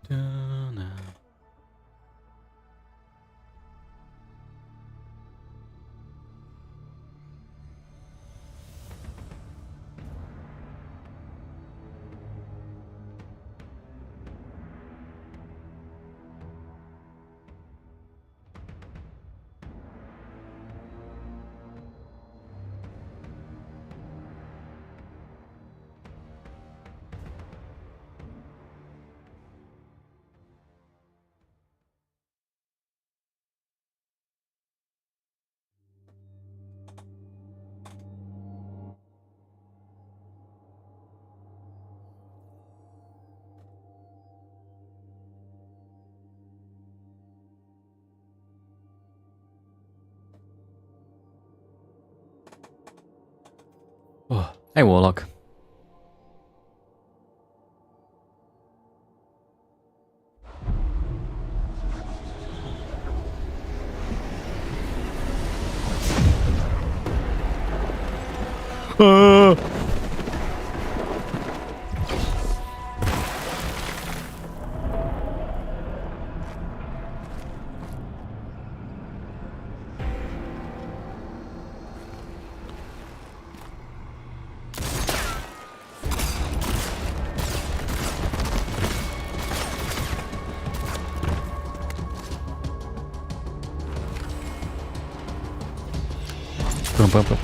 Da-na. Oh, hey, Warlock. Boom, boom, boom.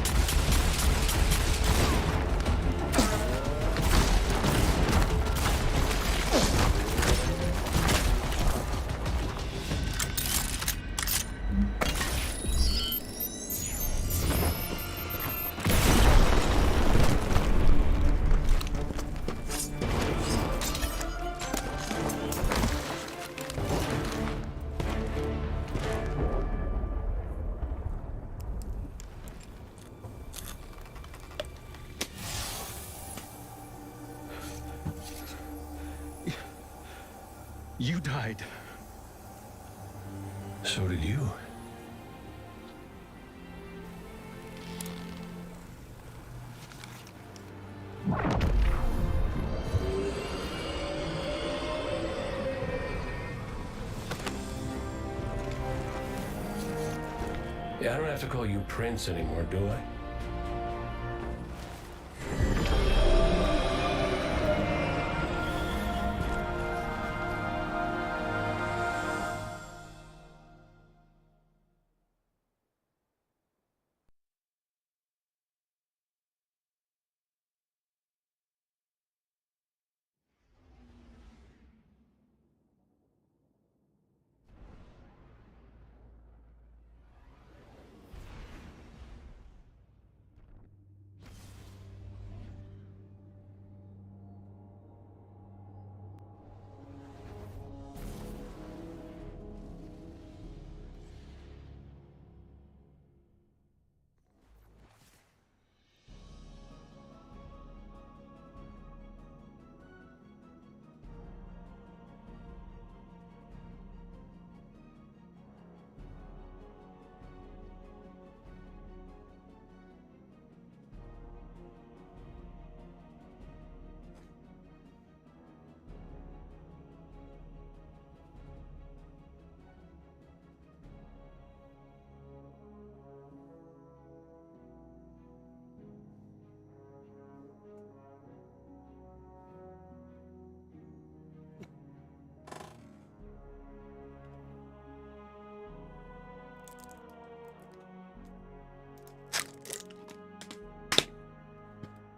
You died. So did you. Yeah, I don't have to call you Prince anymore, do I?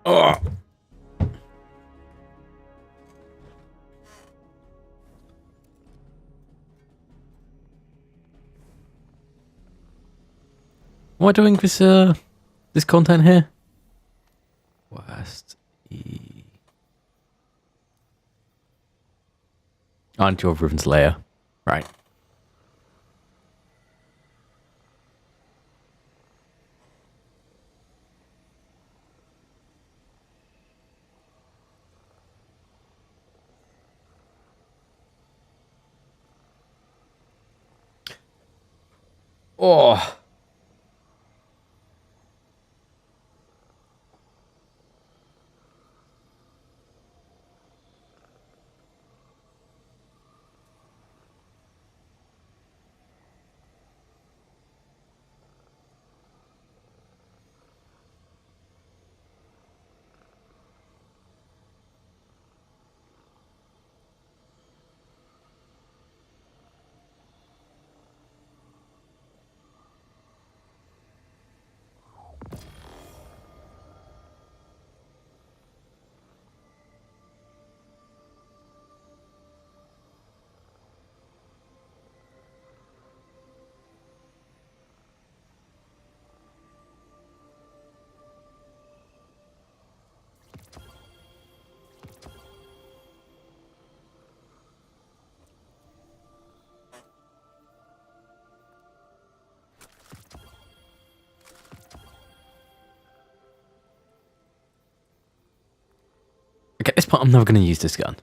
Oh. What am I doing this content here? West E. Onto Riven's lair. Right. Oh. Okay, at this point, I'm never going to use this gun.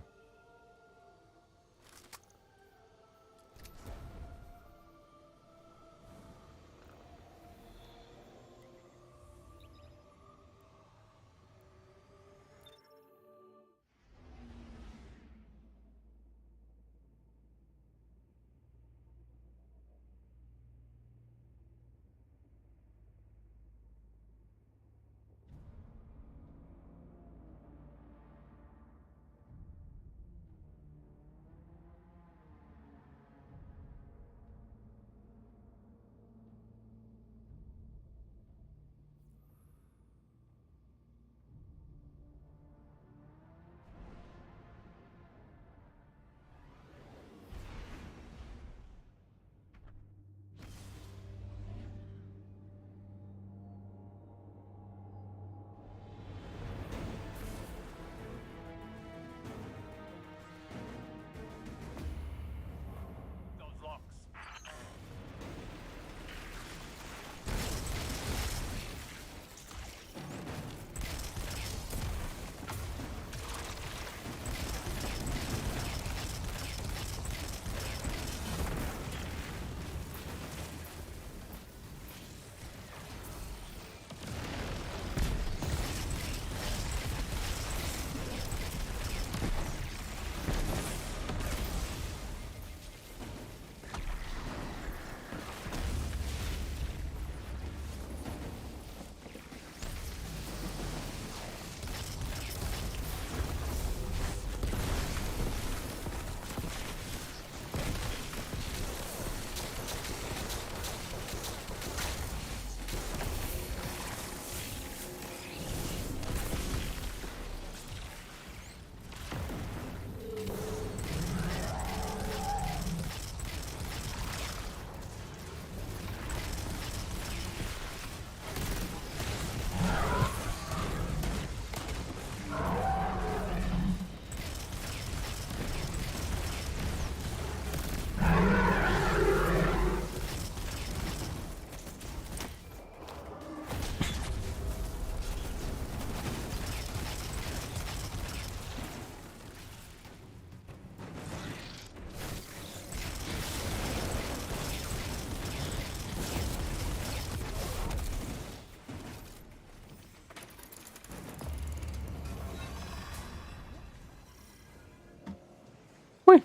Wait.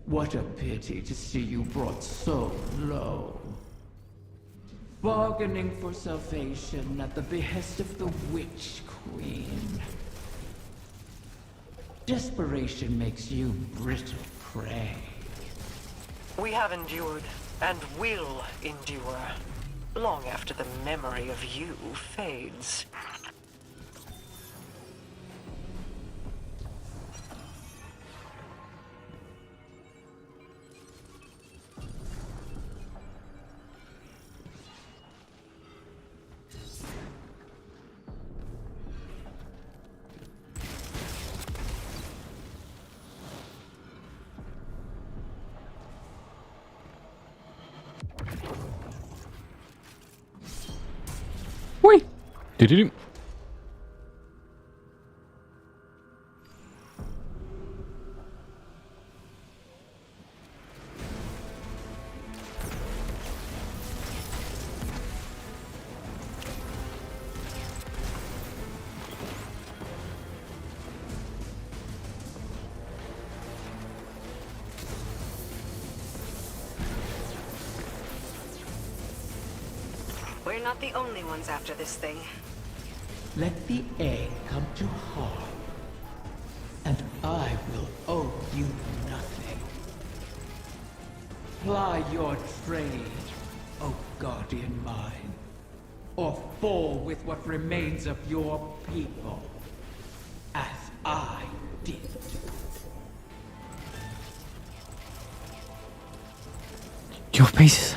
What a pity to see you brought so low. Bargaining for salvation at the behest of the Witch Queen. Desperation makes you brittle prey. We have endured, and will endure, long after the memory of you fades. Wait. Do-do-do. We're not the only ones after this thing. Let the egg come to harm, and I will owe you nothing. Ply your trade, O guardian mine, or fall with what remains of your people, as I did. Your faces.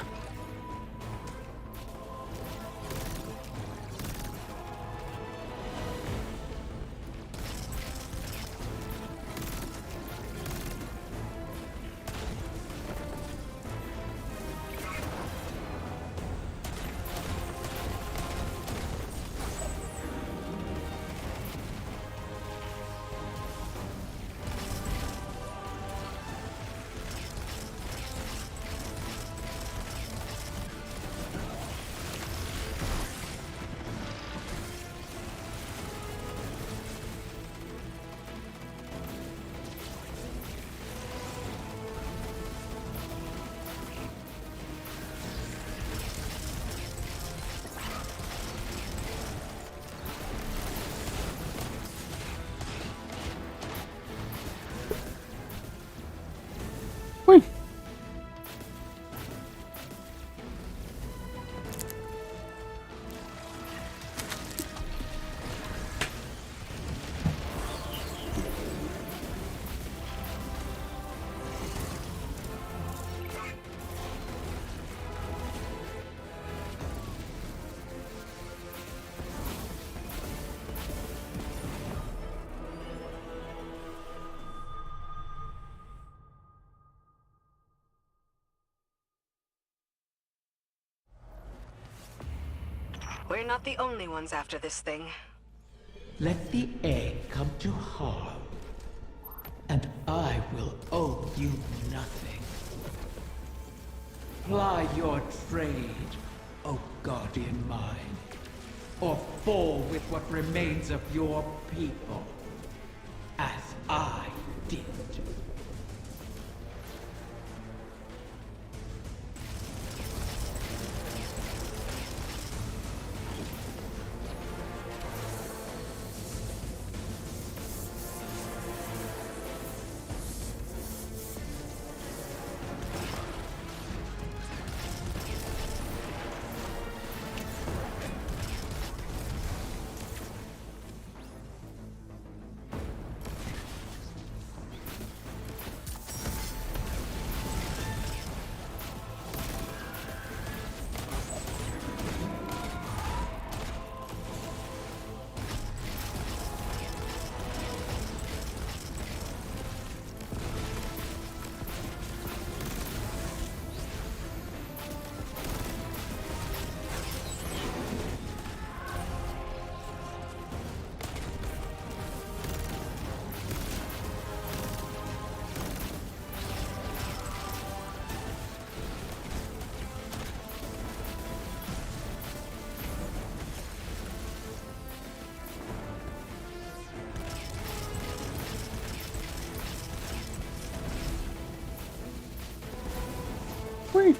We're not the only ones after this thing. Let the egg come to harm, and I will owe you nothing. Ply your trade, O guardian mine, or fall with what remains of your people, as I did. Whee!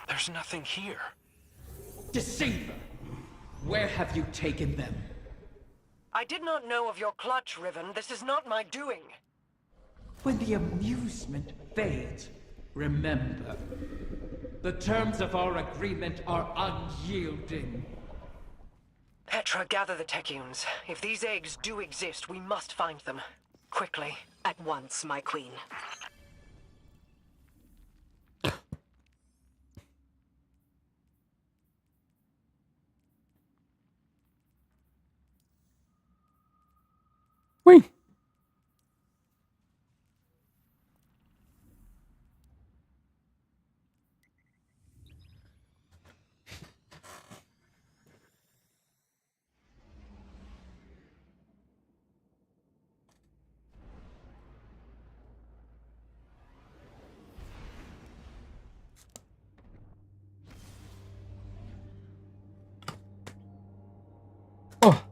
There's nothing here. Deceiver! Where have you taken them? I did not know of your clutch, Riven. This is not my doing. When the amusement fades, remember, the terms of our agreement are unyielding. Petra, gather the Techians. If these eggs do exist, we must find them. Quickly. At once, my queen. Whee! Oh.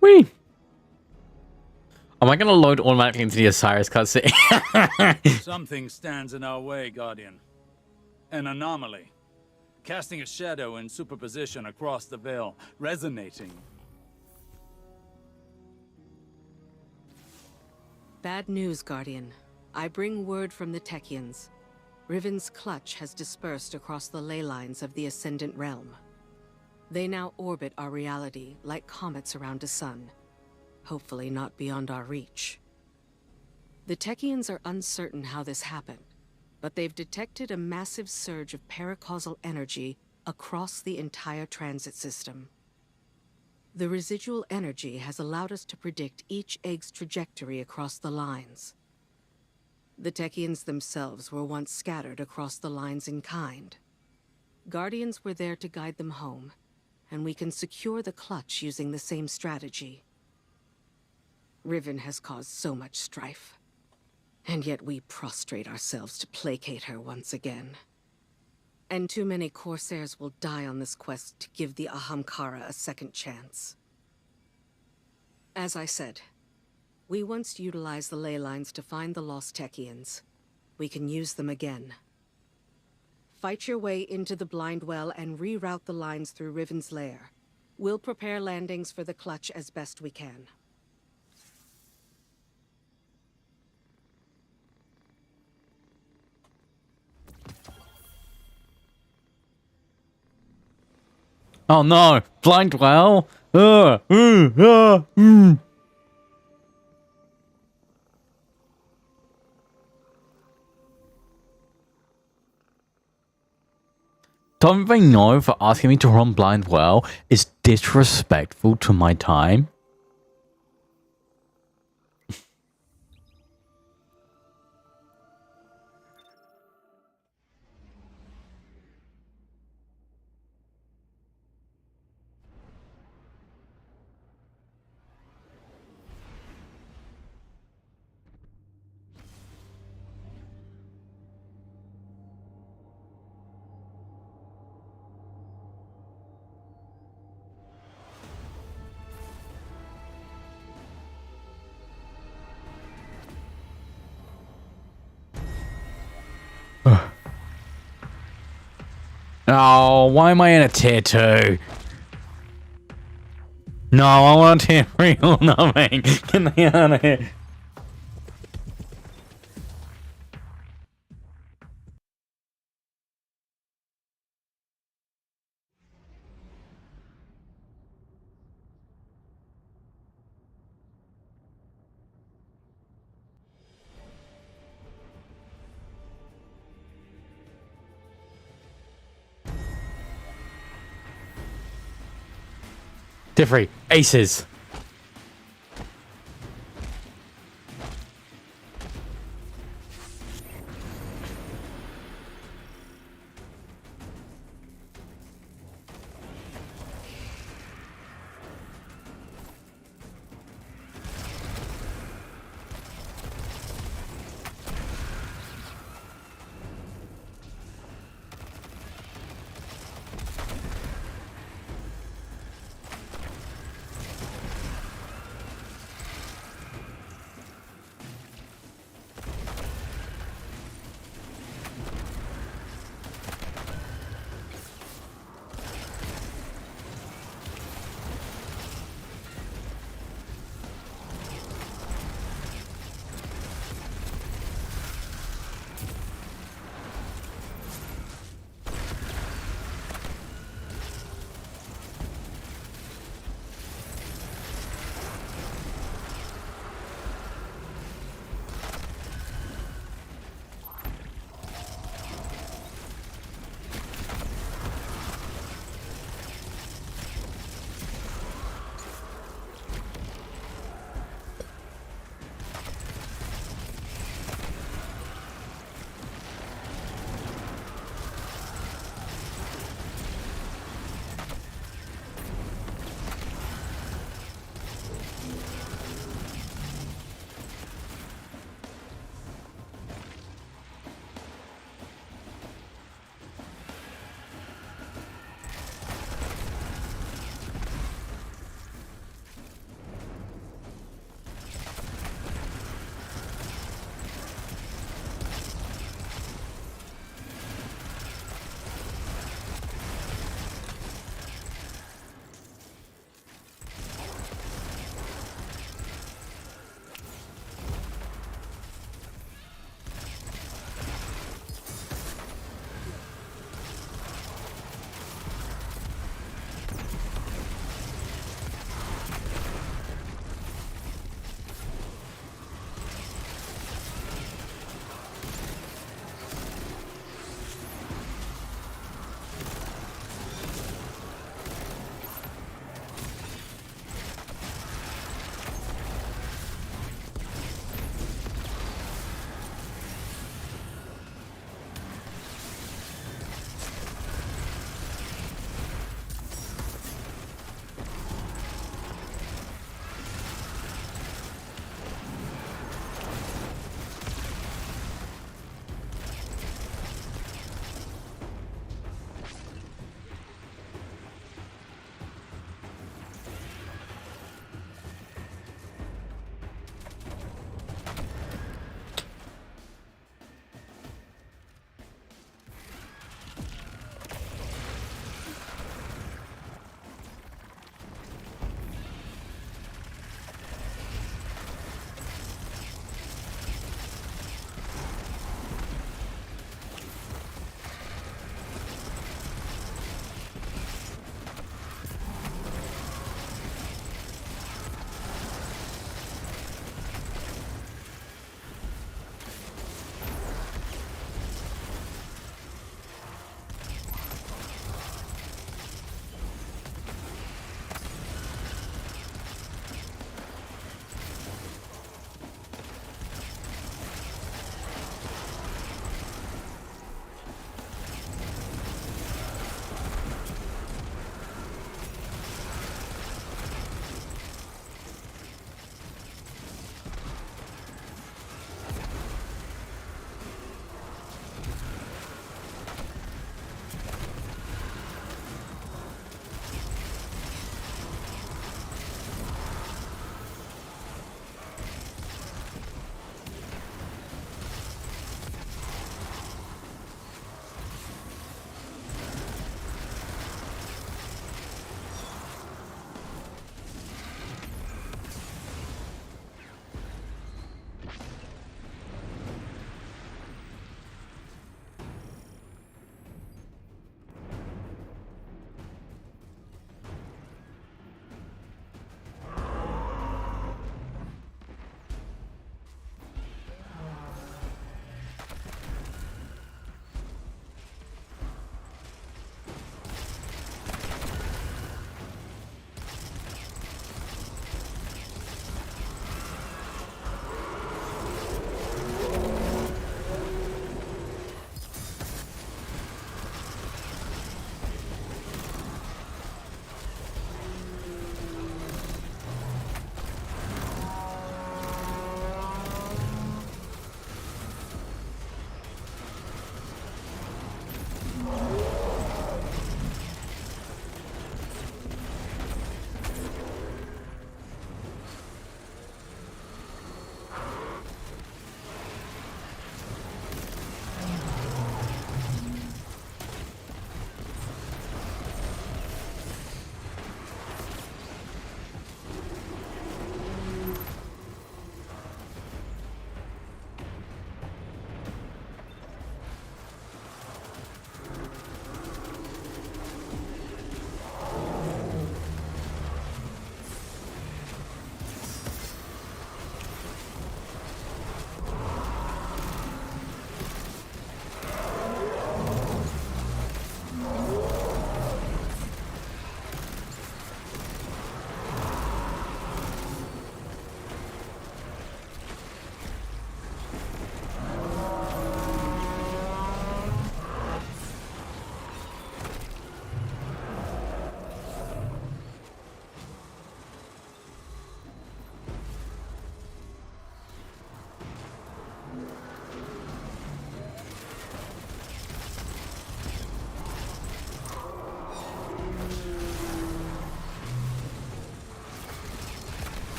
Whee! Am I gonna load automatically into the Osiris cutscene? Something stands in our way, Guardian. An anomaly. Casting a shadow in superposition across the veil, resonating. Bad news, Guardian. I bring word from the Techians. Riven's clutch has dispersed across the ley lines of the Ascendant Realm. They now orbit our reality like comets around a sun. Hopefully not beyond our reach. The Techians are uncertain how this happened, but they've detected a massive surge of paracausal energy across the entire transit system. The residual energy has allowed us to predict each egg's trajectory across the lines. The Techians themselves were once scattered across the lines in kind. Guardians were there to guide them home, and we can secure the clutch using the same strategy. Riven has caused so much strife. And yet we prostrate ourselves to placate her once again. And too many Corsairs will die on this quest to give the Ahamkara a second chance. As I said, we once utilized the ley lines to find the lost Techians. We can use them again. Fight your way into the Blind Well and reroute the lines through Riven's lair. We'll prepare landings for the Clutch as best we can. Oh no! Blind well? Don't they know that asking me to run blind well is disrespectful to my time? Oh, why am I in a tier 2? No, I want a tier 3 or nothing. Get me out of here. Tier 3, aces.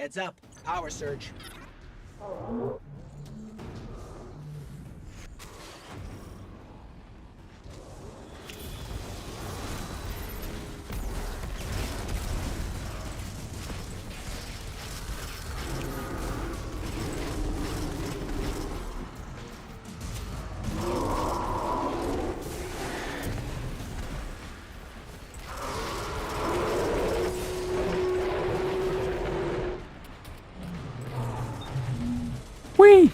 Heads up. Power surge. Whee!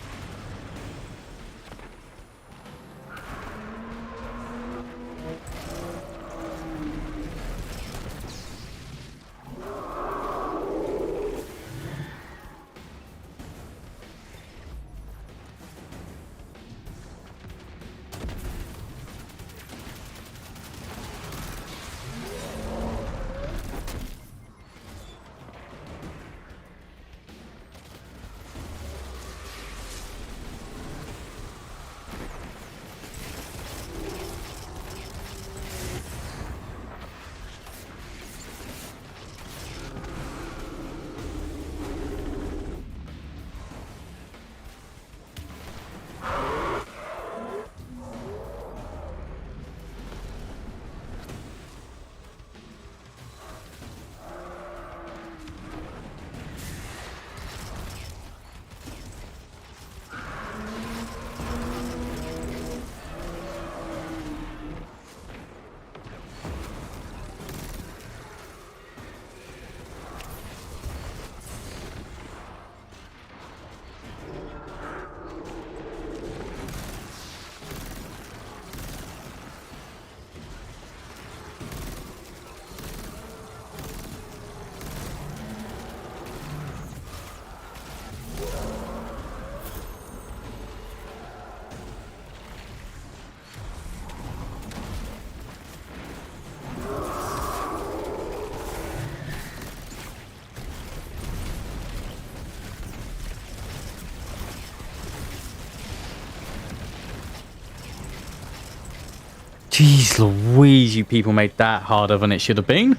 Jeez Louise, you people made that harder than it should have been.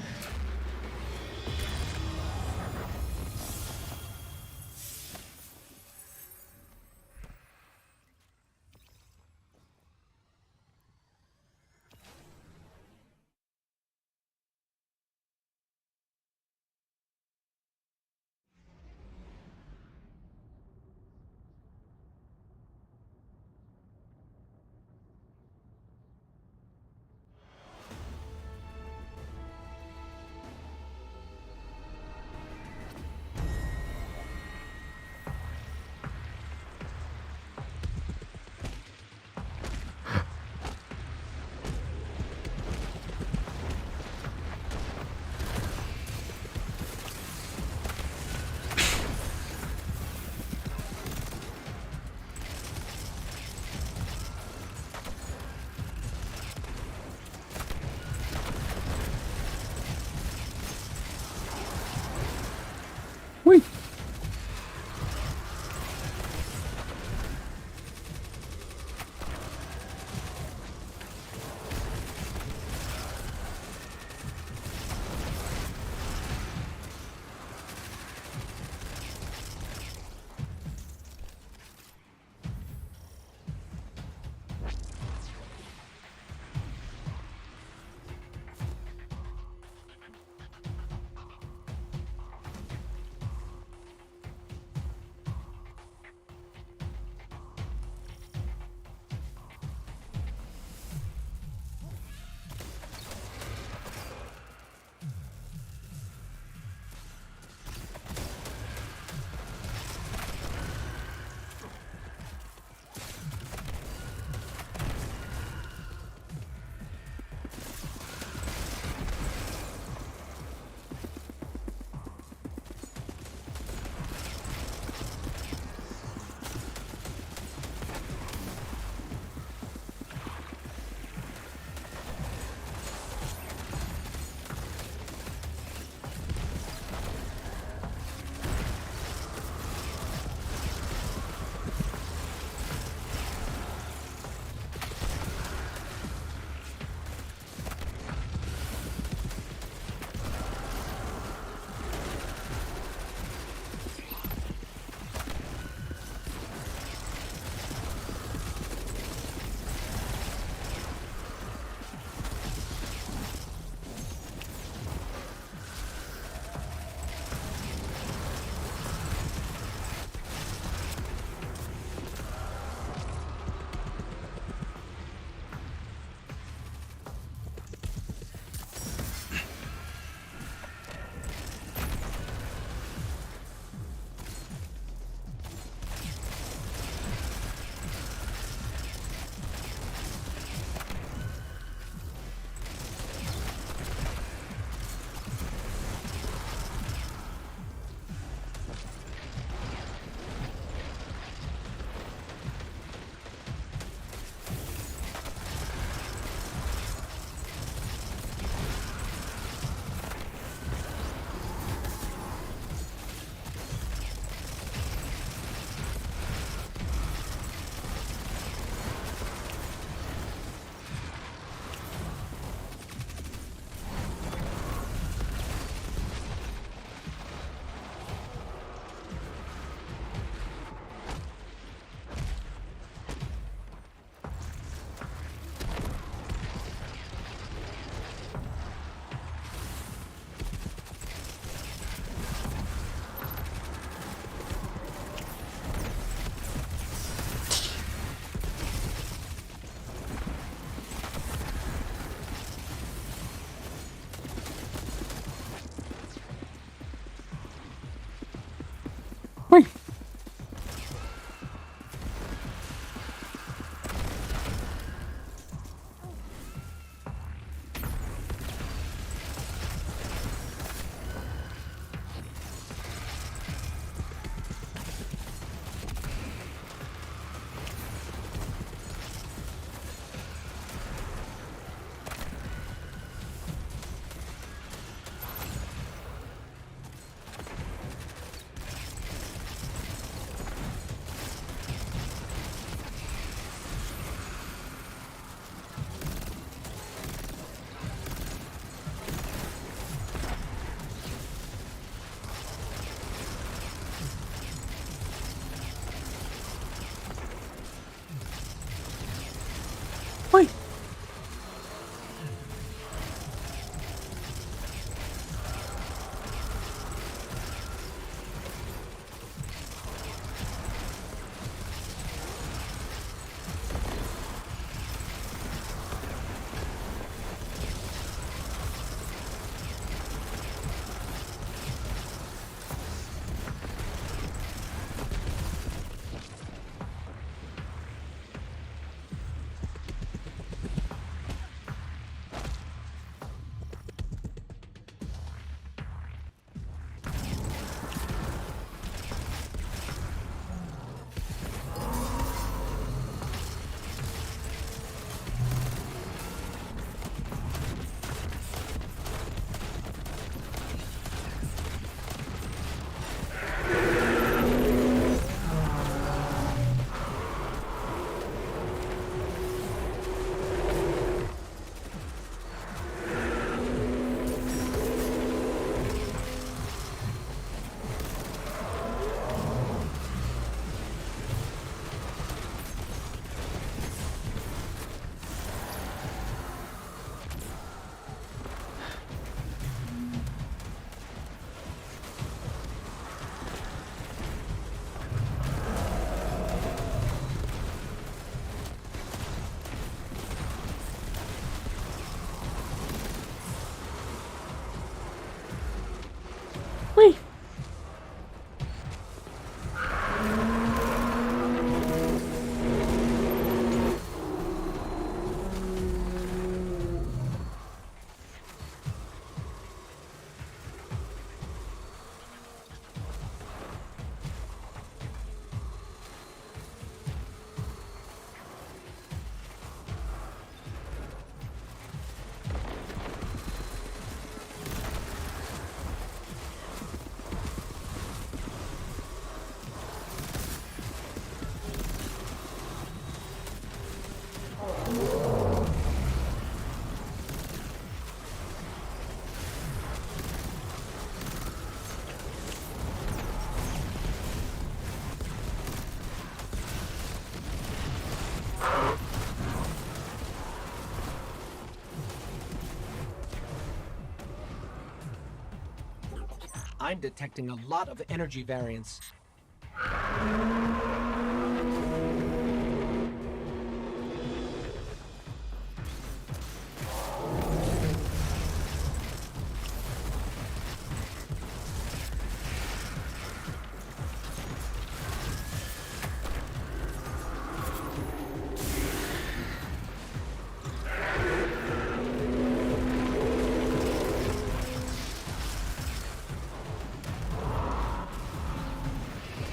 I'm detecting a lot of energy variance.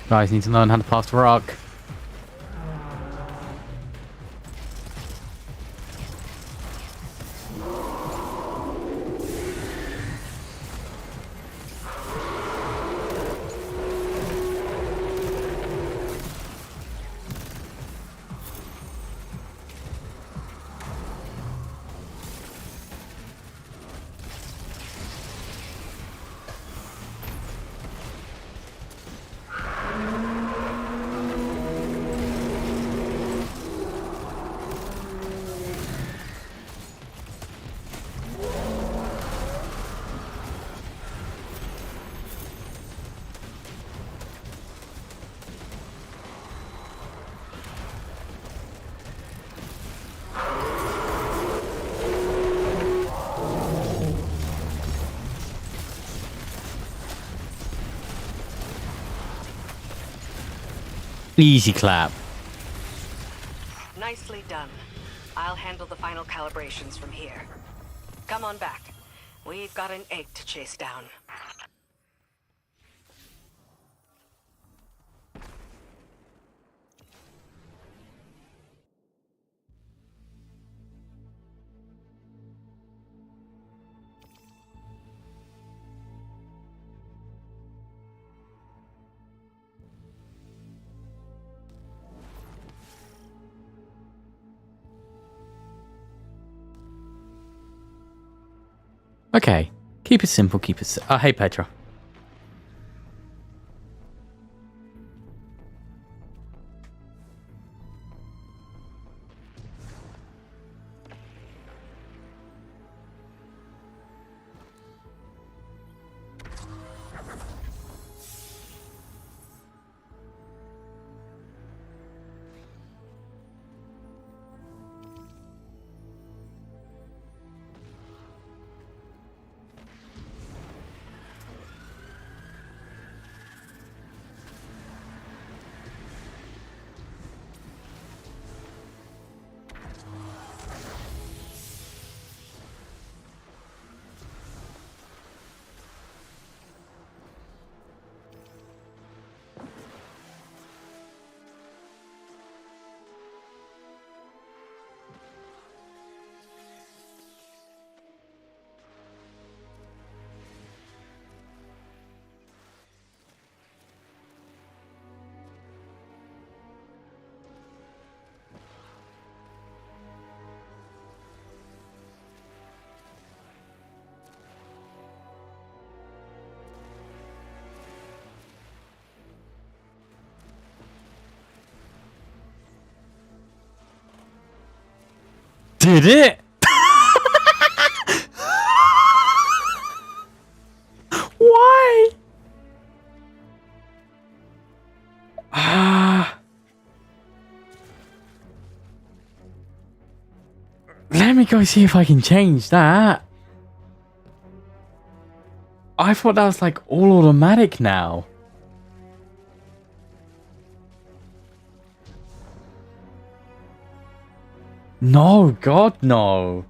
Guys need to learn how to pass the rock. Easy clap. Nicely done. I'll handle the final calibrations from here. Come on back. We've got an egg to chase down. Okay. Keep it simple, keep it hey Petra. Did it? Why? Let me go see if I can change that. I thought that was like all automatic now. No, God, no.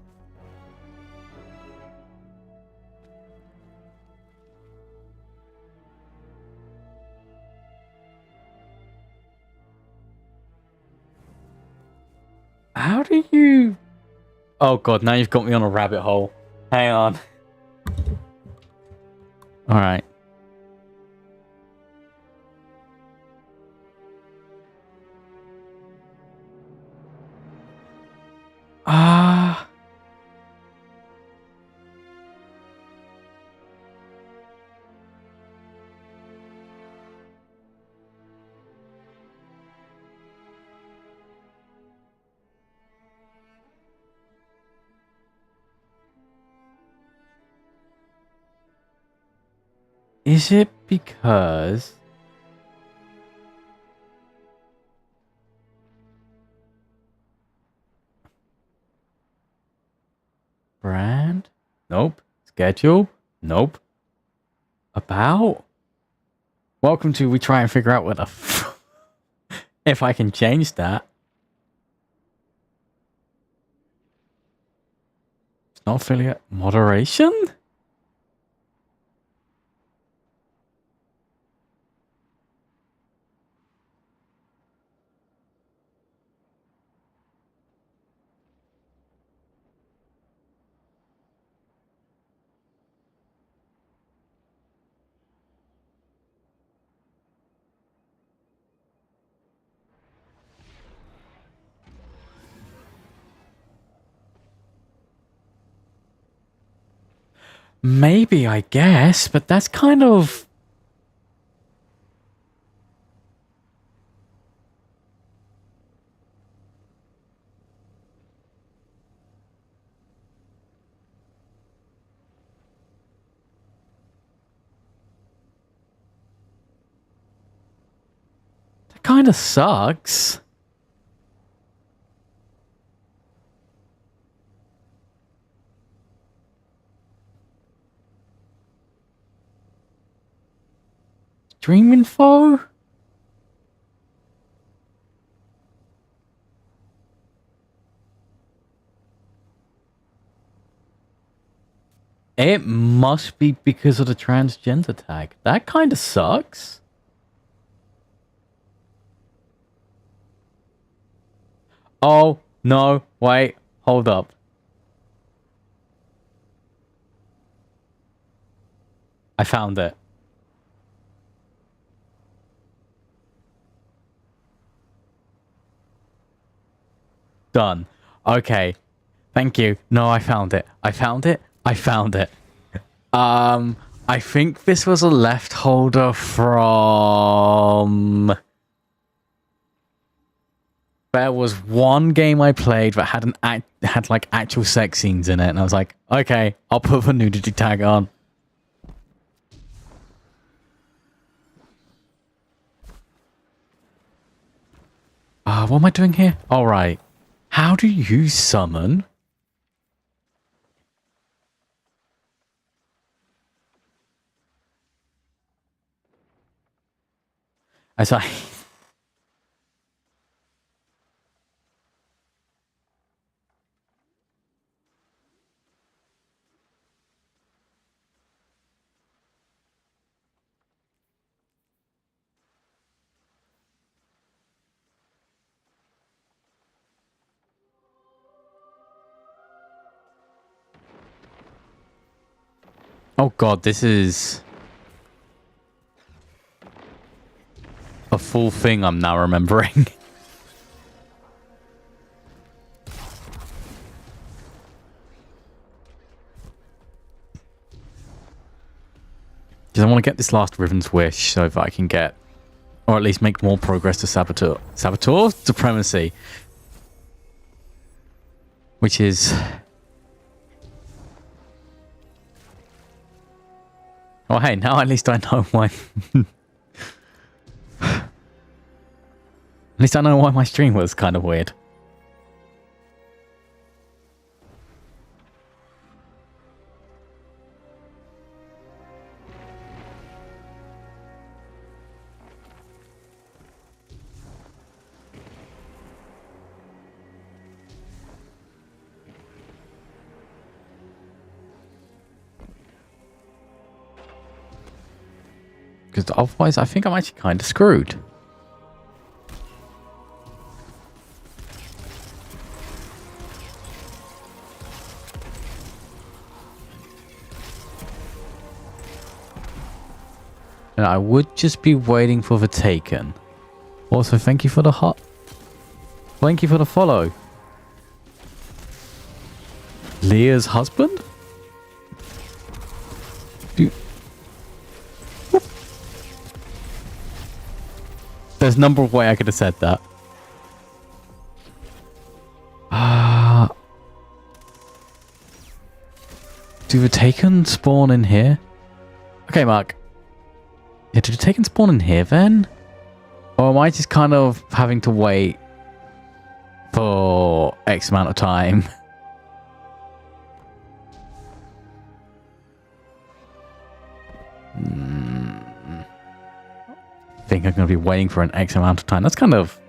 How do you... Oh, God, now you've got me on a rabbit hole. Hang on. All right. Ah. Is it because... Brand? Nope. Schedule? Nope. About? Welcome to we try and figure out what the if I can change that. It's not affiliate moderation? Maybe, I guess, but that's kind of... That kind of sucks. Stream info? It must be because of the transgender tag. That kind of sucks. Oh, no, wait, hold up. I found it. Done. Okay. Thank you. No, I found it. I found it. I found it. I think this was a left holder from... There was one game I played that had like actual sex scenes in it, and I was like, okay, I'll put the nudity tag on. What am I doing here? All right. How do you summon? As I... Oh god, this is... a full thing I'm now remembering. Because I want to get this last Riven's Wish so that I can get... or at least make more progress to Saboteur. Saboteur? Supremacy. Which is... Oh, hey, now at least I know why... At least I know why my stream was kind of weird. Because otherwise I think I'm actually kind of screwed. And I would just be waiting for the Taken. Also, thank you for the thank you for the follow. Leah's husband? There's a number of ways I could have said that. Do the Taken spawn in here? Okay, Mark. Yeah, did it take and spawn in here then? Or am I just kind of having to wait for X amount of time? I think I'm going to be waiting for an X amount of time. That's kind of...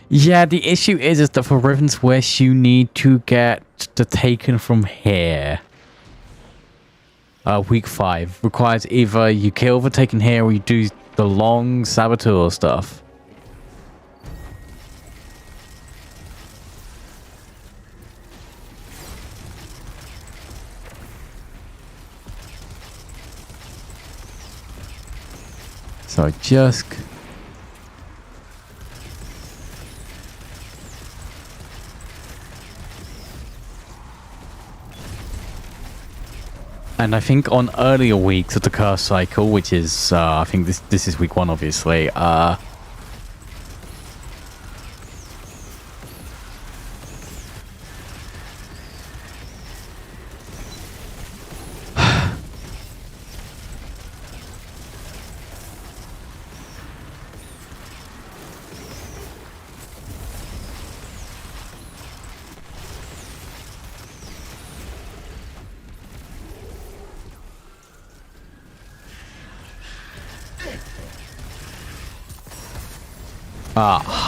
Yeah, the issue is that for Riven's Wish, you need to get the Taken from here. Week 5 requires either you kill the Taken here or you do the long Saboteur stuff. So just... And I think on earlier weeks of the curse cycle, which is, I think this is week 1, obviously,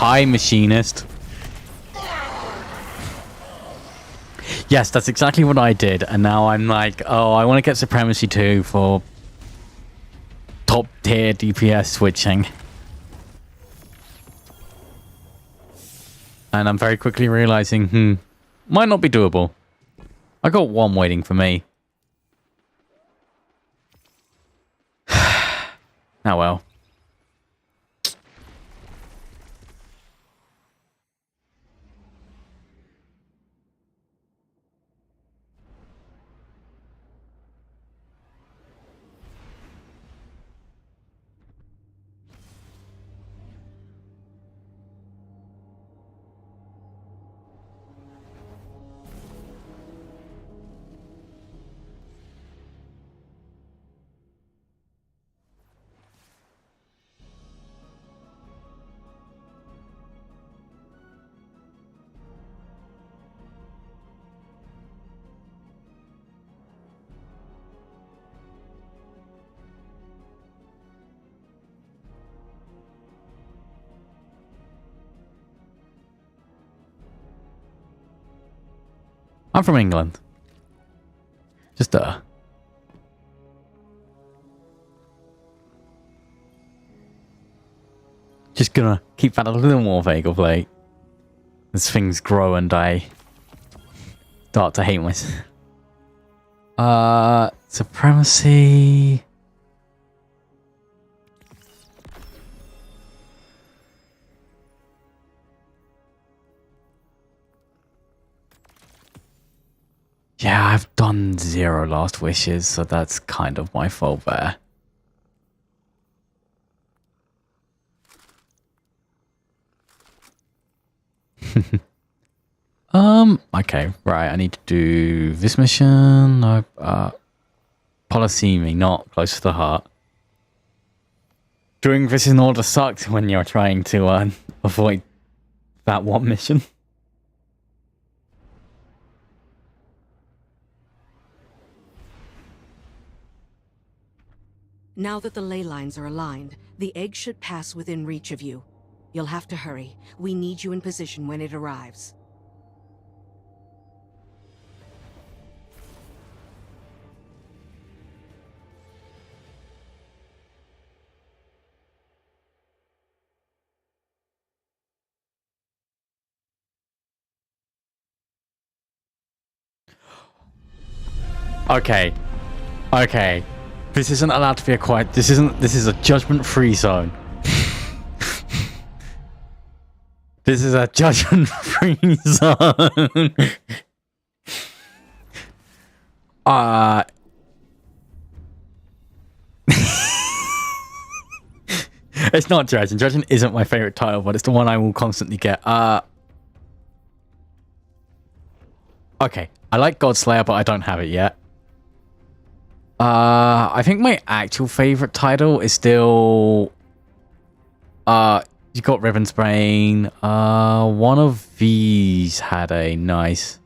hi, Machinist. Yes, that's exactly what I did. And now I'm like, oh, I want to get Supremacy 2 for top tier DPS switching. And I'm very quickly realizing, might not be doable. I got 1 waiting for me. Oh well. I'm from England. Just Just gonna keep that a little more vague of late. As things grow and I start to hate myself. Supremacy. Yeah, I've done 0 last wishes, so that's kind of my fault there. Okay, right, I need to do this mission. No, Polysemy, not close to the heart. Doing this in order sucks when you're trying to avoid that one mission. Now that the ley lines are aligned, the egg should pass within reach of you. You'll have to hurry. We need you in position when it arrives. Okay. Okay. This isn't allowed to be a quiet. This is a judgment-free zone. This is a judgment-free zone. It's not Dredgen. Dredgen isn't my favorite title, but it's the one I will constantly get. Okay. I like Godslayer, but I don't have it yet. I think my actual favorite title is still you got Riven's Brain. One of these had a nice.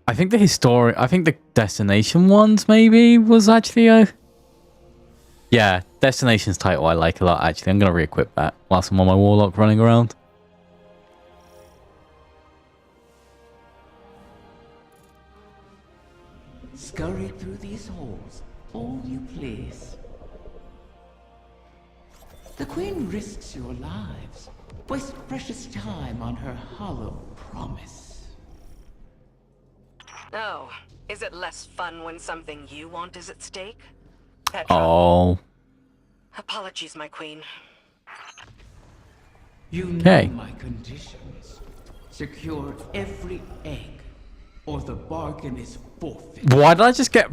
I think the Destination ones maybe was actually a. Yeah, Destination's title I like a lot actually. I'm gonna re-equip that whilst I'm on my Warlock running around. Scurry through these halls, all you please. The Queen risks your lives, wastes precious time on her hollow promise. Oh, is it less fun when something you want is at stake? Petra. Oh. Apologies, my queen. You know Okay. my conditions. Secure every egg, or the bargain is forfeit. Why did I just get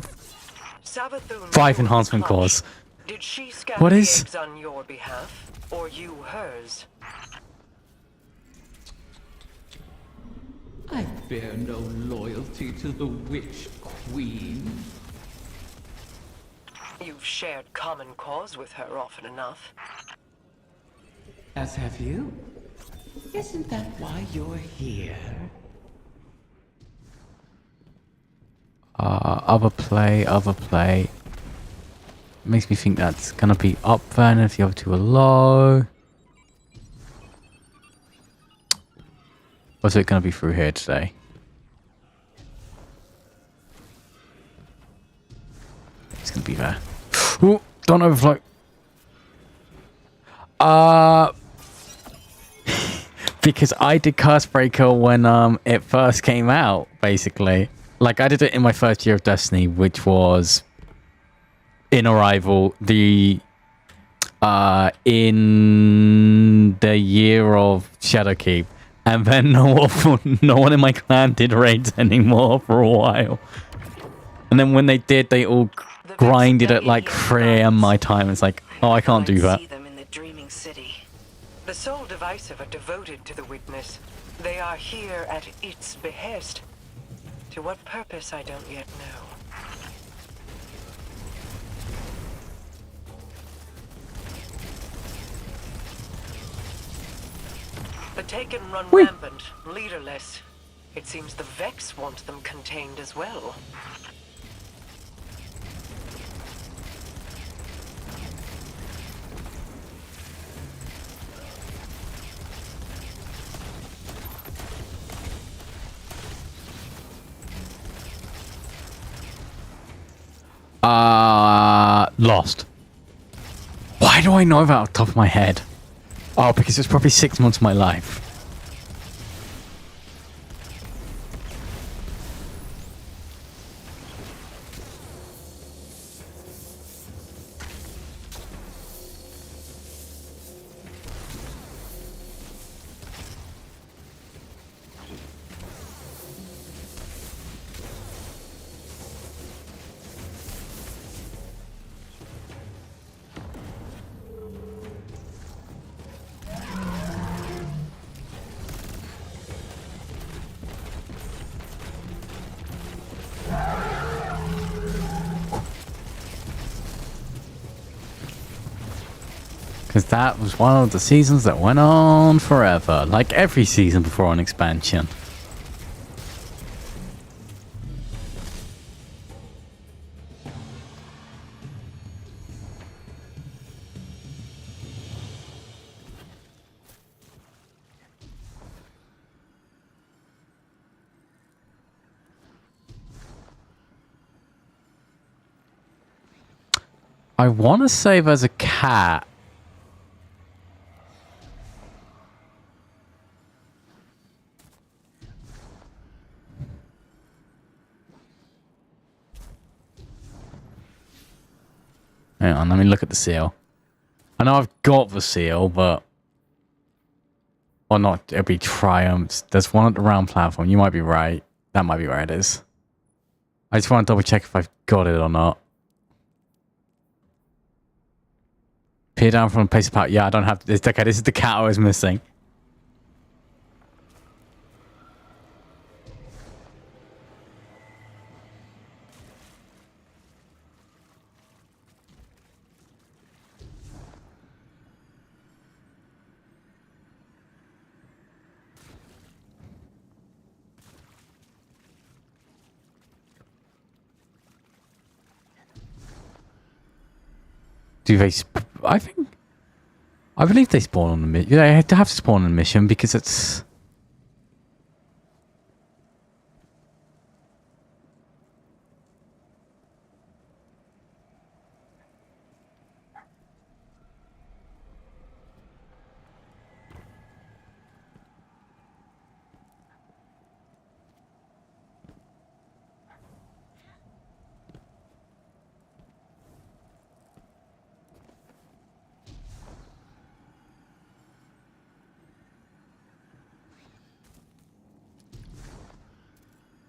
Savathun 5 Rule's enhancement clutch. cores? Did she scatter What the is- eggs on your behalf, or you hers? I bear no loyalty to the Witch Queen. You've shared common cause with her often enough. As have you. Isn't that why you're here? Other play. Makes me think that's gonna be up there, and if the other two are low. What's it gonna be through here today? It's gonna be there. Ooh, don't overflow. Because I did Cursebreaker when it first came out, basically. Like I did it in my first year of Destiny, which was in Arrival, in the year of Shadowkeep, and then no one in my clan did raids anymore for a while. And then when they did, they all grinded at like 3 AM my time. It's like, oh, I can't do that. See them in the dreaming city. The Soul Divisive are devoted to the Witness. They are here at its behest. To what purpose, I don't yet know. The Taken run rampant, leaderless. It seems the Vex want them contained as well. Lost. Why do I know that off the top of my head? Oh, because it's probably 6 months of my life. Because that was one of the seasons that went on forever. Like every season before an expansion. I want to say there's a cat. Hang on, let me look at the seal. I know I've got the seal, but... Or not, it'll be Triumphs. There's one at the round platform. You might be right. That might be where it is. I just want to double check if I've got it or not. Peer down from a place of power. Yeah, I don't have... It's okay, this is the cat I was missing. Do they... I believe they spawn on the mission. They have to spawn on the mission because it's...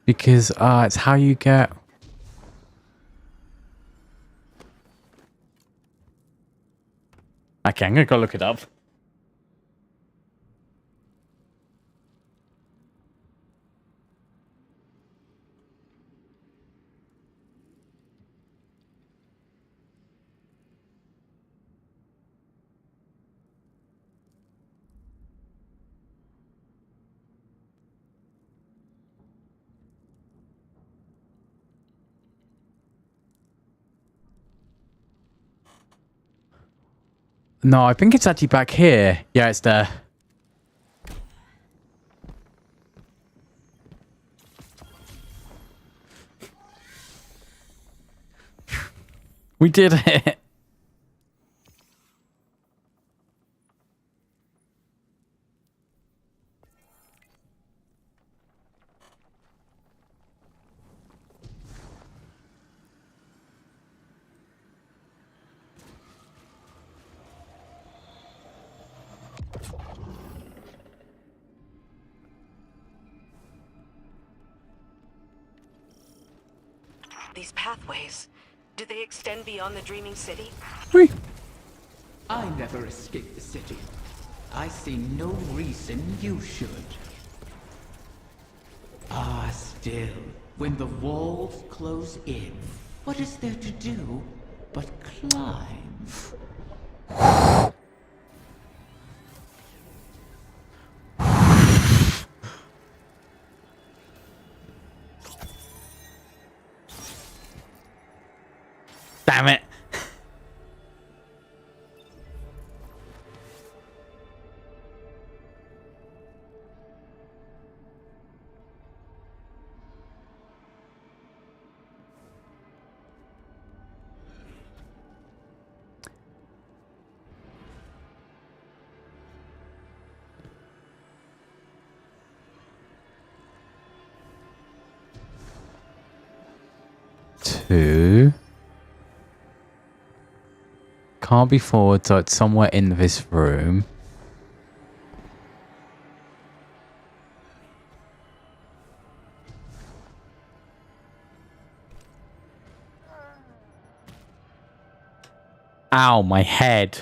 Because it's how you get... Okay, I'm gonna go look it up. No, I think it's actually back here. Yeah, it's there. We did it. These pathways, do they extend beyond the Dreaming City? Whee. I never escaped the city. I see no reason you should. Ah, still, when the walls close in, what is there to do but climb? Damn it. Two. Can't be forward, so it's somewhere in this room. Ow, my head.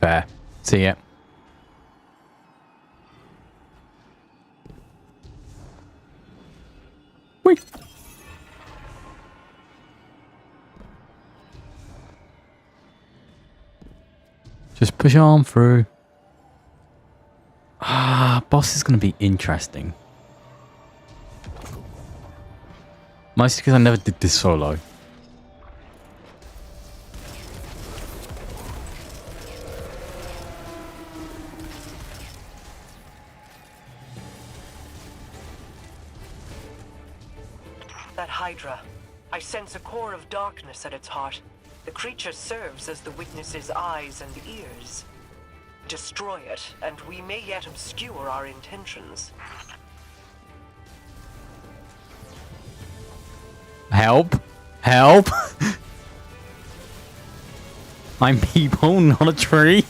Fair. See ya. Whee! Just push on through. Ah, boss is going to be interesting. Mostly because I never did this solo. That Hydra. I sense a core of darkness at its heart. The creature serves as the witness's eyes and ears. Destroy it, and we may yet obscure our intentions. Help! Help! I'm people, not a tree.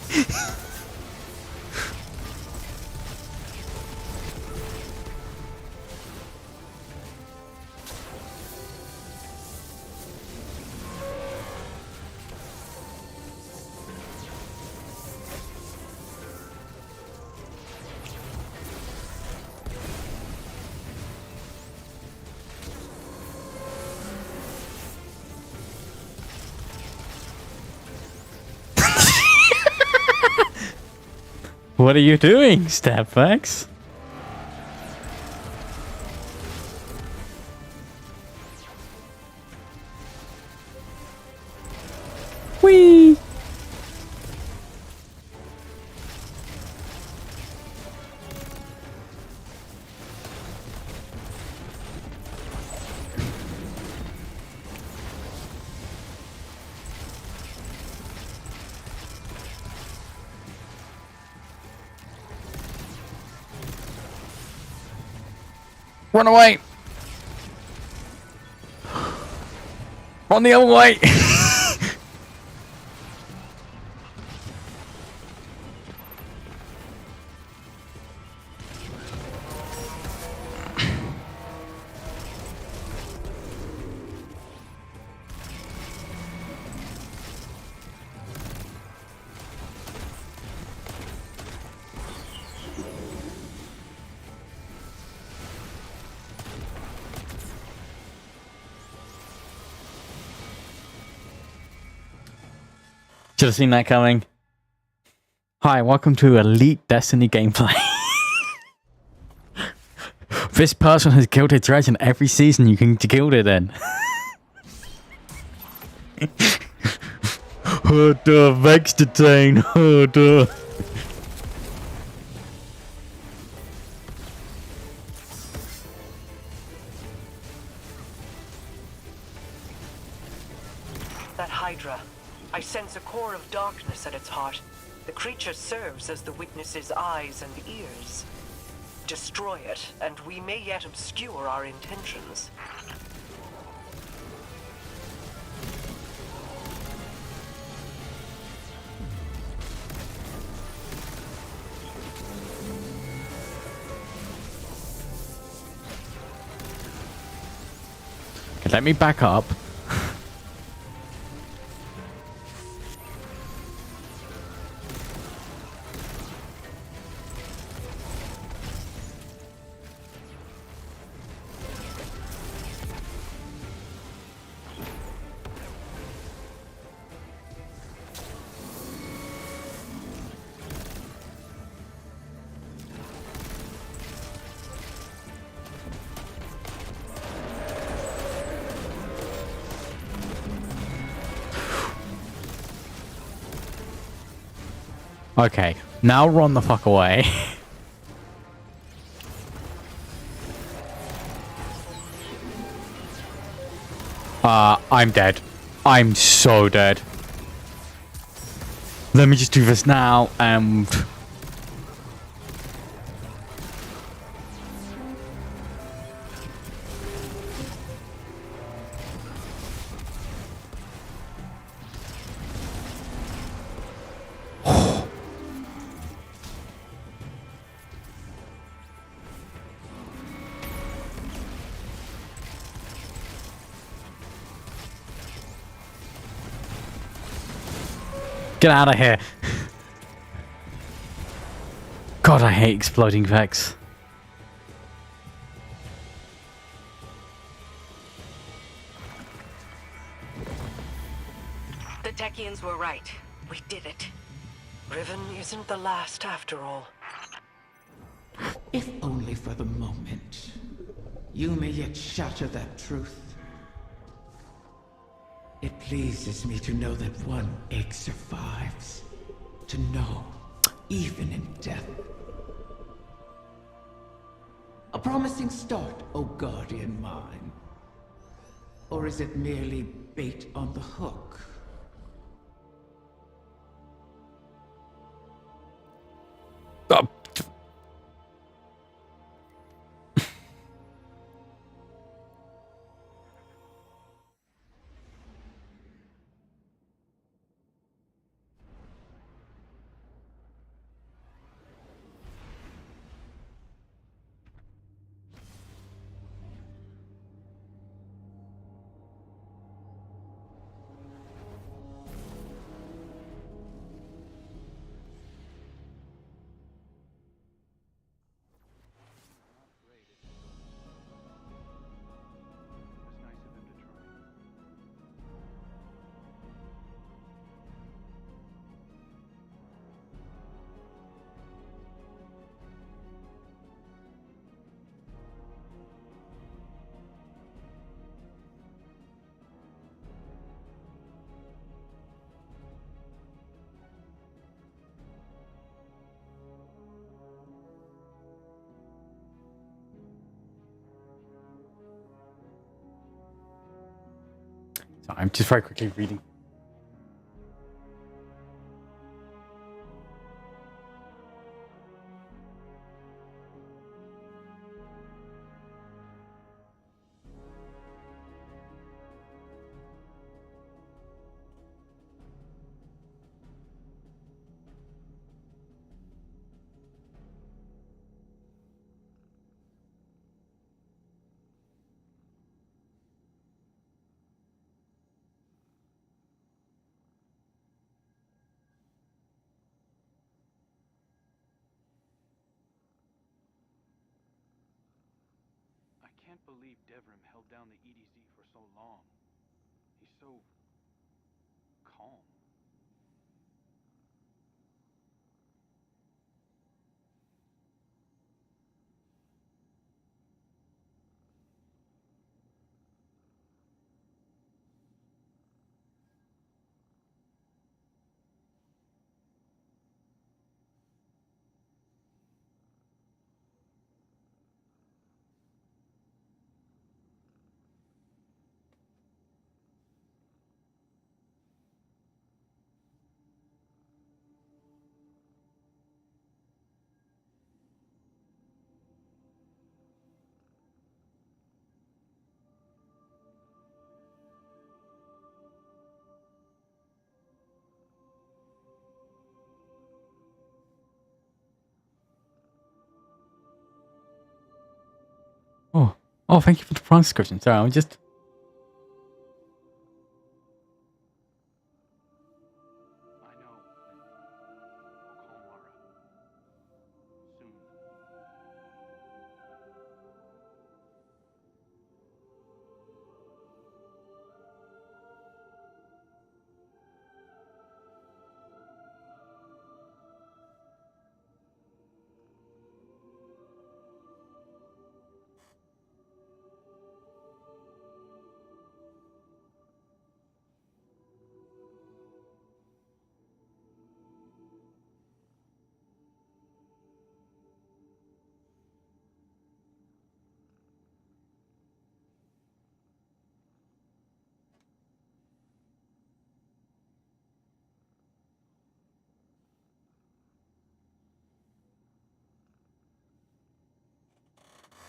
What are you doing, Stabfax? Whee! Run away! Run the other way! Should have seen that coming. Hi, welcome to Elite Destiny gameplay. This person has killed a dragon every season you can kill it in. Vex detain. That Hydra. I sense a core of darkness at its heart. The creature serves as the witness's eyes and ears. Destroy it, and we may yet obscure our intentions. Okay, let me back up. Okay, now run the fuck away. I'm dead. I'm so dead. Let me just do this now and... Get out of here. God, I hate exploding Vex. The Techians were right. We did it. Riven isn't the last after all. If only for the moment. You may yet shatter that truth. It pleases me to know that one egg survives. To know, even in death. A promising start, O guardian mine. Or is it merely bait on the hook? Oh. So I'm just very quickly reading. I can't believe Devrim held down the EDZ for so long. He's so calm. Oh, thank you for the transcription. Sorry, I'm just. I know. I'll call Mara. Soon.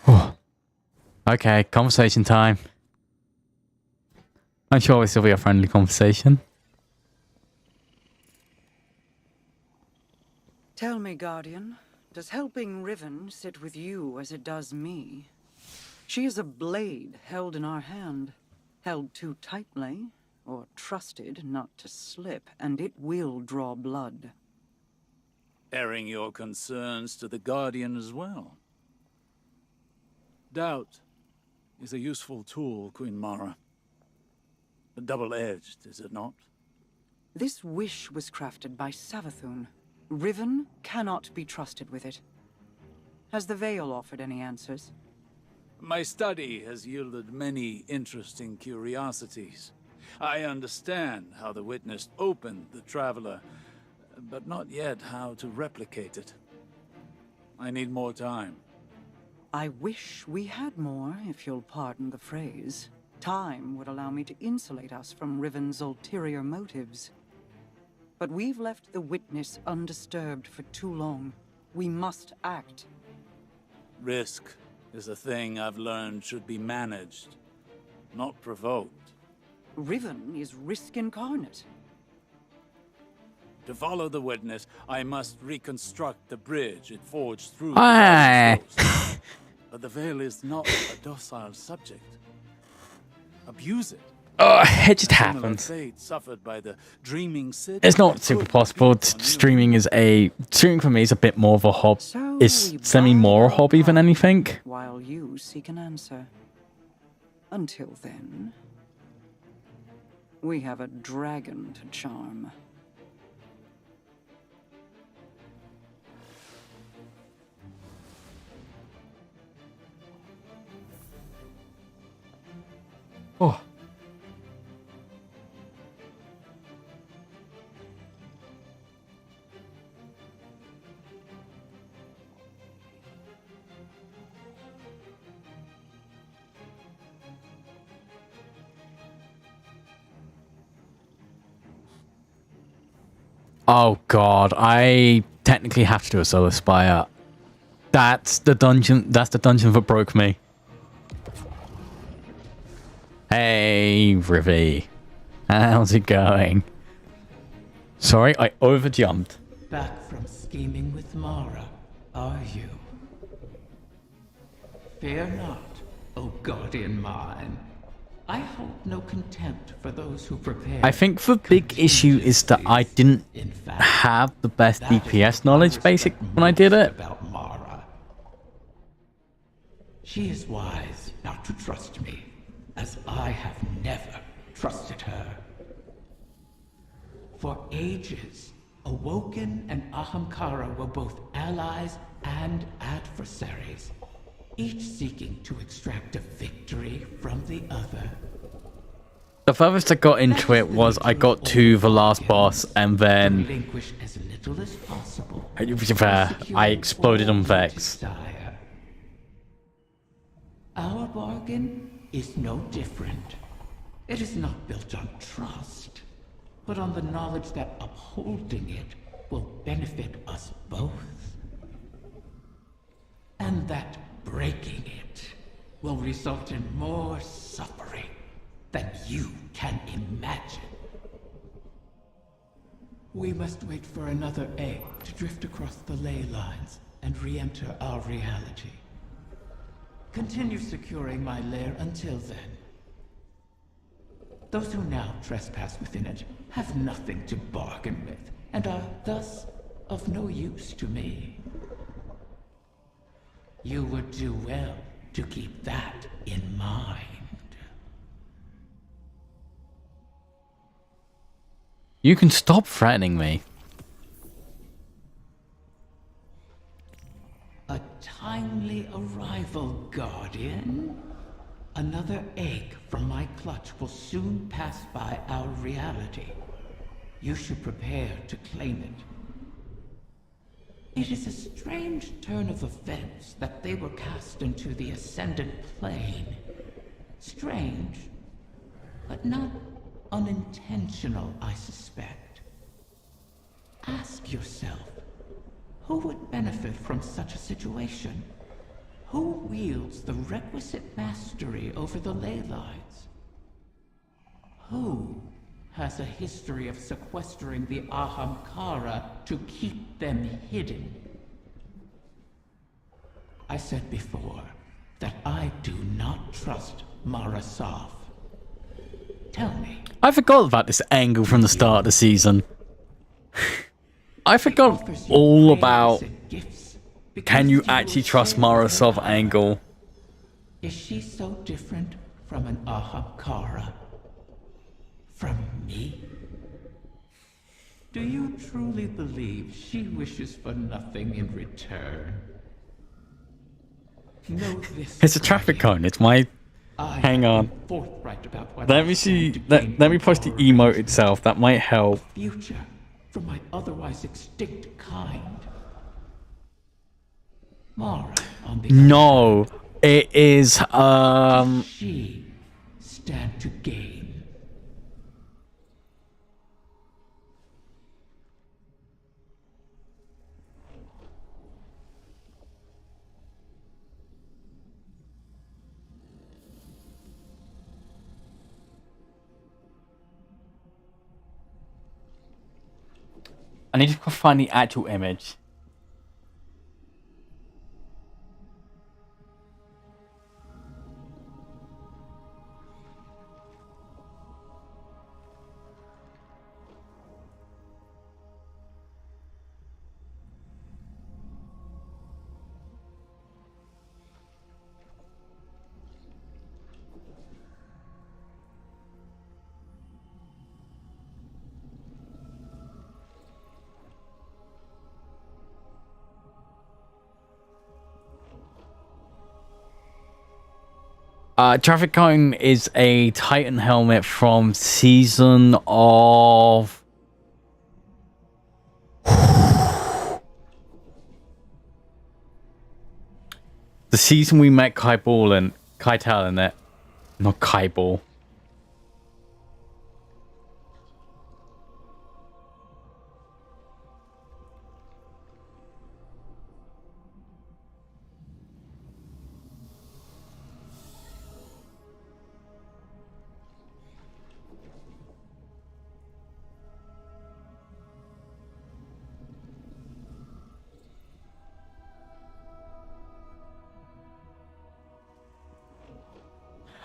Oh. Okay, conversation time. I'm sure this will be a friendly conversation. Tell me, Guardian, does helping Riven sit with you as it does me? She is a blade held in our hand, held too tightly, or trusted not to slip, and it will draw blood. Airing your concerns to the Guardian as well. Doubt is a useful tool, Queen Mara. Double-edged, is it not? This wish was crafted by Savathun, Riven cannot be trusted with it. Has the Veil offered any answers? My study has yielded many interesting curiosities. I understand how the Witness opened the Traveler, but not yet how to replicate it. I need more time. I wish we had more, if you'll pardon the phrase. Time would allow me to insulate us from Riven's ulterior motives. But we've left the Witness undisturbed for too long. We must act. Risk is a thing I've learned should be managed, not provoked. Riven is risk incarnate. To follow the Witness, I must reconstruct the bridge it forged through. Aye. But the Veil is not a docile subject. Abuse it. Oh, it just Similar happens. fate suffered by the dreaming Cid. It's not super possible. Streaming for me is a bit more of a hobby. So It's we semi more a bide our hobby than time anything. while you seek an answer. Until then, we have a dragon to charm. Oh. Oh god, I technically have to do a solo spire. That's the dungeon that broke me. Hey, Rivy. How's it going? Sorry, I overjumped. Back from scheming with Mara, are you? Fear not, O guardian mine. I hold no contempt for those who prepare. I think the big issue is that I didn't In fact, have the best that is DPS what knowledge I basic respect when I did most it. About Mara. She is wise not to trust me, as I have never trusted her. For ages, Awoken and Ahamkara were both allies and adversaries, each seeking to extract a victory from the other. The furthest I got into it was I got to the last boss and then Relinquish as little as possible. I exploded on Vex. Desire. Our bargain is no different. It is not built on trust, but on the knowledge that upholding it will benefit us both. And that breaking it will result in more suffering than you can imagine. We must wait for another egg to drift across the ley lines and re-enter our reality. Continue securing my lair until then. Those who now trespass within it have nothing to bargain with, and are thus of no use to me. You would do well to keep that in mind. You can stop threatening me. A timely arrival, Guardian. Another egg from my clutch will soon pass by our reality. You should prepare to claim it. It is a strange turn of events that they were cast into the Ascendant Plane. Strange, but not unintentional, I suspect. Ask yourself, who would benefit from such a situation? Who wields the requisite mastery over the ley lines? Who has a history of sequestering the Ahamkara to keep them hidden? I said before that I do not trust Mara Sov. Tell me. I forgot about this angle from the start of the season. I forgot all about can you actually trust Mara Sov angle. Is she so different from an Ahamkara? From me? Do you truly believe she wishes for nothing in return? Know this. It's a traffic cone. It's my... I Hang have on. been forthright about what Let I me see. stand to gain Let me from post the our emote arrangement. itself. That might help. Future from my otherwise extinct kind. Mara, on the No. It is, she stand to gain. I need to find the actual image. Traffic cone is a Titan helmet from season of... the season we met Kaital in it. Not Kaibal.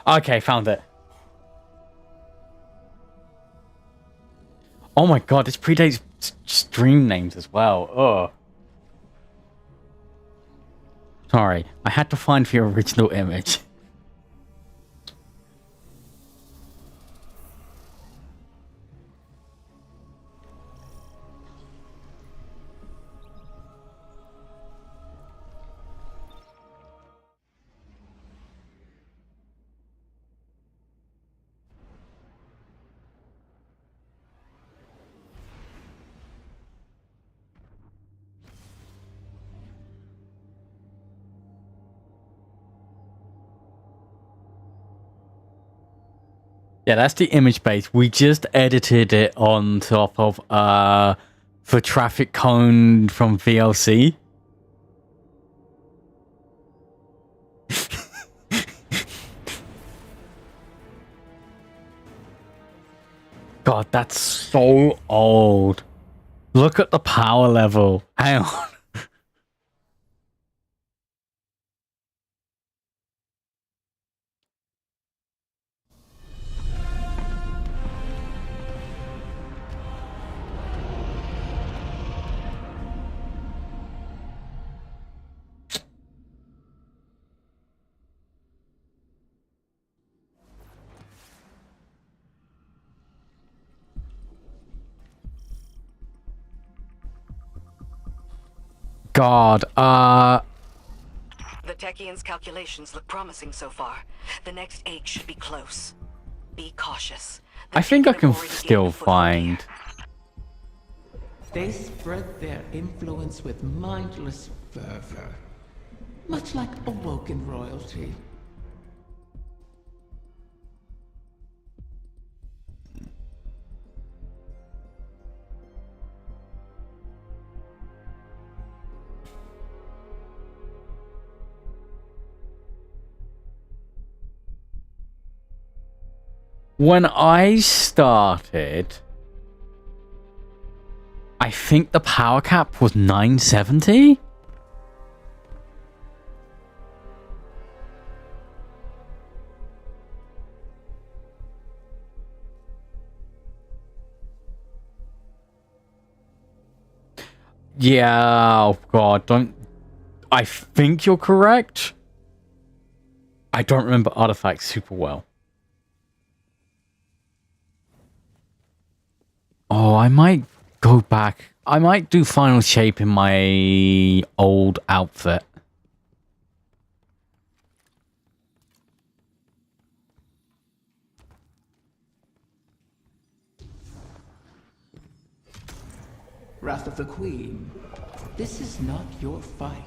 Okay, found it. Oh my god, this predates stream names as well. Ugh. Sorry, I had to find the original image. Yeah, that's the image base. We just edited it on top of the traffic cone from VLC. God, that's so old. Look at the power level. Hang on. God, The Techians' calculations look promising so far. The next age should be close. Be cautious. The I think I Techian can have already still gained a foothold here. find... They spread their influence with mindless fervor, much like awoken royalty. When I started, I think the power cap was 970? Yeah, oh god, don't... I think you're correct. I don't remember artifacts super well. Oh, I might go back. I might do final shape in my old outfit. Wrath of the Queen, this is not your fight.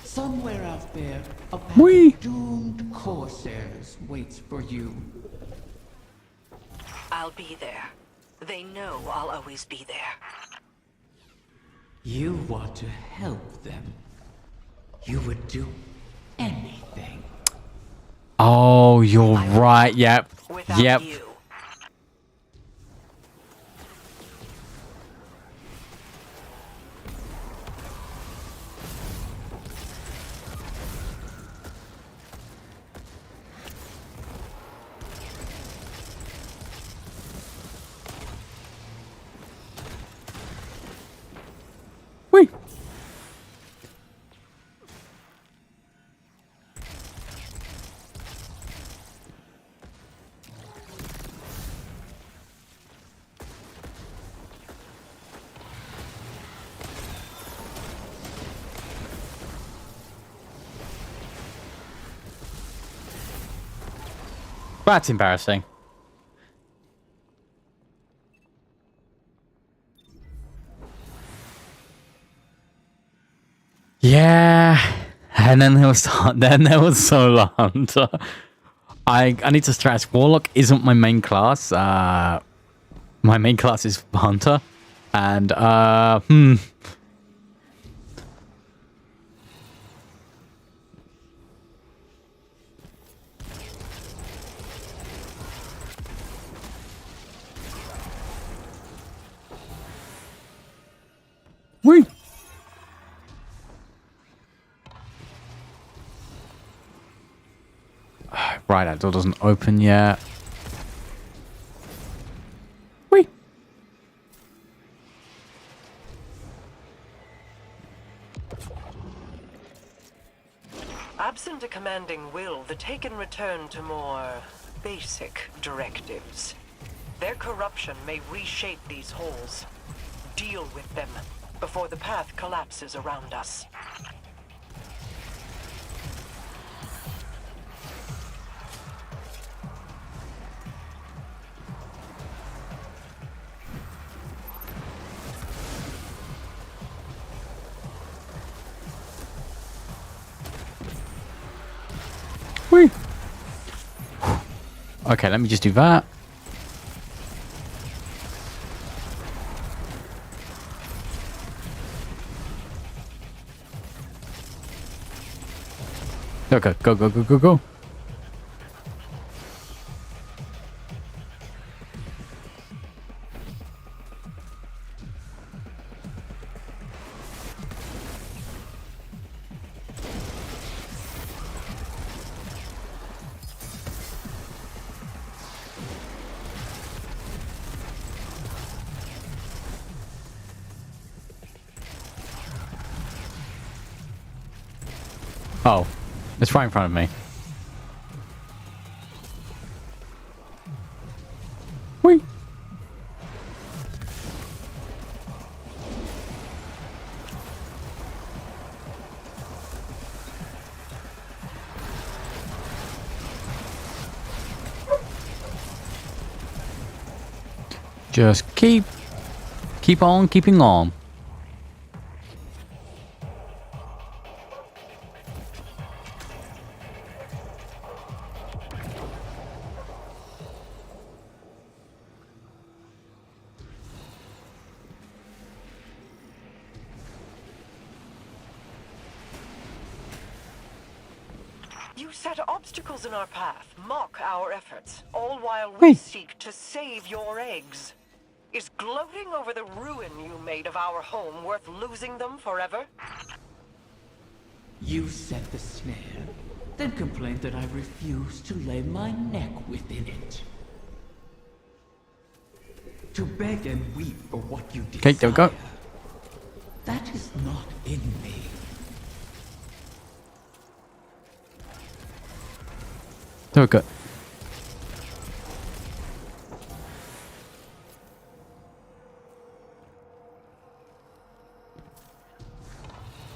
Somewhere out there, a pack Whee! of doomed corsairs waits for you. I'll be there. They know I'll always be there. You want to help them. You would do anything. Oh, you're right. Yep. Without Yep. you. Whee! That's embarrassing. Yeah, and then there was Solar Hunter. I need to stretch. Warlock isn't my main class. My main class is Hunter, and Whee! Right, that door doesn't open yet. Whee! Absent a commanding will, the Taken return to more basic directives. Their corruption may reshape these holes. Deal with them before the path collapses around us. Whee! Okay, let me just do that. Okay, go, go, go, go, go. Oh, it's right in front of me. Whee! Just keep on keeping on. You set obstacles in our path, mock our efforts, all while we seek to save your eggs. Is gloating over the ruin you made of our home worth losing them forever? You set the snare, then complained that I refused to lay my neck within it. To beg and weep for what you desire. Okay, there we go. That is not in me. There we go.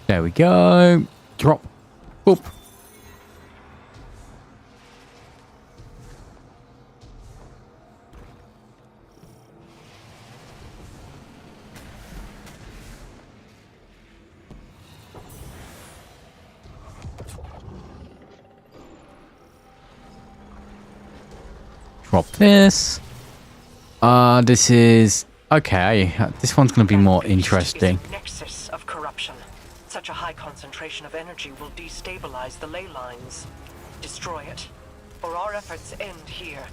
There we go. Drop. Boop. Drop this. This is okay. This one's going to be more That beast interesting. is a nexus of corruption. Such a high concentration of energy will destabilize the ley lines. Destroy it, or our efforts end here.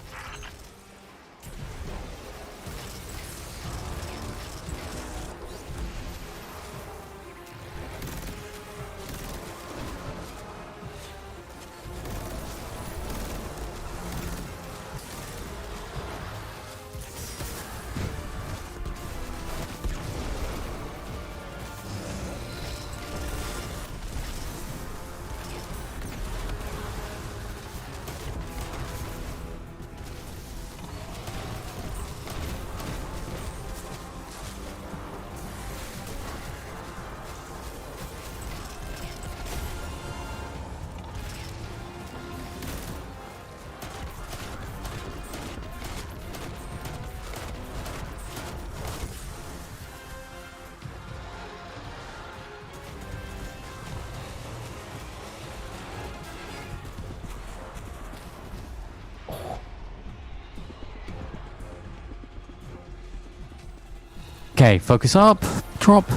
Okay, focus up. Drop.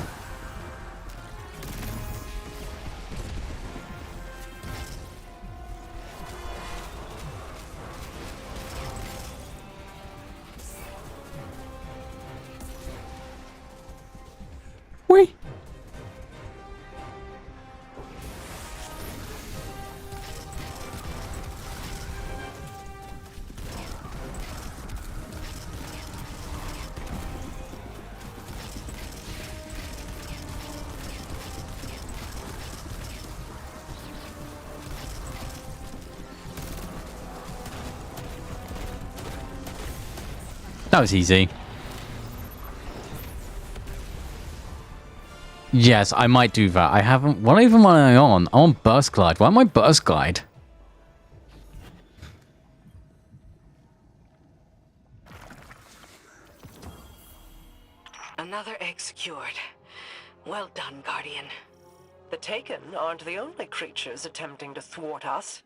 Whee! That was easy. Yes, I might do that. I haven't... What even am I on? I'm on Burst Glide. Why am I Burst Glide? Another egg secured. Well done, Guardian. The Taken aren't the only creatures attempting to thwart us.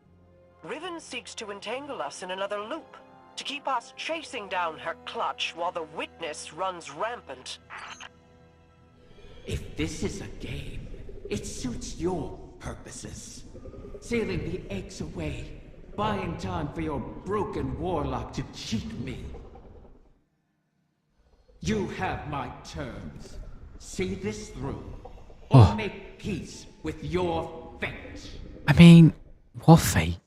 Riven seeks to entangle us in another loop, to keep us chasing down her clutch while the Witness runs rampant. If this is a game, it suits your purposes. Sealing the eggs away, buying time for your broken warlock to cheat me. You have my terms. See this through, or make peace with your fate. I mean, what fate?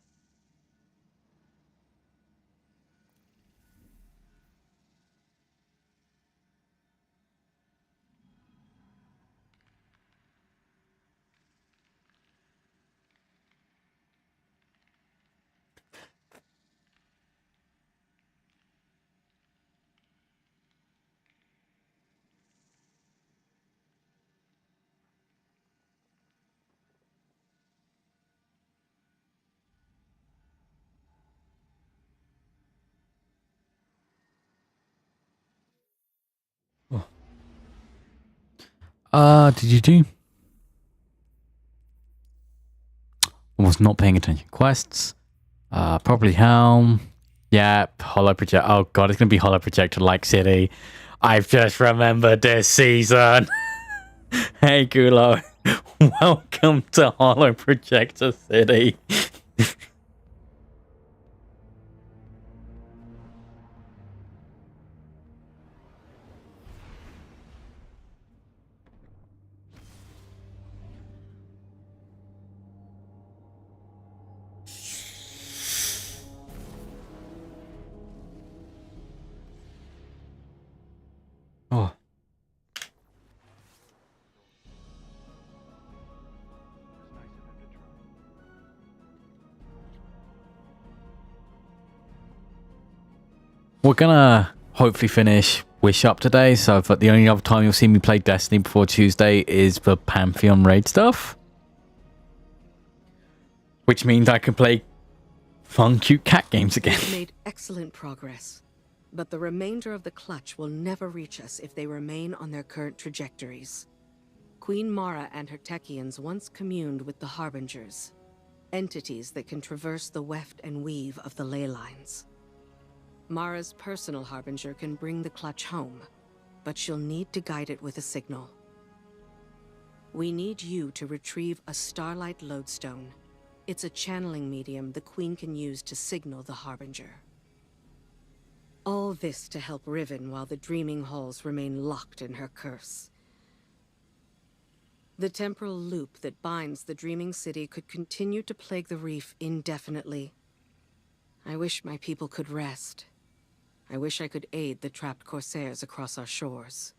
Did you do? I was not paying attention. Quests. Probably Helm. Yep. Hollow Project. Oh god, it's gonna be Hollow Projector like City. I've just remembered this season. Hey Gulo. Welcome to Hollow Projector City. Oh. We're gonna hopefully finish Wish up today, so but the only other time you'll see me play Destiny before Tuesday is the Pantheon raid stuff. Which means I can play fun, cute cat games again. We've made excellent progress, but the remainder of the clutch will never reach us if they remain on their current trajectories. Queen Mara and her Techians once communed with the Harbingers, entities that can traverse the weft and weave of the ley lines. Mara's personal Harbinger can bring the clutch home, but she'll need to guide it with a signal. We need you to retrieve a Starlight Lodestone. It's a channeling medium the Queen can use to signal the Harbinger. All this to help Riven while the Dreaming Halls remain locked in her curse. The temporal loop that binds the Dreaming City could continue to plague the reef indefinitely. I wish my people could rest. I wish I could aid the trapped Corsairs across our shores.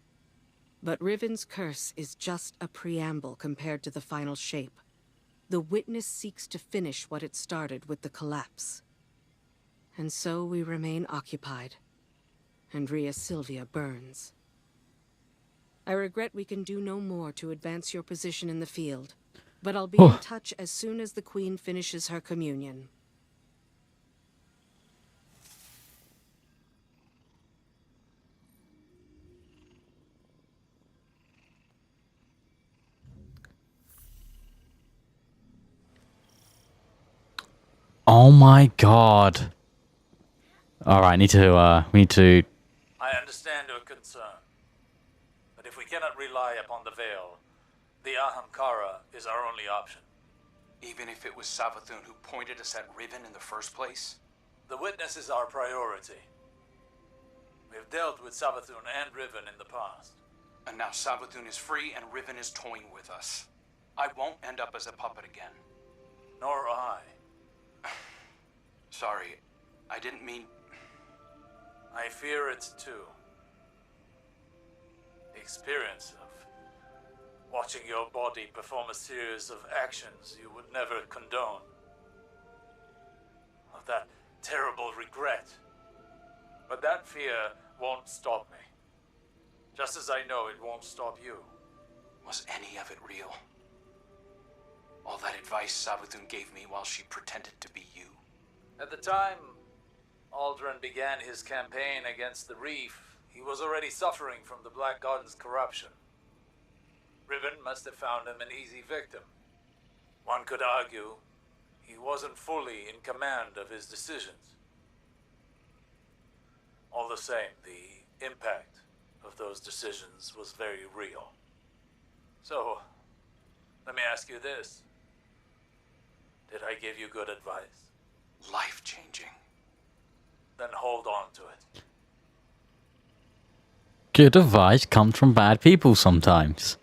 But Riven's curse is just a preamble compared to the final shape. The Witness seeks to finish what it started with the collapse. And so we remain occupied. And Rhea Sylvia burns. I regret we can do no more to advance your position in the field, but I'll be in touch as soon as the Queen finishes her communion. Oh my god. Alright, we need to... I understand your concern. But if we cannot rely upon the Veil, the Ahamkara is our only option. Even if it was Savathun who pointed us at Riven in the first place? The Witness is our priority. We have dealt with Savathun and Riven in the past. And now Savathun is free and Riven is toying with us. I won't end up as a puppet again. Nor I. Sorry, I didn't mean... I fear it too. The experience of watching your body perform a series of actions you would never condone. Of that terrible regret. But that fear won't stop me. Just as I know it won't stop you. Was any of it real? All that advice Savathun gave me while she pretended to be you? At the time Aldrin began his campaign against the Reef, he was already suffering from the Black Garden's corruption. Riven must have found him an easy victim. One could argue he wasn't fully in command of his decisions. All the same, the impact of those decisions was very real. So, let me ask you this. Did I give you good advice? Life-changing. Then hold on to it. Good advice comes from bad people sometimes.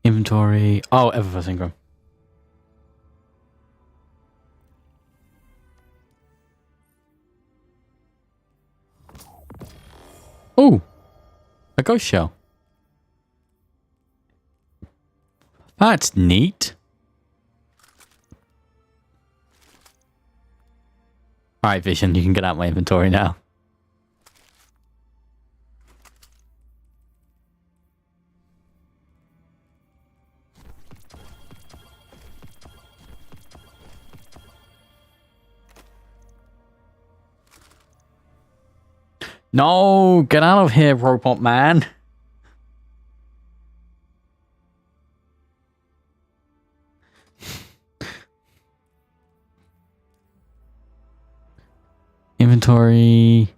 Inventory. Oh, Eververse Ingram. Oh, a ghost shell. That's neat. Alright, Vision, you can get out my inventory now. No, get out of here, robot man. Inventory.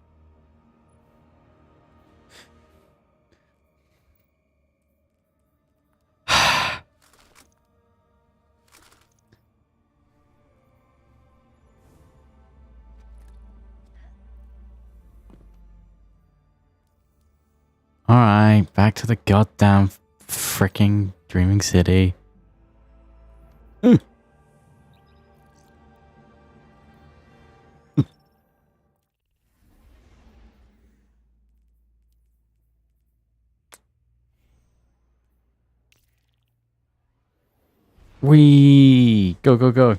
Alright, back to the goddamn freaking dreaming city. Wee! Go, go, go.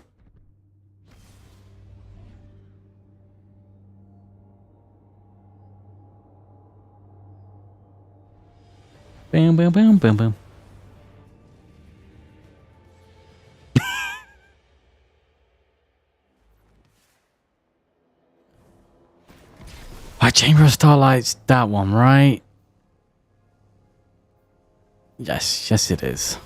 Boom, boom, boom, boom, boom. Chamber of Starlight's that one, right? Yes, yes it is.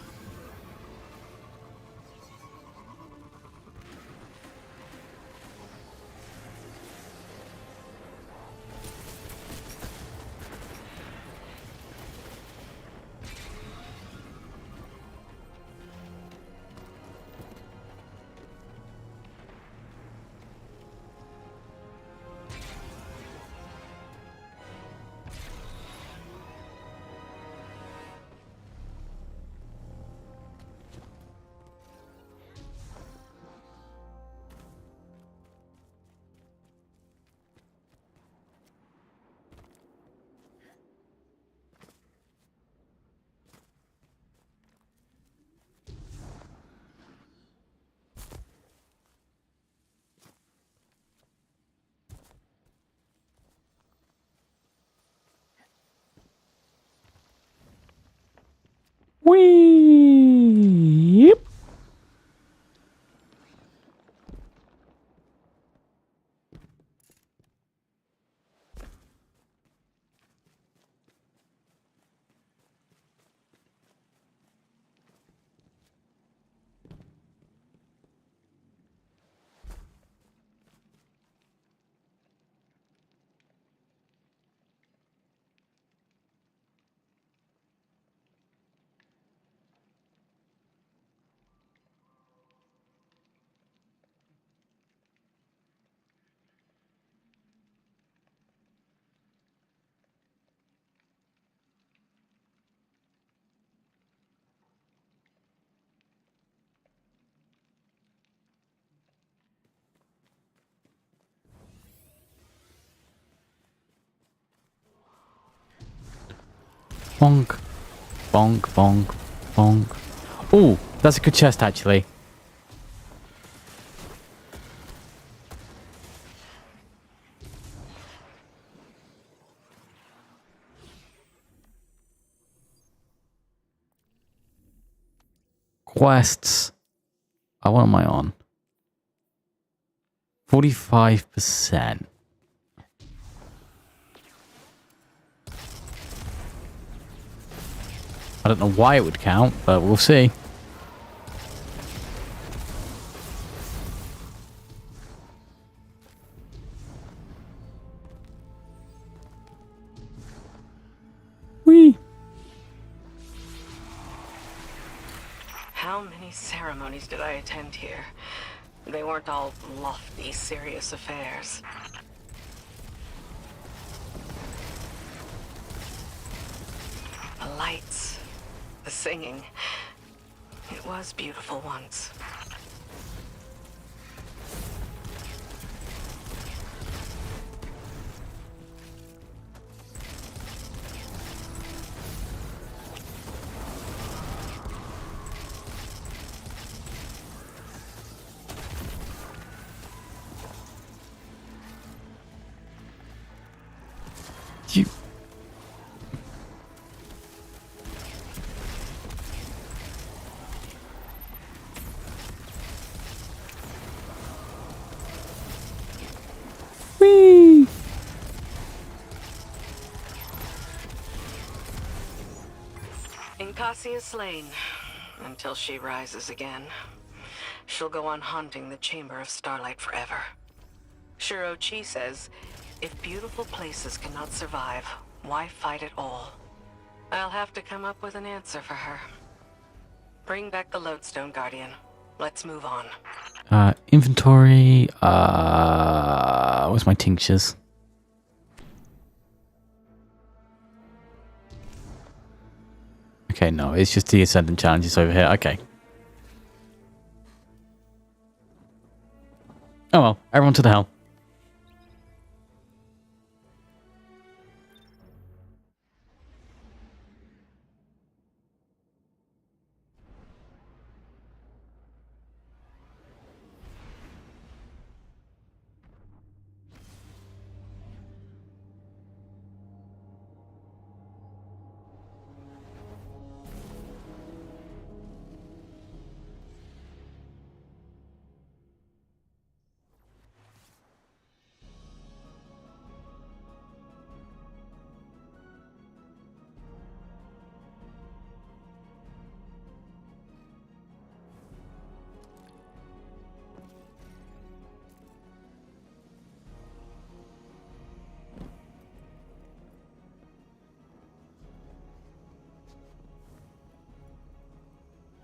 Wee! Bonk. Bonk, bonk, bonk. Oh, that's a good chest, actually. Quests. What am I on? 45%. I don't know why it would count, but we'll see. Whee! How many ceremonies did I attend here? They weren't all lofty, serious affairs. The lights, the singing. It was beautiful once. You... Whee! Inkasi is slain, until she rises again. She'll go on haunting the Chamber of Starlight forever. Shiro-chi says, if beautiful places cannot survive, why fight at all? I'll have to come up with an answer for her. Bring back the Lodestone Guardian. Let's move on. Inventory. Where's my tinctures? Okay, no, it's just the Ascendant challenges over here. Okay. Oh well, everyone to the hell.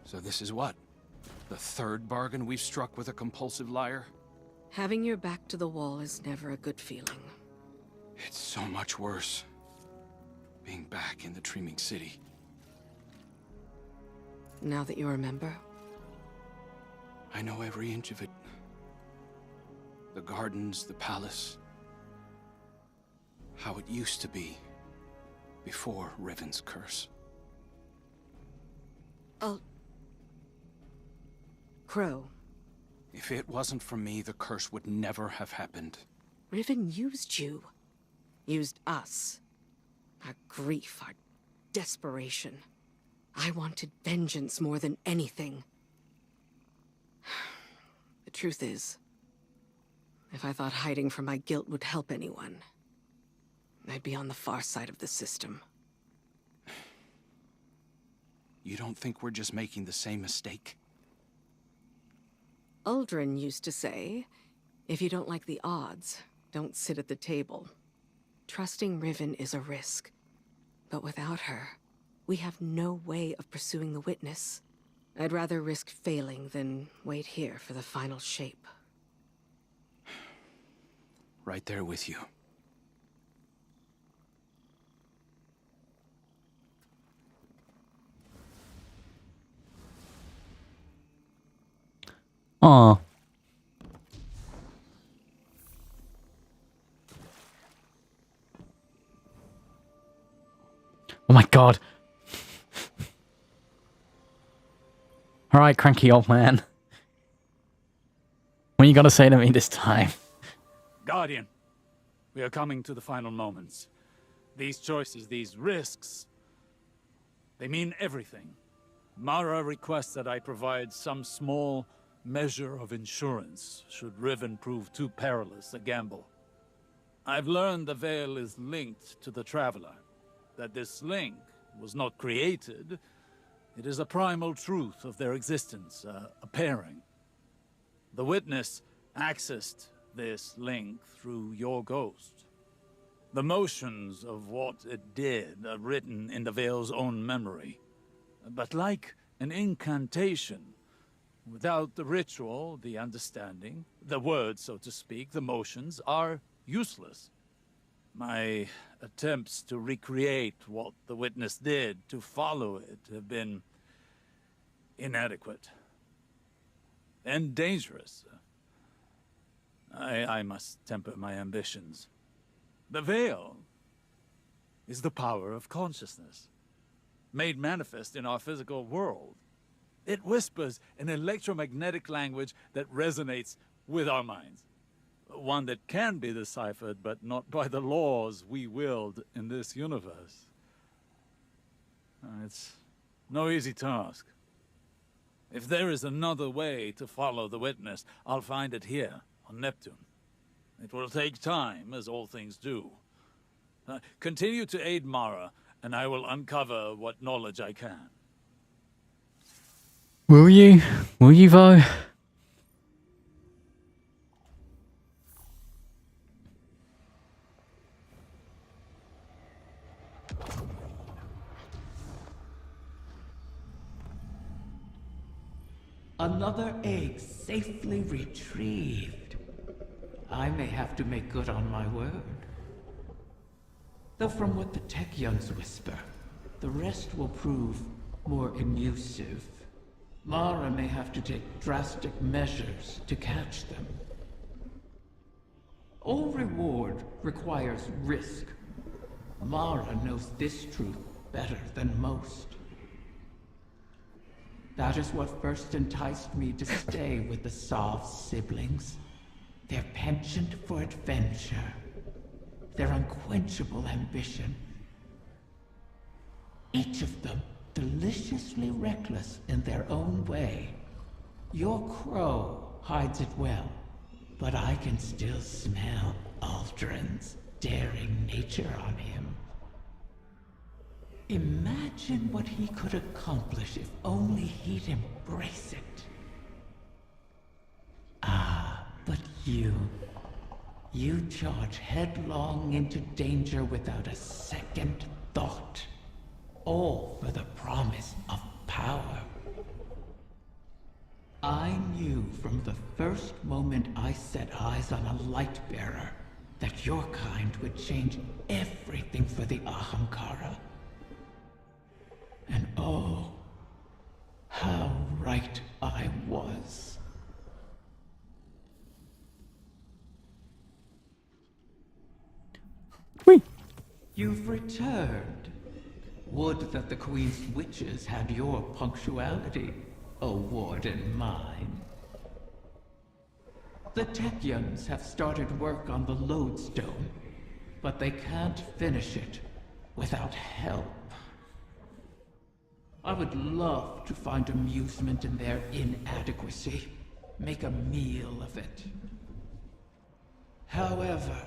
So this is what? The third bargain we've struck with a compulsive liar? Having your back to the wall is never a good feeling. It's so much worse. Being back in the Dreaming City. Now that you remember? I know every inch of it. The gardens, the palace. How it used to be. Before Riven's curse. Crow. If it wasn't for me, the curse would never have happened. Riven used you. Used us. Our grief, our desperation. I wanted vengeance more than anything. The truth is, if I thought hiding from my guilt would help anyone, I'd be on the far side of the system. You don't think we're just making the same mistake? Uldren used to say, if you don't like the odds, don't sit at the table. Trusting Riven is a risk. But without her, we have no way of pursuing the witness. I'd rather risk failing than wait here for the final shape. Right there with you. Aw. Oh my god. Alright, cranky old man. What are you gonna say to me this time? Guardian, we are coming to the final moments. These choices, these risks, they mean everything. Mara requests that I provide some small measure of insurance should Riven prove too perilous a gamble. I've learned the Veil is linked to the Traveler. That this link was not created, it is a primal truth of their existence, a pairing. The Witness accessed this link through your ghost. The motions of what it did are written in the Veil's own memory. But like an incantation, without the ritual, the understanding, the words, so to speak, the motions, are useless. My attempts to recreate what the Witness did, to follow it, have been inadequate. And dangerous. I must temper my ambitions. The Veil is the power of consciousness, made manifest in our physical world. It whispers an electromagnetic language that resonates with our minds. One that can be deciphered, but not by the laws we wield in this universe. It's no easy task. If there is another way to follow the Witness, I'll find it here, on Neptune. It will take time, as all things do. Continue to aid Mara, and I will uncover what knowledge I can. Will you? Will you, though? Another egg safely retrieved. I may have to make good on my word. Though from what the Techyons whisper, the rest will prove more elusive. Mara may have to take drastic measures to catch them. All reward requires risk. Mara knows this truth better than most. That is what first enticed me to stay with the Sov siblings. Their penchant for adventure. Their unquenchable ambition. Each of them deliciously reckless in their own way. Your crow hides it well, but I can still smell Aldrin's daring nature on him. Imagine what he could accomplish if only he'd embrace it. Ah, but you charge headlong into danger without a second thought. All for the promise of power. I knew from the first moment I set eyes on a light bearer that your kind would change everything for the Ahamkara. And oh, how right I was. Whee! You've returned. Would that the Queen's witches had your punctuality, O Warden mine. The Techyans have started work on the lodestone, but they can't finish it without help. I would love to find amusement in their inadequacy, make a meal of it. However,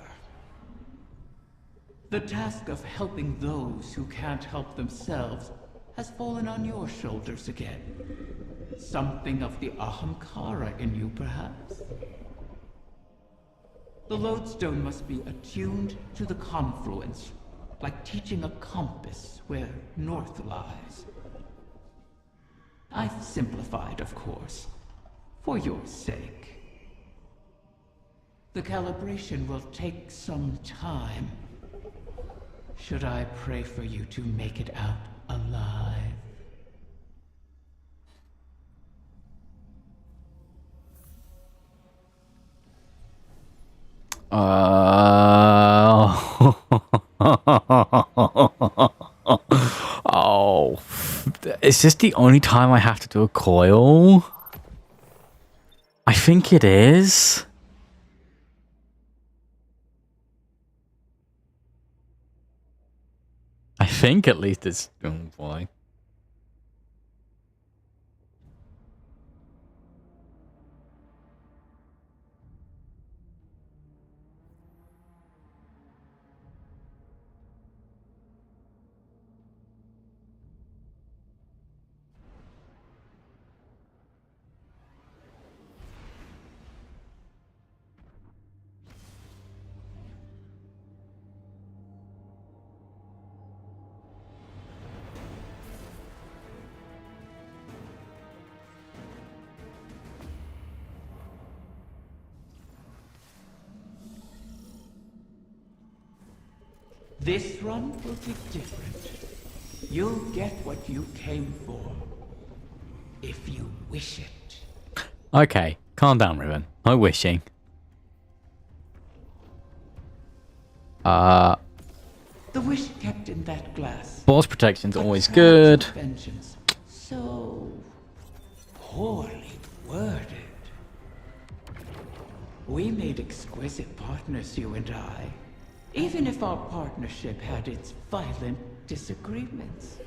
the task of helping those who can't help themselves has fallen on your shoulders again. Something of the Ahamkara in you, perhaps? The lodestone must be attuned to the confluence, like teaching a compass where north lies. I've simplified, of course, for your sake. The calibration will take some time. Should I pray for you to make it out alive? Oh, is this the only time I have to do a coil? I think it is. I think at least it's... Oh boy. This run will be different. You'll get what you came for. If you wish it. Okay, calm down, Riven. No wishing. The wish kept in that glass. Force protection's always good. Vengeance. So poorly worded. We made exquisite partners, you and I. Even if our partnership had its violent disagreements.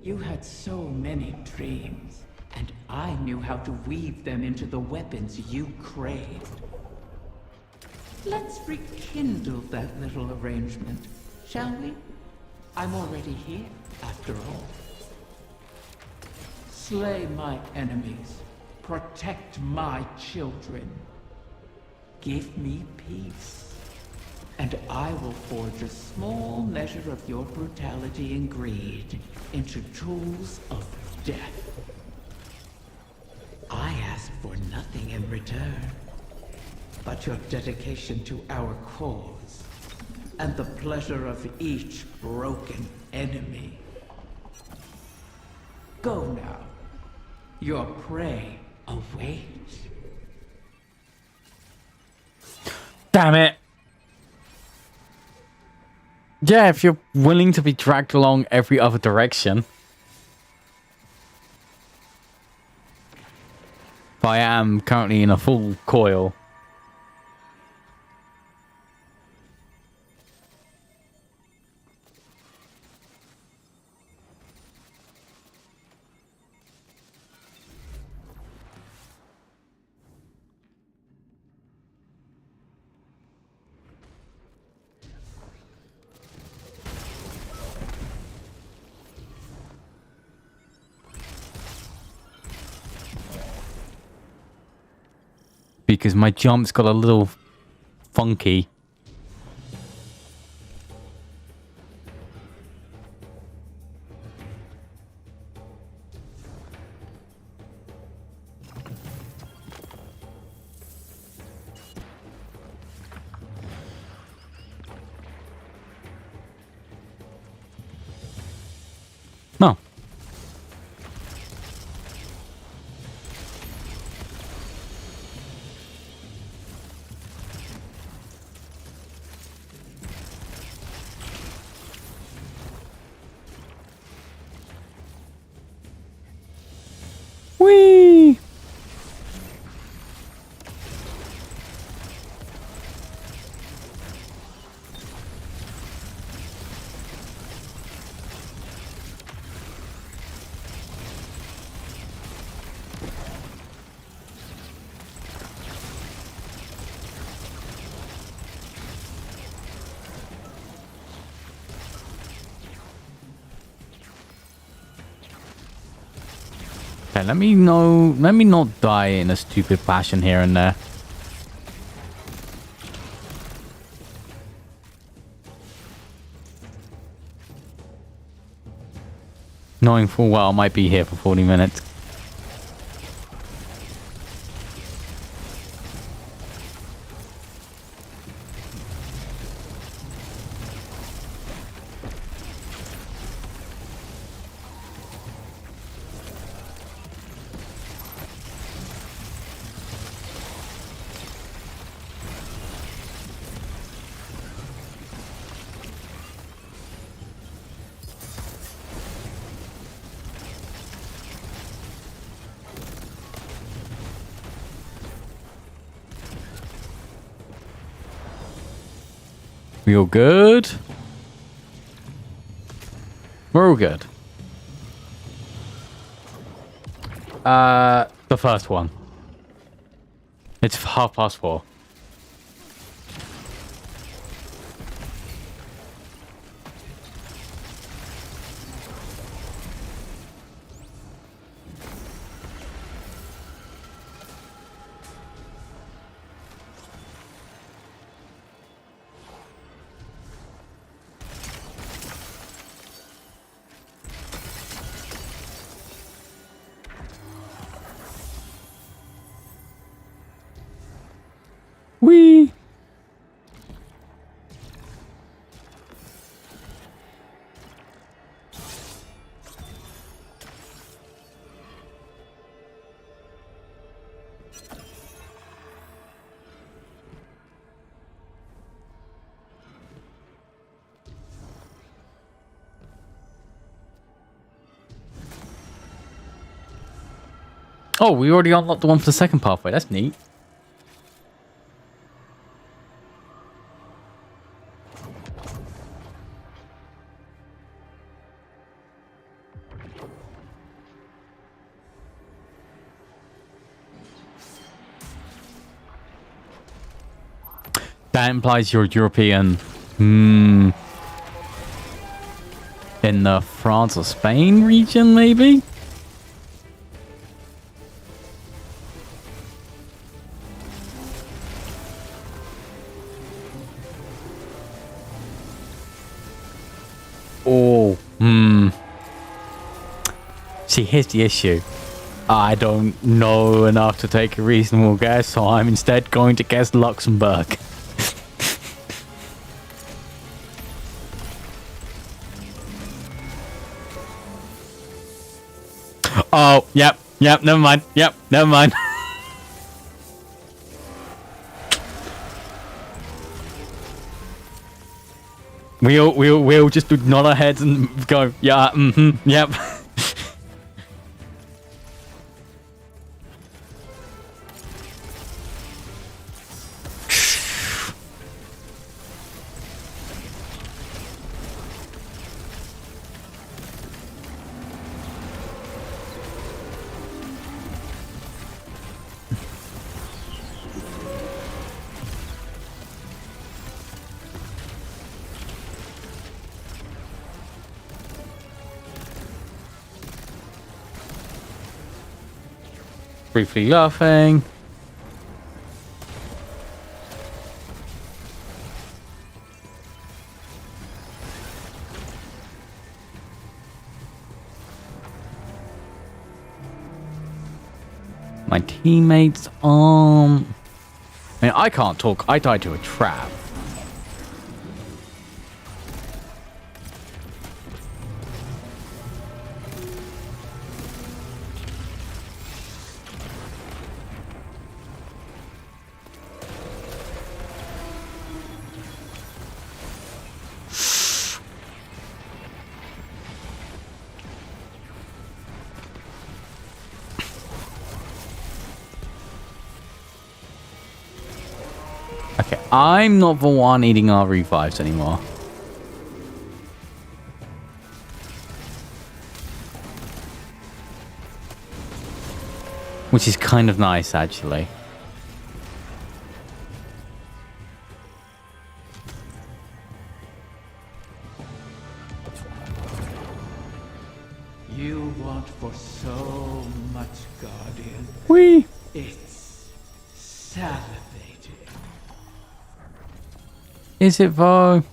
You had so many dreams, and I knew how to weave them into the weapons you craved. Let's rekindle that little arrangement, shall we? I'm already here, after all. Slay my enemies. Protect my children. Give me peace. And I will forge a small measure of your brutality and greed into tools of death. I ask for nothing in return, but your dedication to our cause, and the pleasure of each broken enemy. Go now. Your prey awaits. Damn it. Yeah, if you're willing to be dragged along every other direction. But I am currently in a full coil. Because my jump's got a little funky. No. Whee! Okay, let me not die in a stupid fashion here and there. Knowing full well I might be here for 40 minutes. We all good? We're all good. The first one. It's 4:30. Whee! Oh, we already unlocked the one for the second pathway. That's neat. That implies you're European. In the France or Spain region, maybe? Oh, See, here's the issue. I don't know enough to take a reasonable guess, so I'm instead going to guess Luxembourg. Oh, yep, never mind. Yep, never mind. we all just nod our heads and go, yeah, yep. Briefly laughing. My teammates I mean, I can't talk. I died to a trap. Okay, I'm not the one eating our revives anymore. Which is kind of nice, actually. You want for so much, Guardian. Whee! It's salivating. Is it though?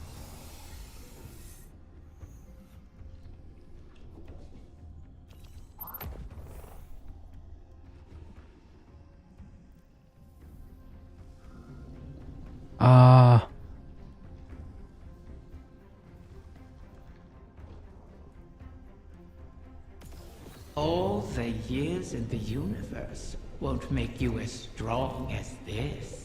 All the years in the universe won't make you as strong as this.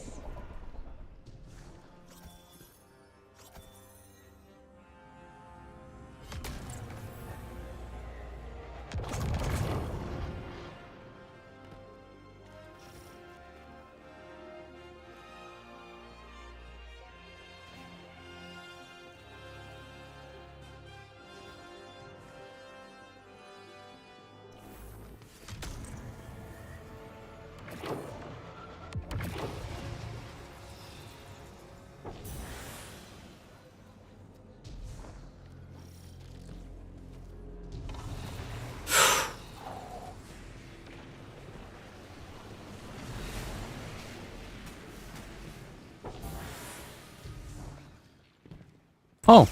Oh.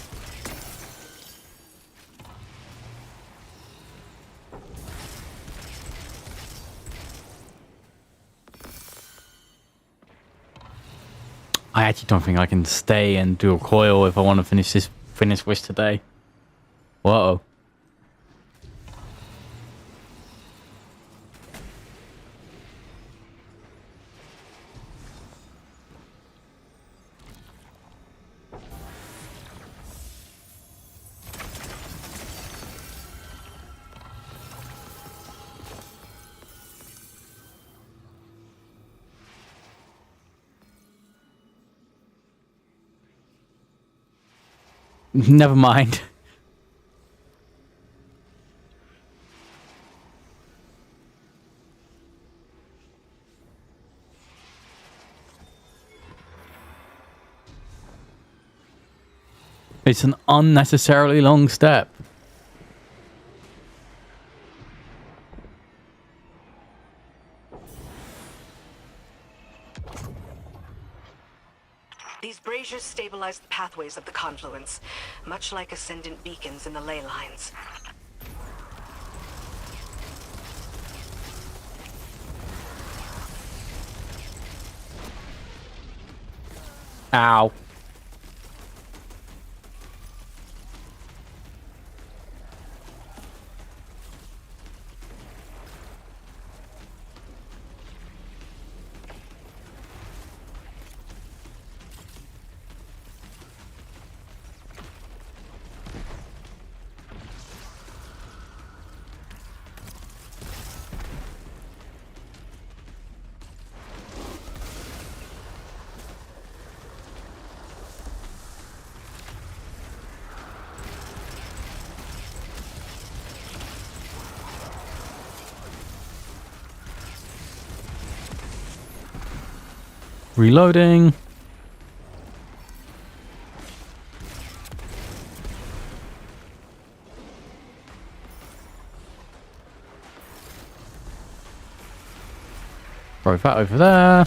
I actually don't think I can stay and do a coil if I want to finish this today. Whoa. Never mind. It's an unnecessarily long step. These braziers stabilize the pathways of the confluence, much like ascendant beacons in the ley lines. Ow. Reloading. Throw that over there.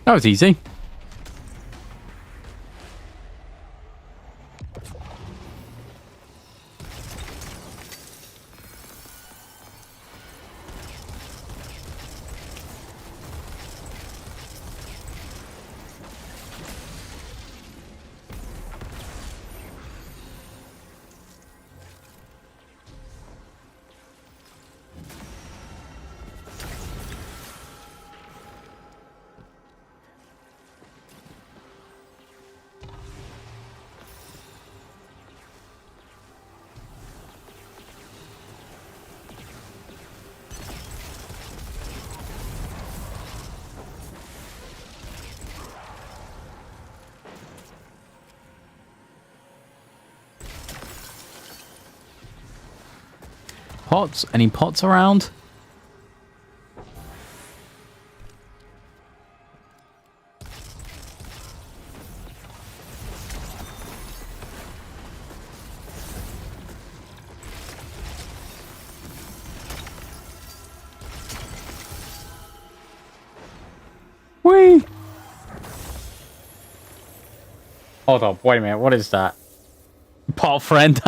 That was easy. Pots? Any pots around? Whee! Hold up, wait a minute, what is that? Pot friend.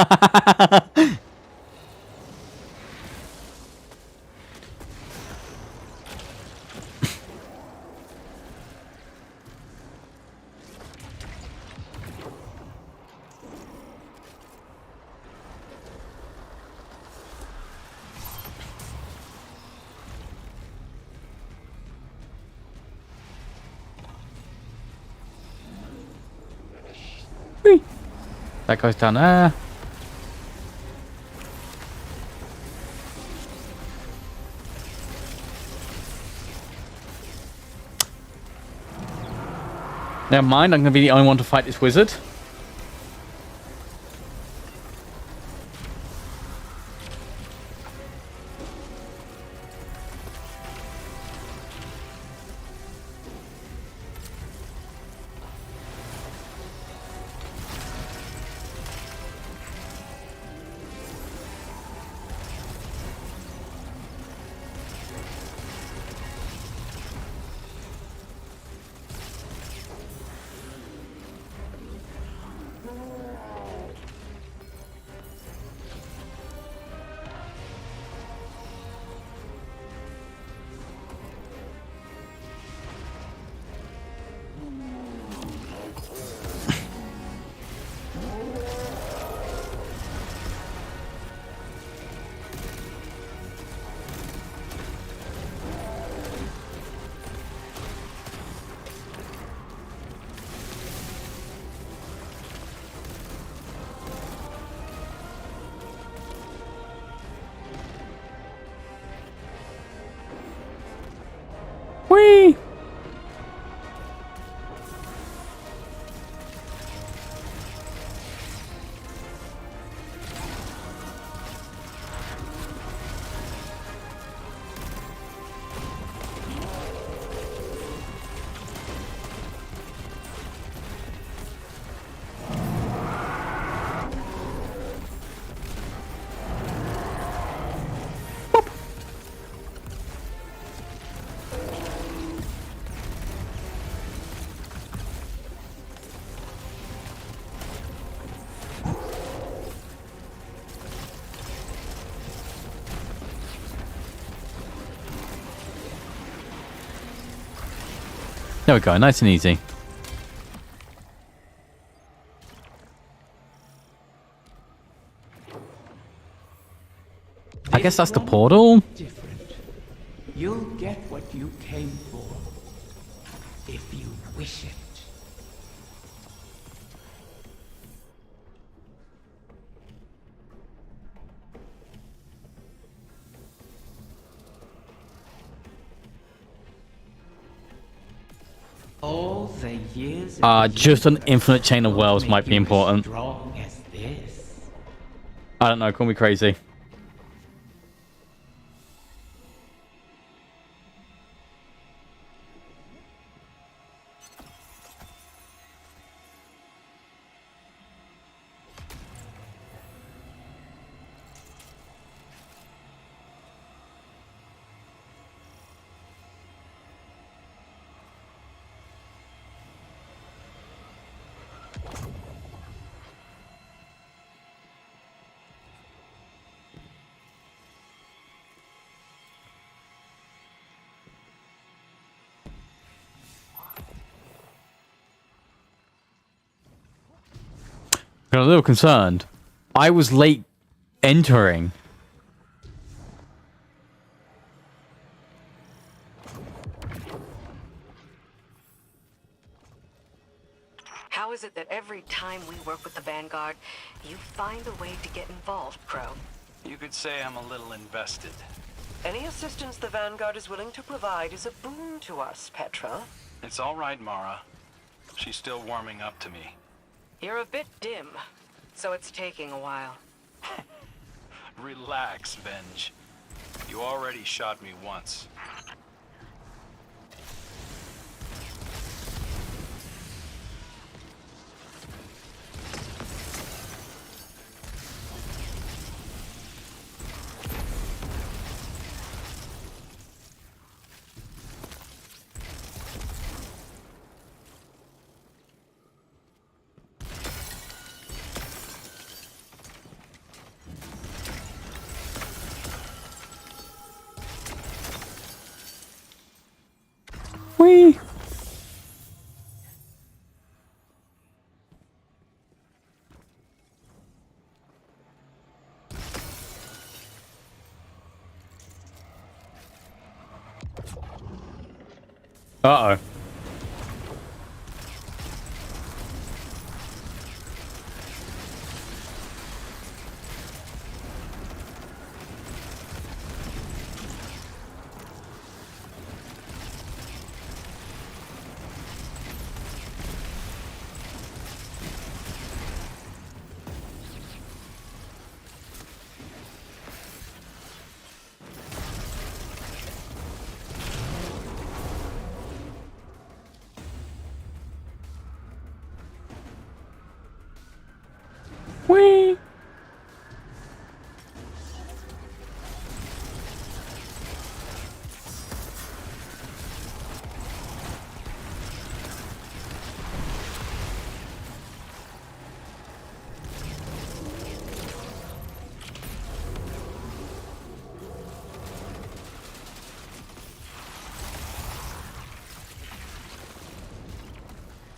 Whee! That goes down there. Never mind, I'm going to be the only one to fight this wizard. Whee! There we go. Nice and easy. I guess that's the portal. Different. You'll get what you came for, if you wish it. All the years. Just an infinite chain of worlds might be important. Strong as this. I don't know. Call me crazy. I'm a little concerned. I was late entering. How is it that every time we work with the Vanguard, you find a way to get involved, Crow? You could say I'm a little invested. Any assistance the Vanguard is willing to provide is a boon to us, Petra. It's all right, Mara. She's still warming up to me. You're a bit dim, so it's taking a while. Relax, Venge. You already shot me once. Whee! Uh-oh. Whee!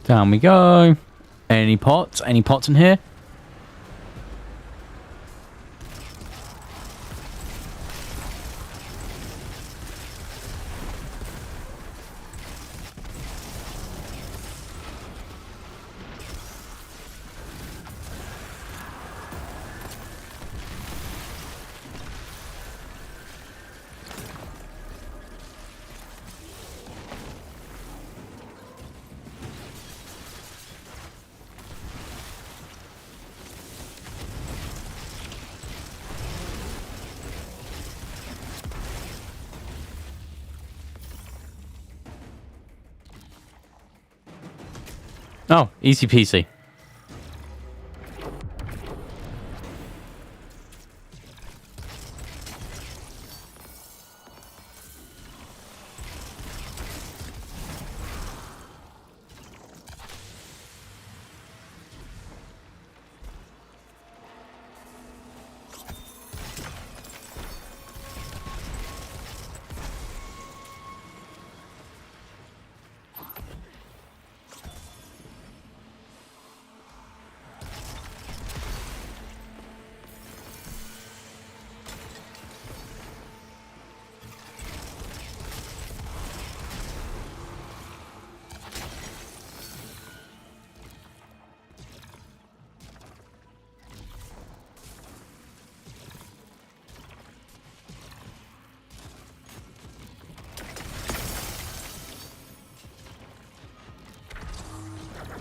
Down we go. Any pots? Any pots in here? Oh, easy peasy.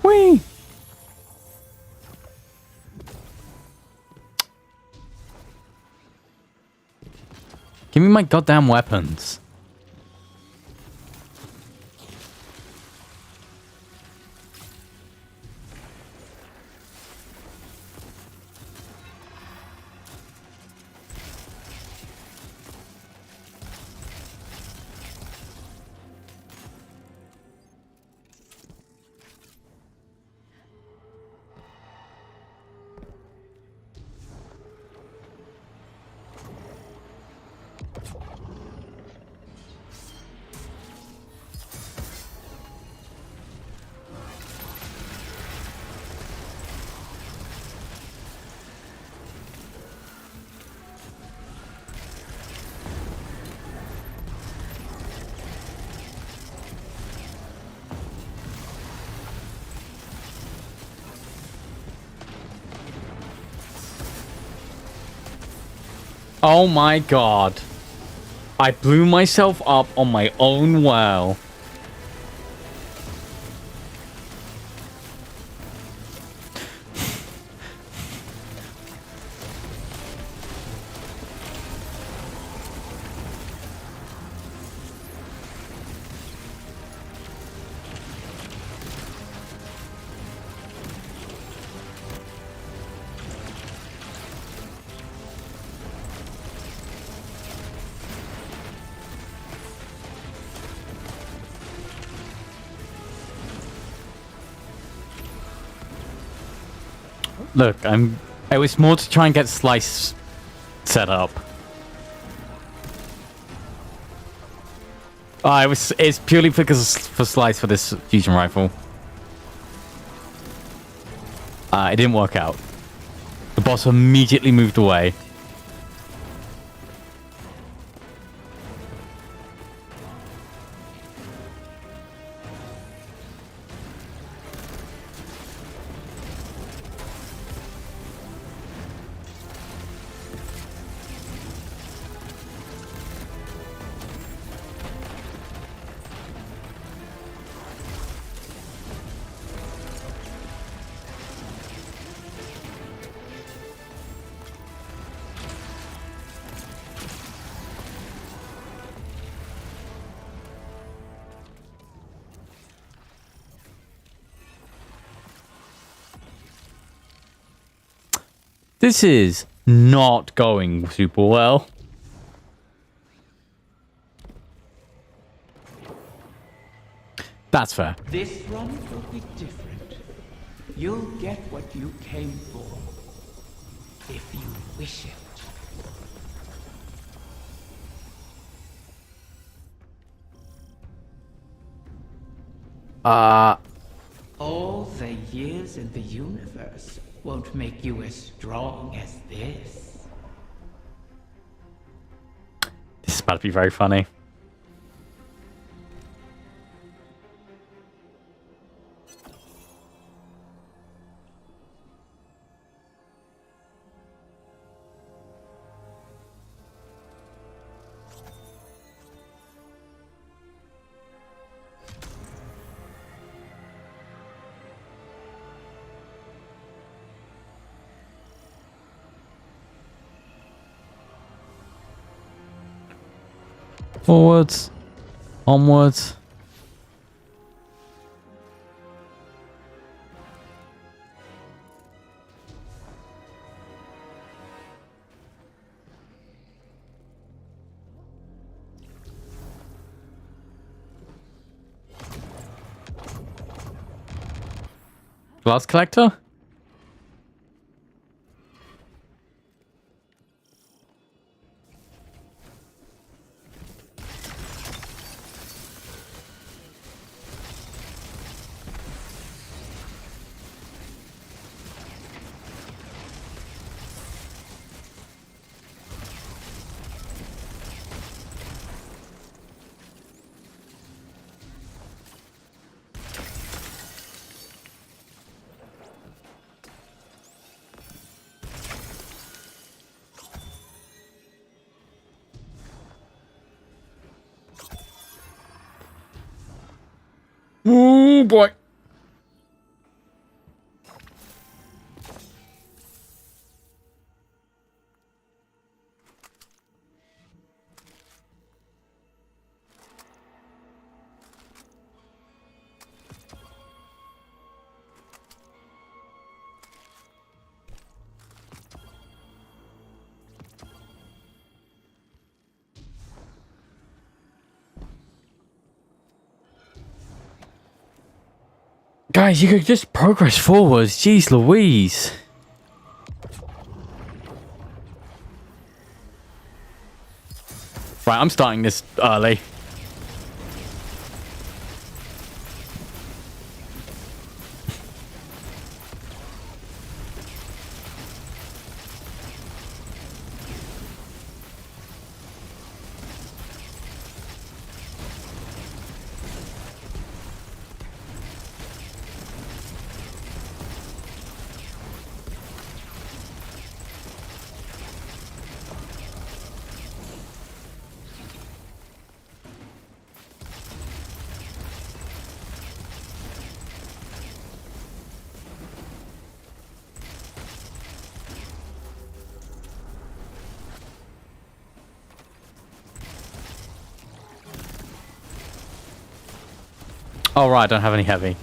Whee! Give me my goddamn weapons. Oh my god. I blew myself up on my own well. Look, it was more to try and get Slice set up. It's purely because for Slice for this fusion rifle. It didn't work out. The boss immediately moved away. This is not going super well. That's fair. This run will be different. You'll get what you came for. If you wish it. All the years in the universe won't make you as strong as this. This is about to be very funny. Forwards. Onwards. Glass collector? Oh boy. Guys, you could just progress forwards. Jeez Louise. Right, I'm starting this early. Oh, right, I don't have any heavy.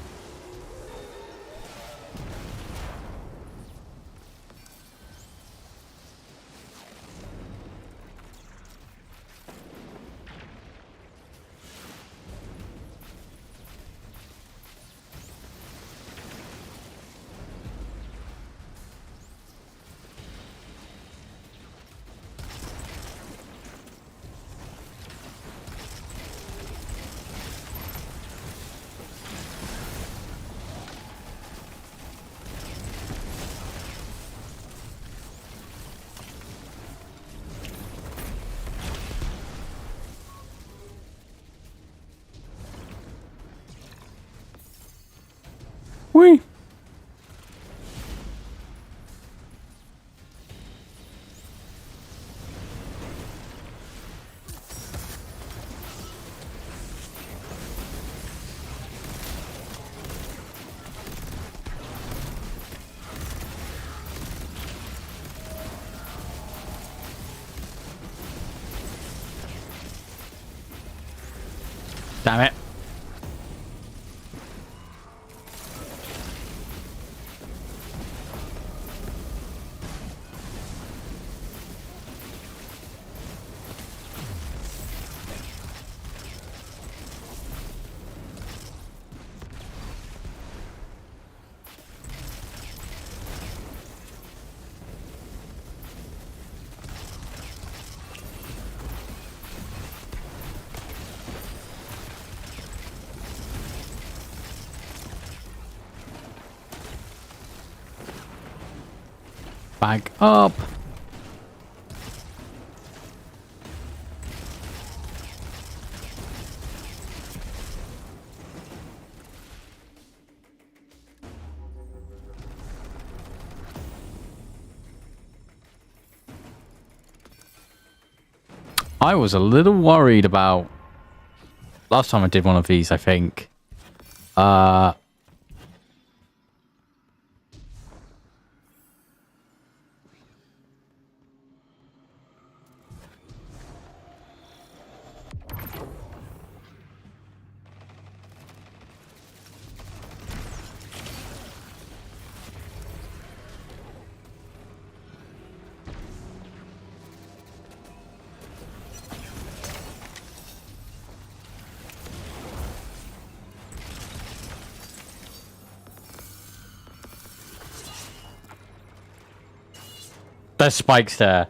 Whee! Damn it. Back up. I was a little worried about last time I did one of these, I think. There's spikes there.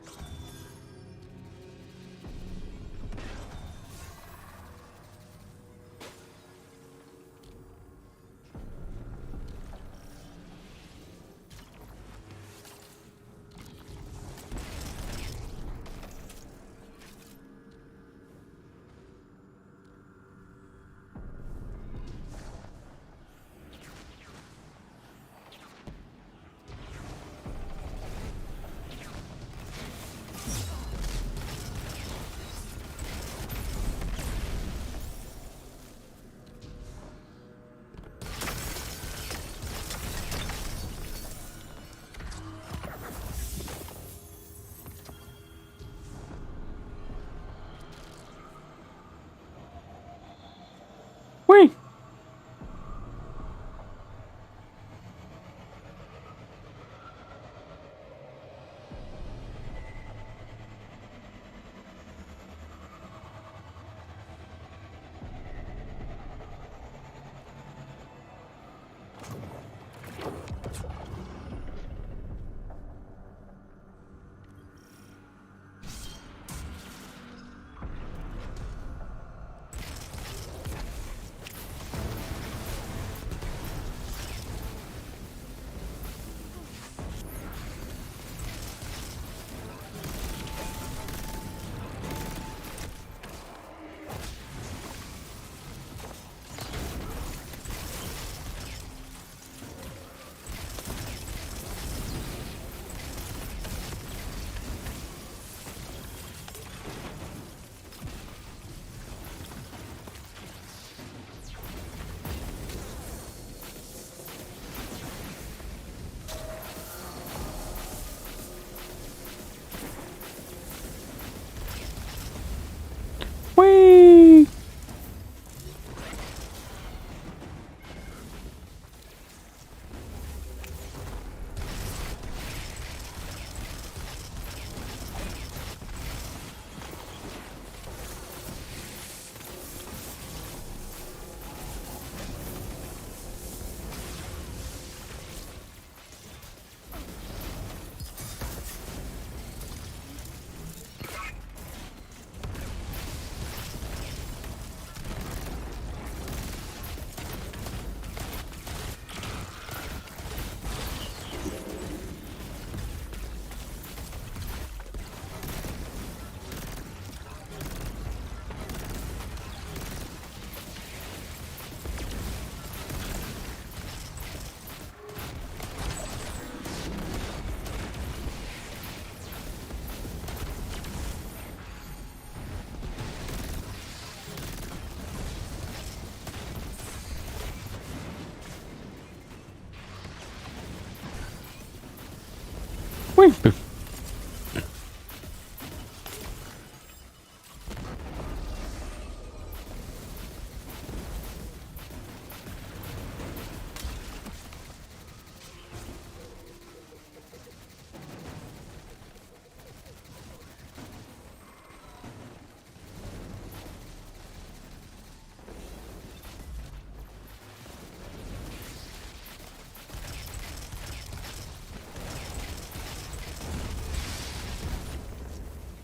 Wait.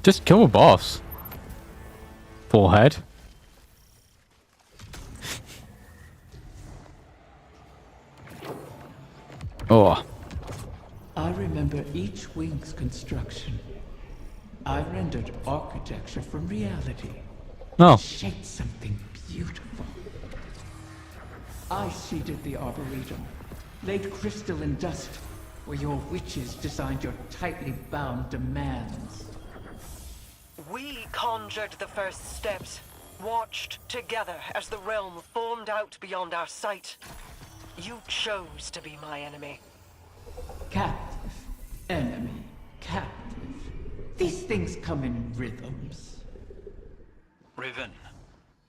Just kill a boss. Forehead. Oh. I remember each wing's construction. I rendered architecture from reality. No. Shaped something beautiful. I seeded the Arboretum, laid crystal in dust, where your witches designed your tightly bound demands. We conjured the first steps, watched together as the realm formed out beyond our sight. You chose to be my enemy. Captive, enemy, captive. These things come in rhythms. Riven,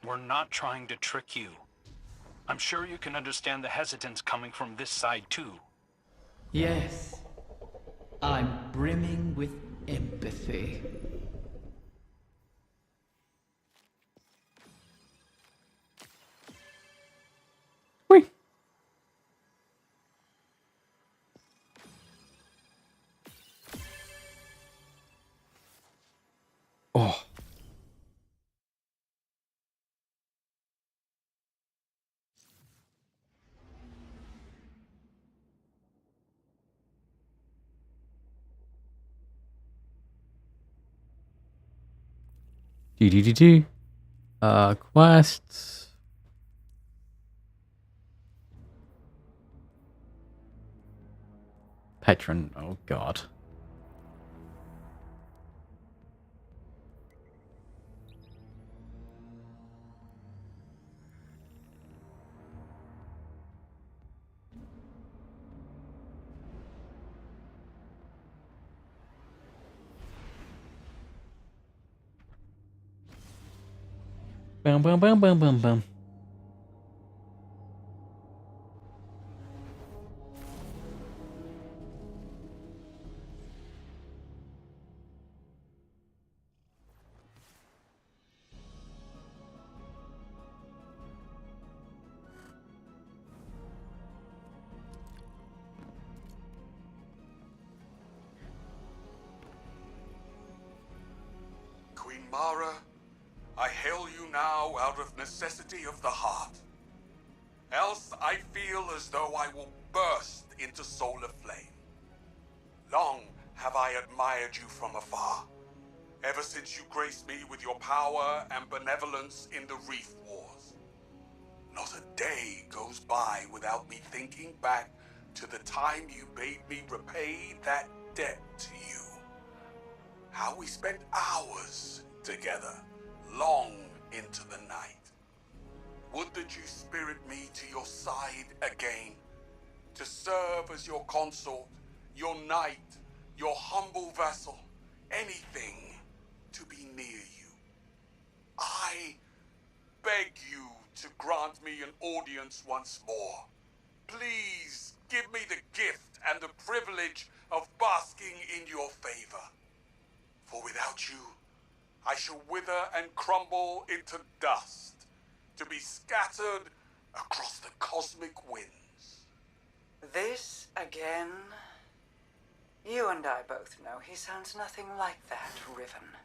we're not trying to trick you. I'm sure you can understand the hesitance coming from this side too. Yes, I'm brimming with empathy. Wait. Oh. Do. Quests. Patron. Oh god. Bum bum bum bum bum bum. Queen Mara, I hail you now out of necessity of the heart. Else I feel as though I will burst into solar flame. Long have I admired you from afar, ever since you graced me with your power and benevolence in the Reef Wars. Not a day goes by without me thinking back to the time you bade me repay that debt to you. How we spent hours together, long into the night. Would that you spirit me to your side again, to serve as your consort, your knight, your humble vassal, anything to be near you. I beg you to grant me an audience once more. Please give me the gift and the privilege of basking in your favor. For without you, I shall wither and crumble into dust, to be scattered across the cosmic winds. This again? You and I both know he sounds nothing like that, Riven.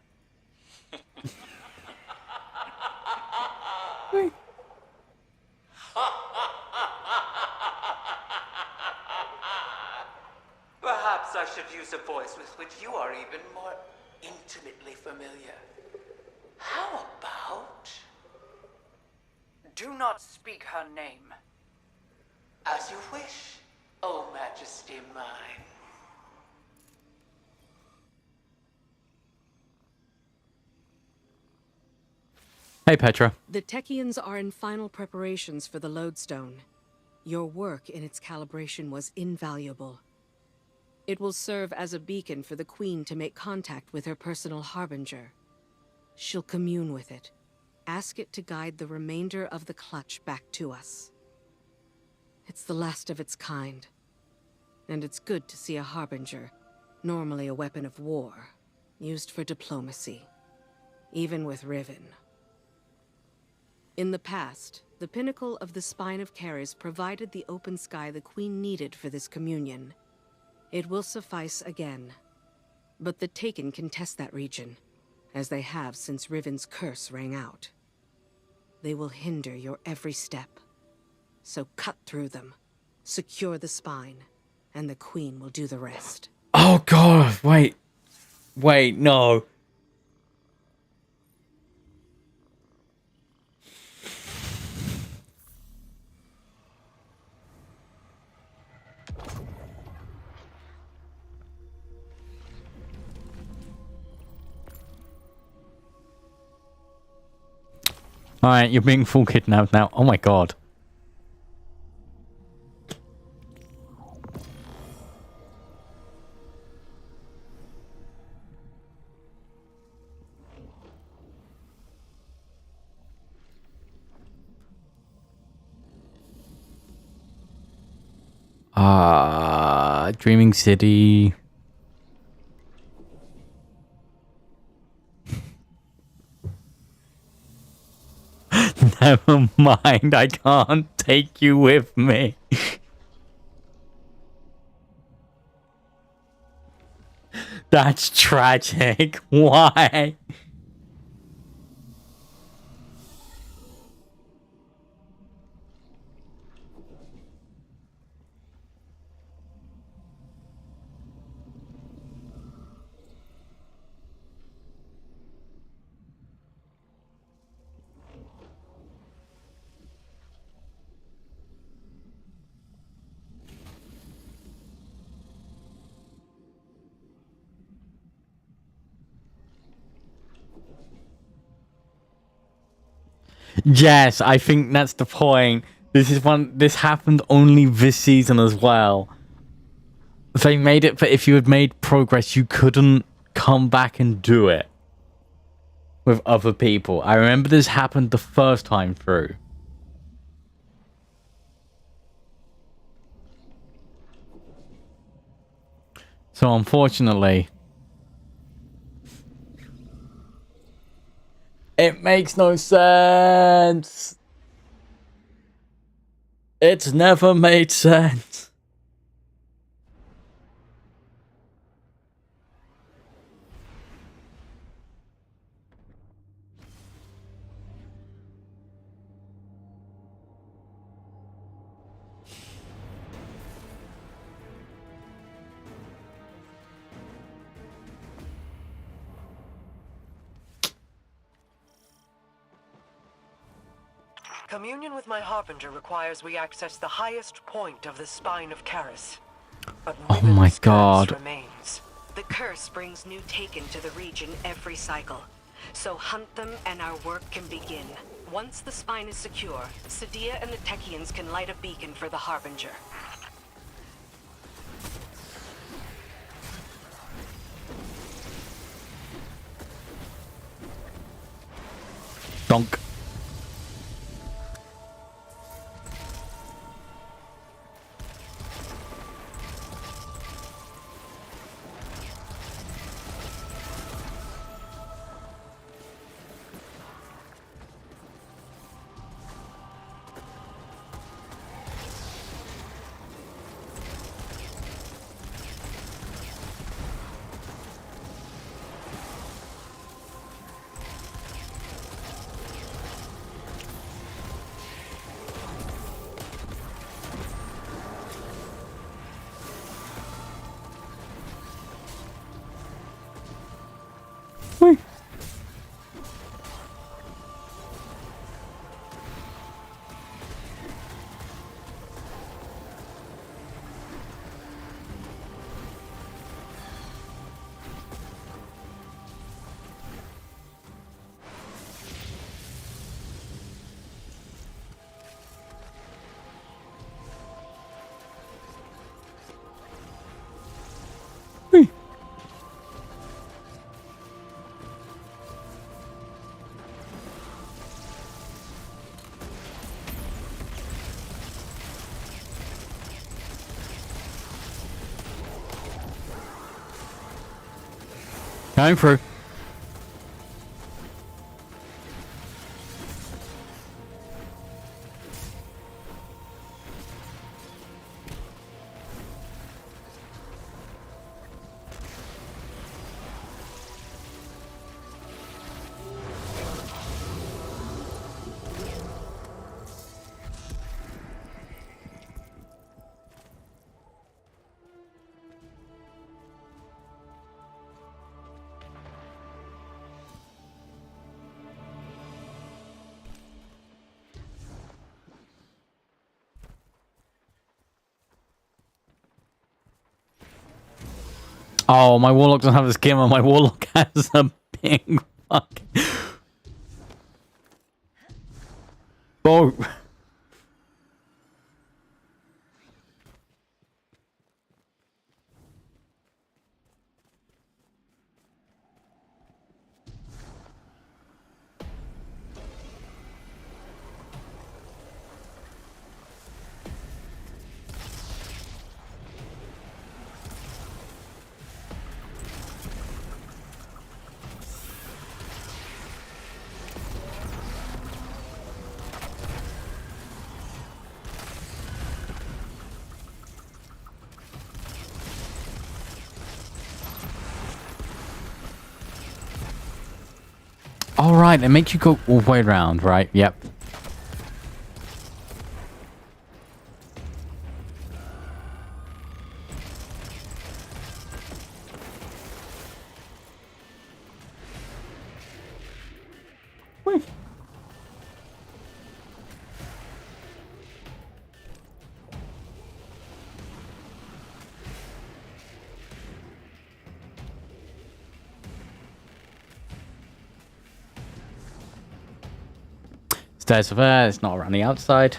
Perhaps I should use a voice with which you are even more intimately familiar. How about... Do not speak her name. As you wish, O Majesty mine. Hey, Petra. The Techians are in final preparations for the lodestone. Your work in its calibration was invaluable. It will serve as a beacon for the Queen to make contact with her personal harbinger. She'll commune with it. Ask it to guide the remainder of the clutch back to us. It's the last of its kind. And it's good to see a harbinger, normally a weapon of war, used for diplomacy. Even with Riven. In the past, the pinnacle of the Spine of Caris provided the open sky the Queen needed for this communion. It will suffice again. But the Taken can test that region, as they have since Riven's curse rang out. They will hinder your every step. So cut through them, secure the spine, and the Queen will do the rest. Oh god, wait. Wait, no. Alright, you're being full kidnapped now. Oh my god. Dreaming City. Never mind, I can't take you with me. That's tragic. Why? Yes, I think that's the point. This happened only this season as well. They made it, but if you had made progress, you couldn't come back and do it with other people. I remember this happened the first time through. So unfortunately, it makes no sense. It's never made sense. Communion with my Harbinger requires we access the highest point of the Spine of Caris. But Oh my Riven's god. curse remains. The curse brings new Taken to the region every cycle. So hunt them and our work can begin. Once the spine is secure, Sadia and the Techians can light a beacon for the Harbinger. Donk. Going through. Oh, my warlock doesn't have a skimmer. My warlock has a big fucking boat. All right, it makes you go all the way around, right? Yep. Whee. Stairs of air, it's not around the outside.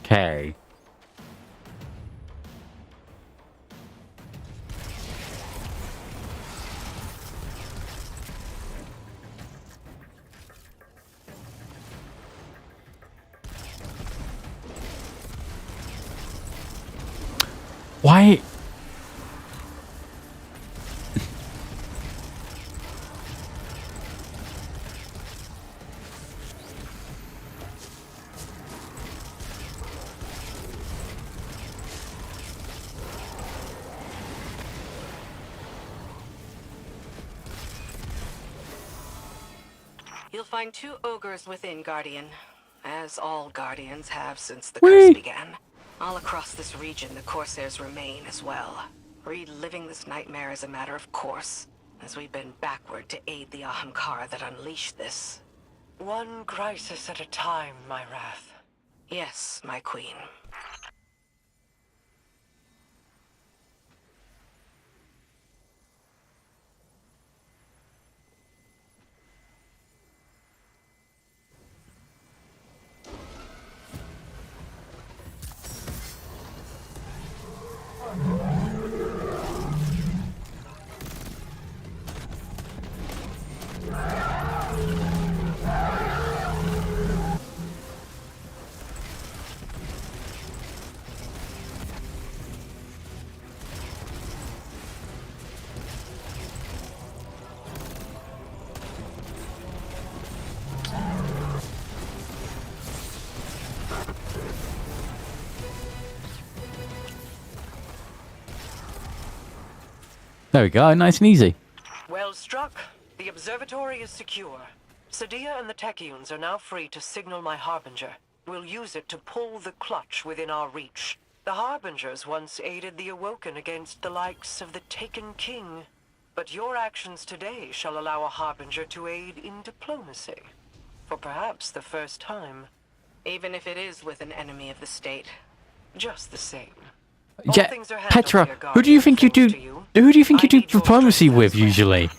Okay. Why? You'll find 2 ogres within, Guardian. As all Guardians have since the Whee! curse began. All across this region, the Corsairs remain as well. Reliving this nightmare is a matter of course, as we bend backward to aid the Ahamkara that unleashed this. One crisis at a time, my wrath. Yes, my queen. There we go, nice and easy. Well struck. The observatory is secure. Sadia and the Techians are now free to signal my harbinger. We'll use it to pull the clutch within our reach. The Harbingers once aided the Awoken against the likes of the Taken King. But your actions today shall allow a Harbinger to aid in diplomacy. For perhaps the first time. Even if it is with an enemy of the state. Just the same. Yeah, things are handled Petra, here, who do you Guardian, think you do? thanks to you. Who do you think I you do need your diplomacy strength with as well. usually?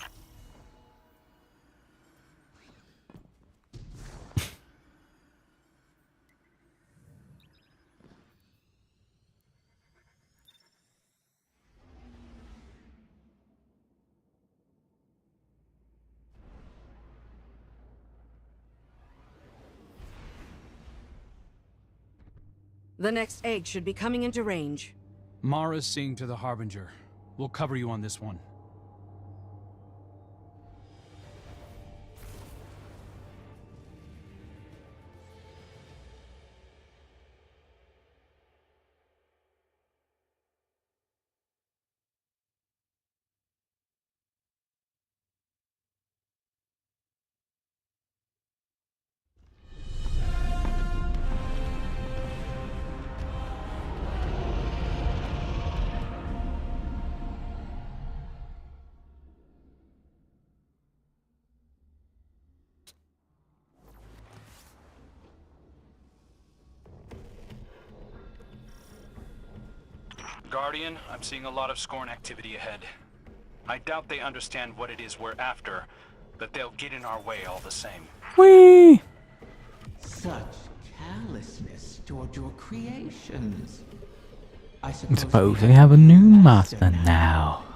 The next egg should be coming into range. Mara's seeing to the Harbinger. We'll cover you on this one. Guardian, I'm seeing a lot of Scorn activity ahead. I doubt they understand what it is we're after, but they'll get in our way all the same. Whee! Such callousness toward your creations. I I suppose suppose we have a new master now.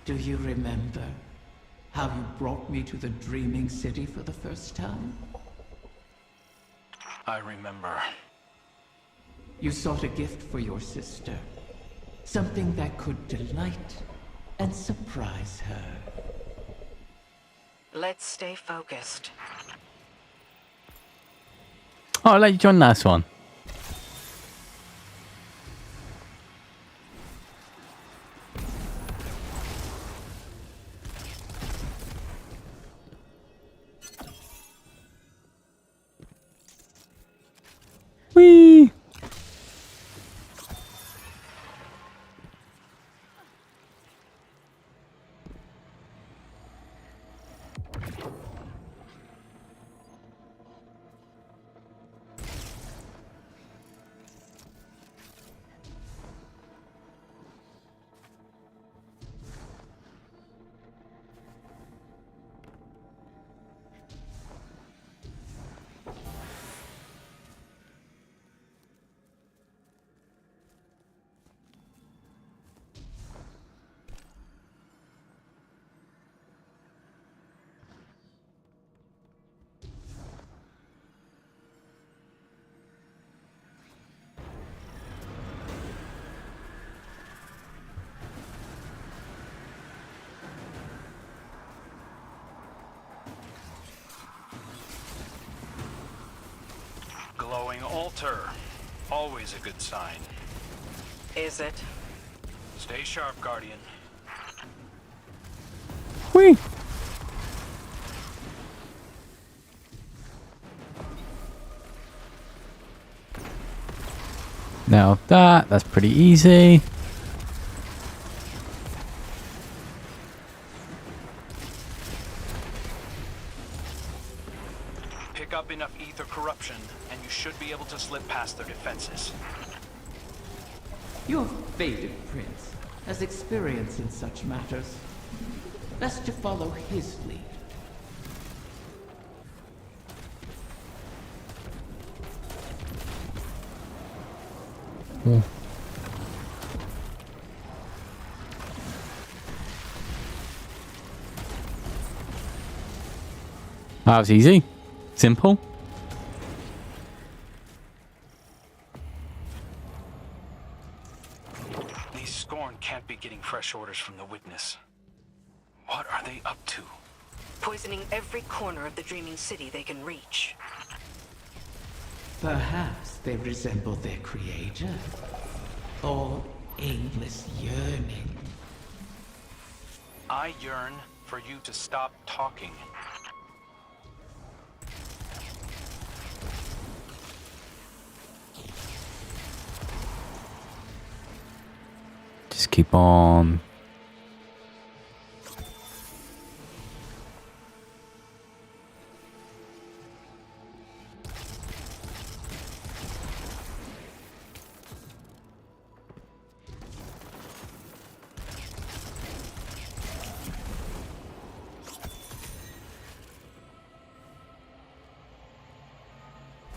Do you remember how you brought me to the Dreaming City for the first time? I remember. You sought a gift for your sister. Something that could delight and surprise her. Let's stay focused. Oh, I'll let you join last one. Whee! Glowing altar. Always a good sign. Is it? Stay sharp, Guardian. Whee! Now that's pretty easy. Pick up enough ether corruption, and you should be able to slip past their defenses. Your fated prince has experience in such matters. Best to follow his lead. That was easy. Simple. These Scorn can't be getting fresh orders from the Witness. What are they up to? Poisoning every corner of the Dreaming City they can reach. Perhaps they resemble their creator. All aimless yearning. I yearn for you to stop talking. Just keep on.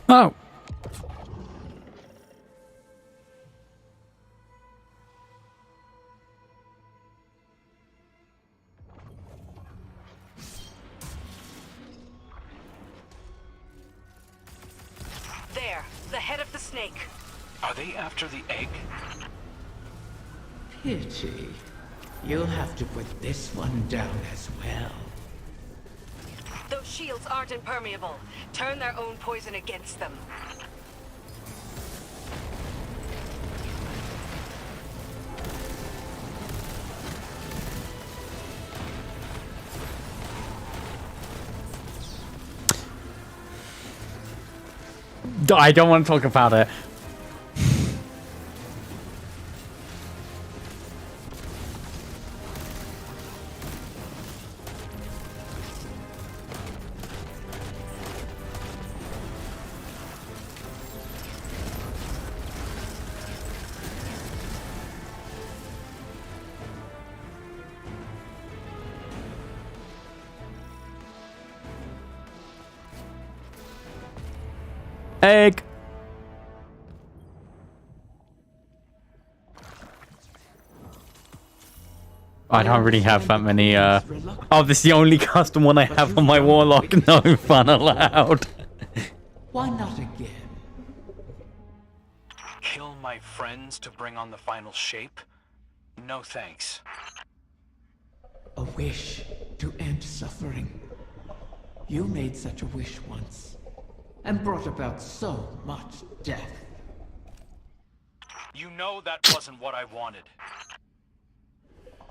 Oh. There, the head of the snake. Are they after the egg? Pity. You'll have to put this one down as well. Those shields aren't impermeable. Turn their own poison against them. I don't want to talk about it. Egg. I don't really have that many, oh, this is the only custom one I have on my warlock. No fun allowed. Why not again? Kill my friends to bring on the final shape? No thanks. A wish to end suffering. You made such a wish once, and brought about so much death. You know that wasn't what I wanted.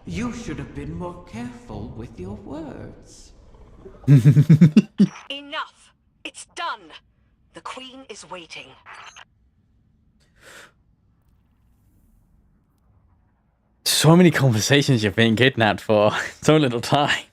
You should have been more careful with your words. Enough! It's done! The Queen is waiting. So many conversations you're being kidnapped for. So little time.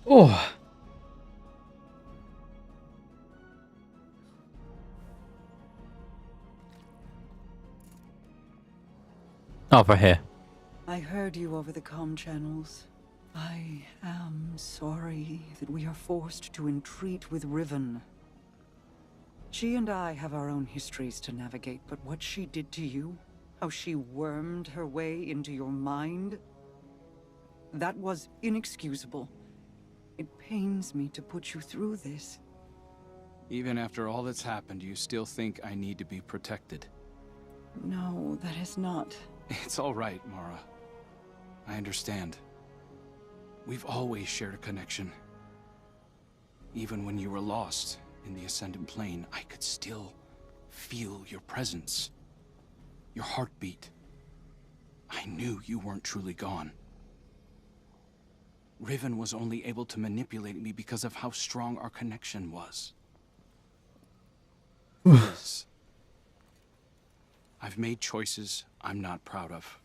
Oh. Over here. I heard you over the comm channels. I am sorry that we are forced to entreat with Riven. She and I have our own histories to navigate, but what she did to you, how she wormed her way into your mind, that was inexcusable. It pains me to put you through this. Even after all that's happened, you still think I need to be protected? No, that is not. It's all right, Mara. I understand. We've always shared a connection. Even when you were lost in the Ascendant Plane, I could still feel your presence. Your heartbeat. I knew you weren't truly gone. Riven was only able to manipulate me because of how strong our connection was. Liz, I've made choices I'm not proud of.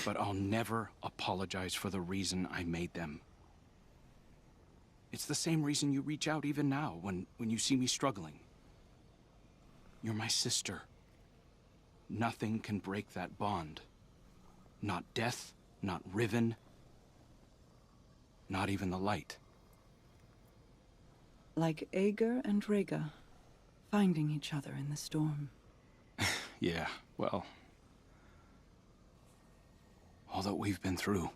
But I'll never apologize for the reason I made them. It's the same reason you reach out even now when you see me struggling. You're my sister. Nothing can break that bond. Not death, not Riven, not even the light. Like Ager and Rhaegar, finding each other in the storm. Yeah, well, all that we've been through,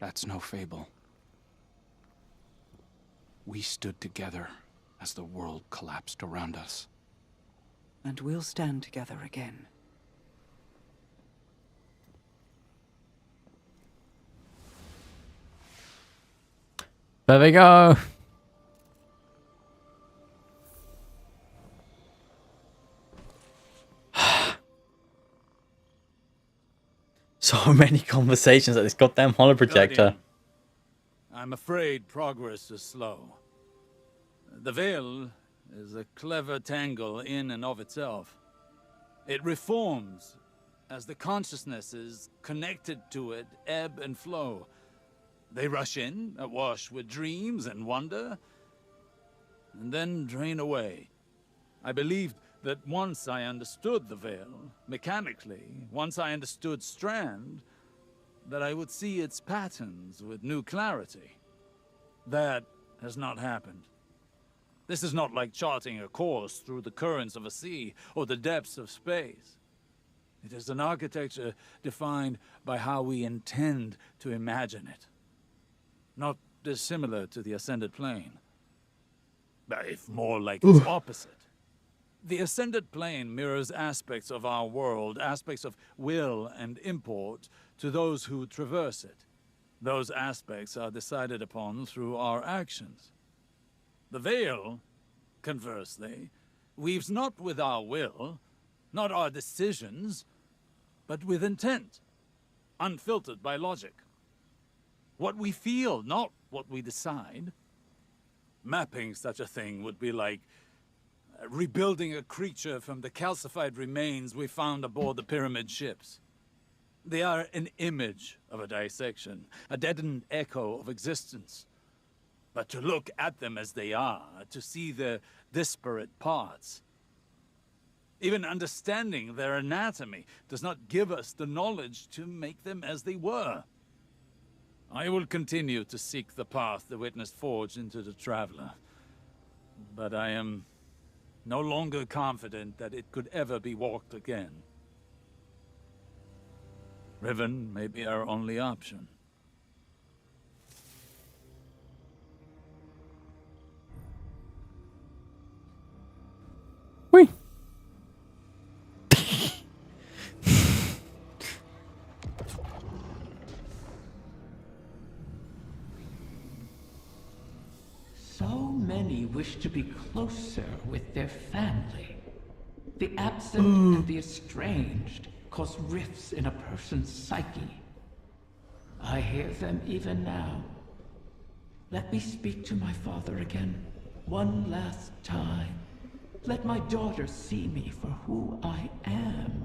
that's no fable. We stood together as the world collapsed around us. And we'll stand together again. There we go. So many conversations at this goddamn holoprojector. Guardian, I'm afraid progress is slow. The Veil is a clever tangle in and of itself. It reforms as the consciousnesses connected to it ebb and flow. They rush in, awash with dreams and wonder, and then drain away. I believed that once I understood the Veil, mechanically, once I understood Strand, that I would see its patterns with new clarity. That has not happened. This is not like charting a course through the currents of a sea or the depths of space. It is an architecture defined by how we intend to imagine it. Not dissimilar to the Ascended Plane, but if more like its opposite. The Ascended Plane mirrors aspects of our world, aspects of will and import to those who traverse it. Those aspects are decided upon through our actions. The Veil, conversely, weaves not with our will, not our decisions, but with intent, unfiltered by logic. What we feel, not what we decide. Mapping such a thing would be like rebuilding a creature from the calcified remains we found aboard the pyramid ships. They are an image of a dissection, a deadened echo of existence. But to look at them as they are, to see their disparate parts, even understanding their anatomy does not give us the knowledge to make them as they were. I will continue to seek the path the Witness forged into the Traveler, but I am no longer confident that it could ever be walked again. Riven may be our only option. Whee! So many wish to be closer with their family. The absent and the estranged cause rifts in a person's psyche. I hear them even now. Let me speak to my father again, one last time. Let my daughter see me for who I am.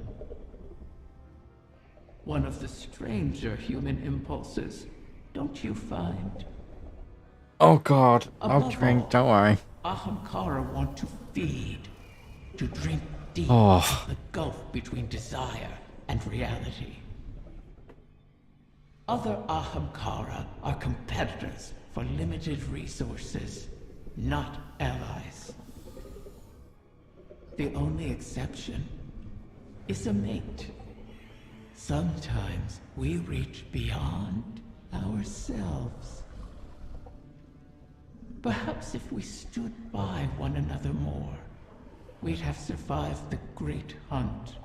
One of the stranger human impulses, don't you find? Oh god, I'll Above drink, all, don't worry. Ahamkara want to feed, to drink deep Oh. the gulf between desire and reality. Other Ahamkara are competitors for limited resources, not allies. The only exception is a mate. Sometimes we reach beyond ourselves. Perhaps if we stood by one another more, we'd have survived the great hunt.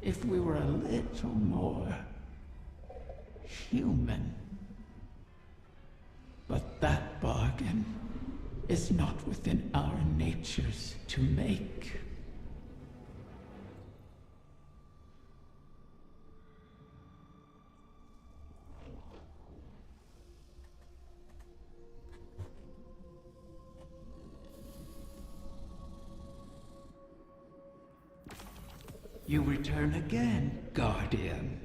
If we were a little more human. But that bargain is not within our natures to make. You return again, Guardian.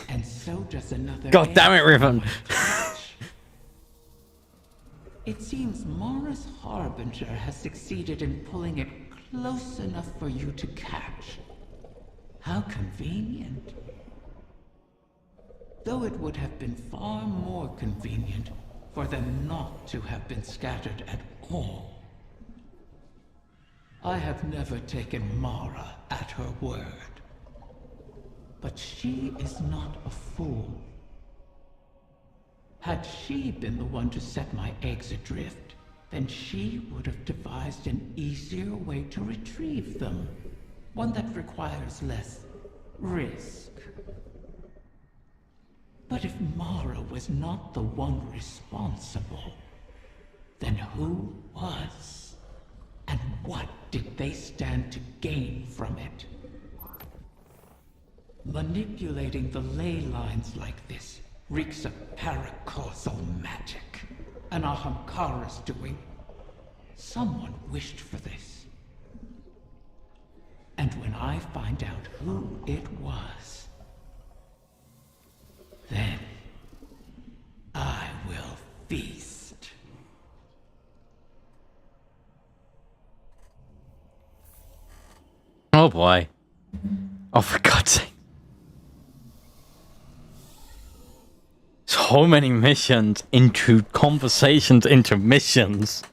And so does another. God damn it, Riven! It seems Mara's Harbinger has succeeded in pulling it close enough for you to catch. How convenient. Though it would have been far more convenient for them not to have been scattered at all. I have never taken Mara at her word. But she is not a fool. Had she been the one to set my eggs adrift, then she would have devised an easier way to retrieve them. One that requires less risk. But if Mara was not the one responsible, then who was? And what did they stand to gain from it? Manipulating the ley lines like this reeks of paracausal magic. An Ahamkara's doing. Someone wished for this. And when I find out who it was, then I will feast. Oh boy. Oh, for God's sake. So many missions into conversations into missions.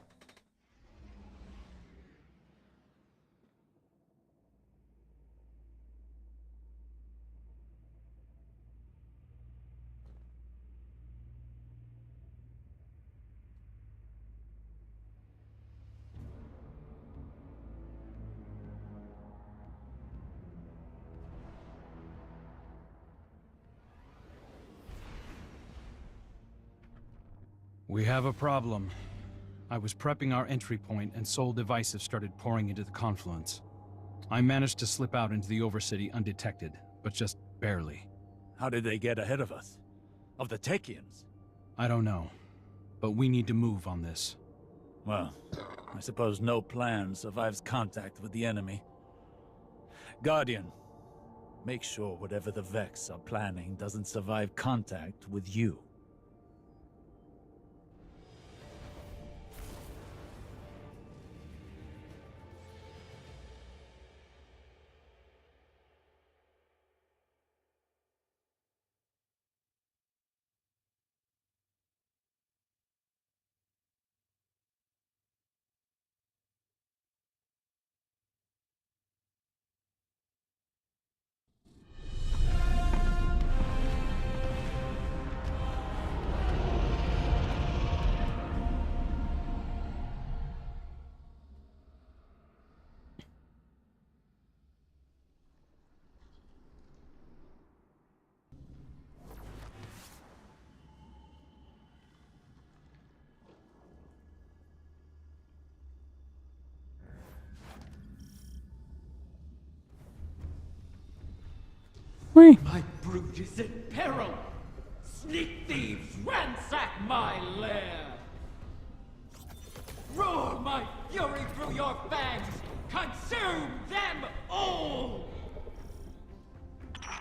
We have a problem. I was prepping our entry point and Soul Divisive started pouring into the confluence. I managed to slip out into the Overcity undetected, but just barely. How did they get ahead of us? Of the Techians? I don't know, but we need to move on this. Well, I suppose no plan survives contact with the enemy. Guardian, make sure whatever the Vex are planning doesn't survive contact with you. My brood is in peril! Sneak thieves, ransack my lair! Roar my fury through your fangs! Consume them all!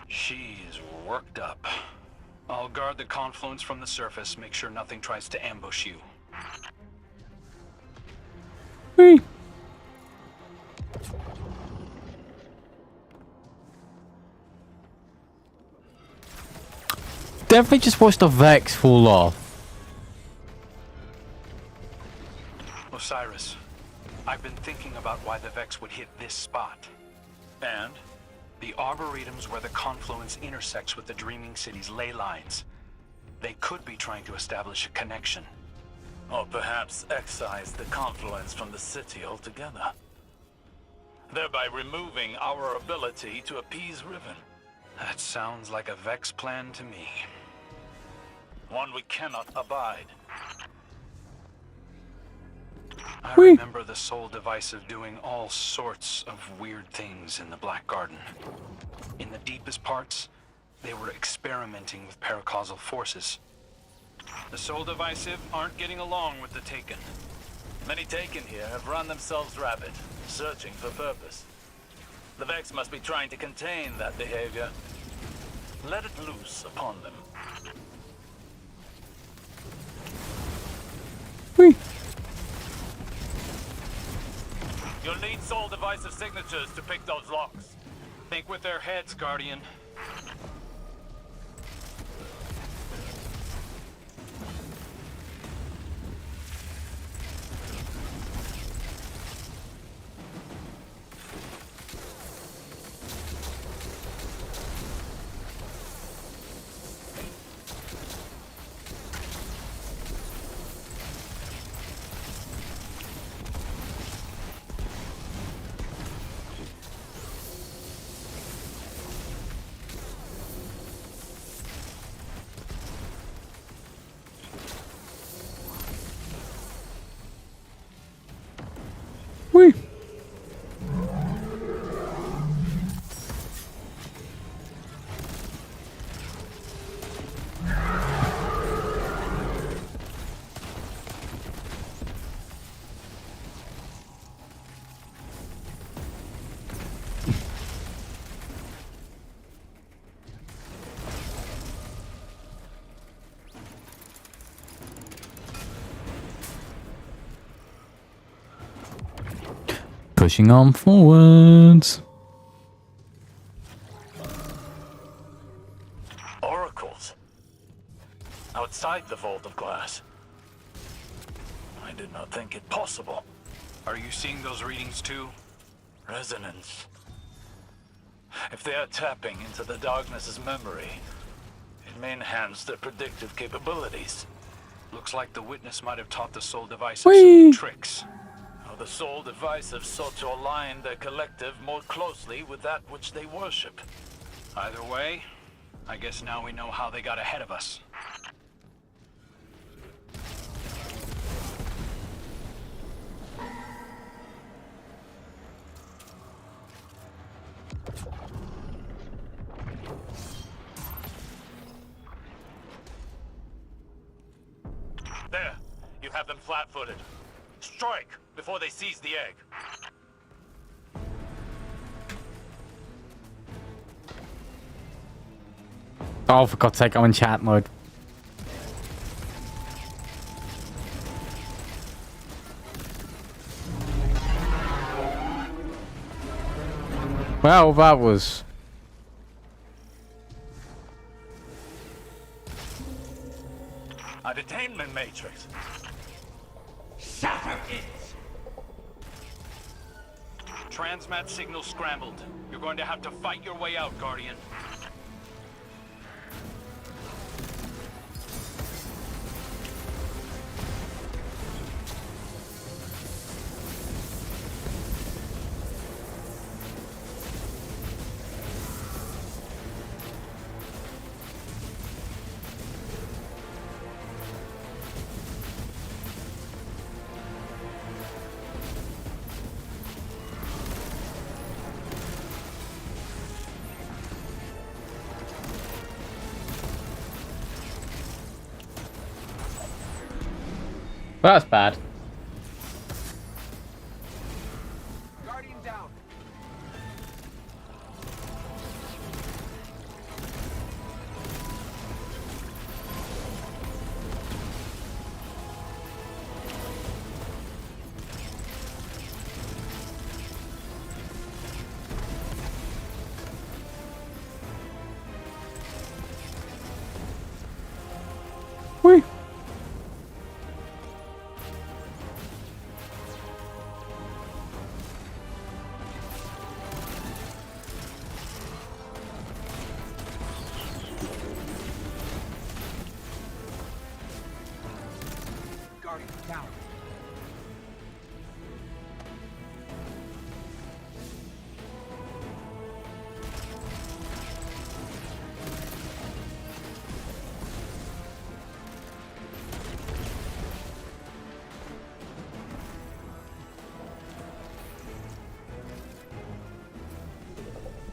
She's worked up. I'll guard the confluence from the surface, make sure nothing tries to ambush you. Whee! Definitely just watch the Vex fall off. Osiris, I've been thinking about why the Vex would hit this spot. And? The Arboretum's where the confluence intersects with the Dreaming City's ley lines. They could be trying to establish a connection. Or perhaps excise the confluence from the city altogether, thereby removing our ability to appease Riven. That sounds like a Vex plan to me. One we cannot abide. I Whee! remember the Soul Divisive doing all sorts of weird things in the Black Garden. In the deepest parts, they were experimenting with paracausal forces. The Soul Divisive aren't getting along with the Taken. Many Taken here have run themselves rabbit, searching for purpose. The Vex must be trying to contain that behavior. Let it loose upon them. Whee! You'll need soul divisive signatures to pick those locks. Think with their heads, Guardian. Whee! Pushing on forwards. Oracles. Outside the vault of glass. I did not think it possible. Are you seeing those readings too? Resonance. If they are tapping into the darkness's memory, it may enhance their predictive capabilities. Looks like the witness might have taught the soul device Whee! some tricks. How the soul divisive sought to align their collective more closely with that which they worship. Either way, I guess now we know how they got ahead of us. There, you have them flat-footed. Strike before they seize the egg. Oh, for God's sake, I'm in chat mode. Well, that was... A detainment matrix. Shatter it! Transmat signal scrambled. You're going to have to fight your way out, Guardian. That's bad. Guardian down. Whee! Guardian down.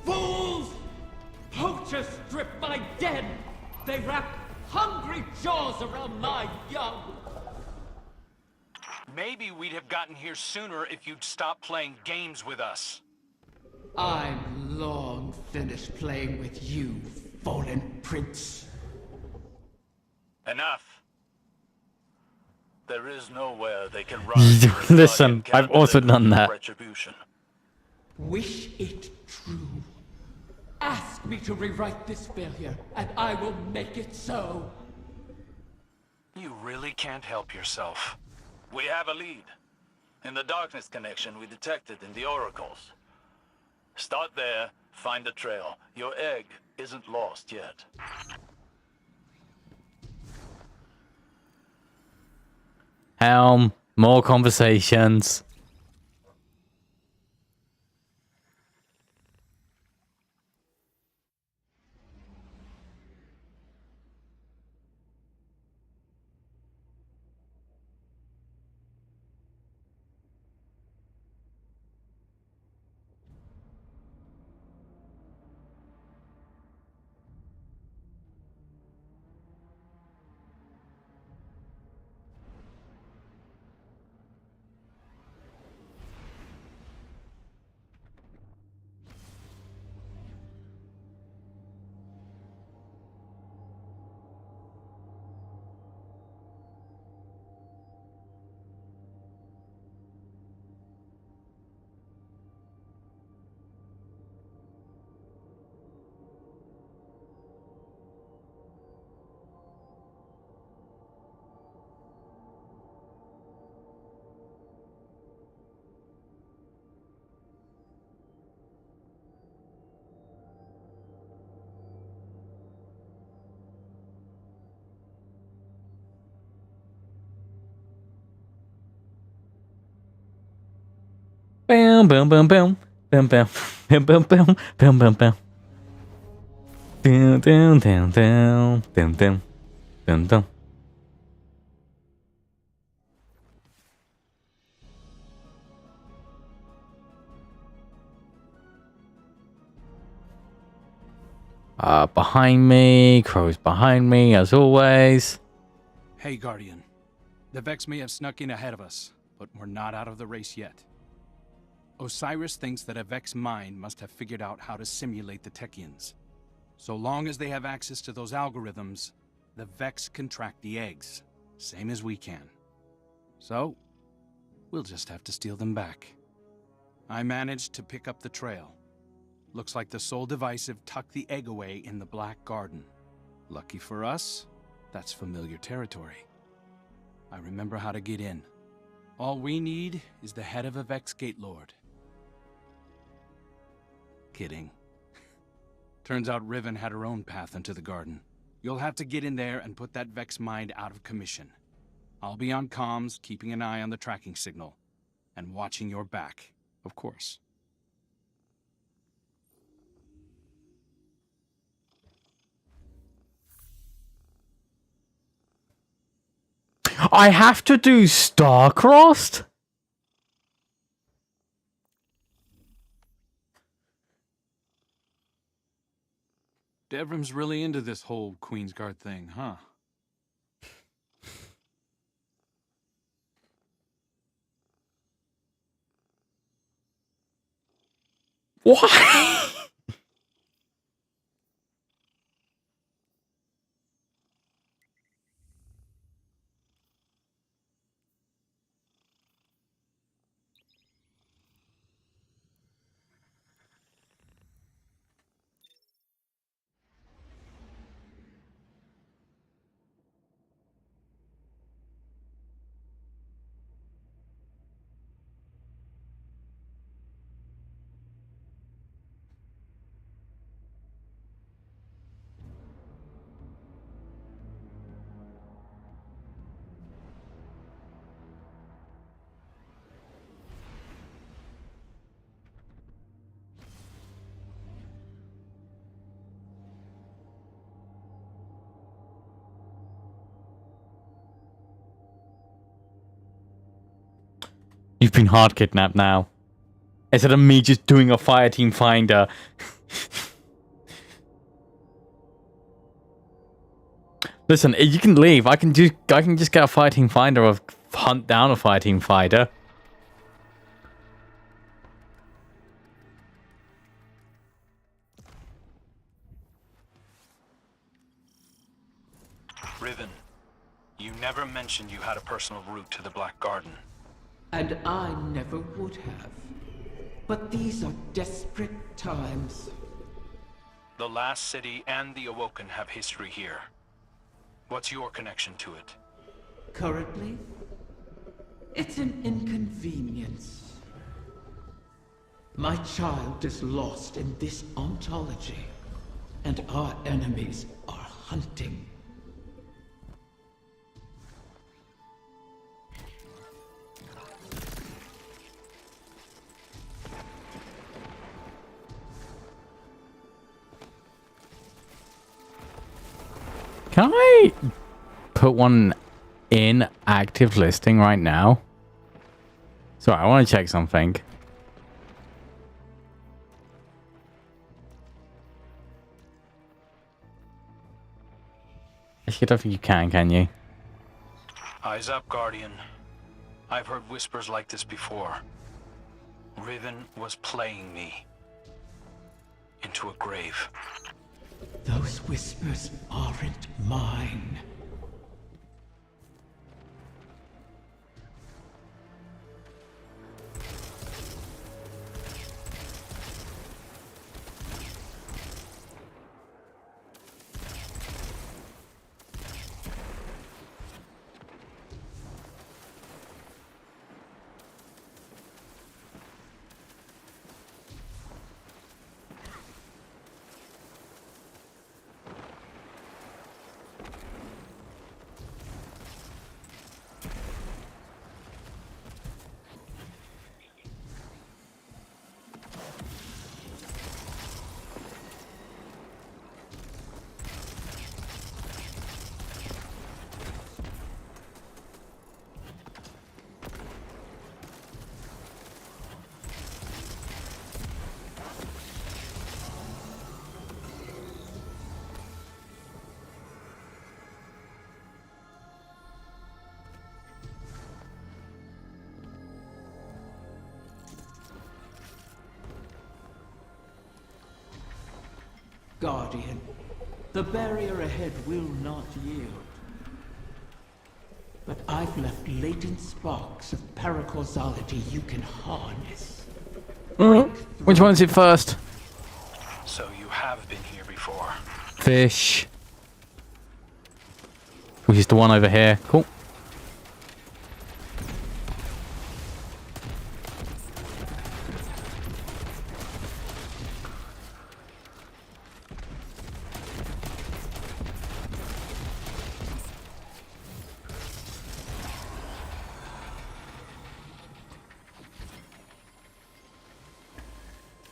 Fools! Poachers strip my dead! They wrap hungry jaws around my young! Maybe we'd have gotten here sooner if you'd stopped playing games with us. I'm long finished playing with you, fallen prince. Enough. There is nowhere they can run. Listen, I've also done that. Retribution. Wish it true. Ask me to rewrite this failure, and I will make it so. You really can't help yourself. We have a lead. In the darkness connection we detected in the oracles. Start there, find the trail. Your egg isn't lost yet. Helm, more conversations. Bam, bam, bam, bam, bam, bam, bam, bam, bam, bam, bam, bam. Down, down, down, down, down, down, down, down. Behind me, Crow's behind me, as always. Hey, Guardian. The Vex may have snuck in ahead of us, but we're not out of the race yet. Osiris thinks that a Vex mind must have figured out how to simulate the Techians. So long as they have access to those algorithms, the Vex can track the eggs, same as we can. So, we'll just have to steal them back. I managed to pick up the trail. Looks like the Soul Divisive tucked the egg away in the Black Garden. Lucky for us, that's familiar territory. I remember how to get in. All we need is the head of a Vex Gate Lord. Kidding. Turns out Riven had her own path into the garden. You'll have to get in there and put that Vex mind out of commission. I'll be on comms, keeping an eye on the tracking signal. And watching your back, of course. I have to do Star-Crossed? Devrim's really into this whole Queensguard thing, huh? What? You've been hard kidnapped now. Instead of me just doing a fireteam finder. Listen, you can leave. I can just get a fireteam finder or hunt down a fireteam fighter. mentioned you had a personal route to the Black Garden. And I never would have. But these are desperate times. The last city and the Awoken have history here. What's your connection to it? Currently, it's an inconvenience. My child is lost in this ontology, and our enemies are hunting. Can I put one in active listing right now? Sorry, I want to check something. I don't think you can you? Eyes up, Guardian. I've heard whispers like this before. Riven was playing me into a grave. Those whispers aren't mine. Guardian, the barrier ahead will not yield. But I've left latent sparks of paracausality you can harness. Which one's it first? So you have been here before. Fish. Which is the one over here. Cool.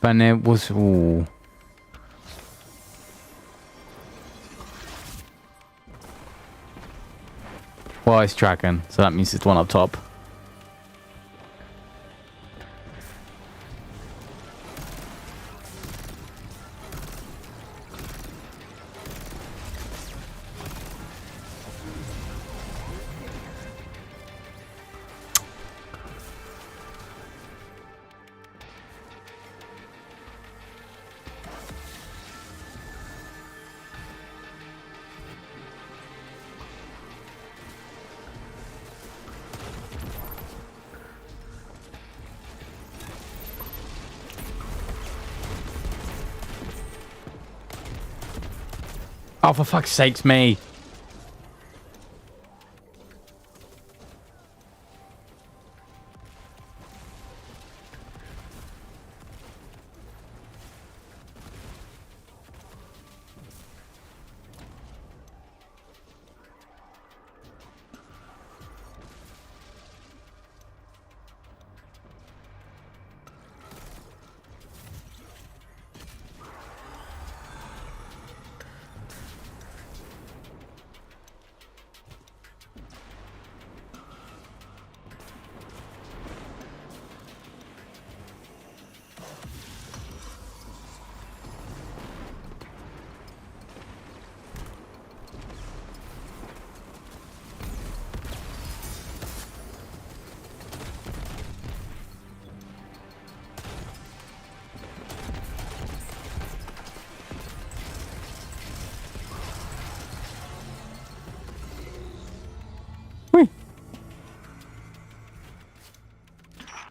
And it was... Ooh. Well, it's dragon, so that means it's one up top. Oh, for fuck's sakes, me.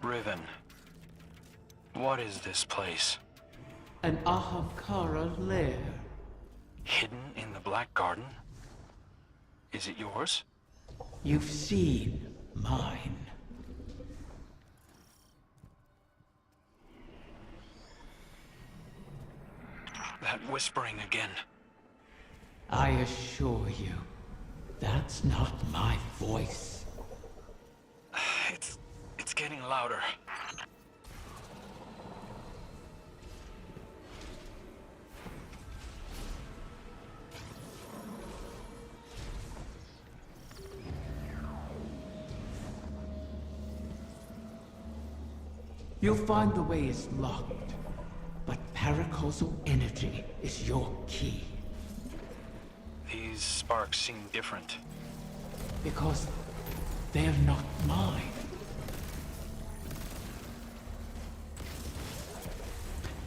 Riven. What is this place? An Ahamkara lair. Hidden in the Black Garden? Is it yours? You've seen mine. That whispering again. I assure you, that's not my voice. It's getting louder. You'll find the way is locked, but paracausal energy is your key. These sparks seem different. Because they're not mine.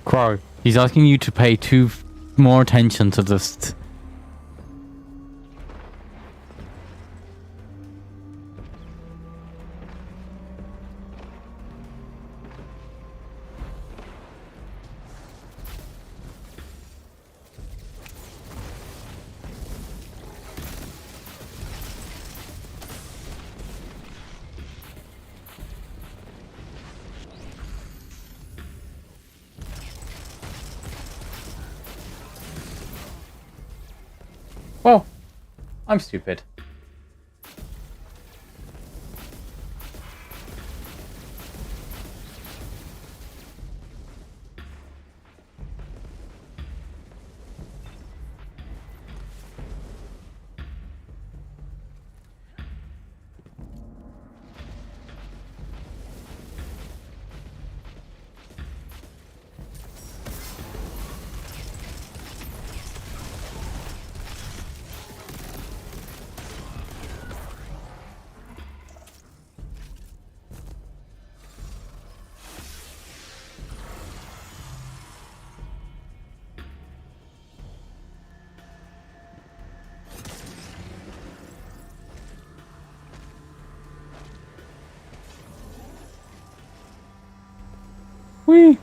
Crow, he's asking you to pay more attention to this. Well, I'm stupid. Whee!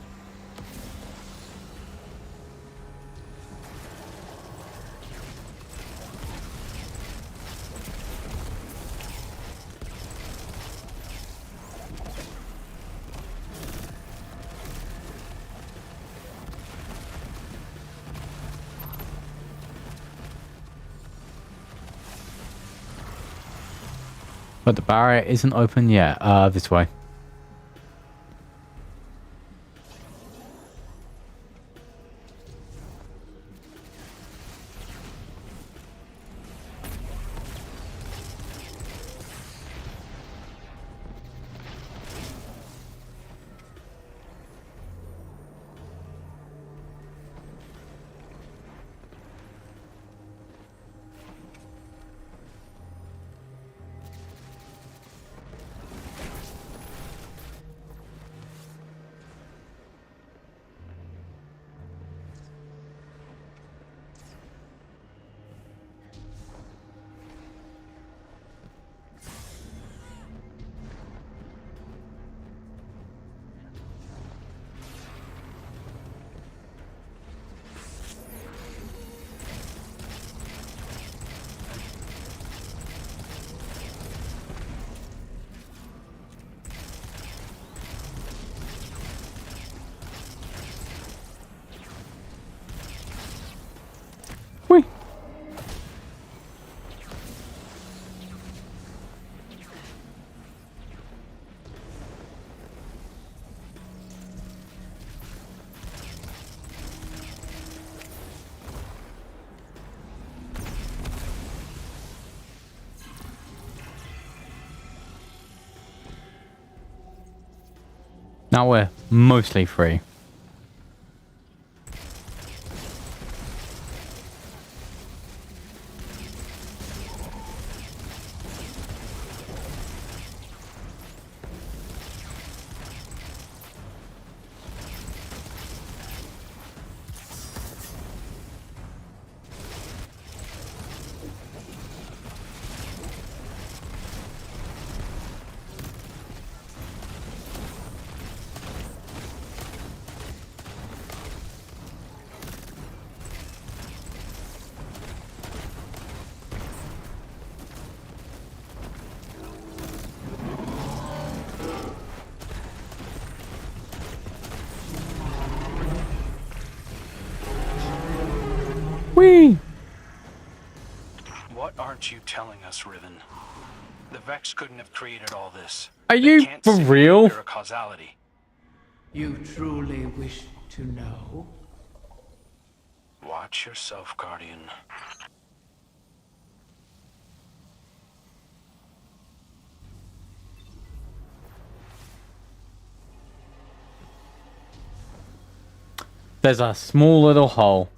But the barrier isn't open yet. This way. Whee! Now we're mostly free. Whee! What aren't you telling us, Riven? The Vex couldn't have created all this. Are They you can't for simulate real? paracausality. You truly wish to know? Watch yourself, Guardian. There's a small little hole.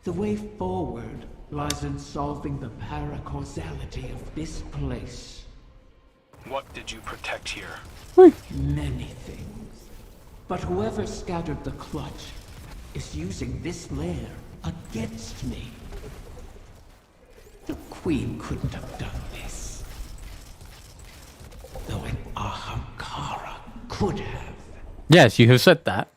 The way forward lies in solving the paracausality of this place. What did you protect here? Many things. But whoever scattered the clutch is using this lair against me. The Queen couldn't have done this. Though an Ahamkara could have. Yes, you have said that.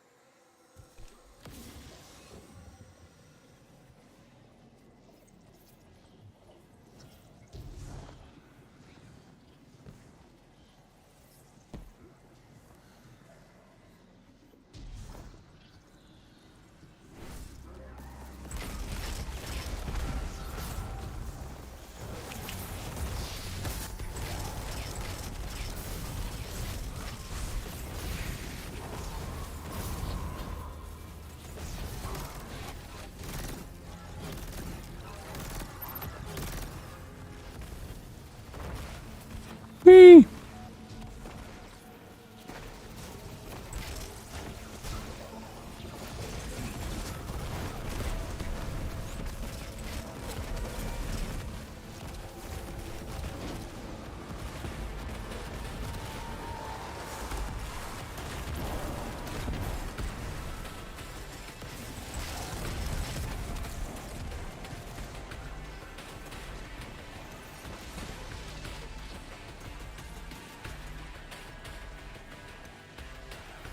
Whee!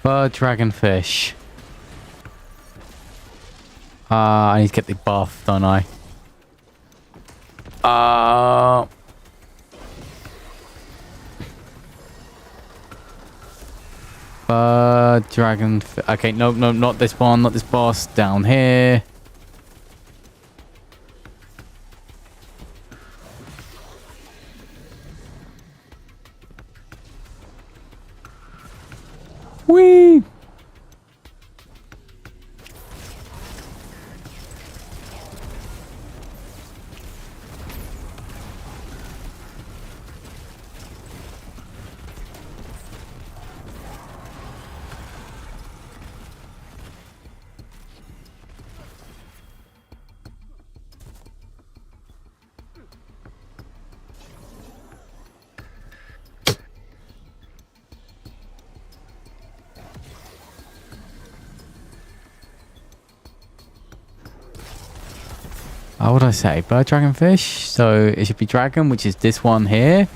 Dragonfish. I need to get the buff, don't I? Dragon. Okay, no, not this one, not this boss. Down here. Whee! What would I say? Bird dragonfish. So it should be dragon, which is this one here.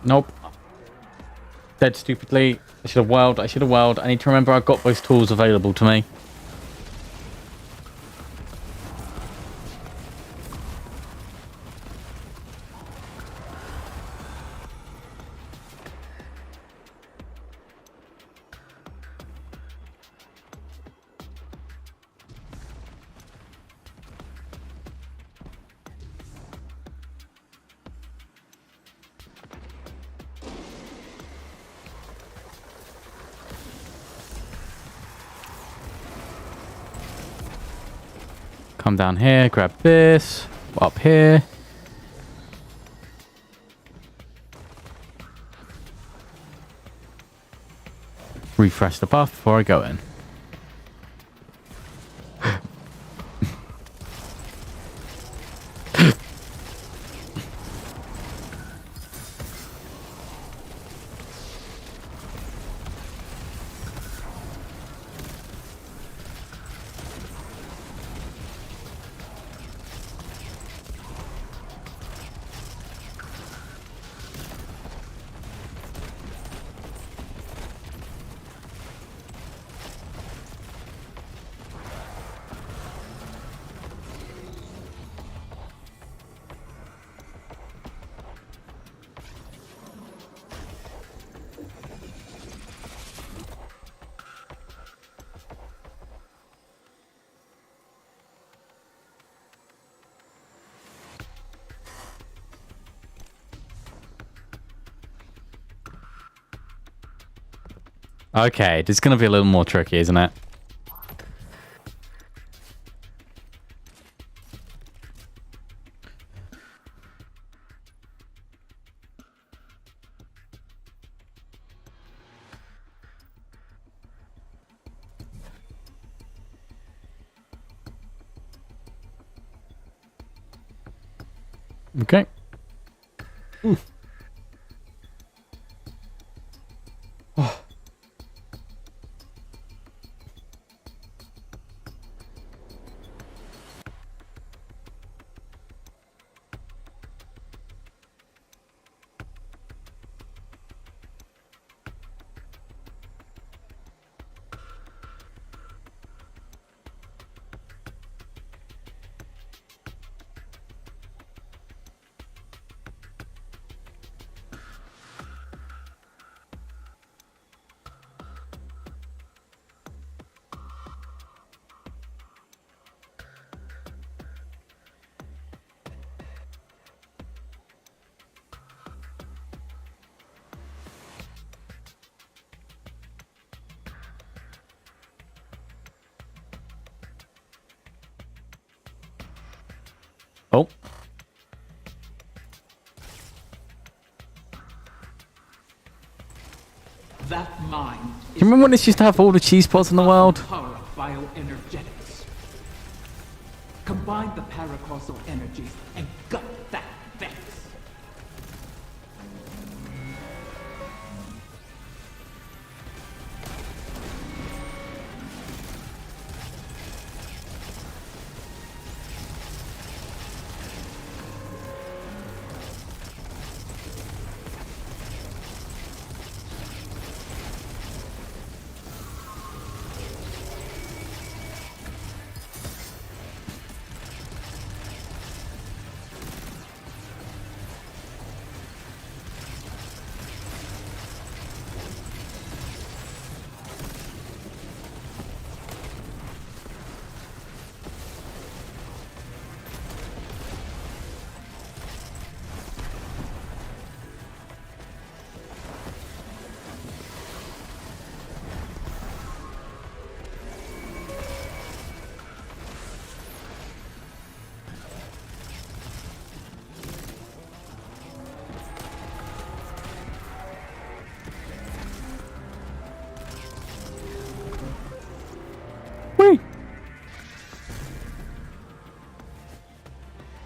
Nope. Dead stupidly. I should have whirled. I should have whirled. I need to remember I've got those tools available to me. Come down here, grab this. Up here. Refresh the buff before I go in. Okay, this is going to be a little more tricky, isn't it? Okay. Ooh. Oh. Oh. That mind. Do you remember when this used to have all the cheese pods in the world? Power of bioenergetics. Combine the paracausal energies and gut that vex.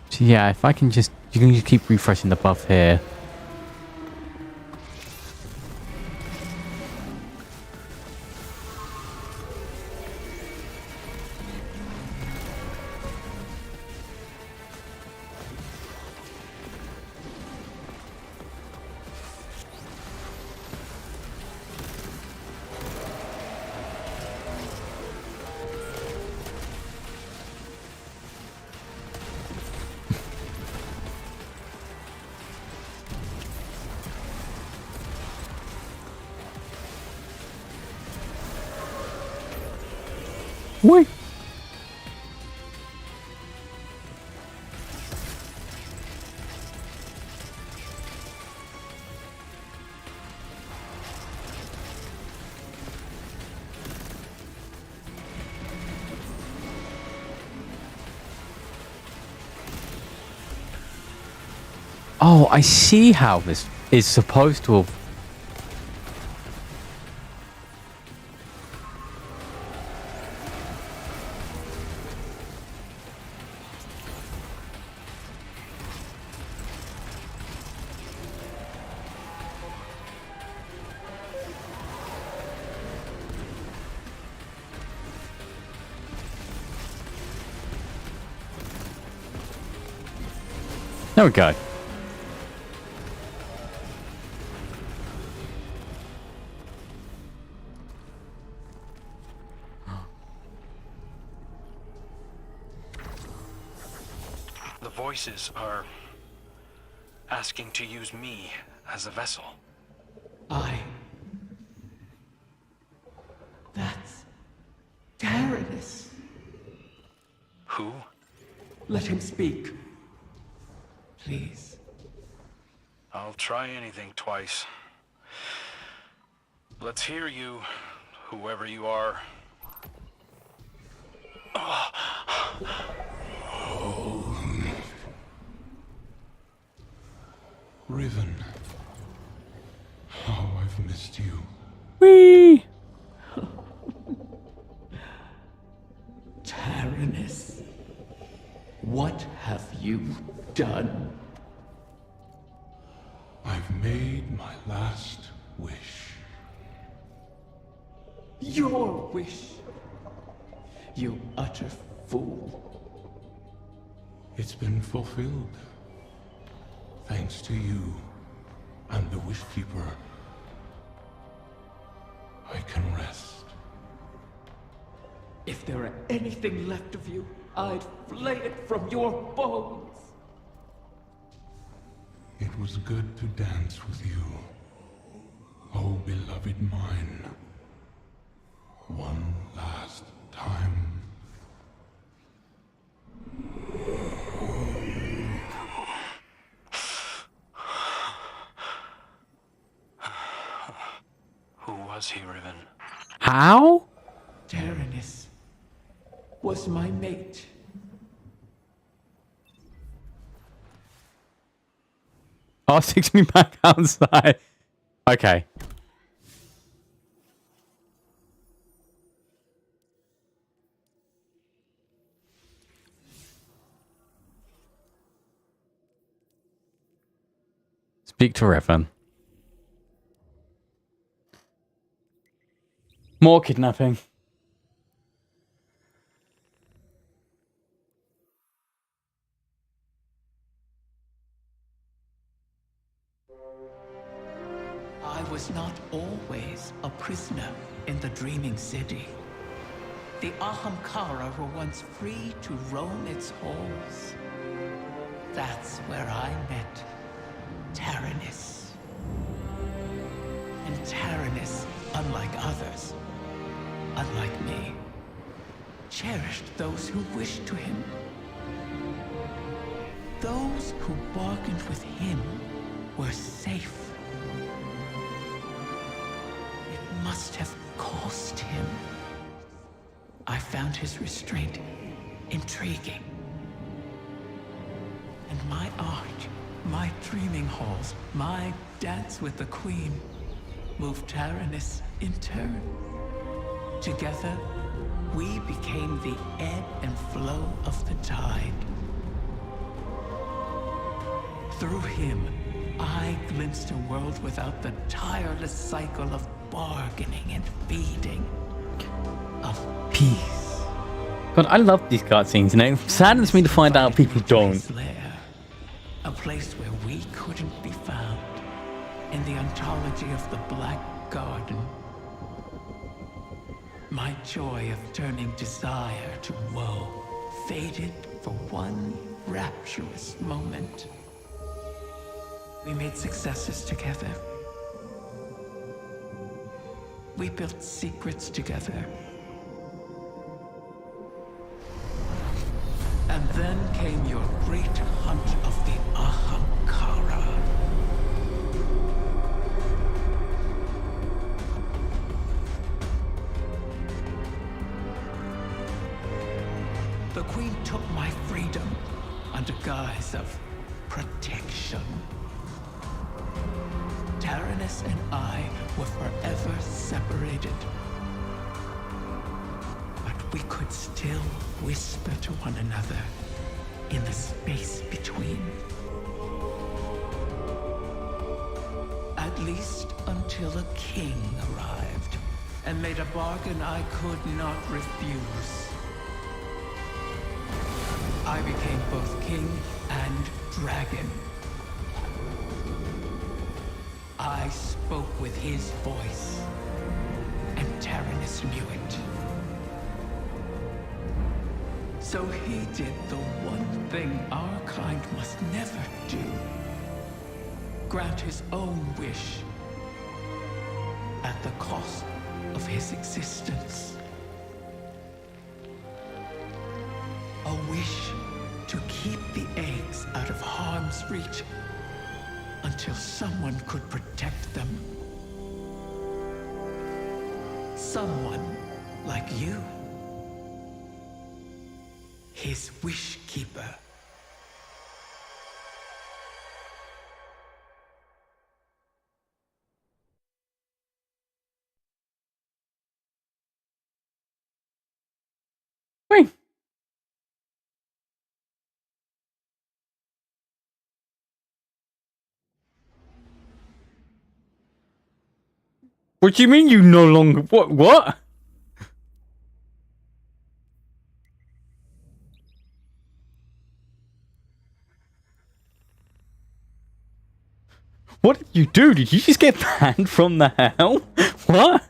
So yeah, if I can just... You can just keep refreshing the buff here. Whee! Oh, I see how this is supposed to have... There we go. The voices are asking to use me as a vessel. That's Tyrannus. Who? Let him speak. Please. I'll try anything twice. Let's hear you, whoever you are. Riven. How I've missed you. Whee! Tyrannus. What have you done? I've made my last wish. Your wish. You utter fool. It's been fulfilled. Thanks to you and the Wishkeeper, I can rest. If there were anything left of you, I'd flay it from your bones. It was good to dance with you, oh beloved mine. One last time. Who was he, Riven? How? Tyrannus was my mate. Oh, it takes me back outside. Okay. Speak to Riven. More kidnapping. I was not always a prisoner in the Dreaming City. The Ahamkara were once free to roam its halls. That's where I met Tyrannus. And Tyrannus, unlike others, unlike me, cherished those who wished to him. Those who bargained with him were safe. It must have cost him. I found his restraint intriguing. And my art, my dreaming halls, my dance with the Queen, moved Tyrannus in turn. Together, we became the ebb and flow of the tide. Through him, I glimpsed a world without the tireless cycle of bargaining and feeding. Of peace. God, I love these cutscenes, and it saddens me to find out people don't. Lair, a place where we couldn't be found. In the ontology of the Black Garden. My joy of turning desire to woe faded for one rapturous moment. We made successes together. We built secrets together. Then came your great hunt of the Ahamkara. The Queen took my freedom under guise of protection. Taranis and I were forever separated. But we could still whisper to one another in the space between. At least until a king arrived and made a bargain I could not refuse. I became both king and dragon. I spoke with his voice, and Taranis knew it. So he did the one thing our kind must never do. Grant his own wish at the cost of his existence. A wish to keep the eggs out of harm's reach until someone could protect them. Someone like you. His wish keeper. Wait. What do you mean you no longer... What? What did you do? Did you just get banned from the hell? What?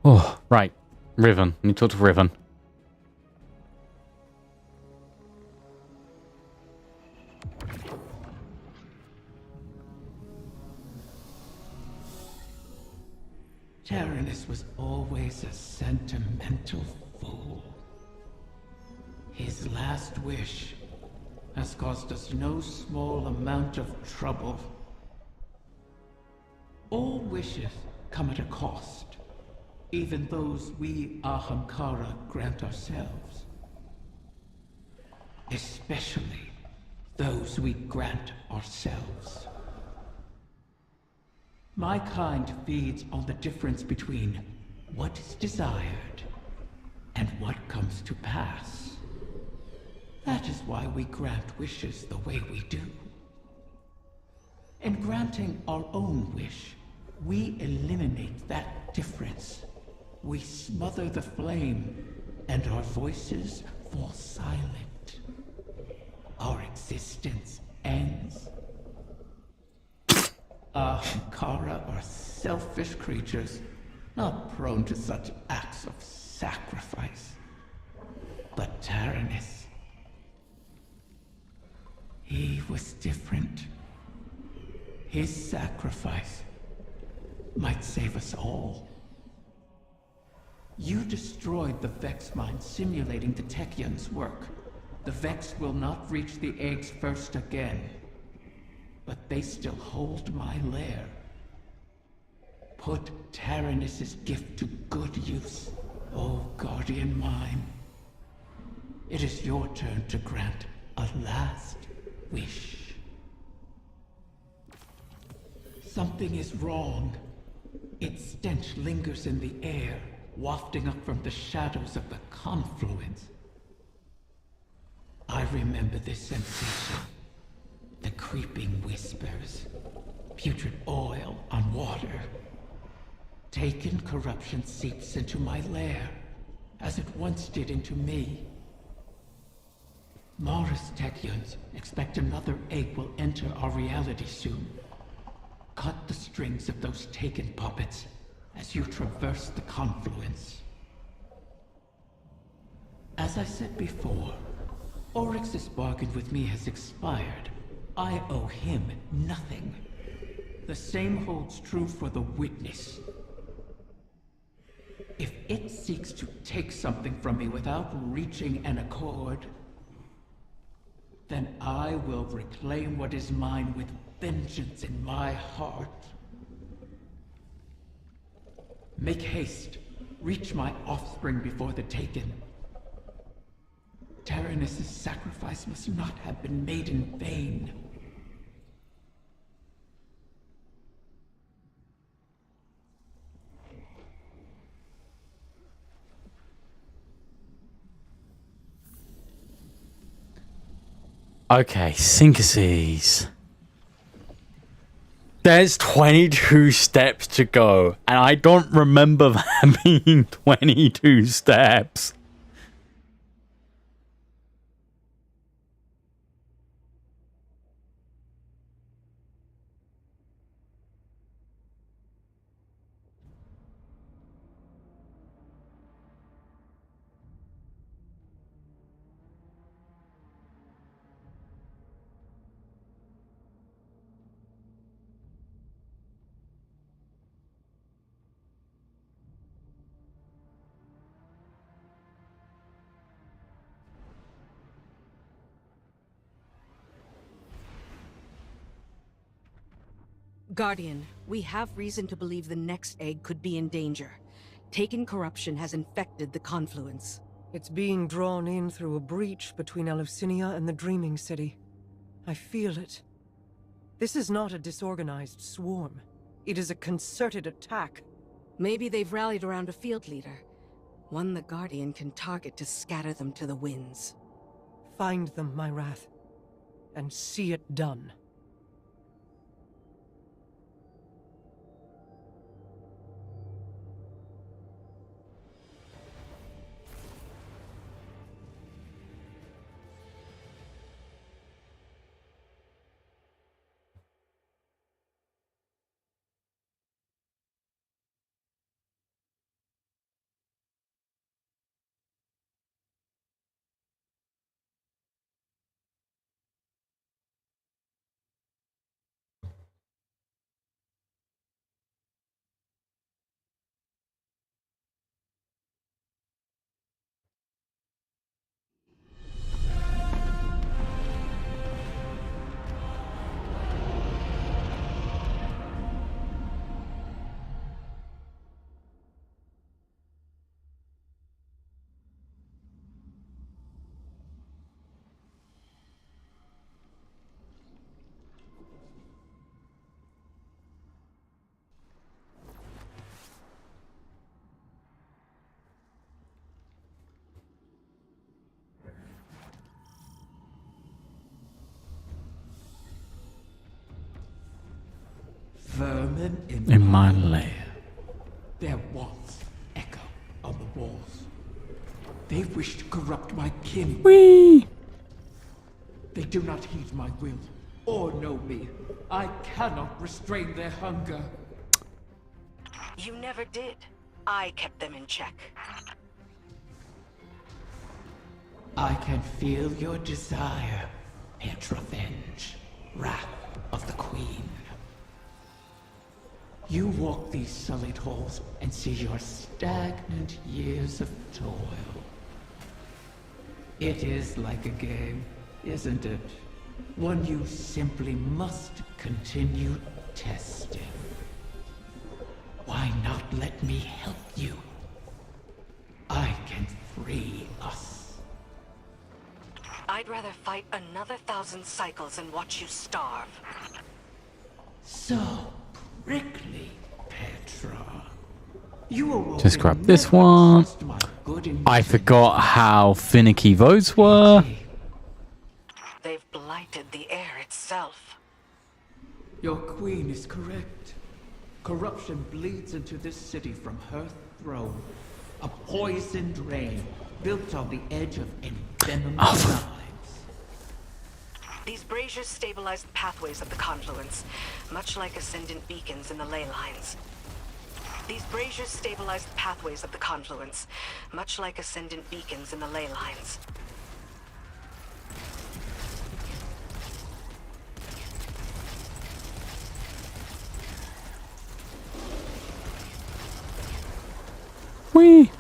Oh, right. Riven. Let me talk to Riven. Taranis was always a sentimental fool. His last wish has caused us no small amount of trouble. All wishes come at a cost. Even those we Ahamkara grant ourselves. Especially those we grant ourselves. My kind feeds on the difference between what is desired and what comes to pass. That is why we grant wishes the way we do. In granting our own wish, we eliminate that difference. We smother the flame, and our voices fall silent. Our existence ends. Ahamkara are selfish creatures, not prone to such acts of sacrifice. But Taranis, he was different. His sacrifice might save us all. You destroyed the Vex mine simulating the Techion's work. The Vex will not reach the eggs first again. But they still hold my lair. Put Taranis' gift to good use, O guardian mine. It is your turn to grant a last wish. Something is wrong. Its stench lingers in the air, wafting up from the shadows of the confluence. I remember this sensation. The creeping whispers. Putrid oil on water. Taken corruption seeps into my lair, as it once did into me. Morris Techions expect another egg will enter our reality soon. Cut the strings of those Taken puppets as you traverse the confluence. As I said before, Oryx's bargain with me has expired. I owe him nothing. The same holds true for the Witness. If it seeks to take something from me without reaching an accord, then I will reclaim what is mine with vengeance in my heart. Make haste. Reach my offspring before the Taken. Taranis' sacrifice must not have been made in vain. Okay, syntheses. There's 22 steps to go, and I don't remember there being 22 steps. Guardian, we have reason to believe the next egg could be in danger. Taken corruption has infected the confluence. It's being drawn in through a breach between Eleusinia and the Dreaming City. I feel it. This is not a disorganized swarm. It is a concerted attack. Maybe they've rallied around a field leader. One the Guardian can target to scatter them to the winds. Find them, my wrath, and see it done. Vermin In my lair. Their walls echo on the walls. They wish to corrupt my kin. Whee! They do not heed my will or know me. I cannot restrain their hunger. You never did. I kept them in check. I can feel your desire, Petrovenge, wrath of the Queen. You walk these sullied halls and see your stagnant years of toil. It is like a game, isn't it? One you simply must continue testing. Why not let me help you? I can free us. I'd rather fight another 1,000 cycles and watch you starve. So prickly, Petra. You awoke Just and grab this never one. trust my good I intentions. forgot how finicky votes were. They've blighted the air itself. Your queen is correct. Corruption bleeds into this city from her throne. A poisoned rain built on the edge of envenomed lives. These braziers stabilize the pathways of the confluence, much like ascendant beacons in the ley lines. These braziers stabilize the pathways of the confluence, much like ascendant beacons in the ley lines. Whee!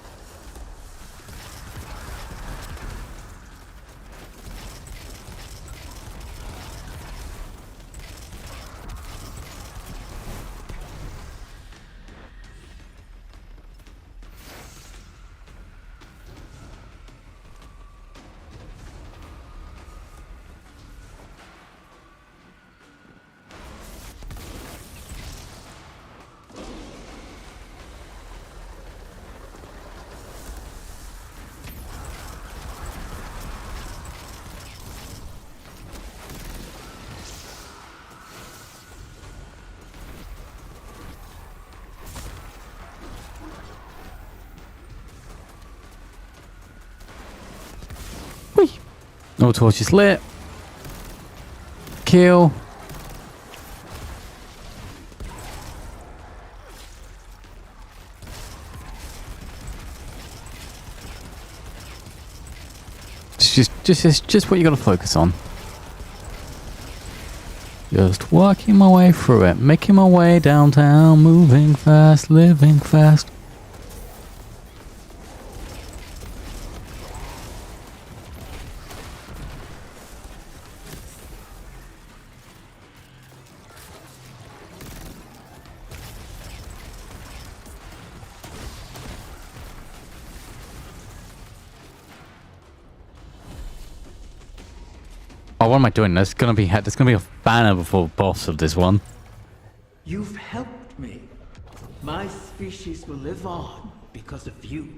Whee! No torches lit. Kill. It's just what you gotta focus on. Just working my way through it, making my way downtown, moving fast, living fast. Oh, what am I doing? There's gonna be a banner before the boss of this one. You've helped me. My species will live on because of you.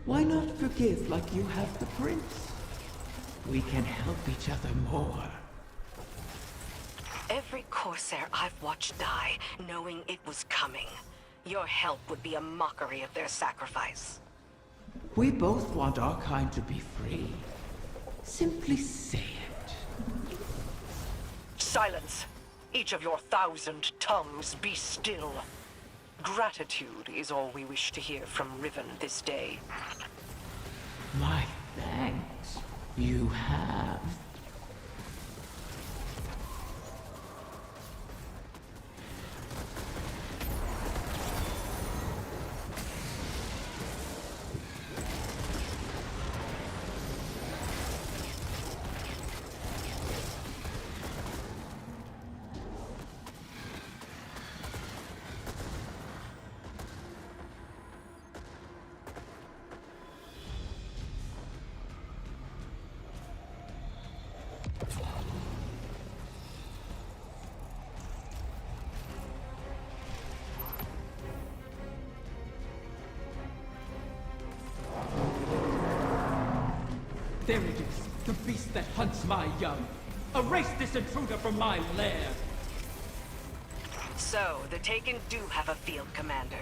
Why not forgive like you have the prince? We can help each other more. Every Corsair I've watched die, knowing it was coming. Your help would be a mockery of their sacrifice. We both want our kind to be free. Simply say it. Silence! Each of your 1,000 tongues be still. Gratitude is all we wish to hear from Riven this day. My thanks. You have. There it is, the beast that hunts my young. Erase this intruder from my lair. So, the Taken do have a field commander.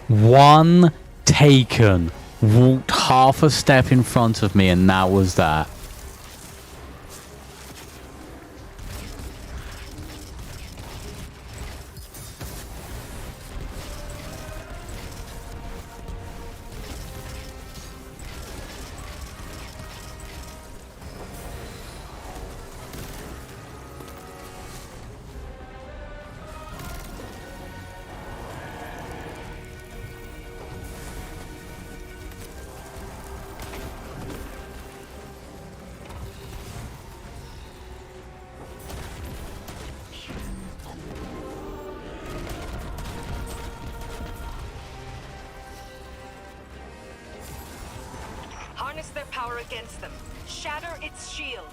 One Taken walked half a step in front of me, and that was that. Use their power against them. Shatter its shield.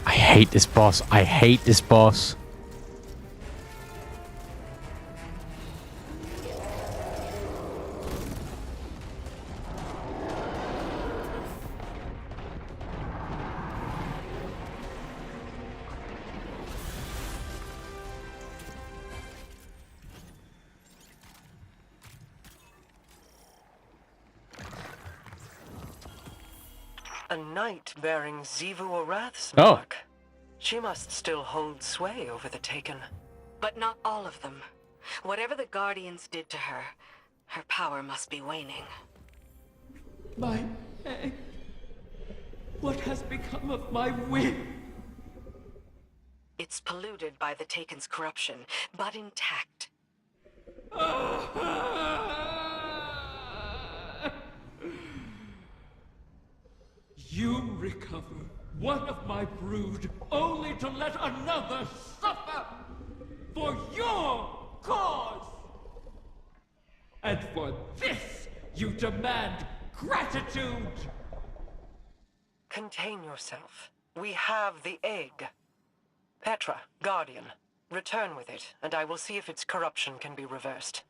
I hate this boss. I hate this boss. A knight bearing Zivu Arath's Oh. mark. She must still hold sway over the Taken. But not all of them. Whatever the Guardians did to her, her power must be waning. My egg. What has become of my wing? It's polluted by the Taken's corruption, but intact. You recover one of my brood, only to let another suffer for your cause. And for this, you demand gratitude. Contain yourself. We have the egg. Petra, Guardian, return with it, and I will see if its corruption can be reversed.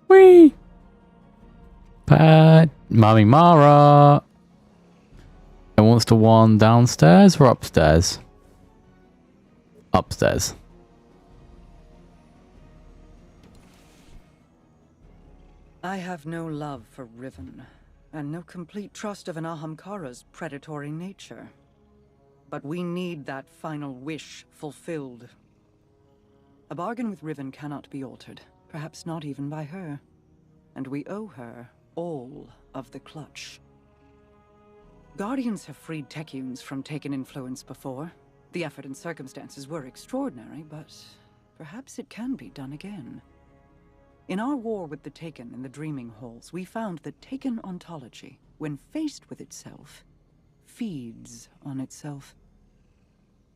Whee! Pat, Mami Mara. It wants to one downstairs or upstairs? Upstairs. I have no love for Riven, and no complete trust of an Ahamkara's predatory nature. But we need that final wish fulfilled. A bargain with Riven cannot be altered, perhaps not even by her. And we owe her all of the clutch. Guardians have freed Techians from Taken influence before. The effort and circumstances were extraordinary, but perhaps it can be done again. In our war with the Taken in the Dreaming Halls, we found that Taken ontology, when faced with itself, feeds on itself.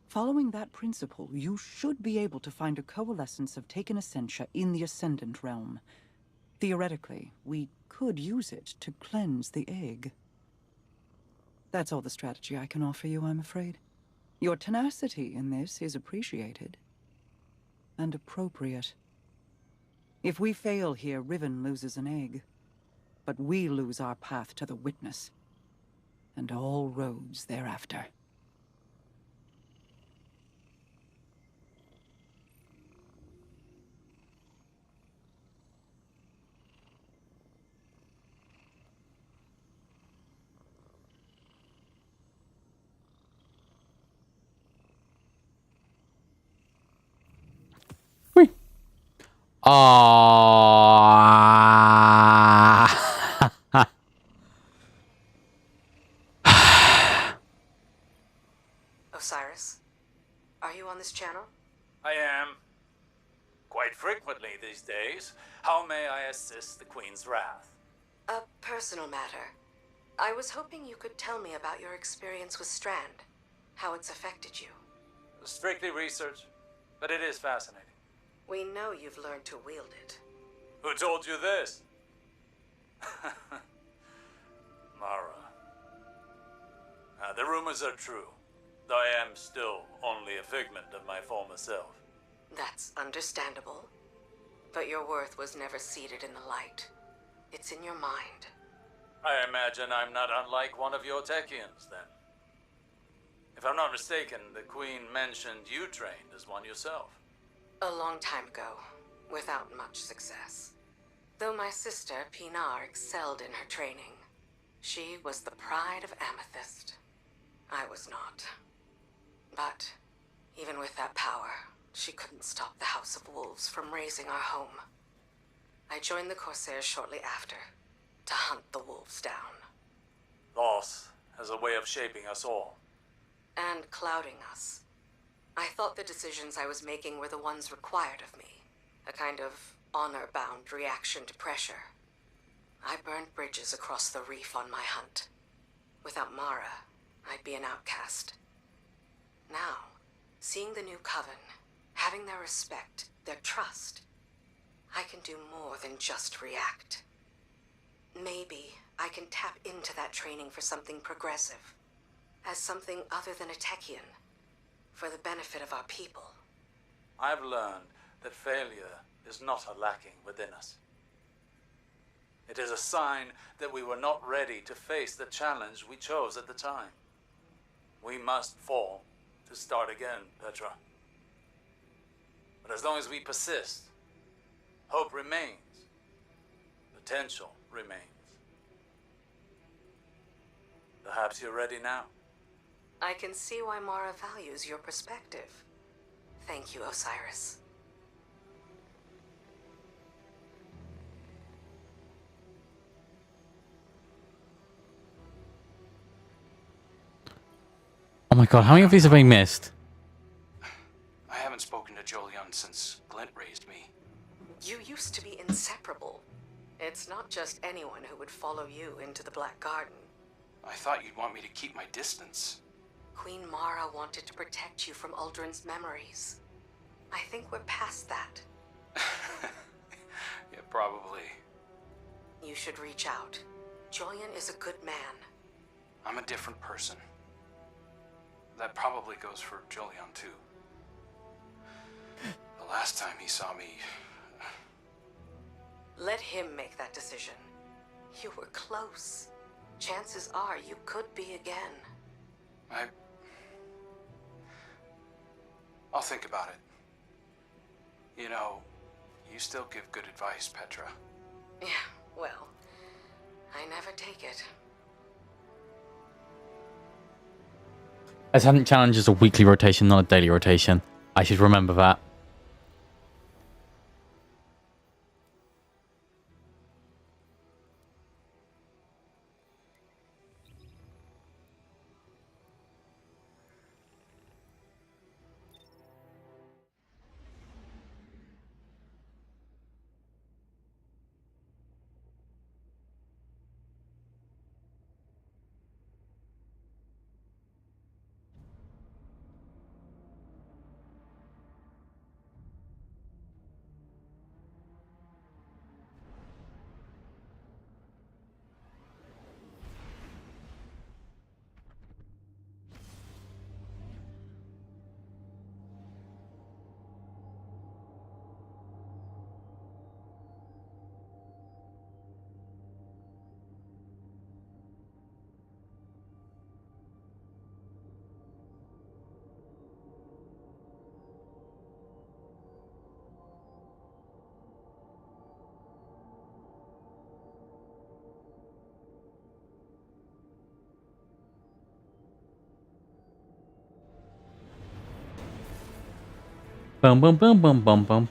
Following that principle, you should be able to find a coalescence of Taken essentia in the Ascendant Realm. Theoretically, we could use it to cleanse the egg. That's all the strategy I can offer you, I'm afraid. Your tenacity in this is appreciated. And appropriate. If we fail here, Riven loses an egg. But we lose our path to the Witness. And all roads thereafter. Ah. quite frequently these days. How may I assist the Queen's wrath? A personal matter. I was hoping you could tell me about your experience with Strand, how it's affected you. Strictly research, but it is fascinating. We know you've learned to wield it. Who told you this? Mara. The rumors are true, though I am still only a figment of my former self. That's understandable. But your worth was never seated in the light. It's in your mind. I imagine I'm not unlike one of your Techians, then. If I'm not mistaken, the Queen mentioned you trained as one yourself. A long time ago, without much success. Though my sister, Pinar, excelled in her training. She was the pride of Amethyst. I was not. But, even with that power, she couldn't stop the House of Wolves from razing our home. I joined the Corsairs shortly after, to hunt the wolves down. Loss has a way of shaping us all. And clouding us. I thought the decisions I was making were the ones required of me. A kind of honor-bound reaction to pressure. I burned bridges across the reef on my hunt. Without Mara, I'd be an outcast. Now, seeing the new coven, having their respect, their trust, I can do more than just react. Maybe I can tap into that training for something progressive. As something other than a Techian. For the benefit of our people. I've learned that failure is not a lacking within us. It is a sign that we were not ready to face the challenge we chose at the time. We must fall to start again, Petra. But as long as we persist, hope remains. Potential remains. Perhaps you're ready now. I can see why Mara values your perspective. Thank you, Osiris. Oh my god, how many of these have we missed? I haven't spoken to Jolion since Glint raised me. You used to be inseparable. It's not just anyone who would follow you into the Black Garden. I thought you'd want me to keep my distance. Queen Mara wanted to protect you from Uldren's memories. I think we're past that. Yeah, probably. You should reach out. Julian is a good man. I'm a different person. That probably goes for Jolion, too. The last time he saw me... Let him make that decision. You were close. Chances are you could be again. I'll think about it. You know, you still give good advice, Petra. Yeah, well, I never take it. Ascendant Challenge is a weekly rotation, not a daily rotation. I should remember that. Boom, boom, boom, boom, boom, boom.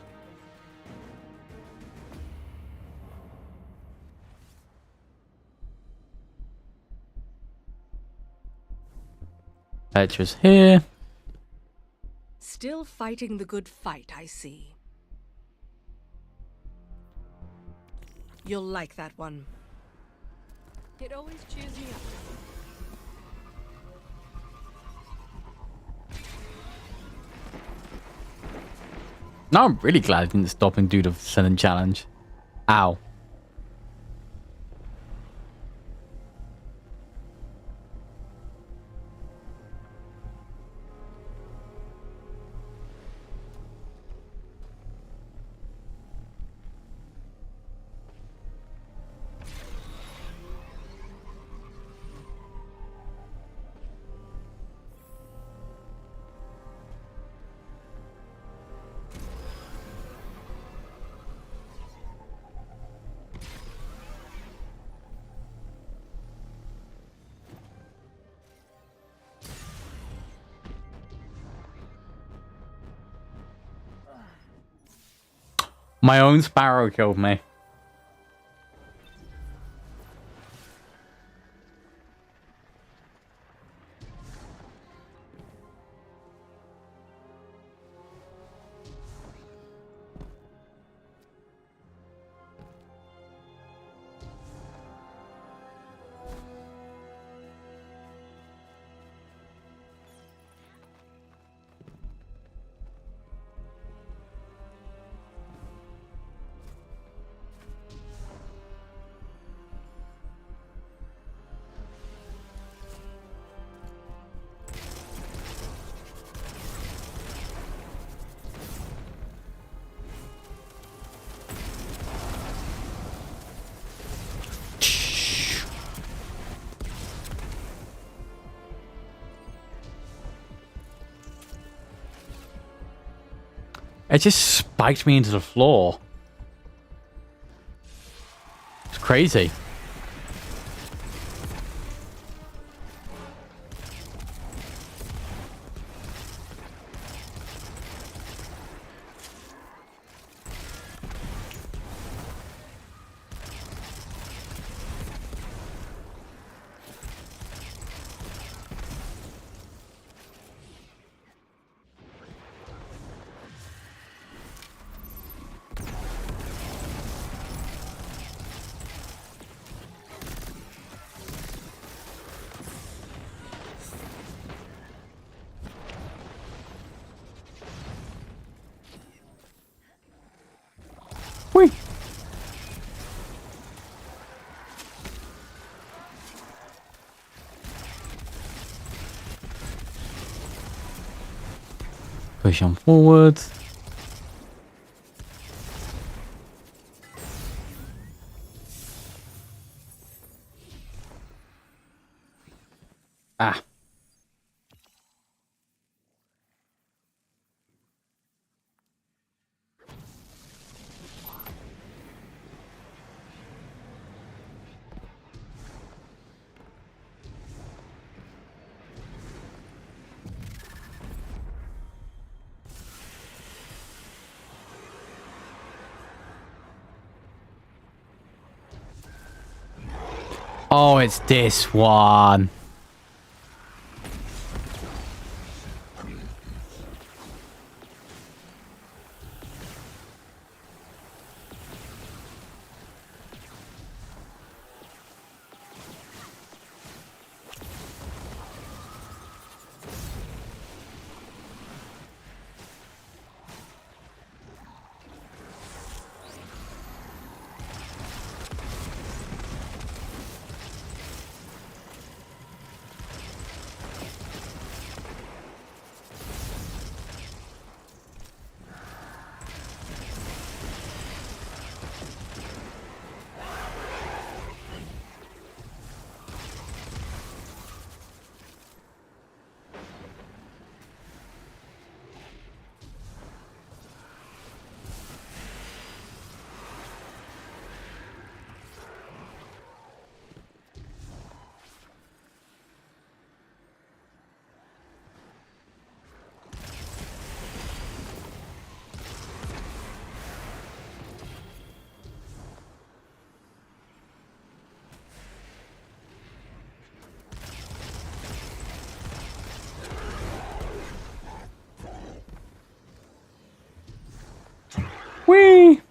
Petra's here. Still fighting the good fight, I see. You'll like that one. It always cheers me up. No, I'm really glad I didn't stop and do the Ascendant challenge. Ow. My own sparrow killed me. It just spiked me into the floor. It's crazy. Whee! Push on forward. Ah. Oh, it's this one. Whee!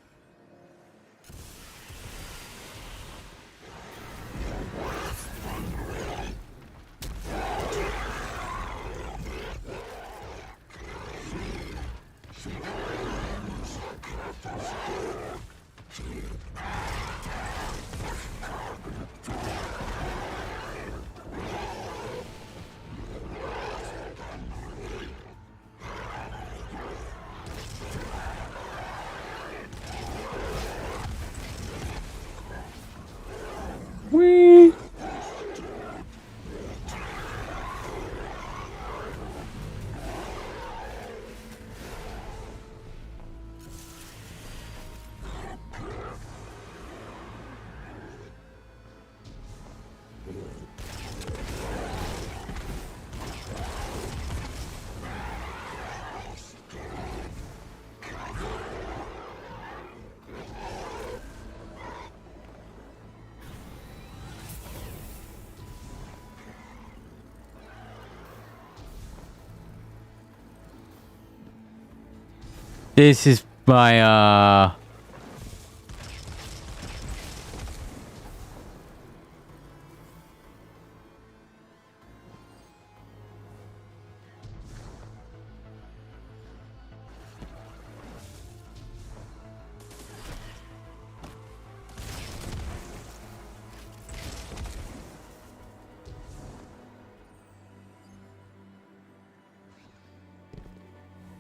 This is my,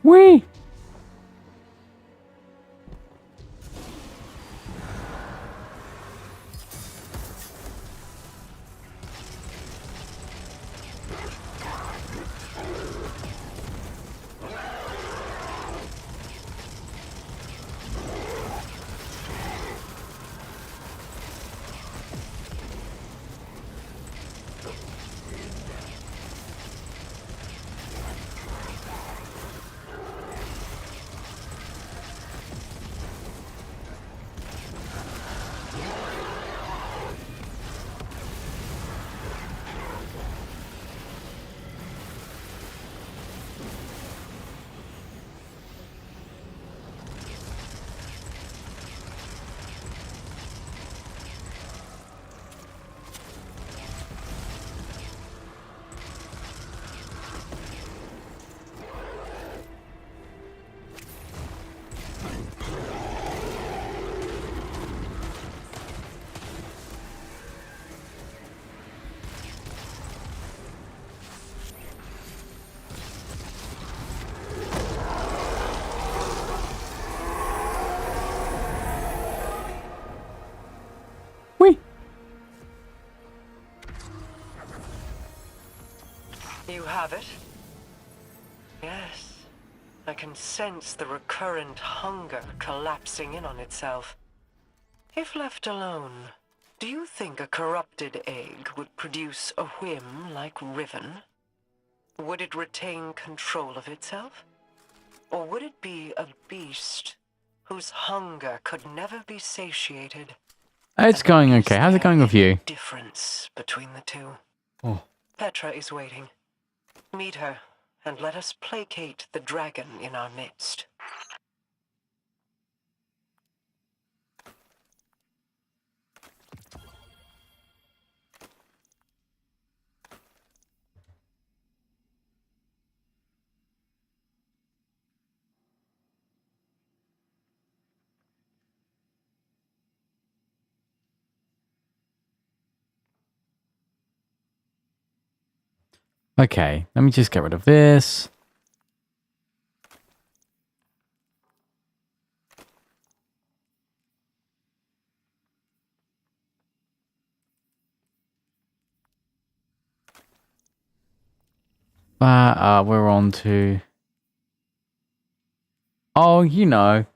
Whee! Whee! You have it? Yes. I can sense the recurrent hunger collapsing in on itself. If left alone, do you think a corrupted egg would produce a whim like Riven? Would it retain control of itself? Or would it be a beast whose hunger could never be satiated? It's going okay. How's it going with you? Difference between the two. Oh. Petra is waiting. Meet her, and let us placate the dragon in our midst. Okay, let me just get rid of this. We're on to... Oh, you know.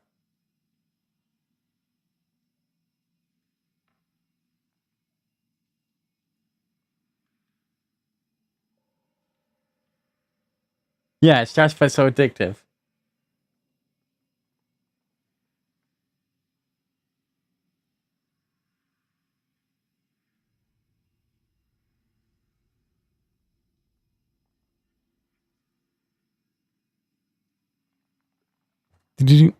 Yeah, it's just so addictive. Did you...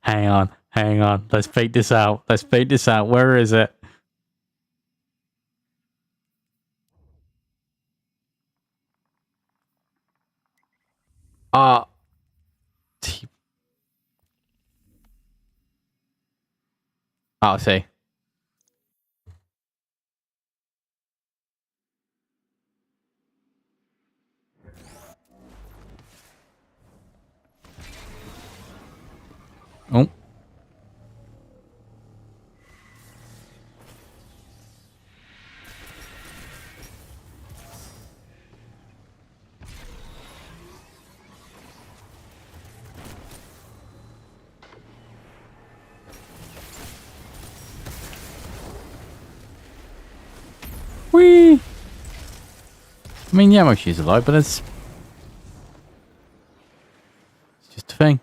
Hang on, hang on. Let's fake this out. Let's fake this out. Where is it? Ah. I'll see. Oh. Whee! I mean, yeah, most she's alive, but it's just a thing.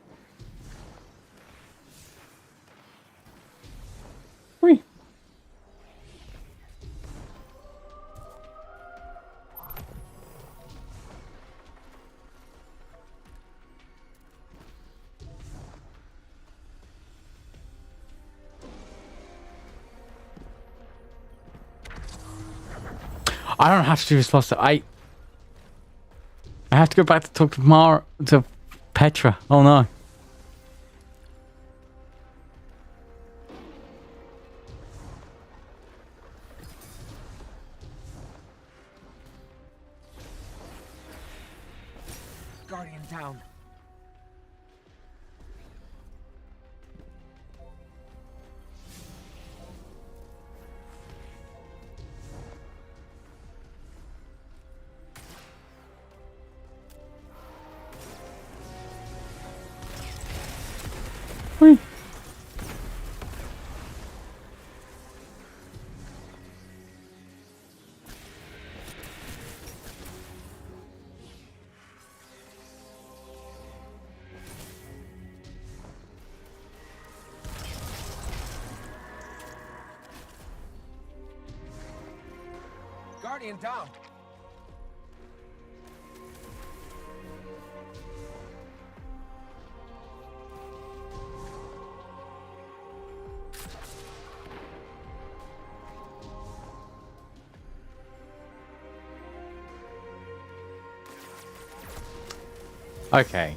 I don't have to do this plus. I have to go back to talk to Petra. Oh no. Guardian down. Whee. Guardian down. Okay.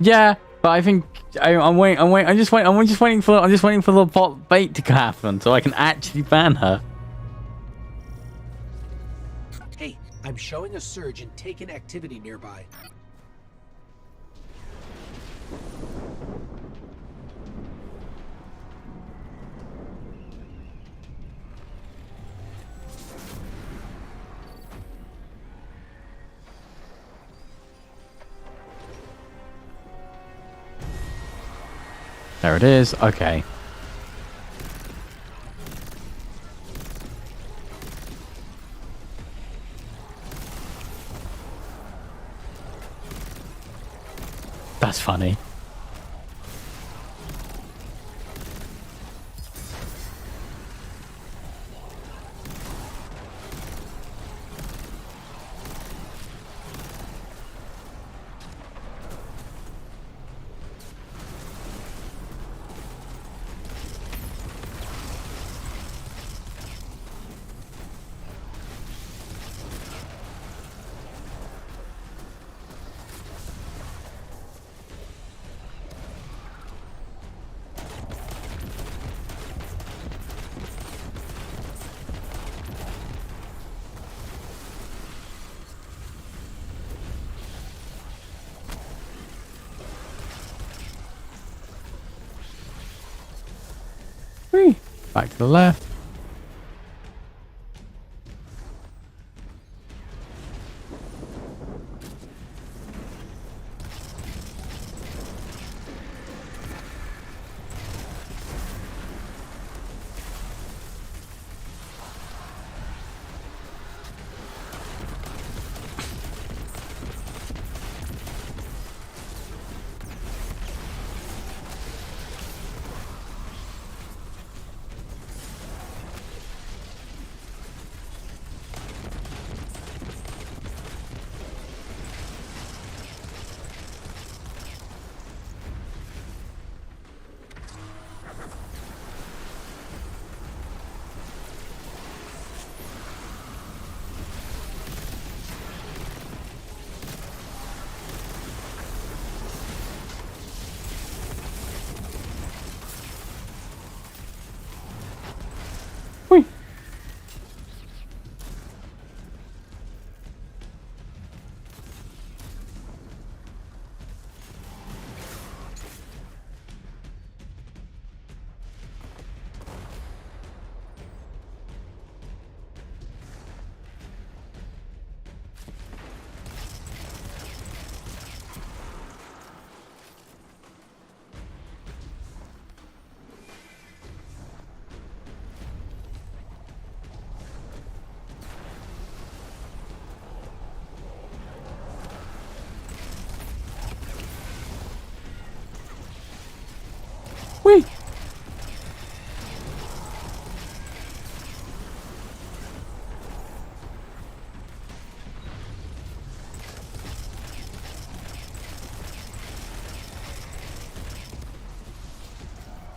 Yeah, but I think I'm waiting. I'm just waiting for the bot bait to happen so I can actually ban her. Hey, I'm showing a surge in taken activity nearby. There it is. Okay. That's funny. Whee! Back to the left.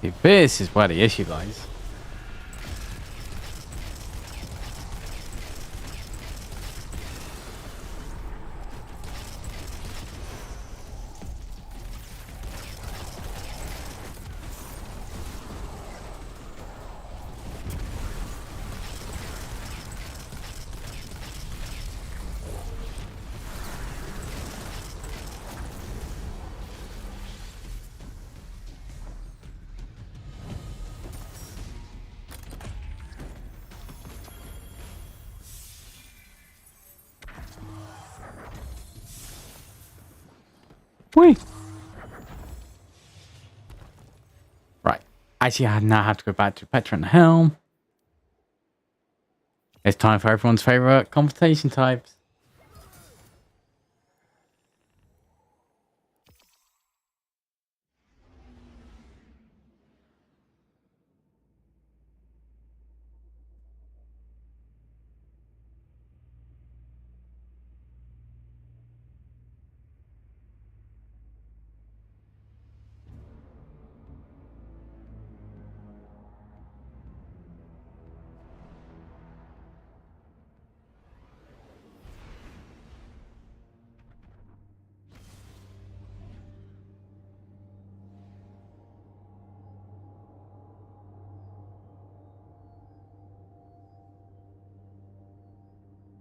See, this is where the issue lies. Whee! Right. Actually, I now have to go back to Petra and the Helm. It's time for everyone's favorite conversation types.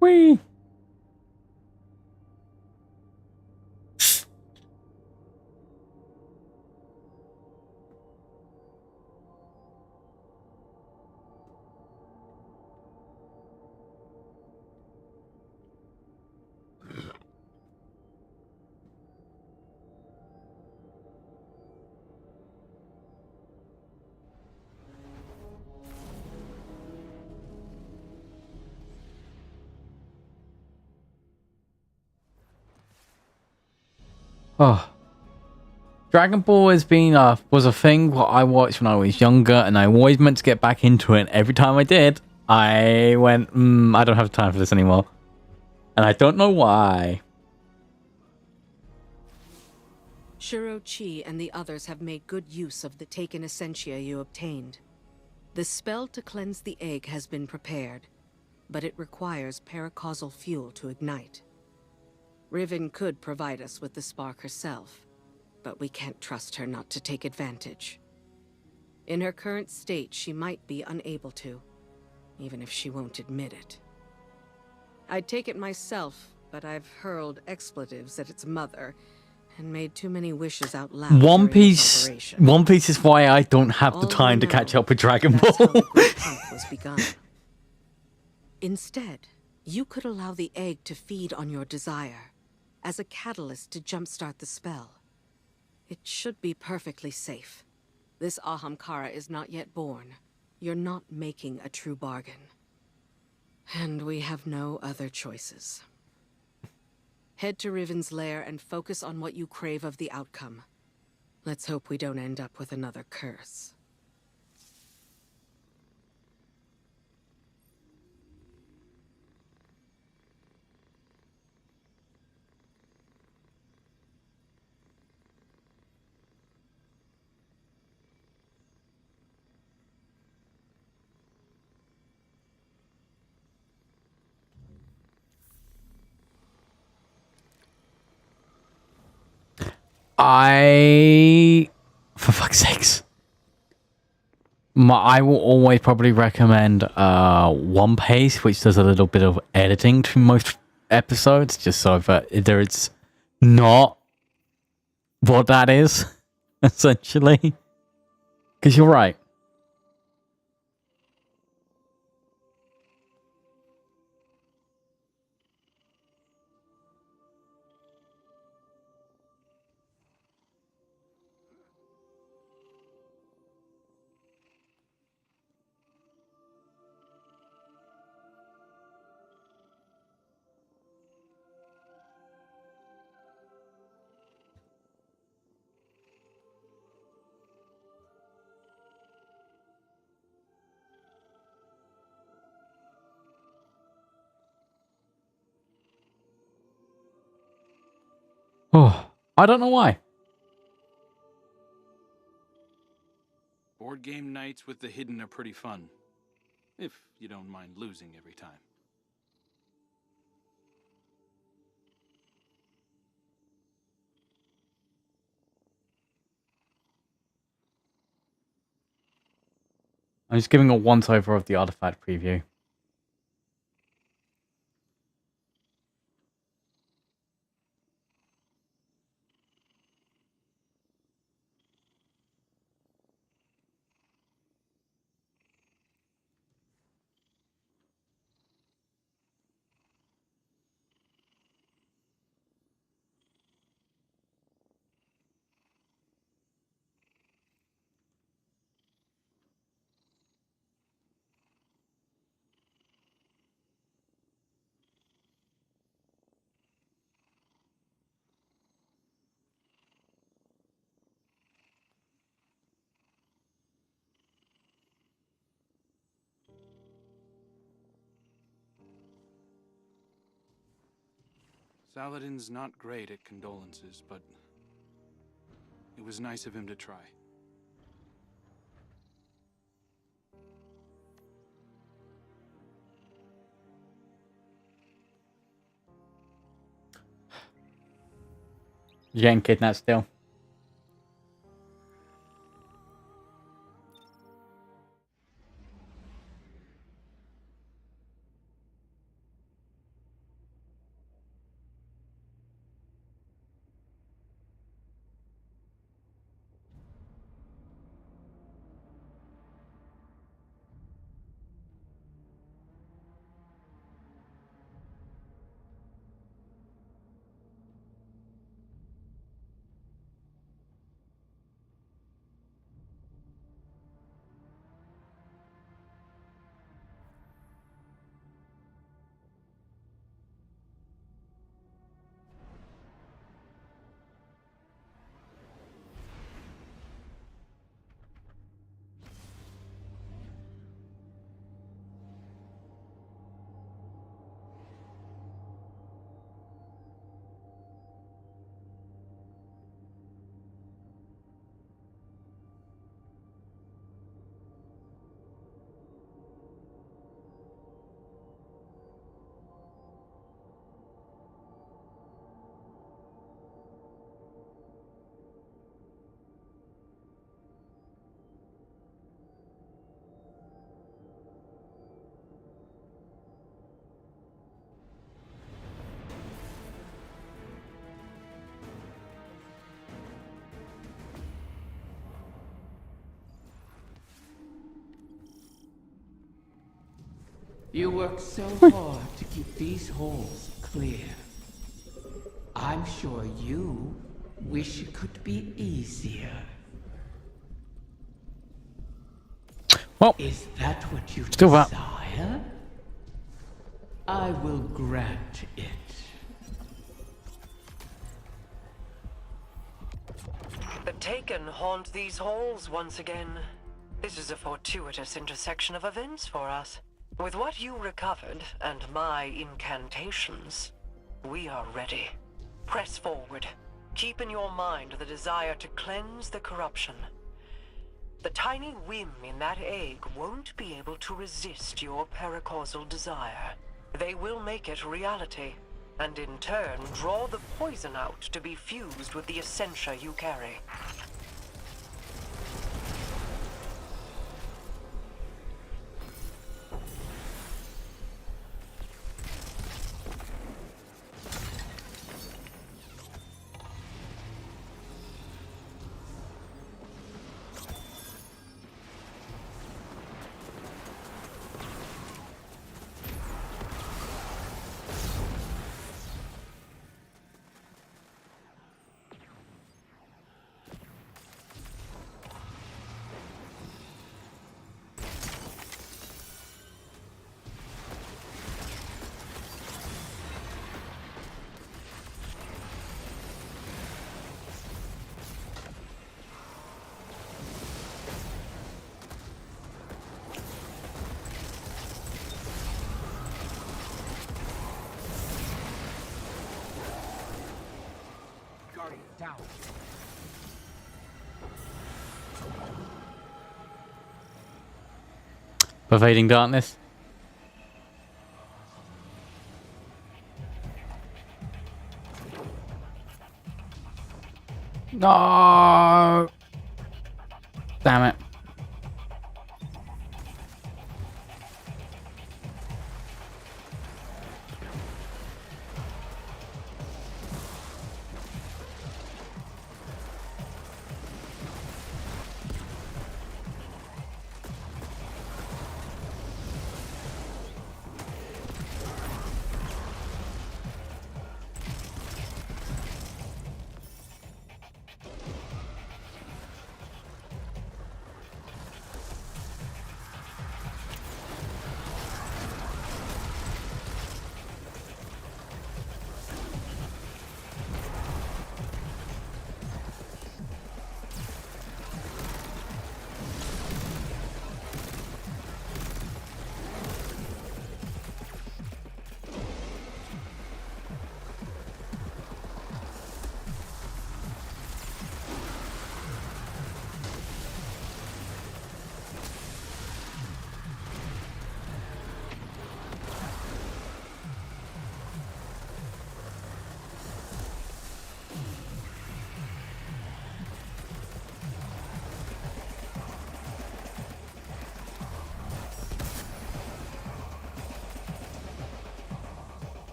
Whee! Oh. Dragon Ball has been was a thing what I watched when I was younger, and I always meant to get back into it. Every time I did, I went, I don't have time for this anymore. And I don't know why. Shiro Chi and the others have made good use of the taken essentia you obtained. The spell to cleanse the egg has been prepared, but it requires paracausal fuel to ignite. Riven could provide us with the spark herself, but we can't trust her not to take advantage. In her current state, she might be unable to, even if she won't admit it. I'd take it myself, but I've hurled expletives at its mother and made too many wishes out loud. One Piece is why I don't have the time to catch up with Dragon Ball. Was begun. Instead, you could allow the egg to feed on your desire as a catalyst to jumpstart the spell. It should be perfectly safe. This Ahamkara is not yet born. You're not making a true bargain. And we have no other choices. Head to Riven's lair and focus on what you crave of the outcome. Let's hope we don't end up with another curse. For fuck's sakes. I will always probably recommend One Piece, which does a little bit of editing to most episodes, just so that there it's not what that is, essentially. Because you're right. Oh, I don't know why. Board game nights with the hidden are pretty fun. If you don't mind losing every time. I'm just giving a once-over of the artifact preview. Saladin's not great at condolences, but it was nice of him to try. You're getting kidnapped still. You work so hard to keep these holes clear. I'm sure you wish it could be easier. Well, is that what you still that. desire? I will grant it. The Taken haunt these halls once again. This is a fortuitous intersection of events for us. With what you recovered, and my incantations, we are ready. Press forward. Keep in your mind the desire to cleanse the corruption. The tiny whim in that egg won't be able to resist your paracausal desire. They will make it reality, and in turn draw the poison out to be fused with the essentia you carry. Down. Pervading darkness. No! Damn it.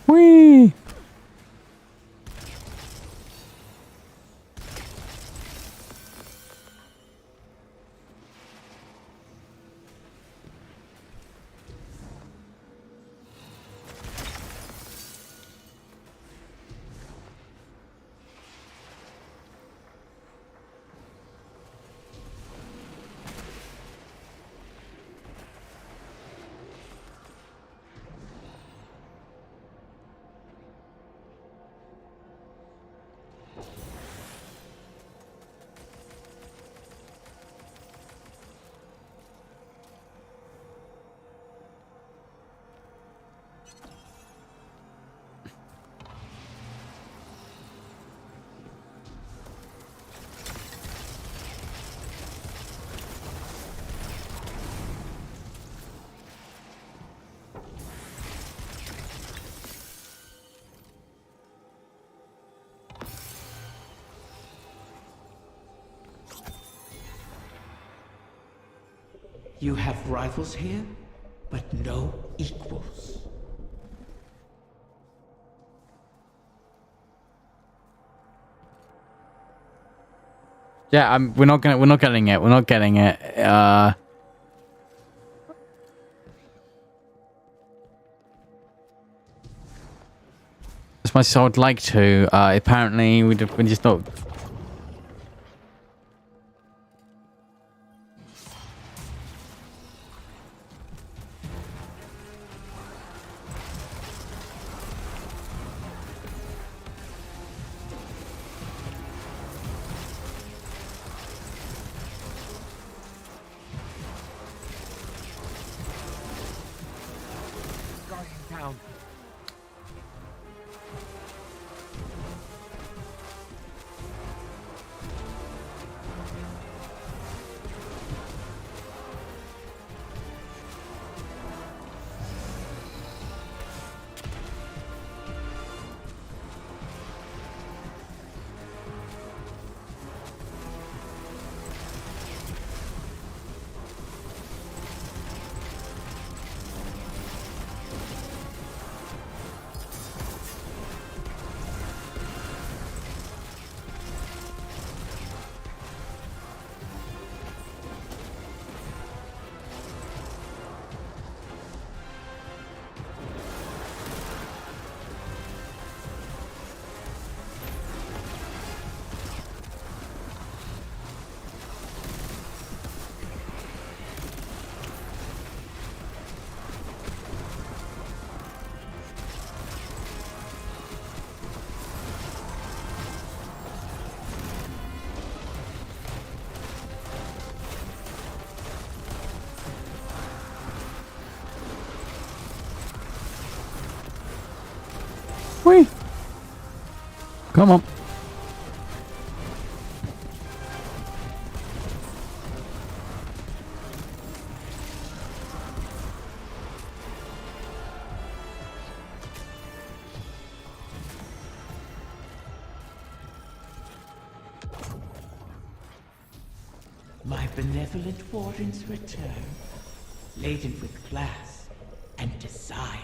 Whee! You have rivals here, but no equals. Yeah, we're not getting it. We're not getting it. As much as I would like to, apparently we just not. Whee! Come on. My benevolent wardens return, laden with glass and desire.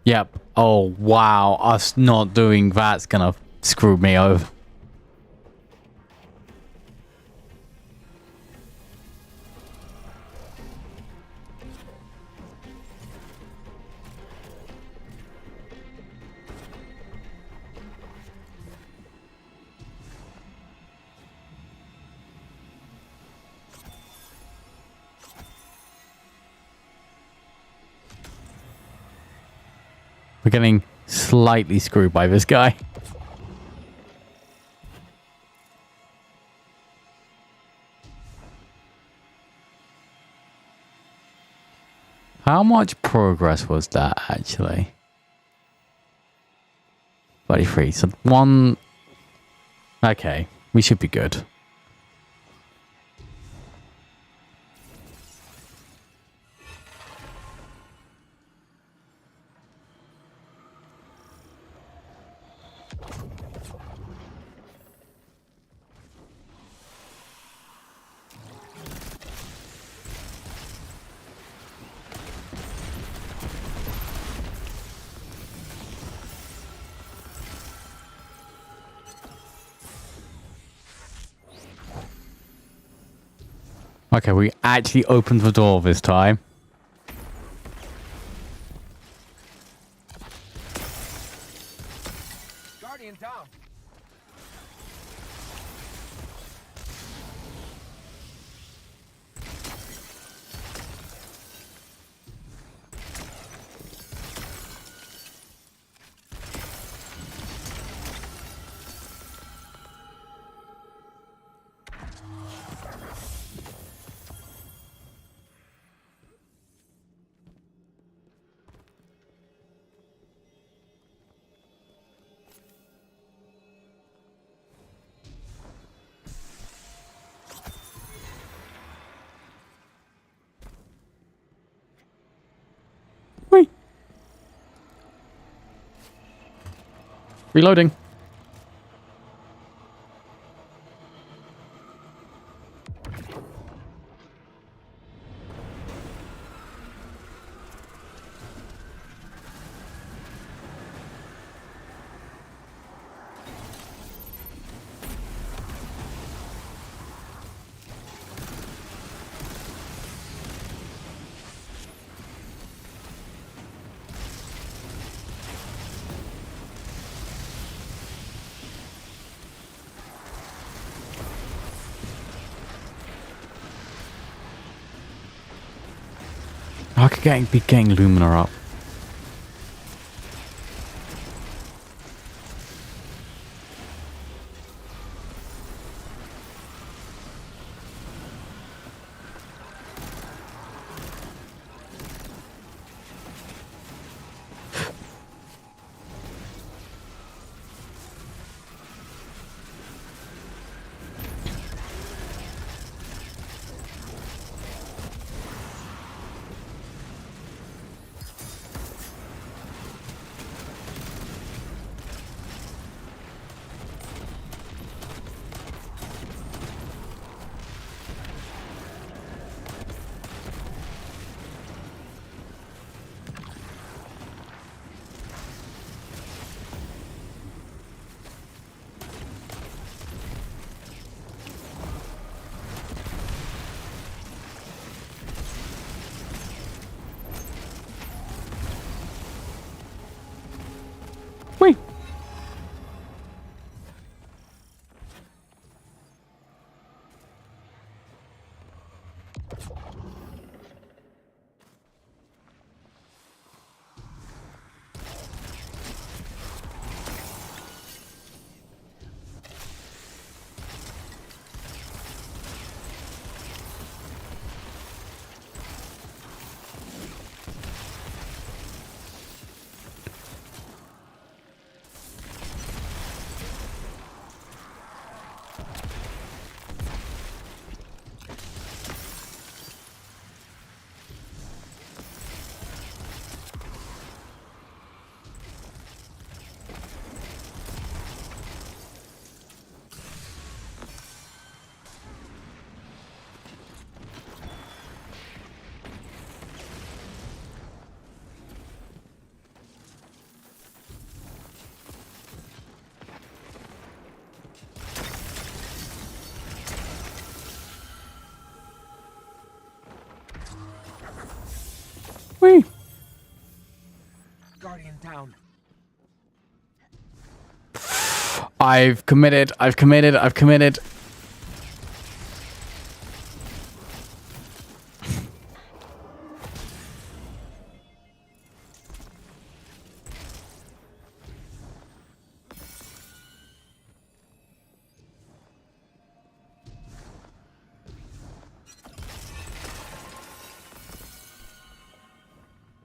Yep. Oh, wow. Us not doing that's gonna screw me over. We're getting slightly screwed by this guy. How much progress was that actually? 33. So one. Okay, we should be good. Okay, we actually opened the door this time. Guardian down. Whee! Reloading. I could be getting Lumina up. down. I've committed. I've committed. I've committed.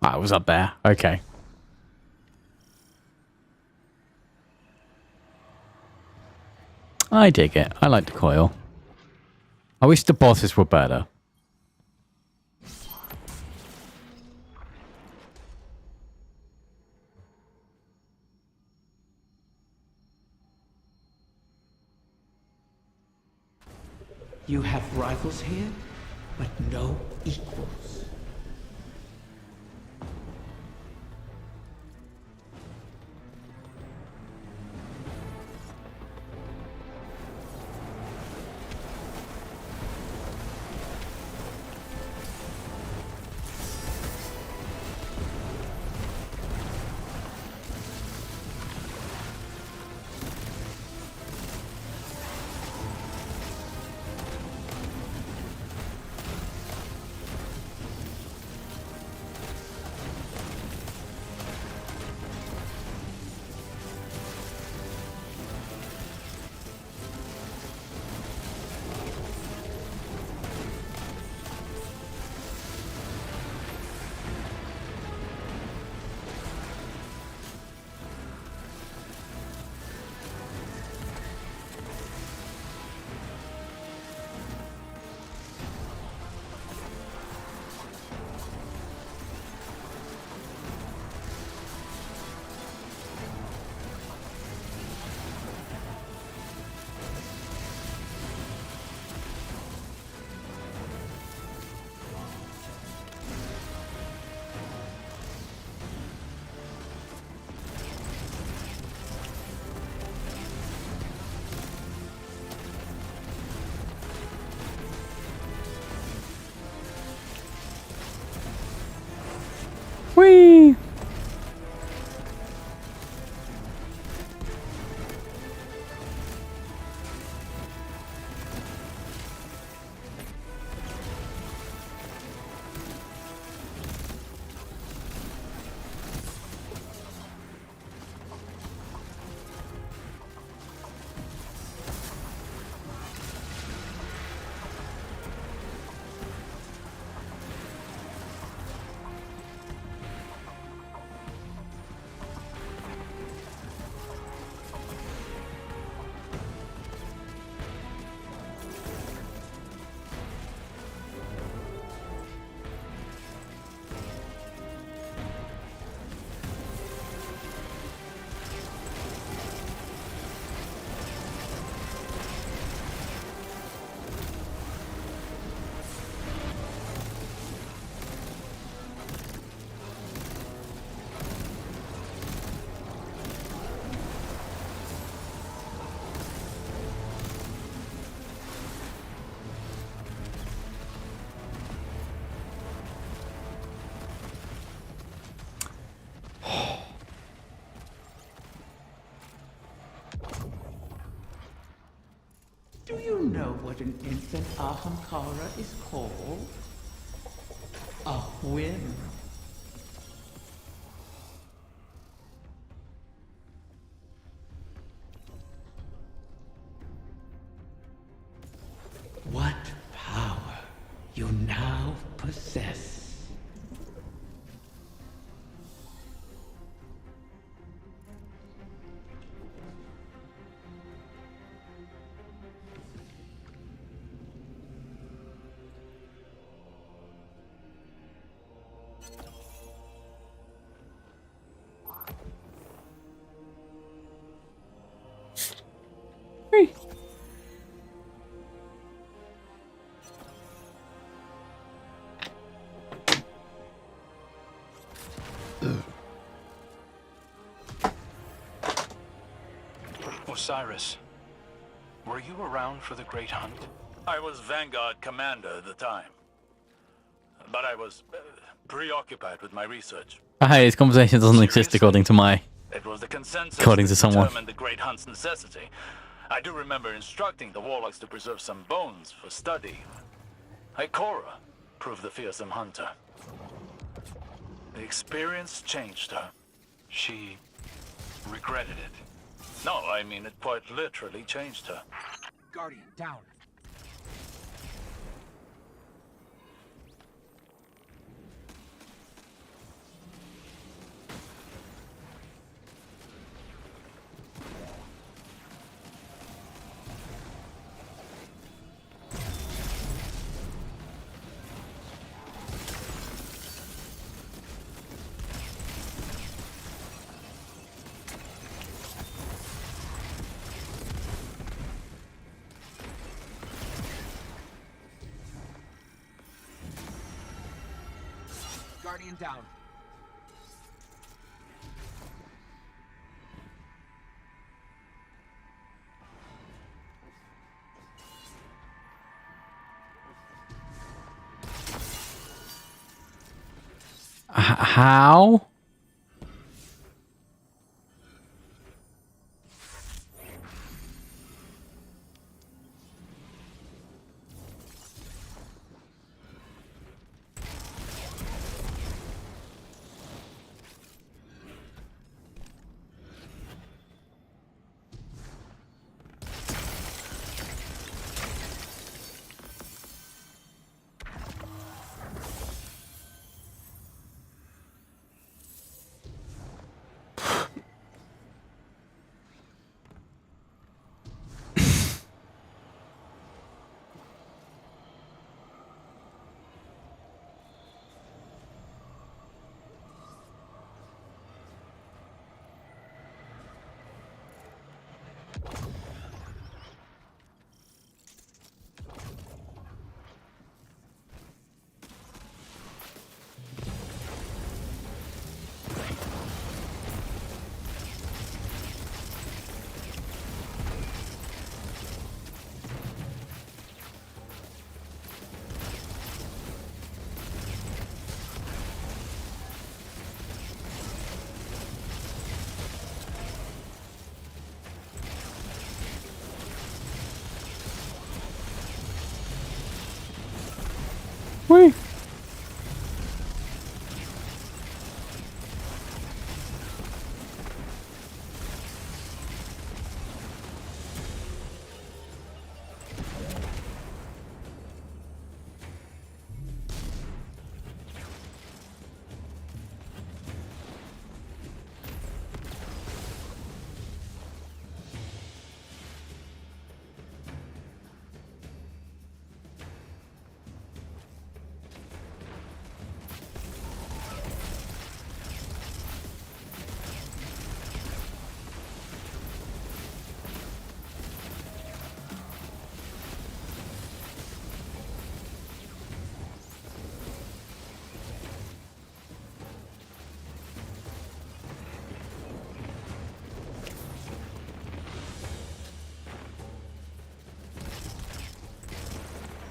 I was up there. Okay. I dig it. I like the coil. I wish the bosses were better. You have rivals here, but no equals. Whee! Do you know what an infant Ahamkara is called? A whim. What power you now possess. Osiris, were you around for the Great Hunt? I was Vanguard commander at the time. But I was preoccupied with my research. Hey, this conversation doesn't exist according to my... It was the consensus According to that someone. determined the Great Hunt's necessity. I do remember instructing the warlocks to preserve some bones for study. Ikora proved the fearsome hunter. The experience changed her. She regretted it. No, I mean it quite literally changed her. Guardian, down. Guardian down. How? Whee!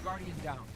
Guardian down.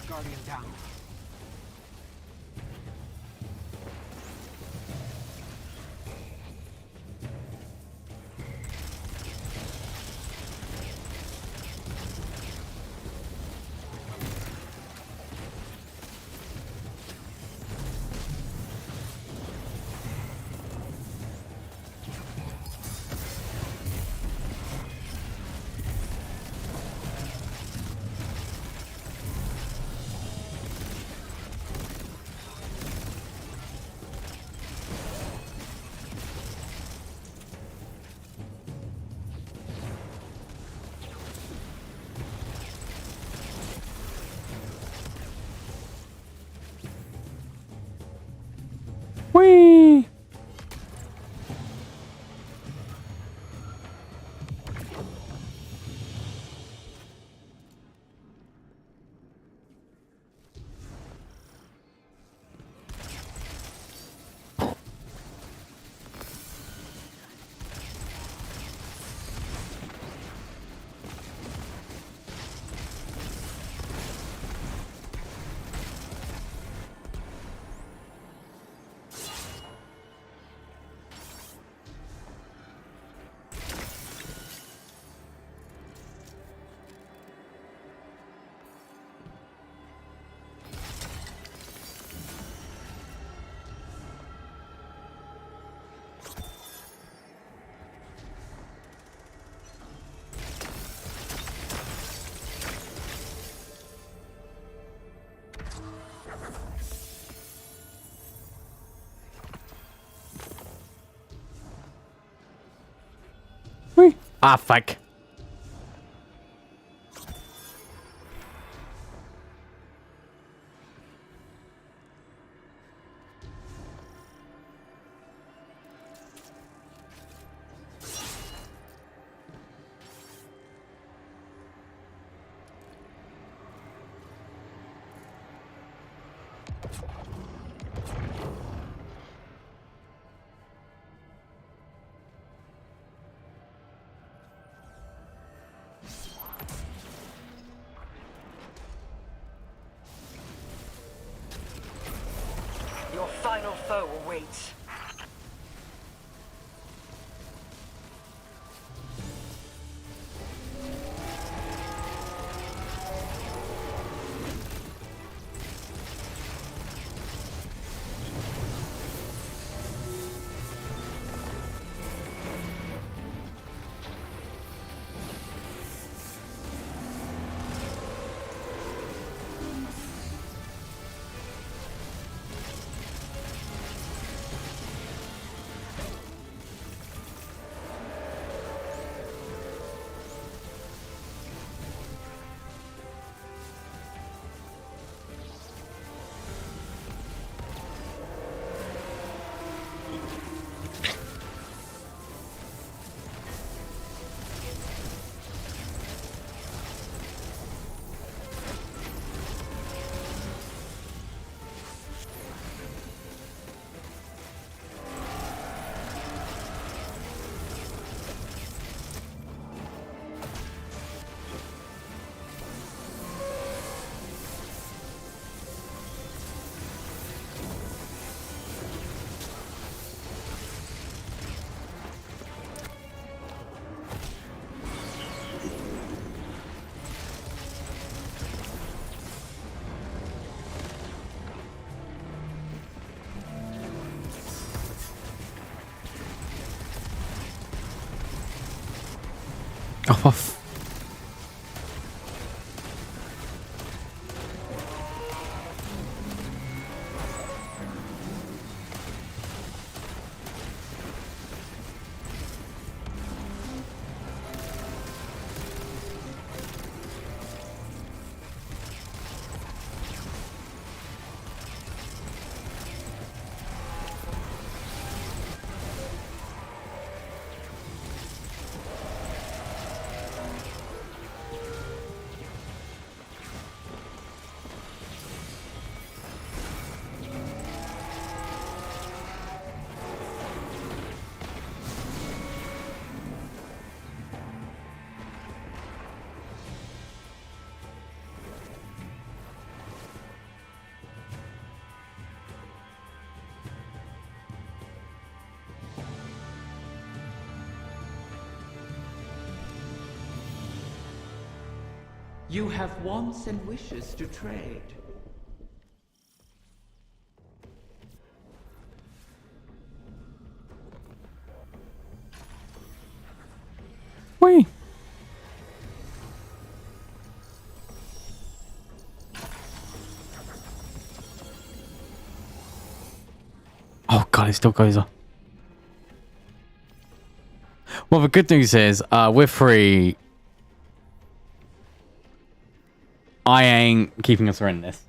Guardian down. Whee! Whee! Ah, fuck. Your final foe awaits. Oh, You have wants and wishes to trade. whee! Oh god, it still goes on. Well, the good news is, we're free. I ain't keeping us in this.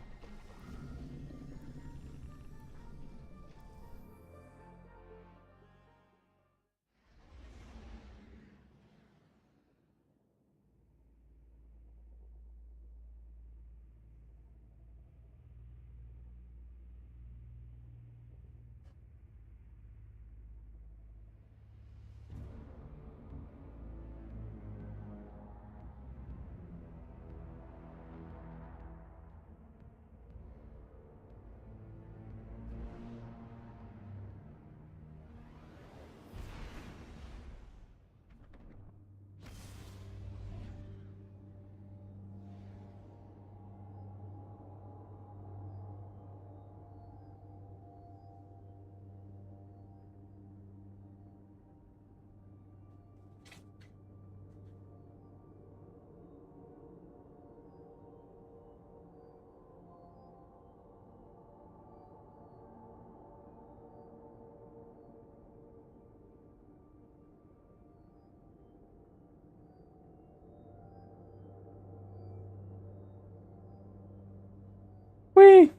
Whee!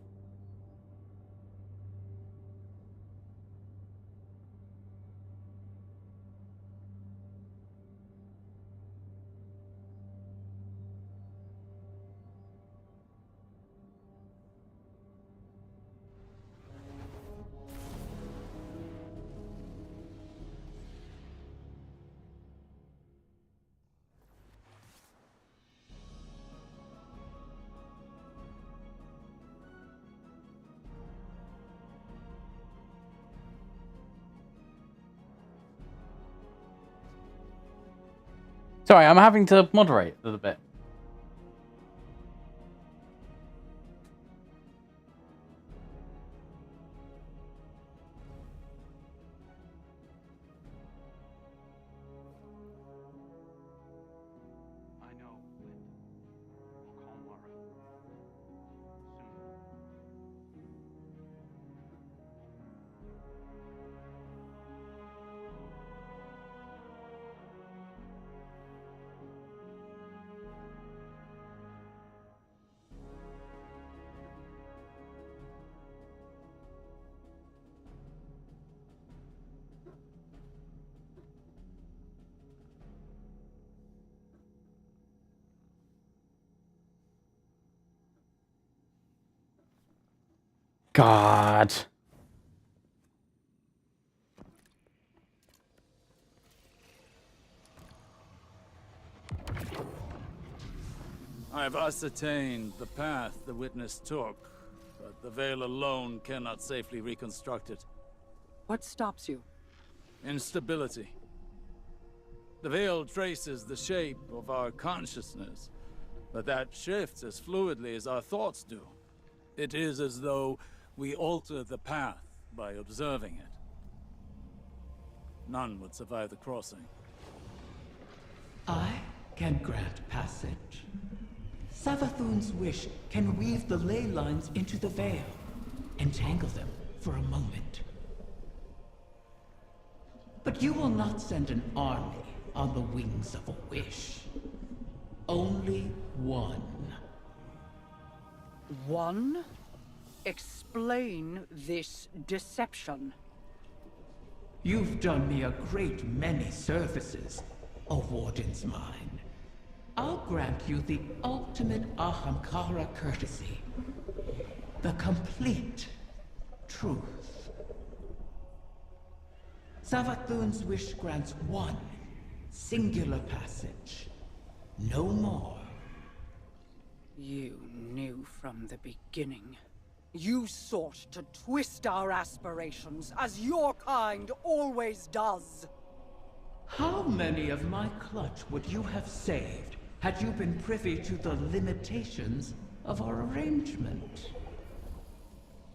Sorry, I'm having to moderate a little bit. I know, Flint. We'll call Mara. Soon. God. I've ascertained the path the witness took, but the veil alone cannot safely reconstruct it. What stops you? Instability. The veil traces the shape of our consciousness, but that shifts as fluidly as our thoughts do. It is as though we alter the path by observing it. None would survive the crossing. I can grant passage. Savathun's wish can weave the ley lines into the veil, entangle them for a moment. But you will not send an army on the wings of a wish. Only one. One? Explain this deception. You've done me a great many services, O Warden's Mine. I'll grant you the ultimate Ahamkara courtesy. The complete truth. Savathun's wish grants one singular passage. No more. You knew from the beginning. You sought to twist our aspirations, as your kind always does. How many of my clutch would you have saved had you been privy to the limitations of our arrangement?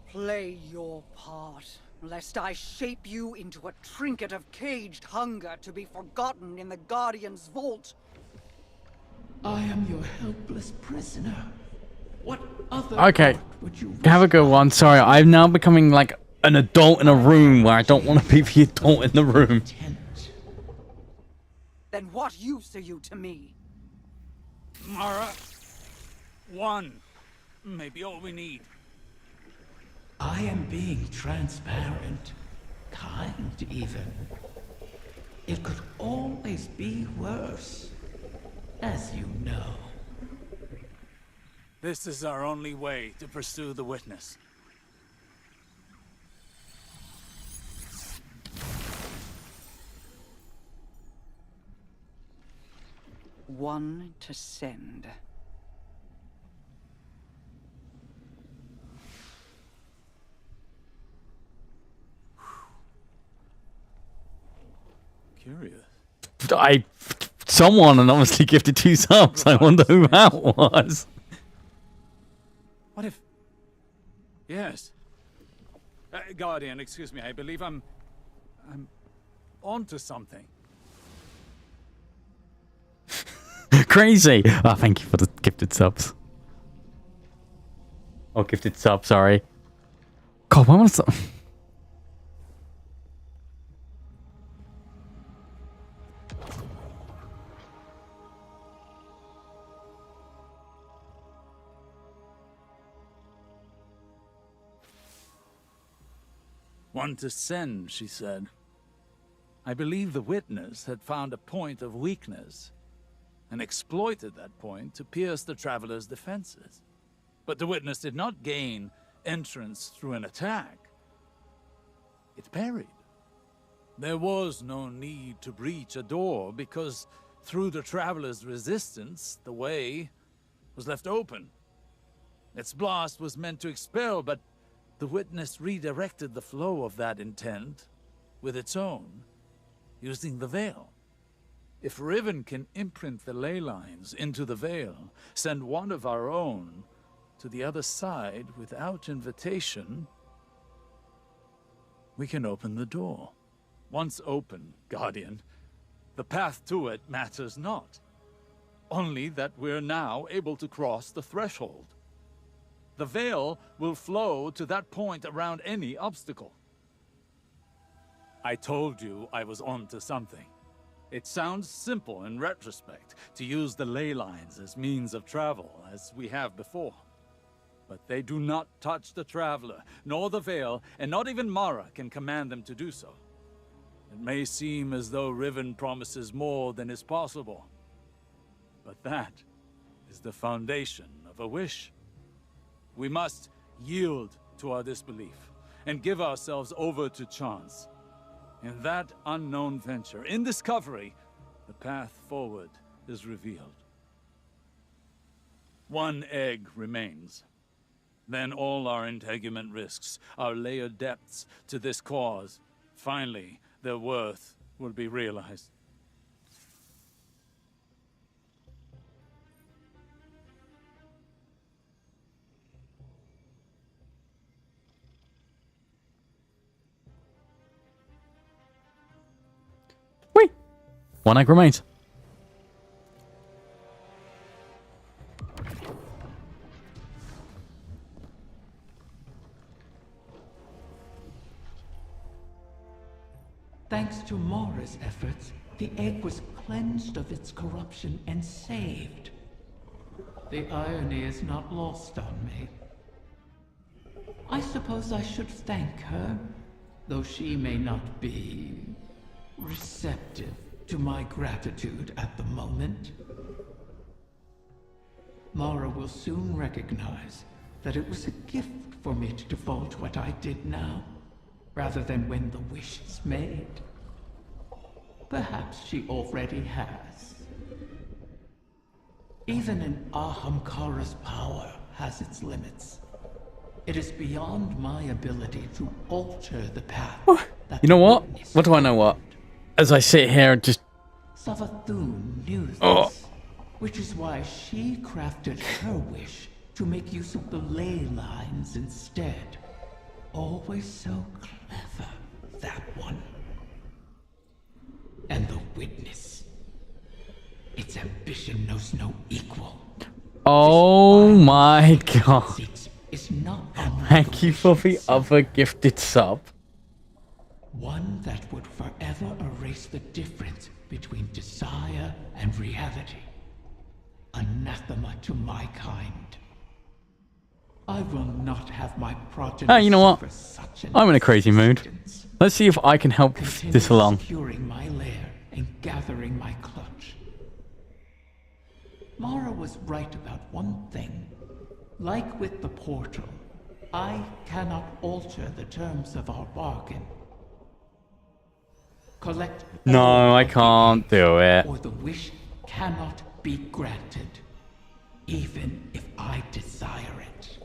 Play your part, lest I shape you into a trinket of caged hunger to be forgotten in the Guardian's vault. I am your helpless prisoner. What other Okay. part would you Have a wish good one. Sorry, I'm now becoming like an adult in a room where I don't want to be the adult in the room. tent? Then what use are you to me? Mara, one may be all we need. I am being transparent, kind even. It could always be worse, as you know. This is our only way to pursue the witness. One to send. Curious. Someone anonymously gifted 2 subs. I wonder who that was. What if... Yes. Guardian, excuse me, I believe I'm onto something. Crazy. Oh, thank you for the gifted subs. Oh, gifted sub, sorry. God, when was that? One to send, she said. I believe the witness had found a point of weakness and exploited that point to pierce the traveler's defenses. But the witness did not gain entrance through an attack. It parried. There was no need to breach a door because through the traveler's resistance, the way was left open. Its blast was meant to expel, but the witness redirected the flow of that intent with its own, using the veil. If Riven can imprint the ley lines into the veil, send one of our own to the other side without invitation, we can open the door. Once open, Guardian, the path to it matters not. Only that we're now able to cross the threshold. The veil will flow to that point around any obstacle. I told you I was onto something. It sounds simple in retrospect to use the ley lines as means of travel, as we have before. But they do not touch the traveler, nor the veil, and not even Mara can command them to do so. It may seem as though Riven promises more than is possible, but that is the foundation of a wish. We must yield to our disbelief and give ourselves over to chance. In that unknown venture, in discovery, the path forward is revealed. One egg remains. Then all our integument risks, our layered depths to this cause, finally, their worth will be realized. Wait! One egg remains. Thanks to Mara's efforts, the egg was cleansed of its corruption and saved. The irony is not lost on me. I suppose I should thank her, though she may not be receptive to my gratitude at the moment. Mara will soon recognize that it was a gift for me to divulge what I did now, rather than when the wish is made. Perhaps she already has. Even an Ahamkara's power has its limits. It is beyond my ability to alter the path. You know what? What do I know what? As I sit here, just... Savathun knew this, which is why she crafted her wish to make use of the ley lines instead. Always so clever, that one. And the witness. Its ambition knows no equal. Oh my god. Is not Thank you for the other gifted sub. One that would forever erase the difference between desire and reality. Anathema to my kind. I will not have my progeny. Oh, you know what? suffer such an I'm in a crazy mood. existence. Let's see if I can help Continue this along. securing my lair and gathering my clutch. Mara was right about one thing. Like with the portal, I cannot alter the terms of our bargain. Collect No, all I of the can't eggs, do it. or the wish cannot be granted, even if I desire it.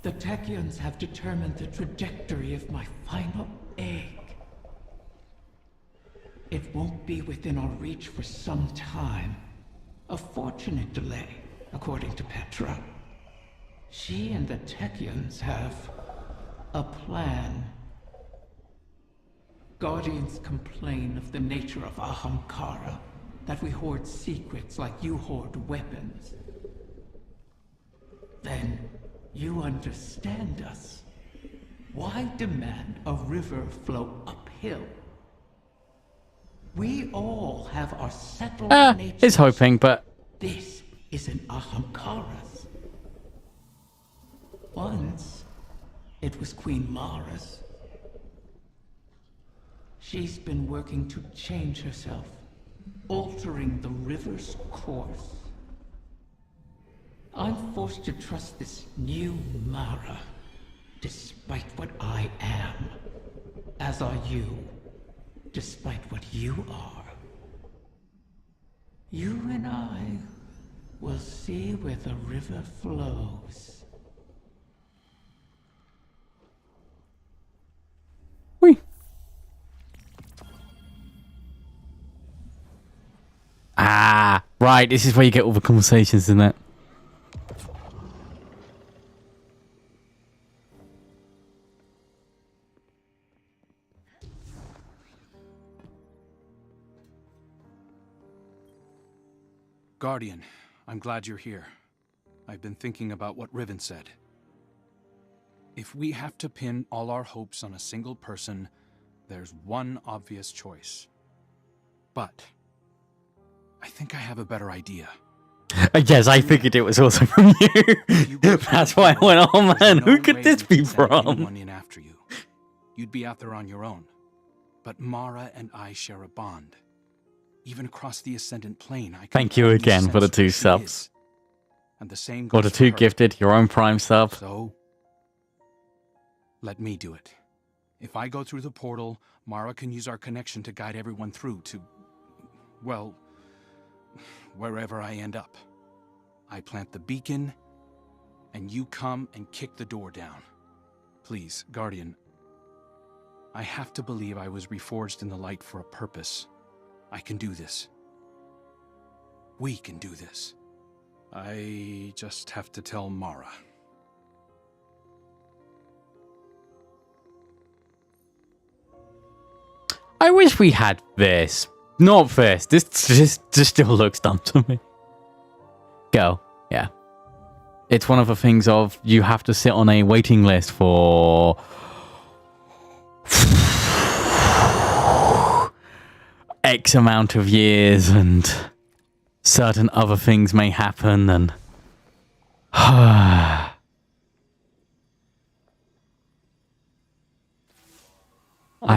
The Techians have determined the trajectory of my final egg. It won't be within our reach for some time. A fortunate delay, according to Petra. She and the Techians have a plan. Guardians complain of the nature of Ahamkara, that we hoard secrets like you hoard weapons. Then you understand us. Why demand a river flow uphill? We all have our settled natures. He's hoping, but... This is an Ahamkara's. Once, it was Queen Mara's. She's been working to change herself, altering the river's course. I'm forced to trust this new Mara, despite what I am. As are you, despite what you are. You and I will see where the river flows. Whee. Ah, right. This is where you get all the conversations, isn't it? Guardian, I'm glad you're here. I've been thinking about what Riven said. If we have to pin all our hopes on a single person, there's one obvious choice. But I think I have a better idea. Yes, I figured it was also from you. That's why I went, oh man, who could this be from? In after you. You'd be out there on your own. But Mara and I share a bond. Even across the Ascendant Plane, I can Thank you again for the 2 subs. And the same Or goes the for 2 her. gifted, your own Prime sub. So, let me do it. If I go through the portal, Mara can use our connection to guide everyone through to, well, wherever I end up. I plant the beacon, and you come and kick the door down. Please, Guardian, I have to believe I was reforged in the light for a purpose. I can do this. We can do this. I just have to tell Mara. I wish we had this. Not this. This just still looks dumb to me. Go. Yeah. It's one of the things of you have to sit on a waiting list for X amount of years and certain other things may happen and I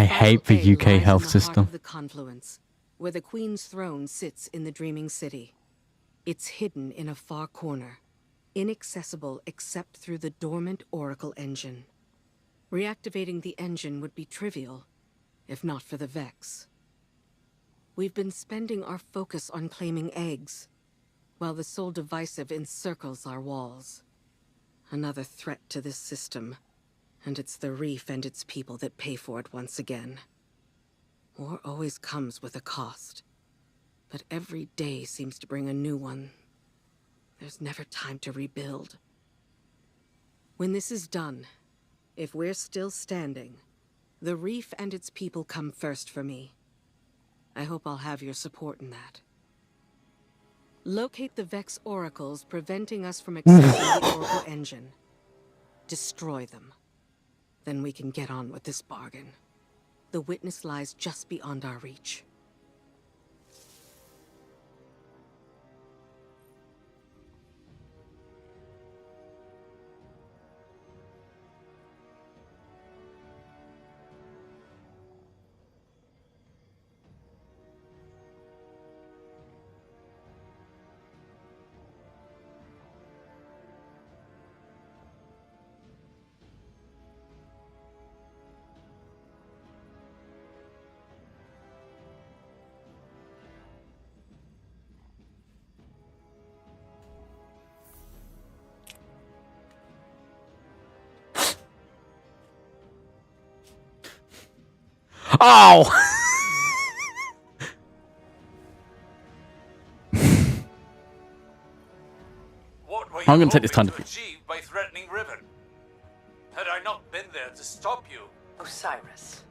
hate the UK health system. The confluence, where the Queen's throne sits in the dreaming city. It's hidden in a far corner, inaccessible except through the dormant Oracle engine. Reactivating the engine would be trivial, if not for the Vex. We've been spending our focus on claiming eggs, while the Soul Divisive encircles our walls. Another threat to this system, and it's the Reef and its people that pay for it once again. War always comes with a cost, but every day seems to bring a new one. There's never time to rebuild. When this is done, if we're still standing, the Reef and its people come first for me. I hope I'll have your support in that. Locate the Vex oracles preventing us from accessing the Oracle engine. Destroy them. Then we can get on with this bargain. The witness lies just beyond our reach. Oh! What were you I'm gonna take this hoping time to to... achieve by threatening Riven? Had I not been there to stop you? Osiris,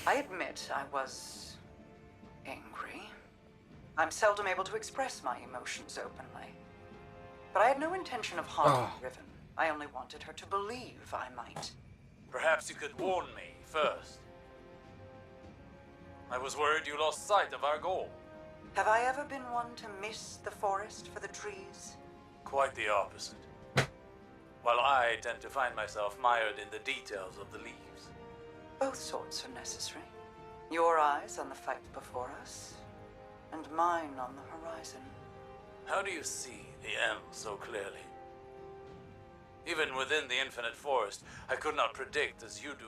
I admit I was angry. I'm seldom able to express my emotions openly. But I had no intention of harming Riven. I only wanted her to believe I might. Perhaps you could warn me first. I was worried you lost sight of our goal. Have I ever been one to miss the forest for the trees? Quite the opposite. While I tend to find myself mired in the details of the leaves. Both sorts are necessary. Your eyes on the fight before us, and mine on the horizon. How do you see the end so clearly? Even within the infinite forest, I could not predict as you do.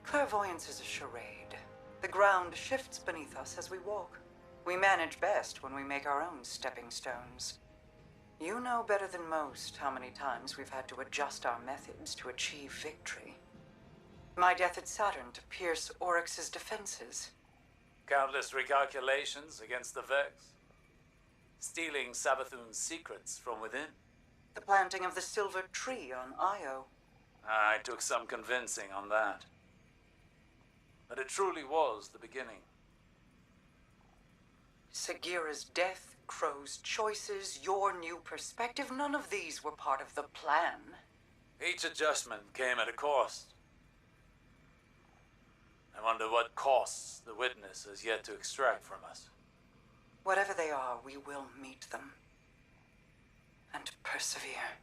Clairvoyance is a charade. The ground shifts beneath us as we walk. We manage best when we make our own stepping stones. You know better than most how many times we've had to adjust our methods to achieve victory. My death at Saturn to pierce Oryx's defenses. Countless recalculations against the Vex. Stealing Savathun's secrets from within. The planting of the silver tree on Io. I took some convincing on that. But it truly was the beginning. Sagira's death, Crow's choices, your new perspective, none of these were part of the plan. Each adjustment came at a cost. I wonder what costs the witness has yet to extract from us. Whatever they are, we will meet them. And persevere.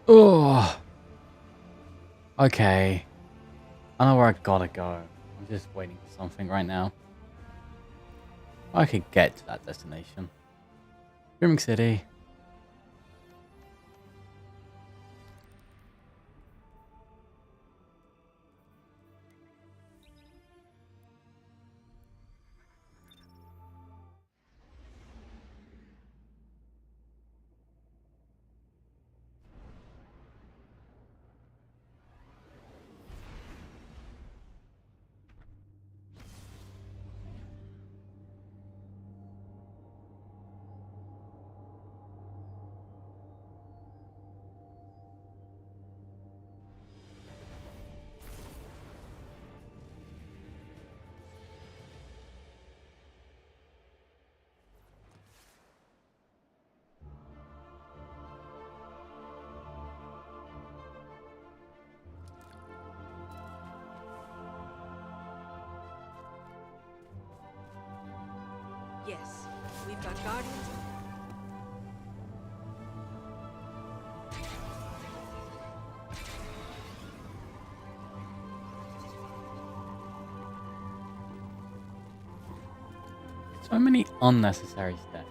Oh. Okay. I know where I gotta go. I'm just waiting for something right now. I could get to that destination. Screaming City. Yes, we've got guardians. So many unnecessary steps.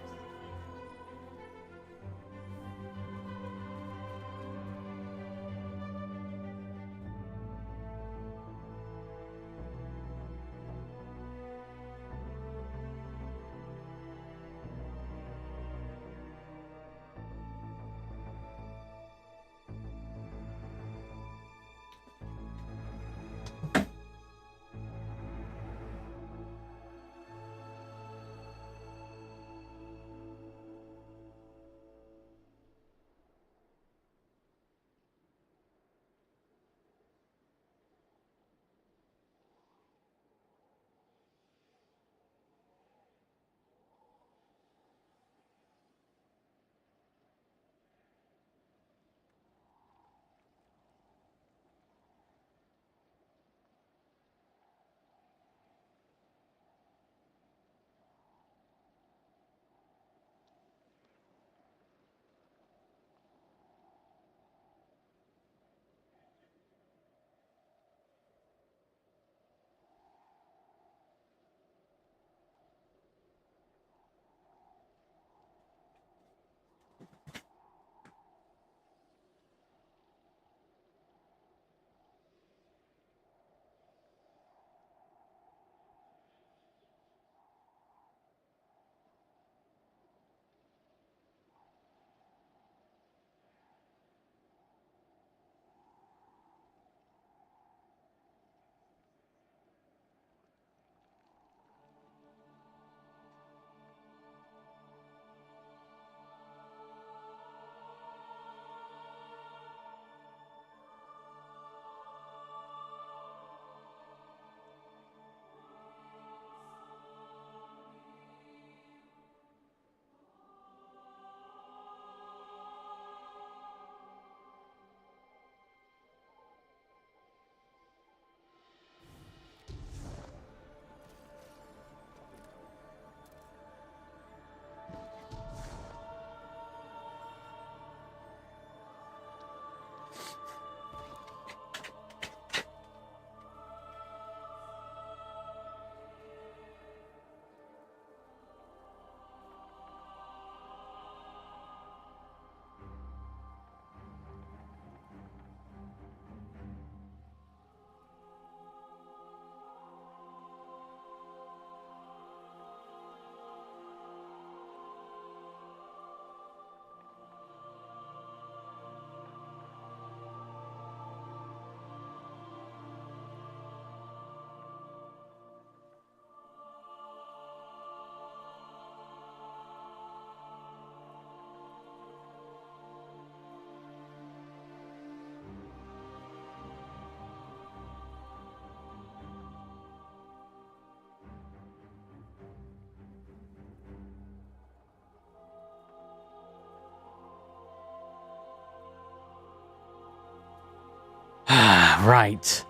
Right.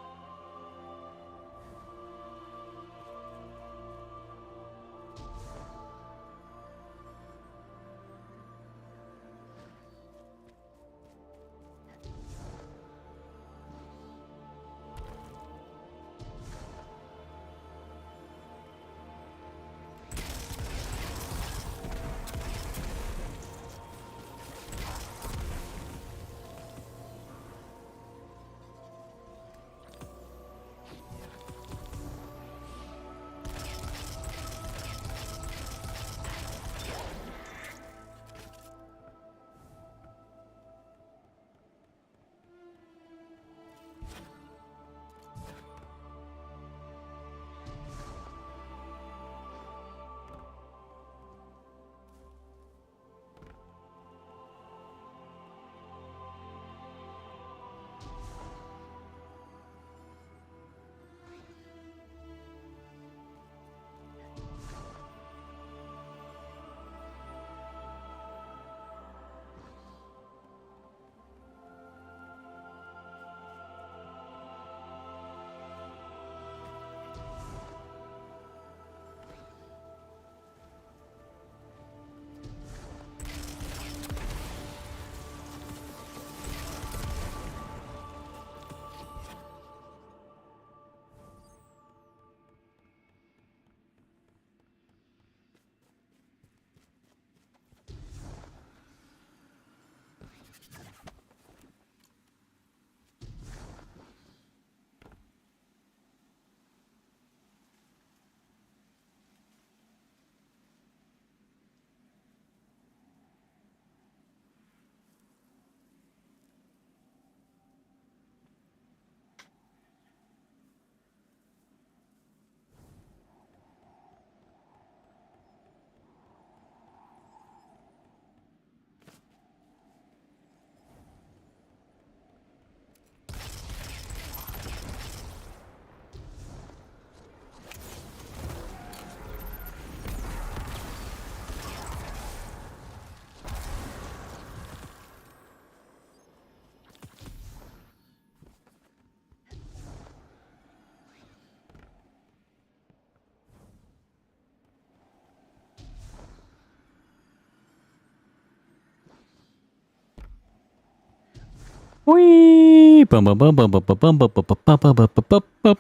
Whee! Bum bum bum bum bum bum bum bum bum bum bum bum bum bum.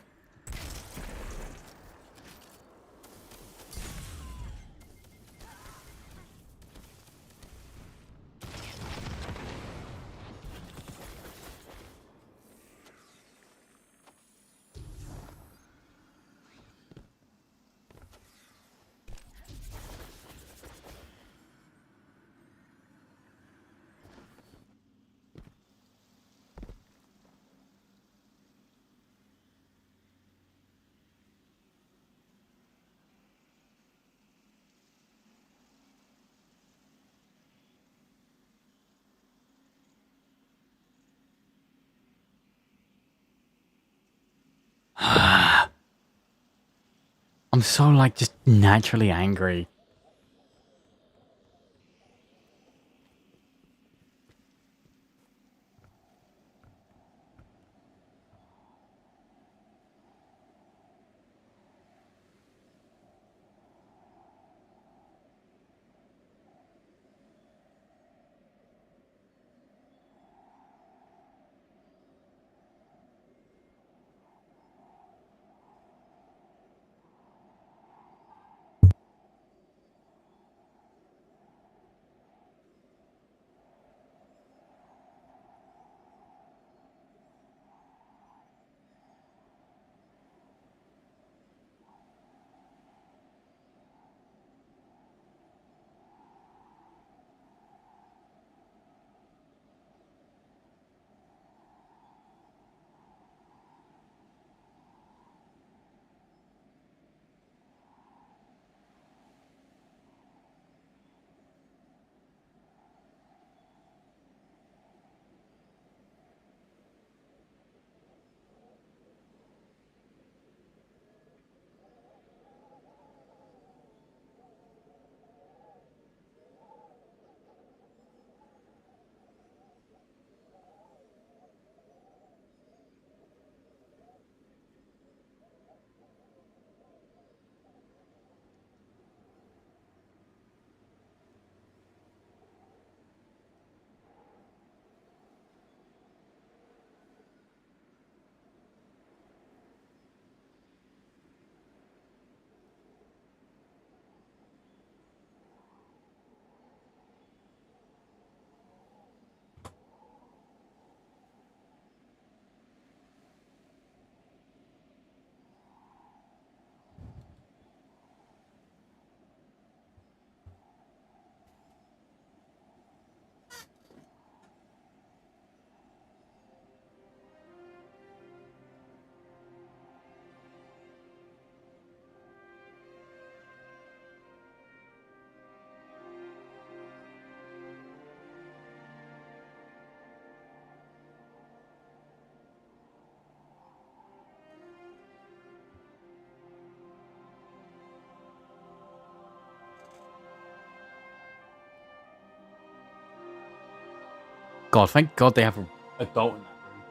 I'm so like just naturally angry. God, thank God they have an adult in that room.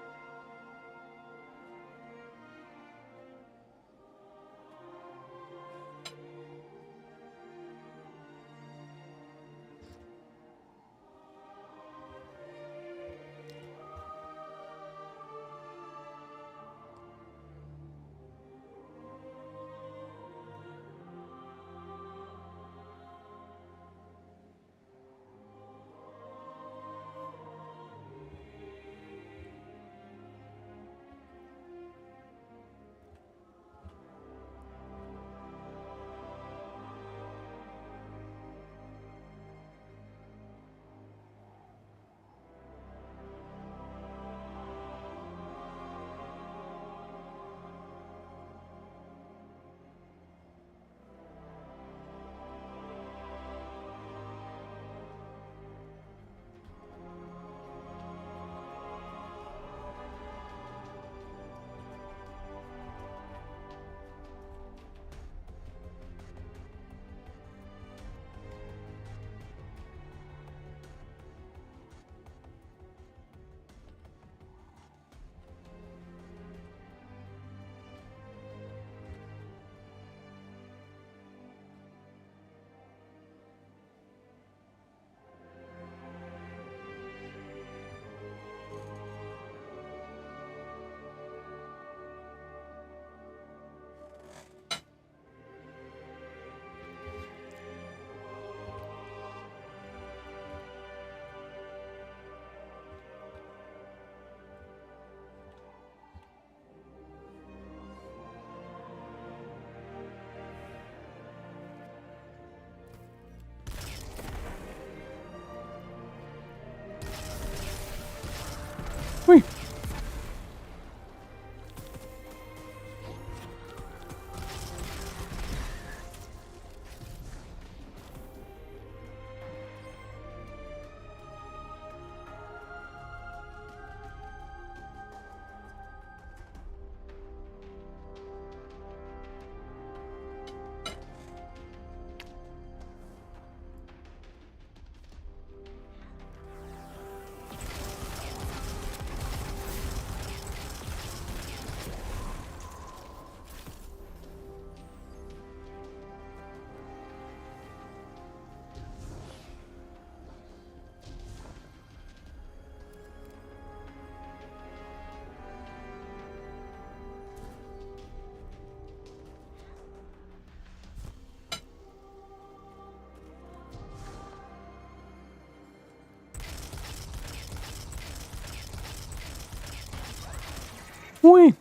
Whee!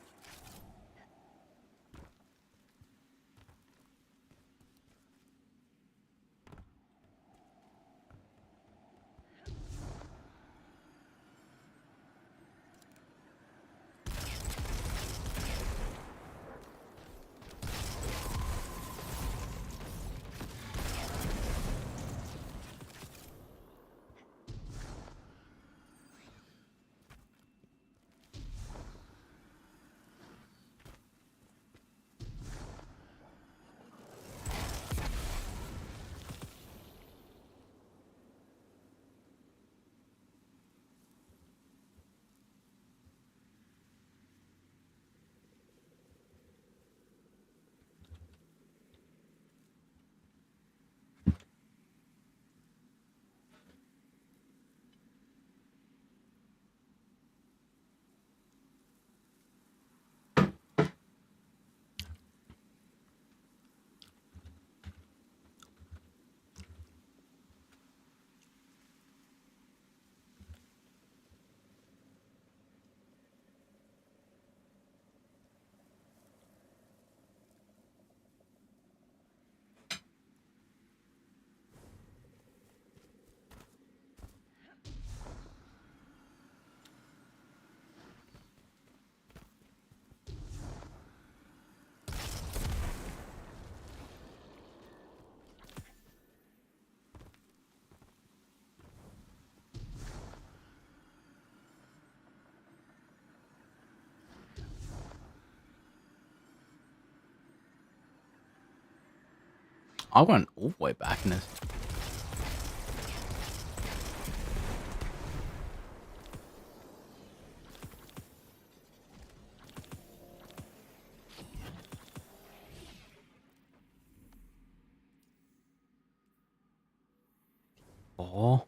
I went all the way back in this. Oh.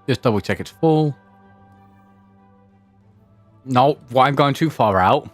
Just double check it's full. No, why I'm going too far out.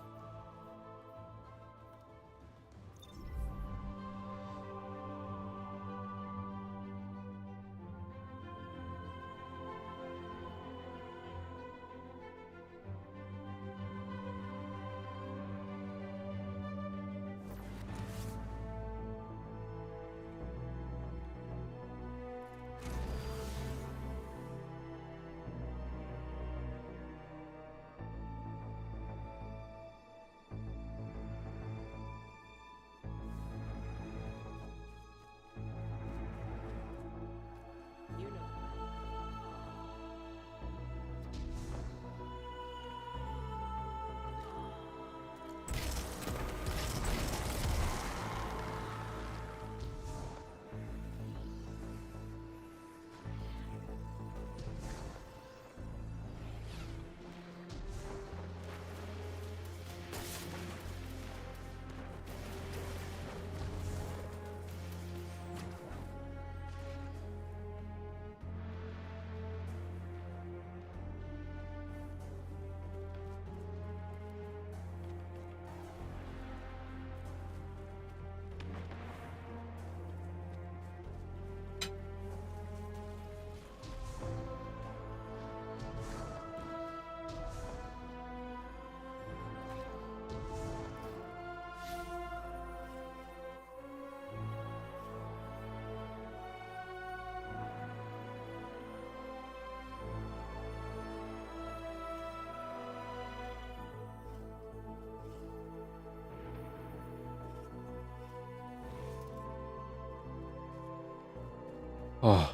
Oh.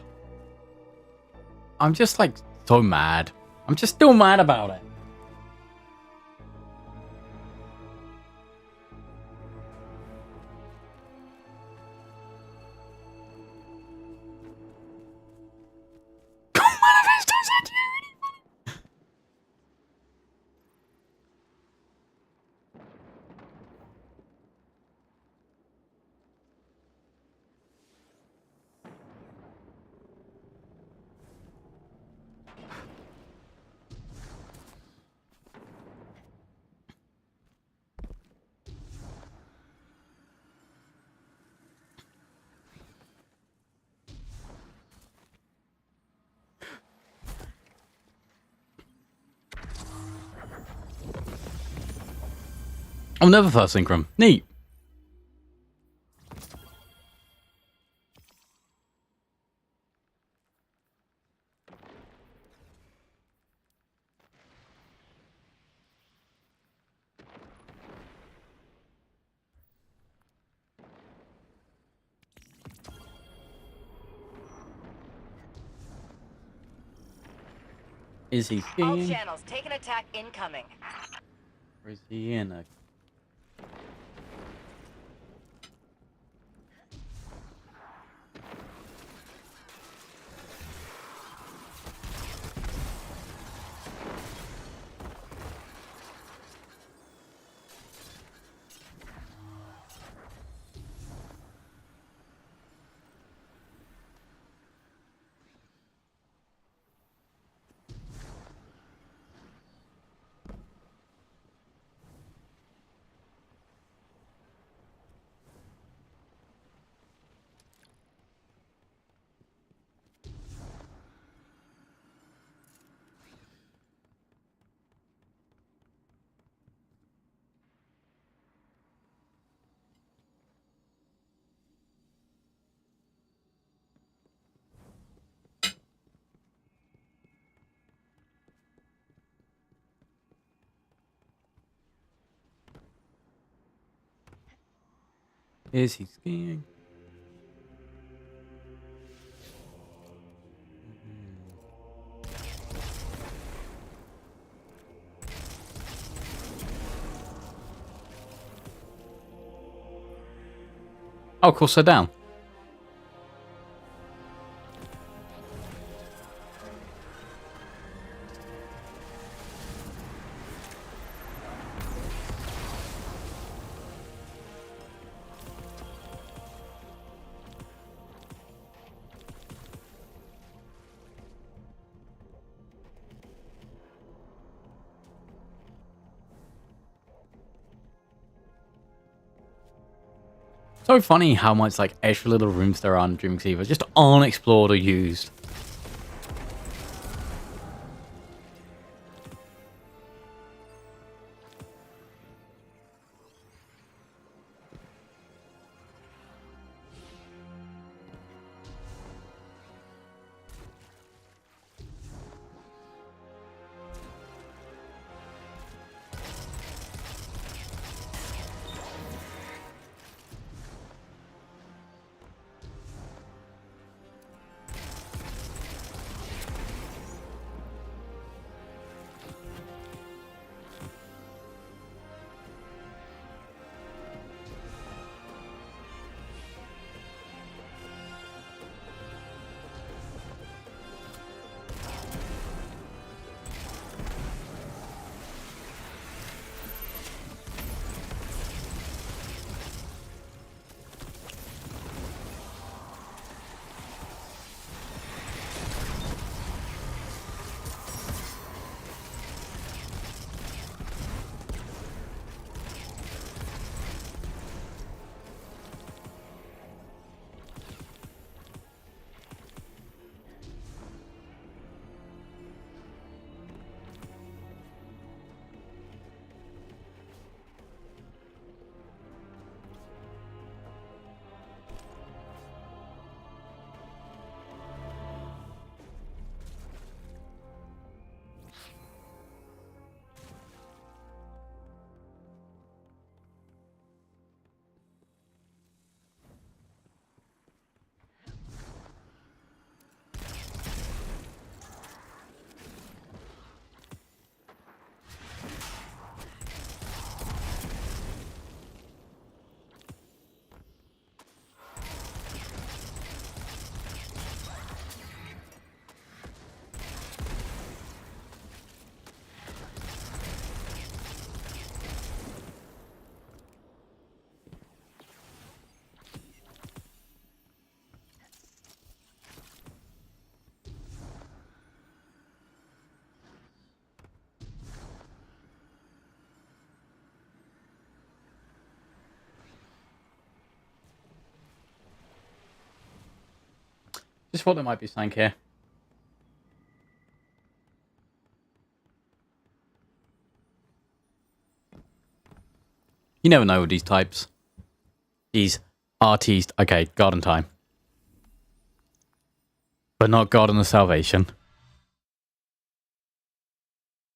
I'm just like so mad. I'm just still mad about it. I'll never first synchron. Neat. Is he All skiing? channels, take an attack incoming. Or is he in a... Is he skiing? Oh, cool, so down. So funny how much like extra little rooms there are in Dream Receiver just aren't explored or used. just thought there might be something here. You never know with these types. These artistes. Okay, garden time. But not Garden of Salvation.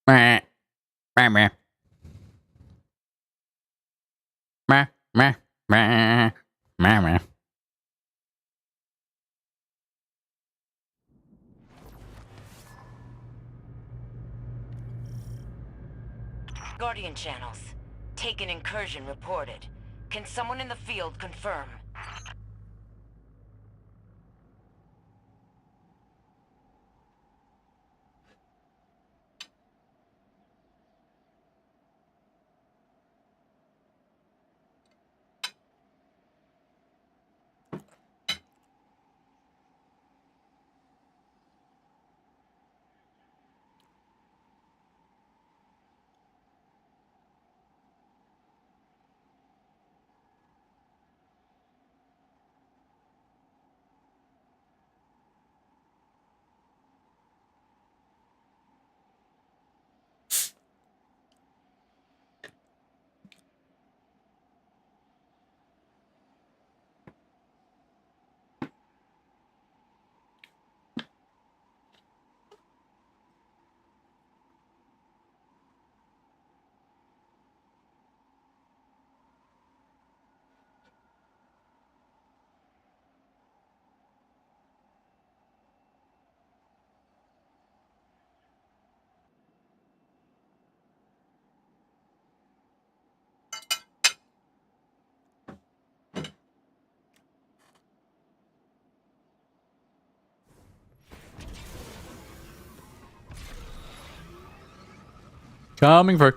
Meh. Meh, meh. Meh, meh, meh. Meh, meh. Guardian channels. Taken incursion reported. Can someone in the field confirm? Coming through.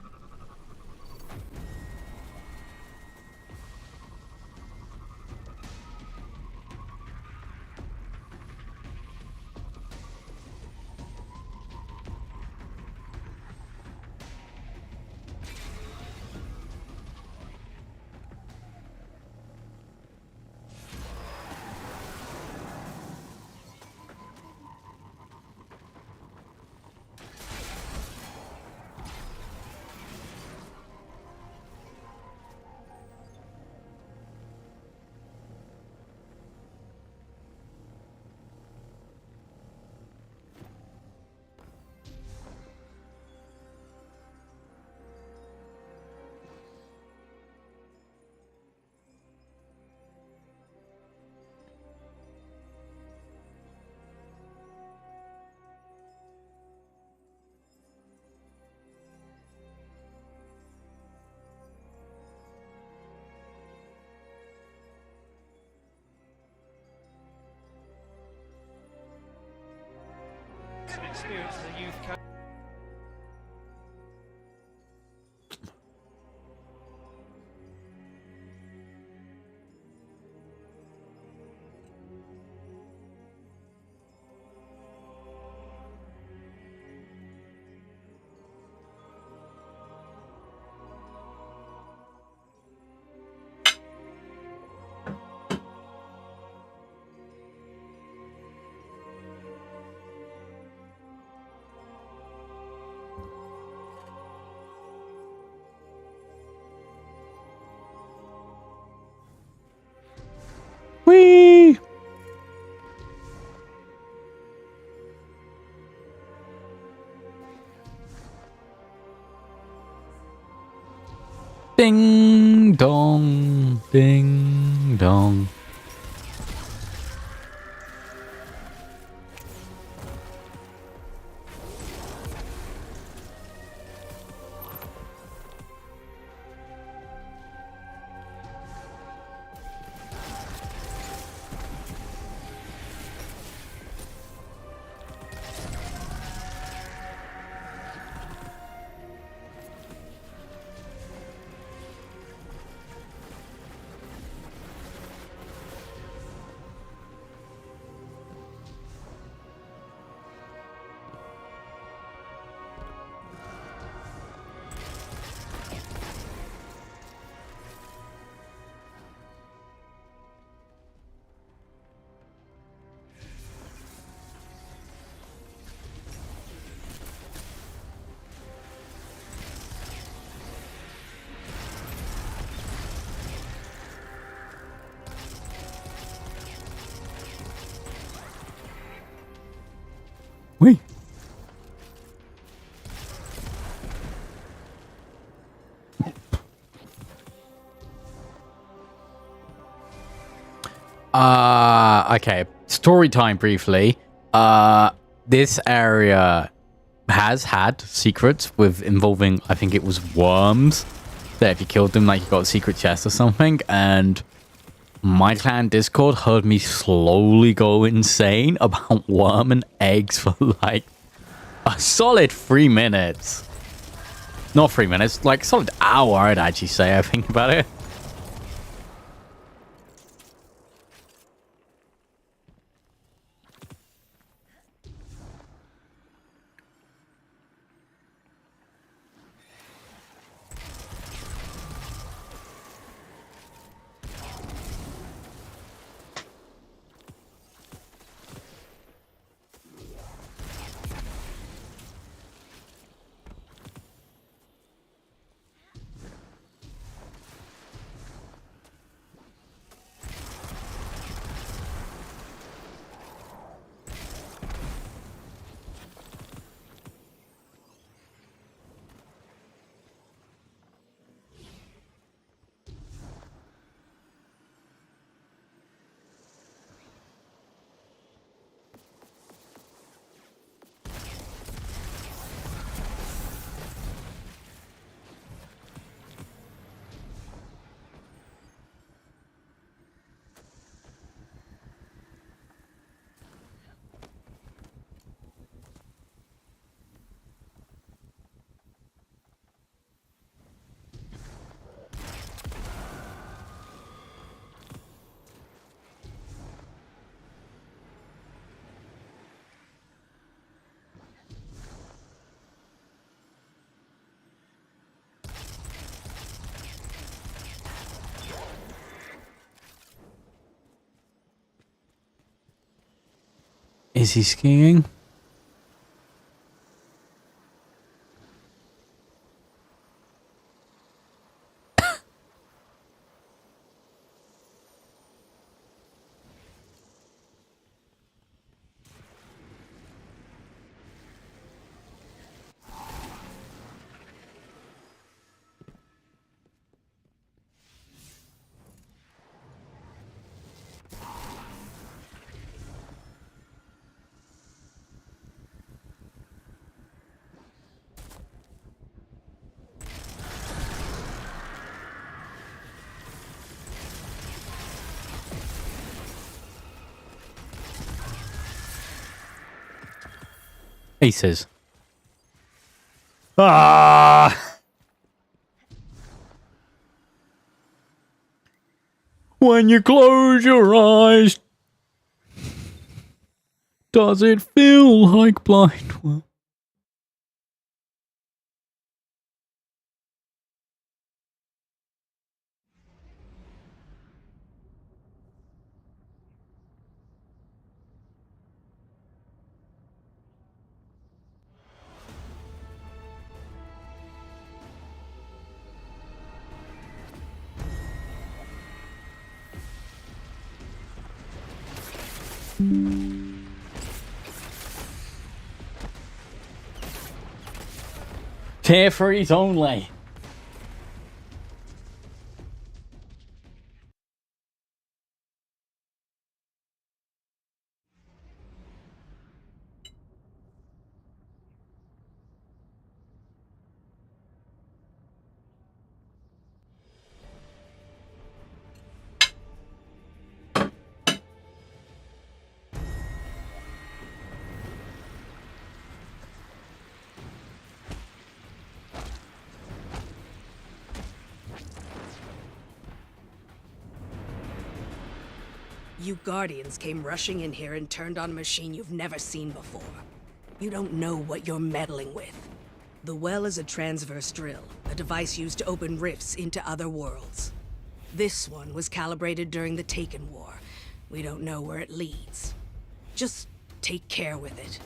Experience as a youth coach. Whee! Ding dong, ding dong. Whee! Okay. Story time briefly. This area has had secrets with involving, I think it was worms. That if you killed them, like you got a secret chest or something. And my clan Discord heard me slowly go insane about worm and eggs for like a solid 3 minutes. Not 3 minutes, like a solid hour, I'd actually say, I think about it. Is he skiing? Aces. Ah! When you close your eyes, does it feel like blind work? Tier 3s only. You Guardians came rushing in here and turned on a machine you've never seen before. You don't know what you're meddling with. The well is a transverse drill, a device used to open rifts into other worlds. This one was calibrated during the Taken War. We don't know where it leads. Just take care with it.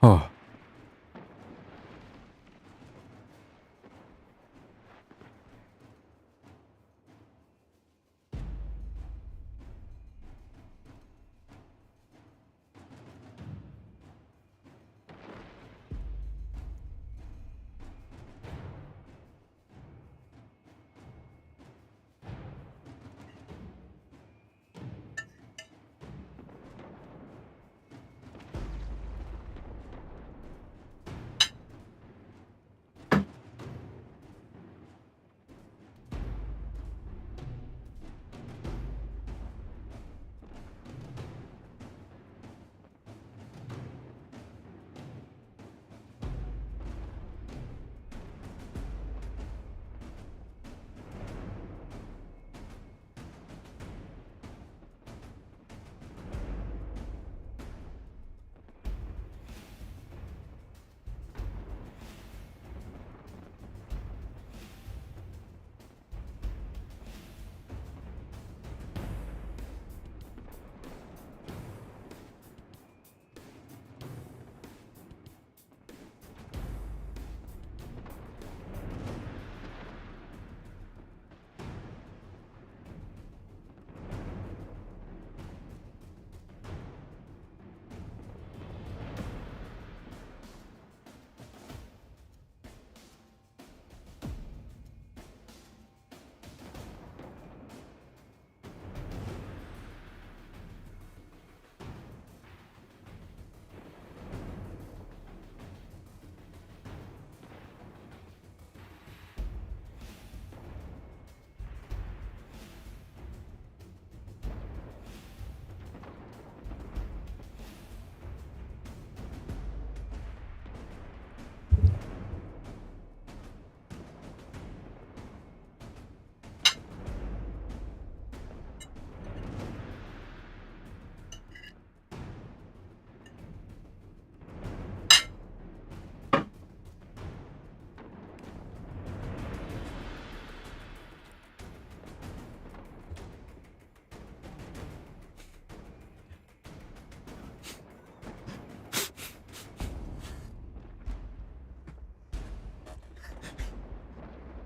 Oh.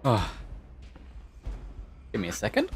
Oh. Give me a second.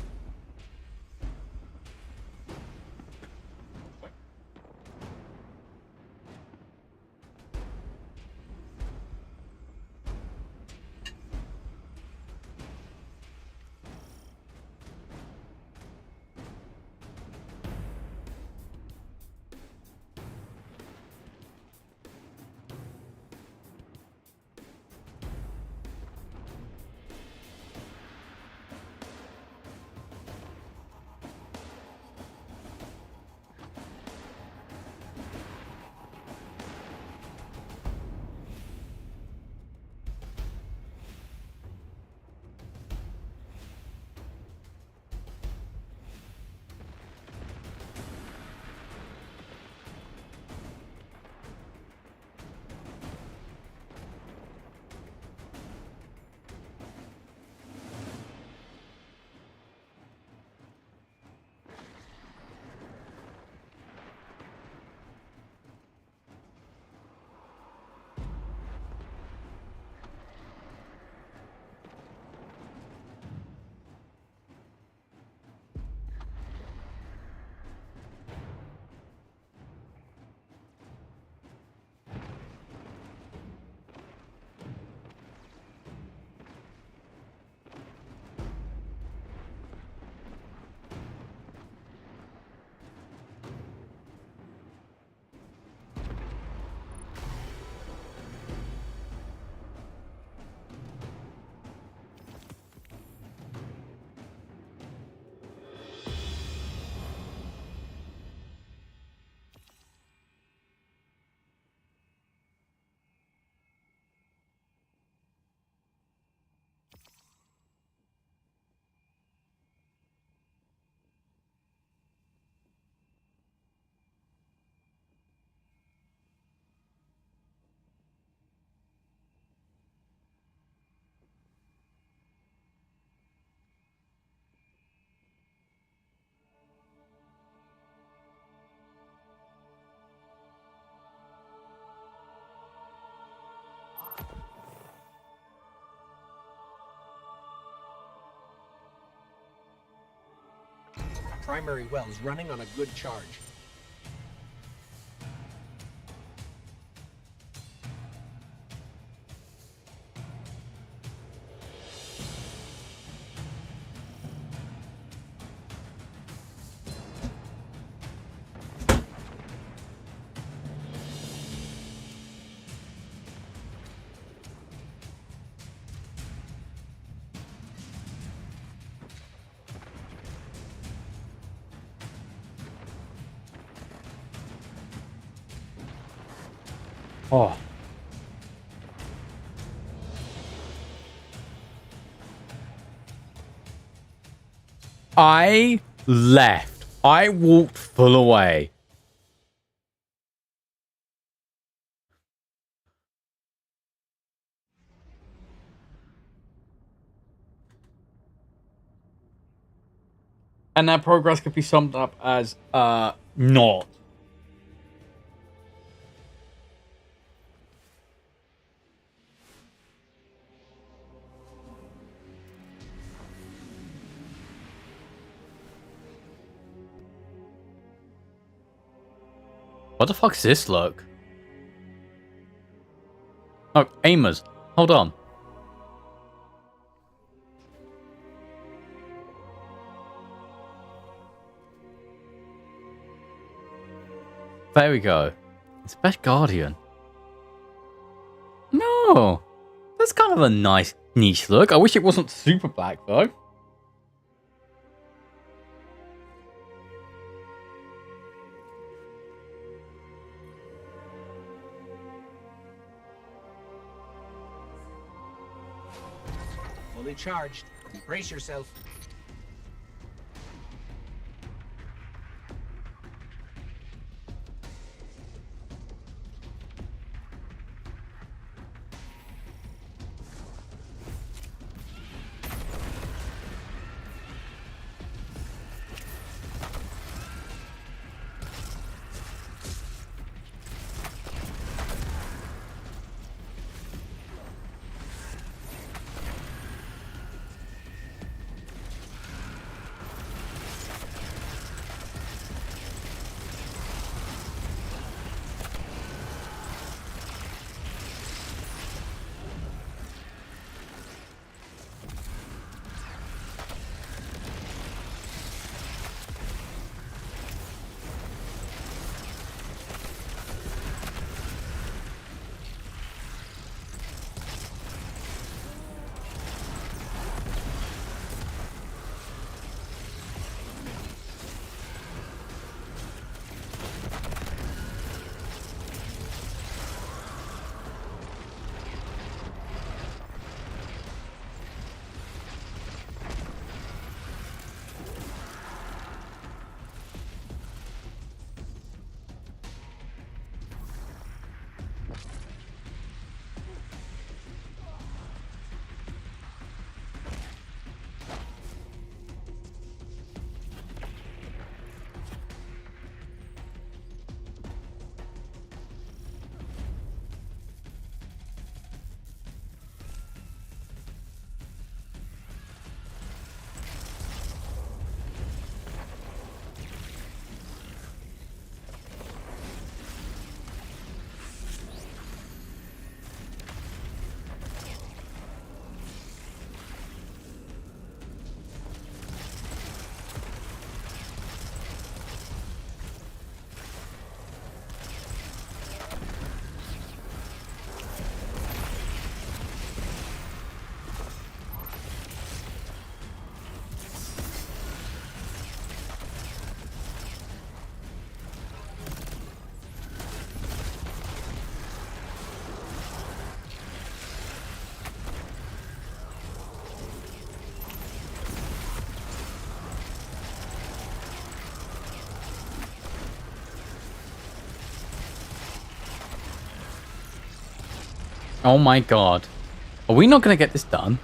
primary well is running on a good charge. Oh. I left. I walked full away. And that progress could be summed up as, not. What the fuck's this look? Oh, aimers. Hold on. There we go. It's Best Guardian. No. That's kind of a nice niche look. I wish it wasn't super black though. Fully charged. Brace yourself. Oh my god. Are we not going to get this done?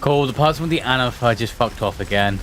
Cool, the person with the Anafa just fucked off again.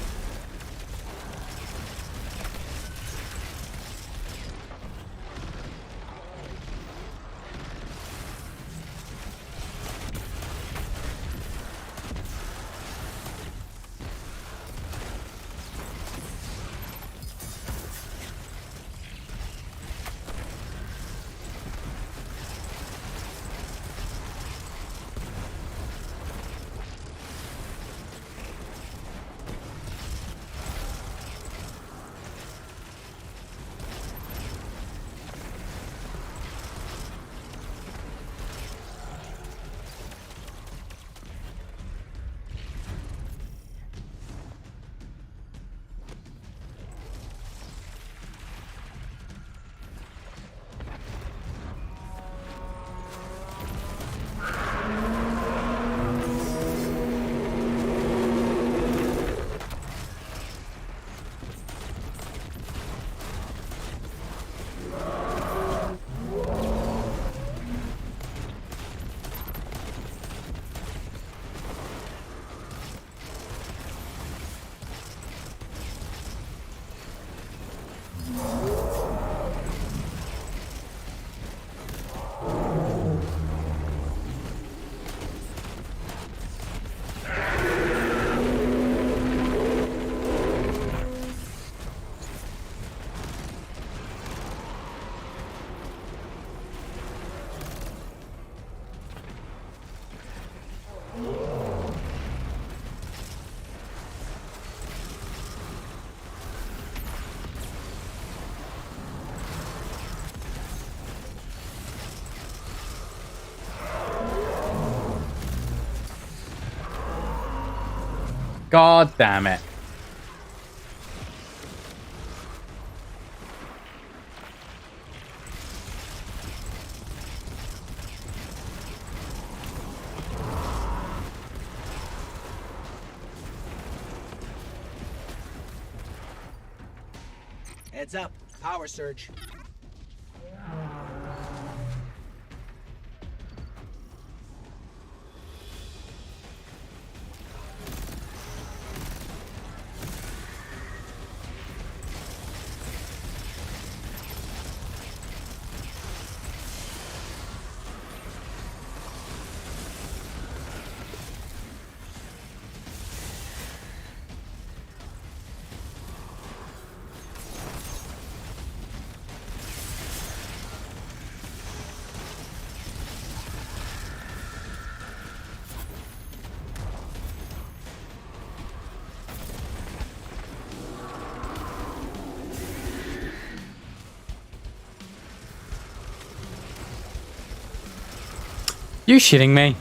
God damn it. Heads up. Power surge. You shitting me?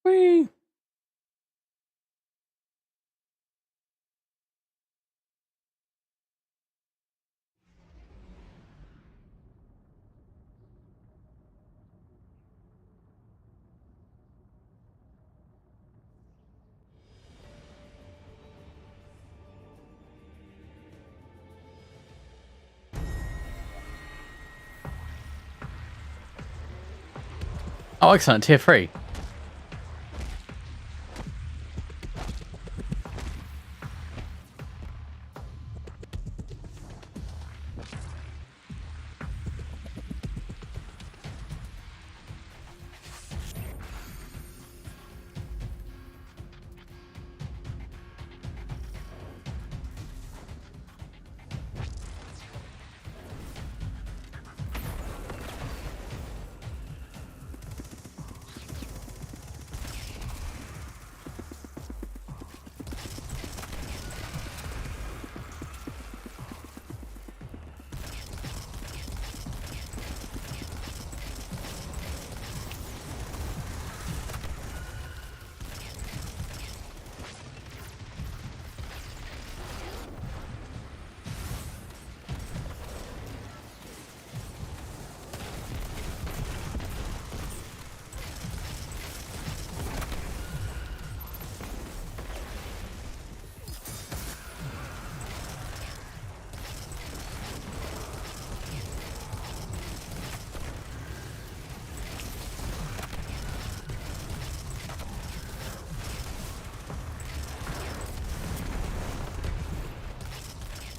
Whee! Oh, excellent. Tier 3.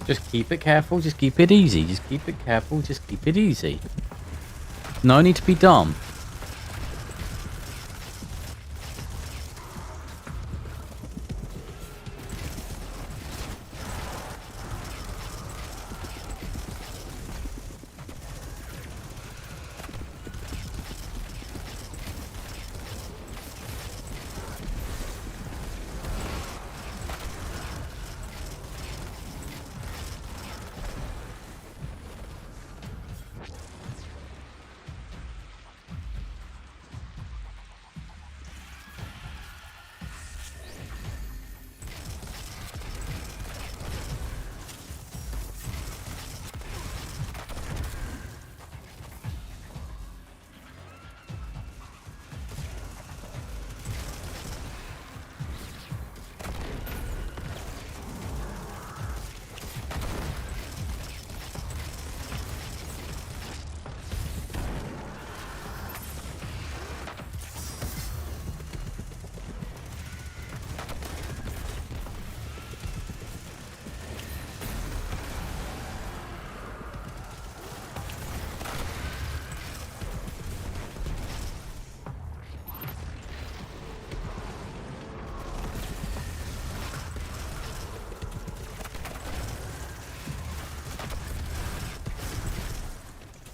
Just keep it careful, just keep it easy. Just keep it careful, just keep it easy. No need to be dumb.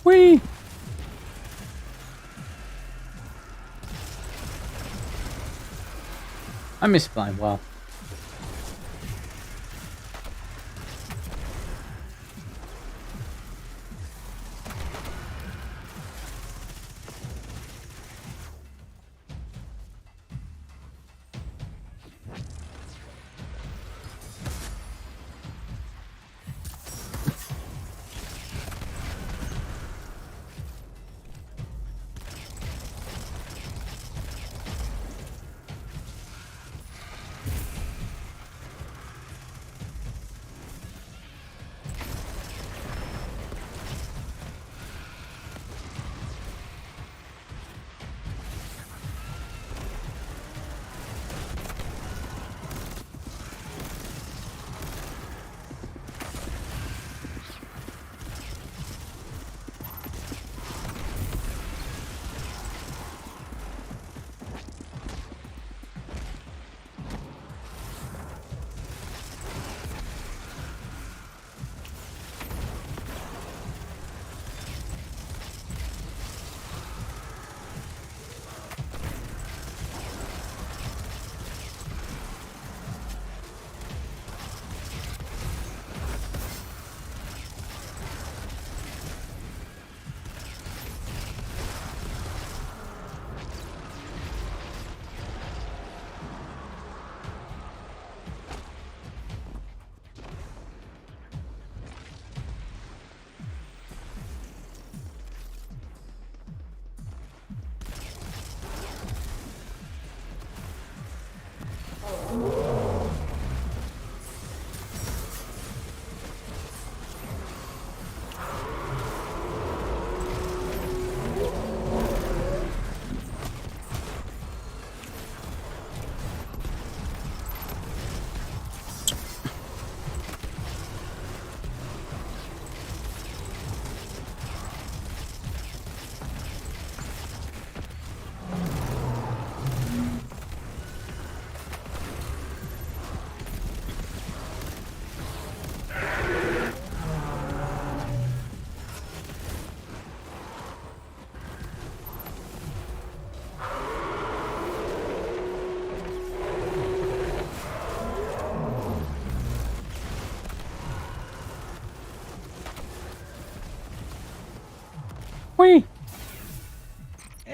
Whee! I miss playing well.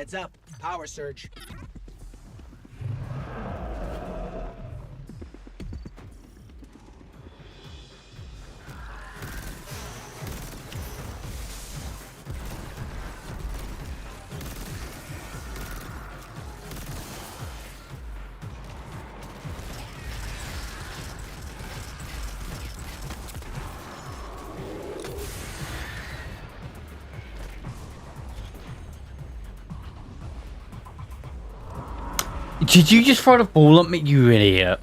Heads up. Power surge. Did you just throw the ball at me, you idiot?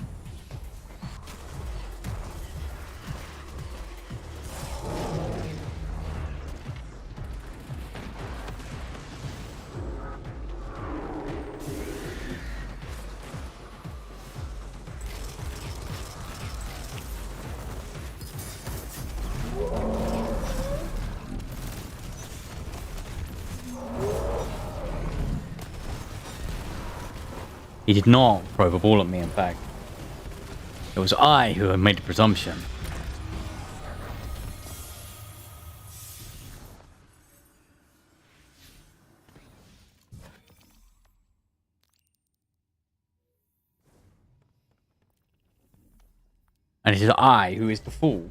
He did not throw the ball at me, in fact. It was I who had made the presumption. And it is I who is the fool.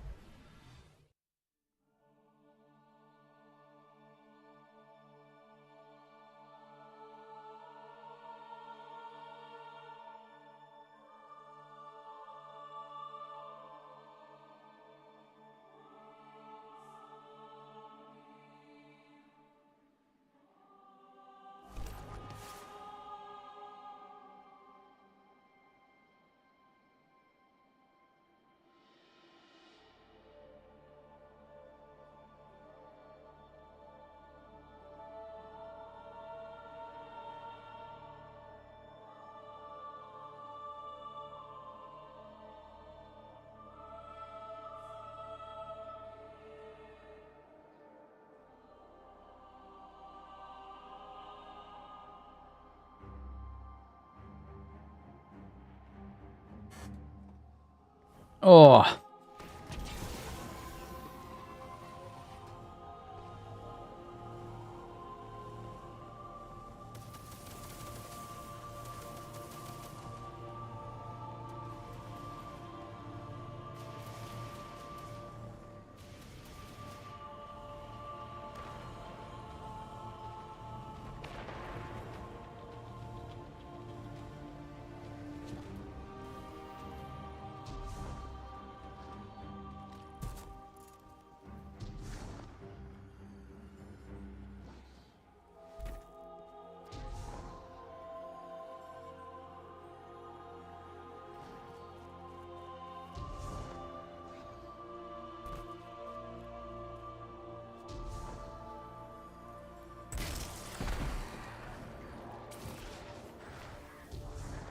Oh.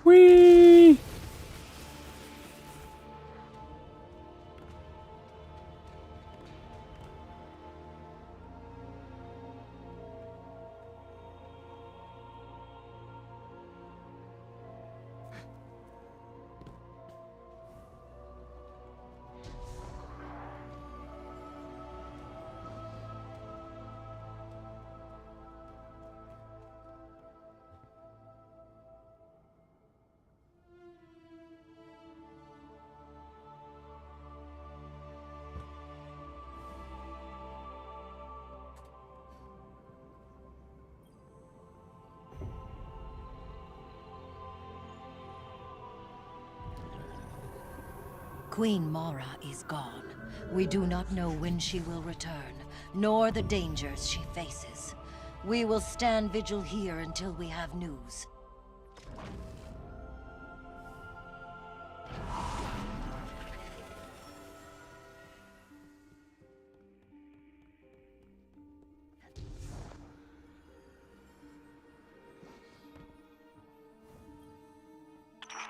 Whee! Queen Mara is gone. We do not know when she will return, nor the dangers she faces. We will stand vigil here until we have news.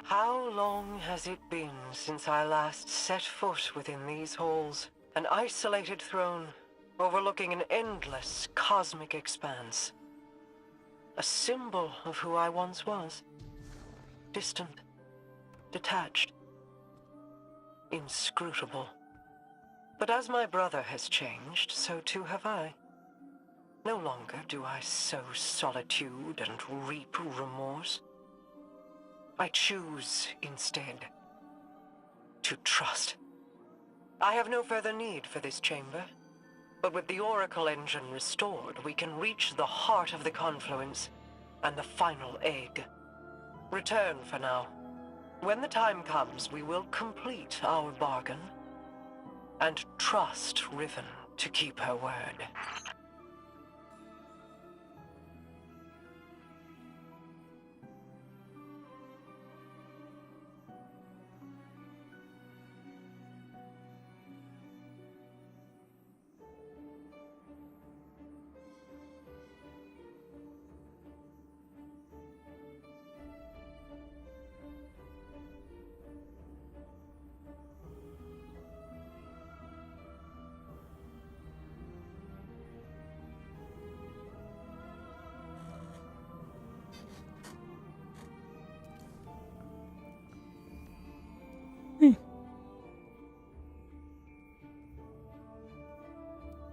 How long has it been since I last set foot within these halls? An isolated throne, overlooking an endless cosmic expanse. A symbol of who I once was. Distant, detached, inscrutable. But as my brother has changed, so too have I. No longer do I sow solitude and reap remorse. I choose, instead, to trust. I have no further need for this chamber, but with the Oracle engine restored, we can reach the heart of the confluence and the final egg. Return for now. When the time comes, we will complete our bargain and trust Riven to keep her word.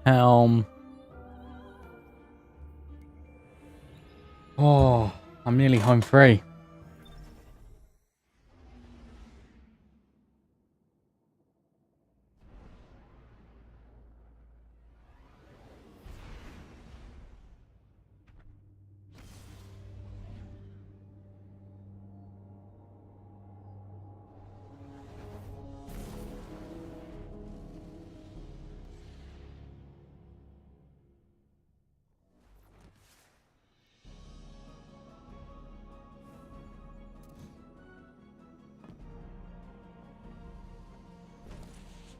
Helm. Oh, I'm nearly home free.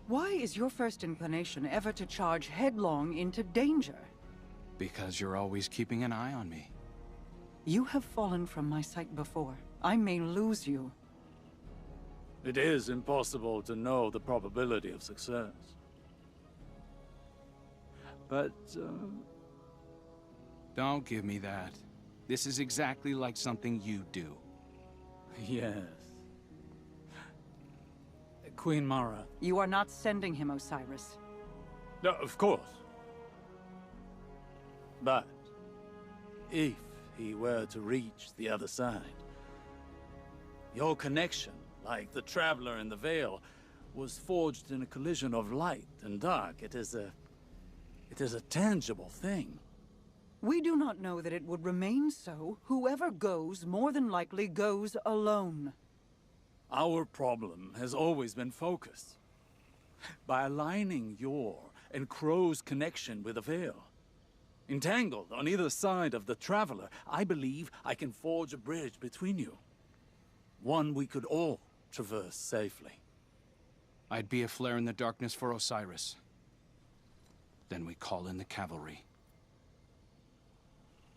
Why is your first inclination ever to charge headlong into danger? Because you're always keeping an eye on me. You have fallen from my sight before. I may lose you. It is impossible to know the probability of success. But, Don't give me that. This is exactly like something you do. yes. Queen Mara. You are not sending him, Osiris. No, of course. But if he were to reach the other side, your connection, like the traveler in the Veil, was forged in a collision of light and dark. It is a tangible thing. We do not know that it would remain so. Whoever goes, more than likely goes alone. Our problem has always been focus. By aligning your and Crow's connection with the Veil, entangled on either side of the Traveler, I believe I can forge a bridge between you. One we could all traverse safely. I'd be a flare in the darkness for Osiris. Then we call in the cavalry.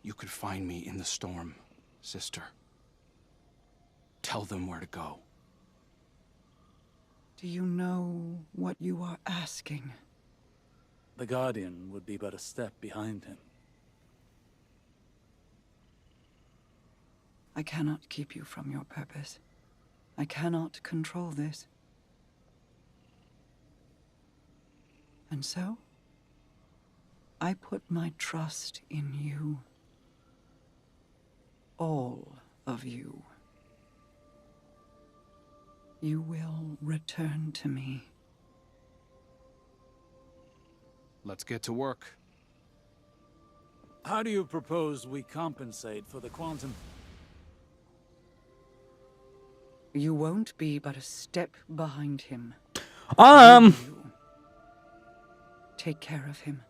You could find me in the storm, sister. Tell them where to go. Do you know what you are asking? The Guardian would be but a step behind him. I cannot keep you from your purpose. I cannot control this. And so, I put my trust in you. All of you. You will return to me. Let's get to work. How do you propose we compensate for the quantum? You won't be but a step behind him. Take care of him.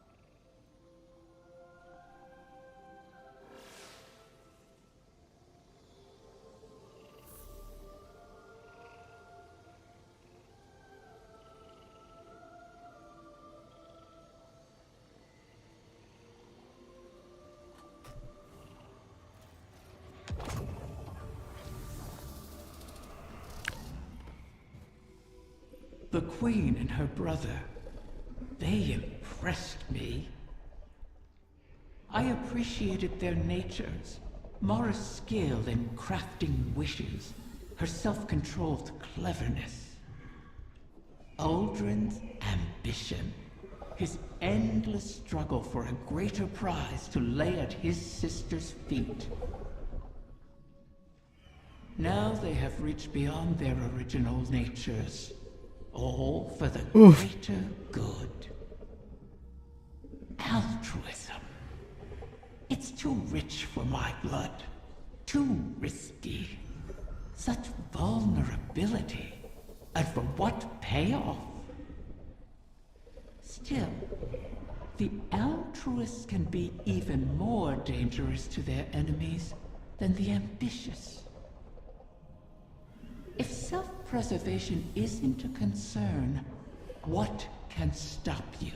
The Queen and her brother, they impressed me. I appreciated their natures, Mara's skill in crafting wishes, her self-controlled cleverness. Aldrin's ambition. his endless struggle for a greater prize to lay at his sister's feet. Now they have reached beyond their original natures, all for the greater good. Altruism. It's too rich for my blood. Too risky. Such vulnerability. And for what payoff? Still, the altruists can be even more dangerous to their enemies than the ambitious. If self-preservation isn't a concern, what can stop you?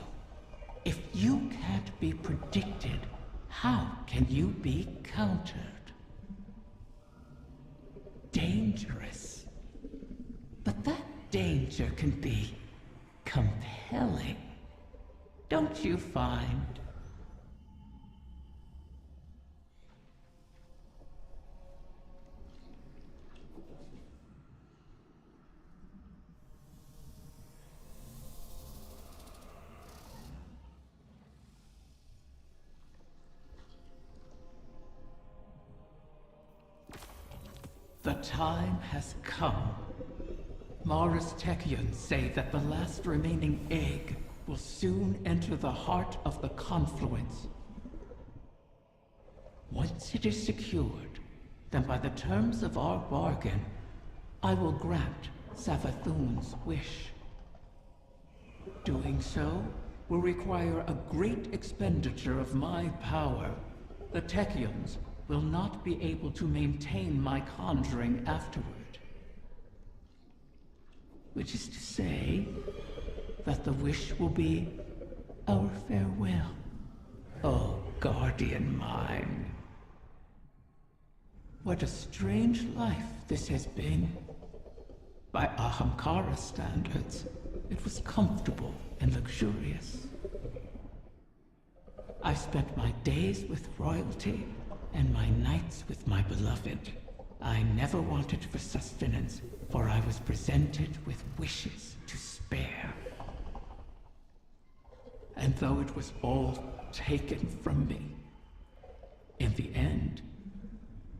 If you can't be predicted, how can you be countered? Dangerous. But that danger can be compelling. Don't you find? The time has come. Mara's Techeuns say that the last remaining egg will soon enter the heart of the confluence. Once it is secured, then by the terms of our bargain, I will grant Savathun's wish. Doing so will require a great expenditure of my power. The Techeuns will not be able to maintain my conjuring afterward. Which is to say, that the wish will be our farewell. Oh, guardian mine. What a strange life this has been. By Ahamkara standards, it was comfortable and luxurious. I spent my days with royalty and my nights with my beloved. I never wanted for sustenance, for I was presented with wishes to spare. And though it was all taken from me, in the end,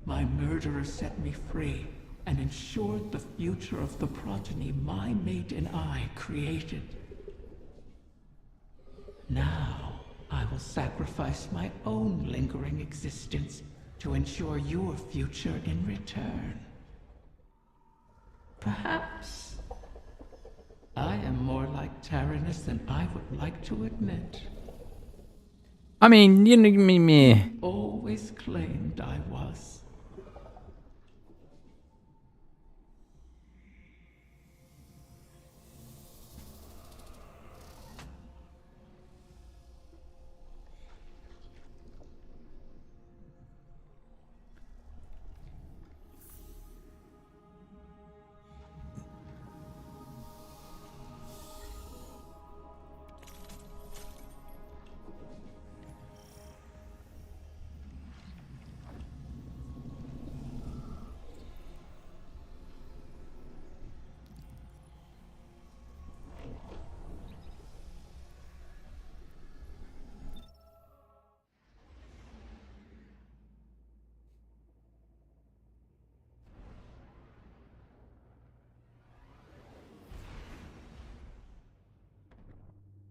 my murderer set me free and ensured the future of the progeny my mate and I created. Now, I will sacrifice my own lingering existence to ensure your future in return. Perhaps I am more like Tyrannus than I would like to admit. I mean, you know me. Always claimed I was.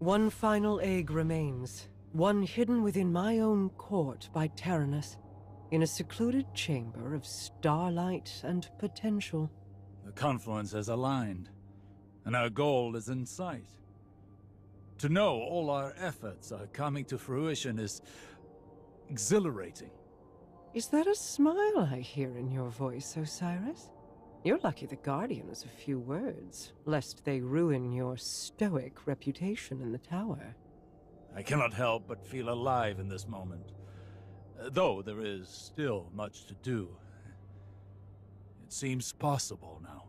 One final egg remains. One hidden within my own court by Tyrannus, in a secluded chamber of starlight and potential. The confluence has aligned, and our goal is in sight. To know all our efforts are coming to fruition is exhilarating. Is that a smile I hear in your voice, Osiris? You're lucky the Guardian has a few words, lest they ruin your stoic reputation in the tower. I cannot help but feel alive in this moment, though there is still much to do. It seems possible now.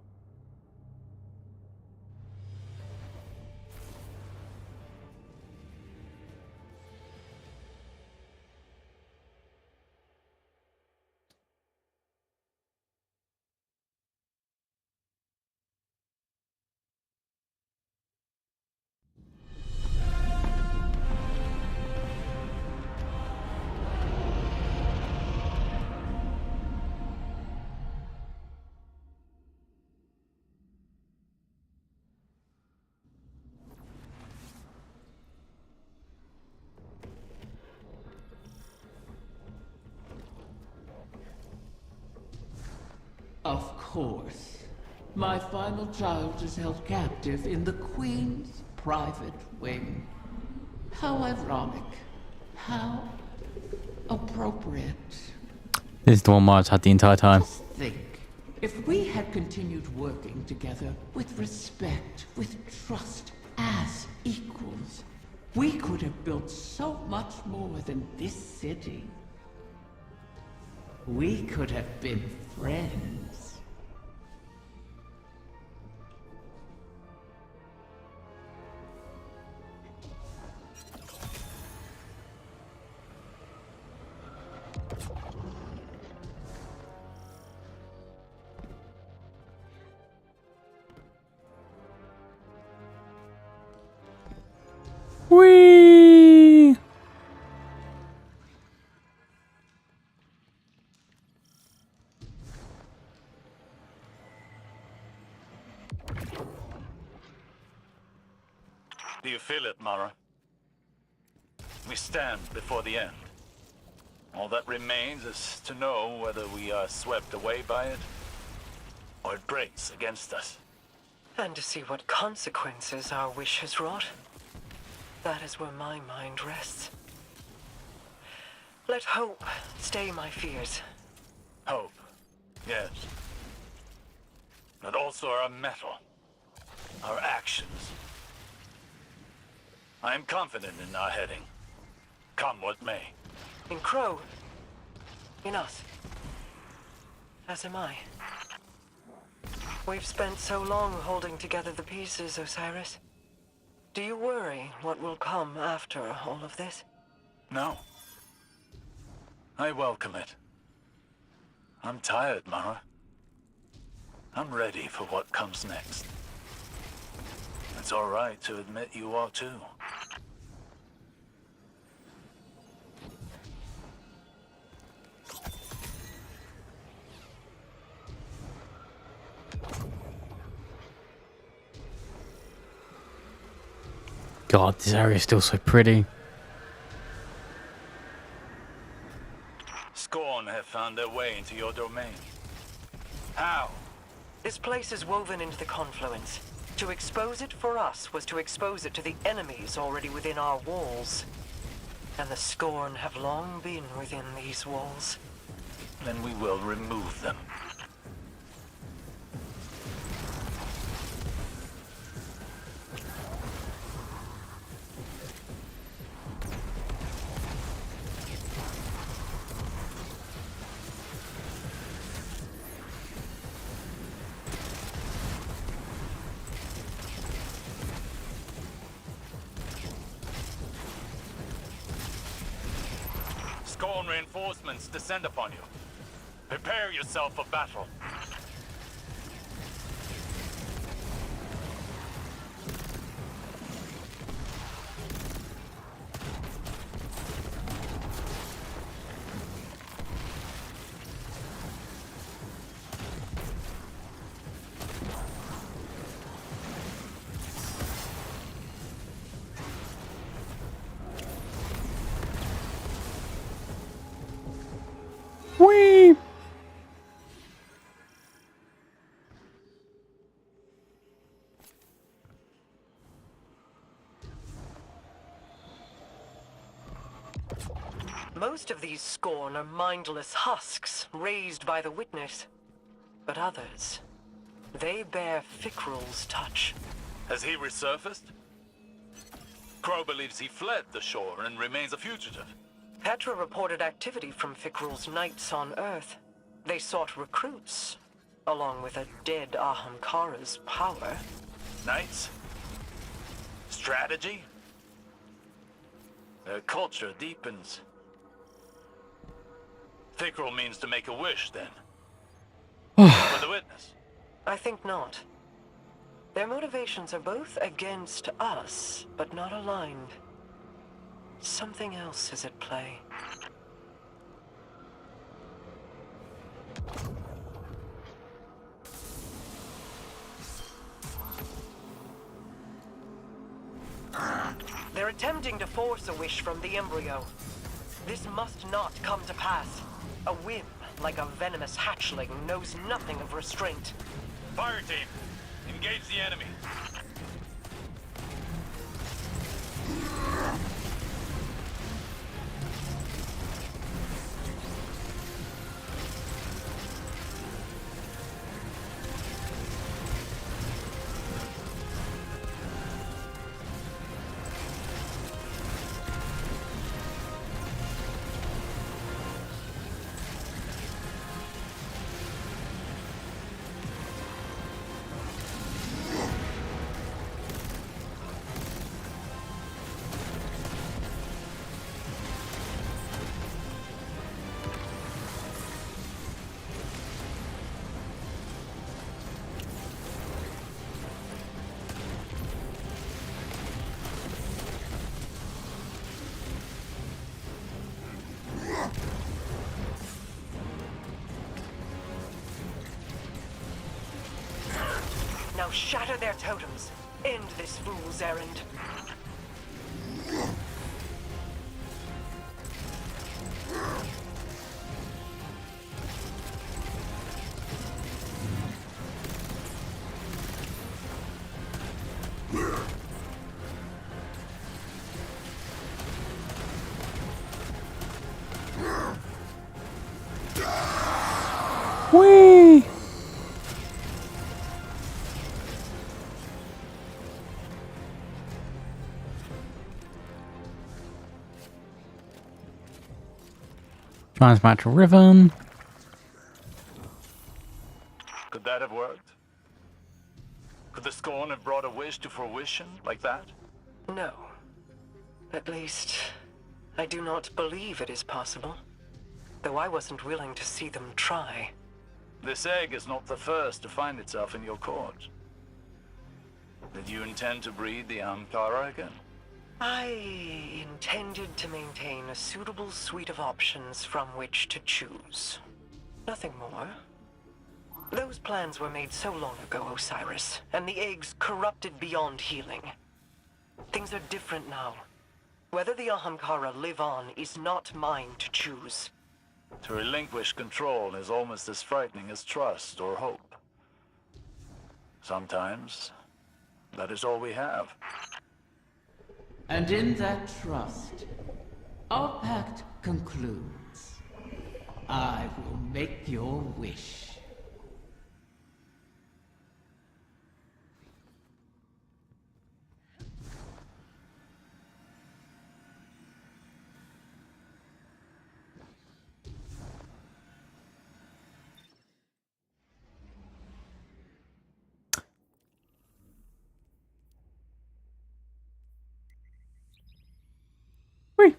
Of course. My final child is held captive in the Queen's private wing. How ironic. How appropriate. This is the one Mars had the entire time. Just think. If we had continued working together with respect, with trust, as equals, we could have built so much more than this city. We could have been friends. Whee! Do you feel it, Mara? We stand before the end. All that remains is to know whether we are swept away by it, or it breaks against us. And to see what consequences our wish has wrought. That is where my mind rests. Let hope stay my fears. Hope, yes. But also our mettle, our actions. I am confident in our heading, come what may. In Crow. In us. As am I. We've spent so long holding together the pieces, Osiris. Do you worry what will come after all of this? No. I welcome it. I'm tired, Mara. I'm ready for what comes next. It's all right to admit you are too. God, this area is still so pretty. Scorn have found their way into your domain. How? This place is woven into the confluence. To expose it for us was to expose it to the enemies already within our walls. And the Scorn have long been within these walls. Then we will remove them. Scorn reinforcements descend upon you. Prepare yourself for battle. Whee! Most of these Scorn are mindless husks raised by the Witness. But others, they bear Fickrul's touch. Has he resurfaced? Crow believes he fled the shore and remains a fugitive. Petra reported activity from Fickrul's knights on Earth. They sought recruits, along with a dead Ahamkara's power. Knights? Strategy? Their culture deepens. Fickrul means to make a wish, then. For the Witness? I think not. Their motivations are both against us, but not aligned. Something else is at play. They're attempting to force a wish from the embryo. This must not come to pass. A whim like a venomous hatchling, knows nothing of restraint. Fire team, engage the enemy. Now shatter their totems. End this fool's errand. Whee! Transmat to Riven. Could that have worked? Could the Scorn have brought a wish to fruition like that? No. At least, I do not believe it is possible. Though I wasn't willing to see them try. This egg is not the first to find itself in your court. Did you intend to breed the Ahamkara again? I intended to maintain a suitable suite of options from which to choose. Nothing more. Those plans were made so long ago, Osiris, and the eggs corrupted beyond healing. Things are different now. Whether the Ahamkara live on is not mine to choose. To relinquish control is almost as frightening as trust or hope. Sometimes, that is all we have. And in that trust, our pact concludes. I will make your wish. Whee!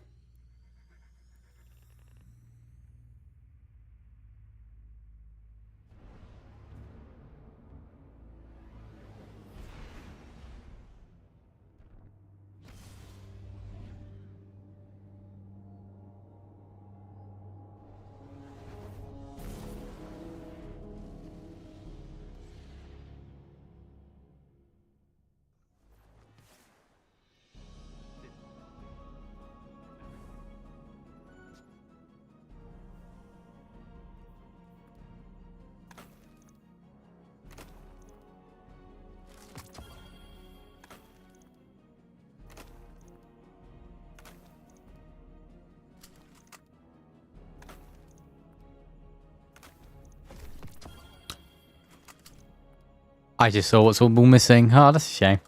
I just saw what's all missing. Oh, that's a shame.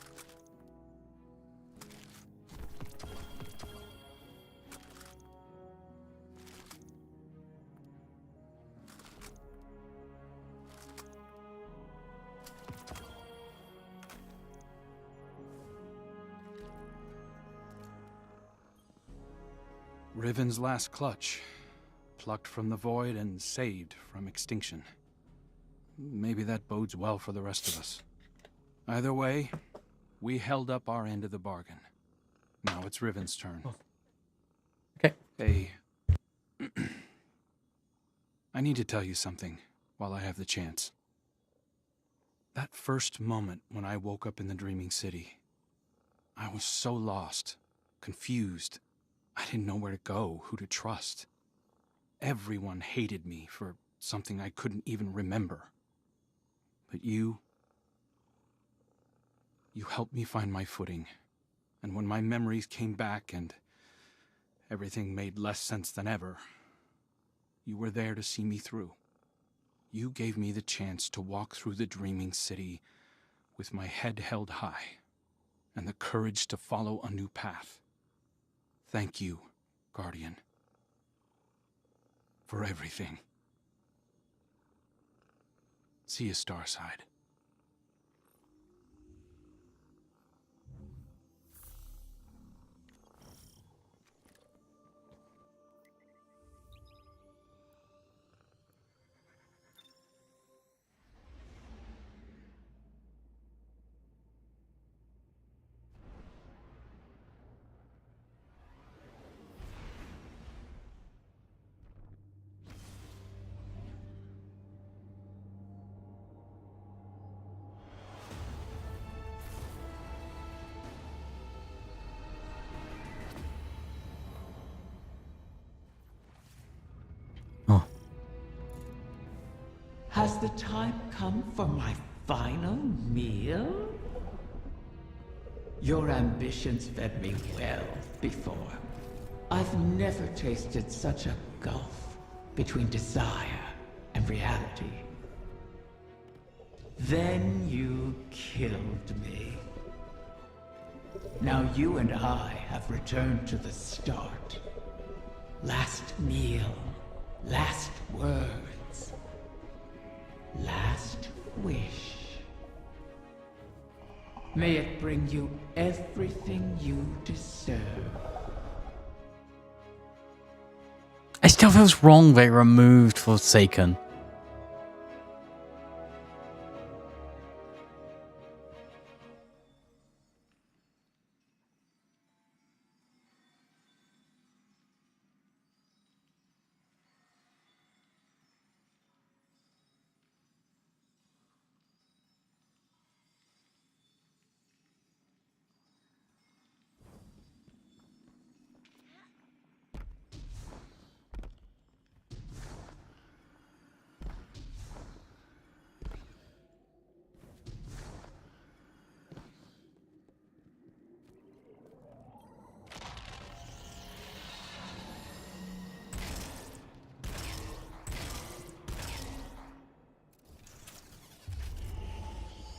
Riven's last clutch. Plucked from the void and saved from extinction. Maybe that bodes well for the rest of us. Either way, we held up our end of the bargain. Now it's Riven's turn. Okay. Hey. I need to tell you something while I have the chance. That first moment when I woke up in the Dreaming City, I was so lost, confused. I didn't know where to go, who to trust. Everyone hated me for something I couldn't even remember. But you helped me find my footing. And when my memories came back and everything made less sense than ever, you were there to see me through. You gave me the chance to walk through the dreaming city with my head held high and the courage to follow a new path. Thank you, Guardian, for everything. See you, Starside. Has the time come for my final meal? Your ambitions fed me well before. I've never tasted such a gulf between desire and reality. Then you killed me. Now you and I have returned to the start. Last meal, last words, last wish. May it bring you everything you deserve. It still feels wrong they removed Forsaken.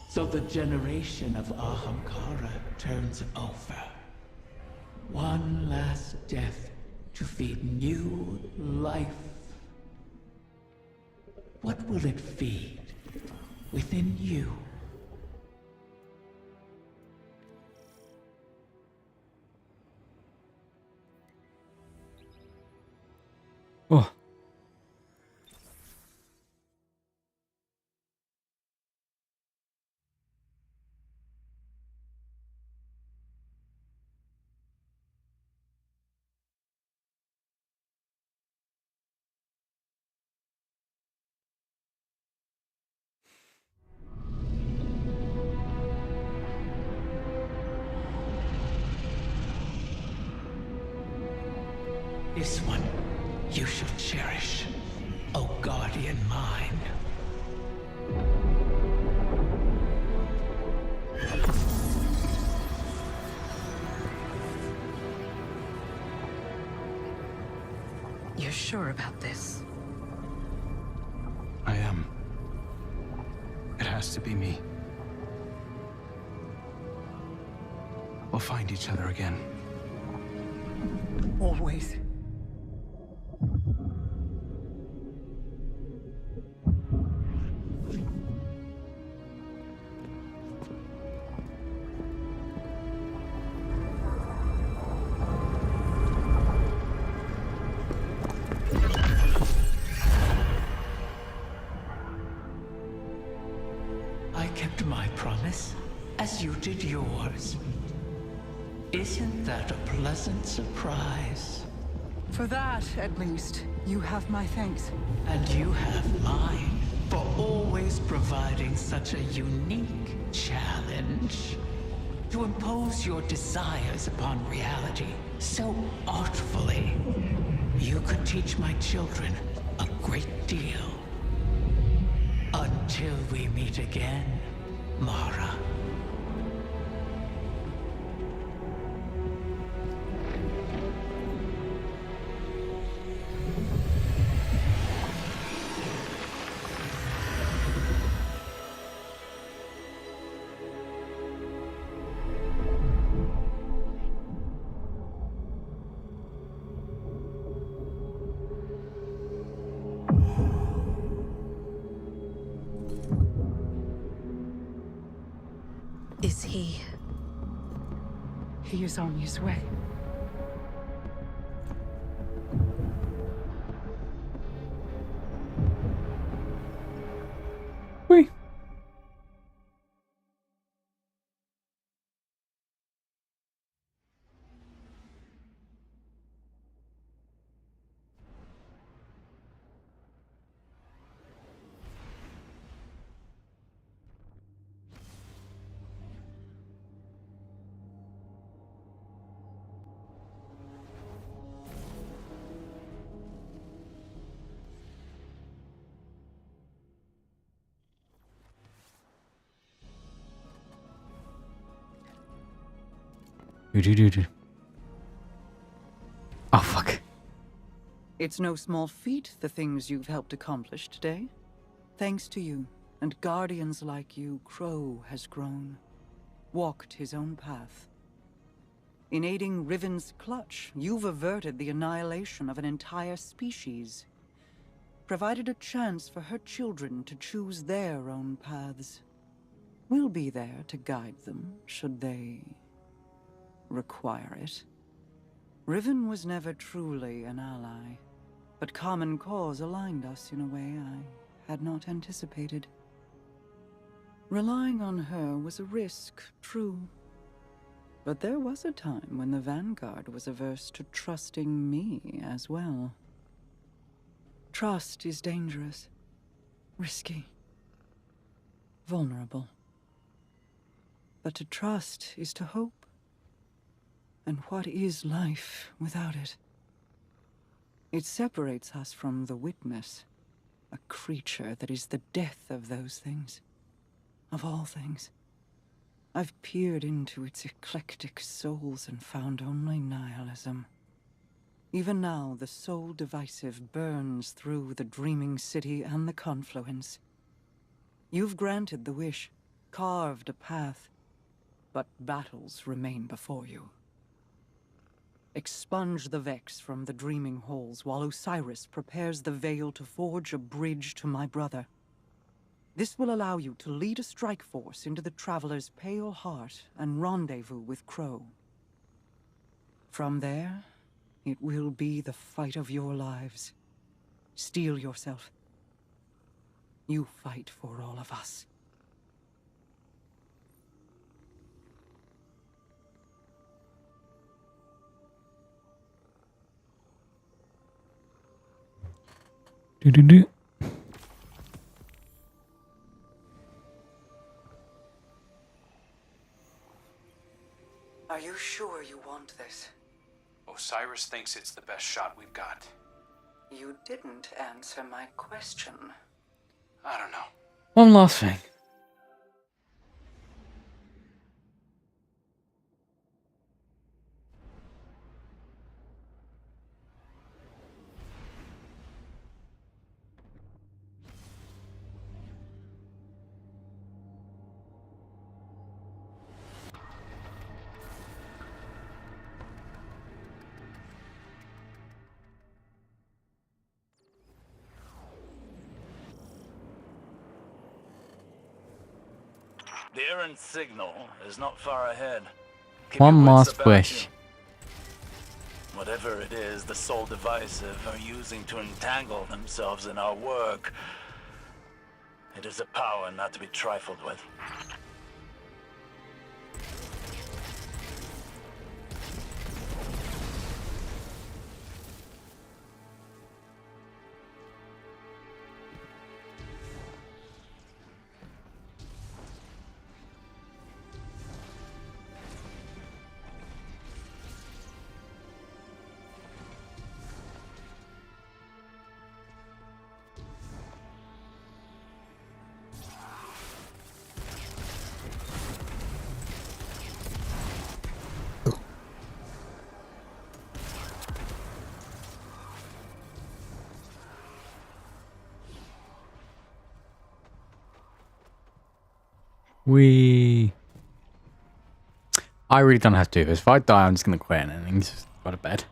So the generation of Ahamkara turns over. One last death to feed new life. What will it feed within you? Oh. This one you shall cherish, O guardian mine. You're sure about this? I am. It has to be me. We'll find each other again. Always. I kept my promise, as you did yours. Isn't that a pleasant surprise? For that, at least, you have my thanks. And you have mine, for always providing such a unique challenge. To impose your desires upon reality so artfully. You could teach my children a great deal. Until we meet again, Mara. Is he? He is on his way. Whee. Oh, fuck. It's no small feat, the things you've helped accomplish today. Thanks to you, and guardians like you, Crow has grown. Walked his own path. In aiding Riven's clutch, you've averted the annihilation of an entire species. Provided a chance for her children to choose their own paths. We'll be there to guide them, should they require it. Riven was never truly an ally, but common cause aligned us in a way I had not anticipated. Relying on her was a risk, true. But there was a time when the Vanguard was averse to trusting me as well. Trust is dangerous, risky, vulnerable. But to trust is to hope. And what is life without it? It separates us from the Witness, a creature that is the death of those things, of all things. I've peered into its eclectic souls and found only nihilism. Even now, the soul divisive burns through the dreaming city and the confluence. You've granted the wish, carved a path, but battles remain before you. Expunge the Vex from the dreaming halls while Osiris prepares the veil to forge a bridge to my brother. This will allow you to lead a strike force into the Traveler's pale heart and rendezvous with Crow. From there, it will be the fight of your lives. Steel yourself. You fight for all of us. Are you sure you want this? Osiris thinks it's the best shot we've got. You didn't answer my question. I don't know. One last thing. The errant signal is not far ahead. Keep One your wits last about wish. you. Whatever it is the Soul Divisive are using to entangle themselves in our work, it is a power not to be trifled with. We. I really don't have to do this. If I die, I'm just gonna quit and then just go to bed.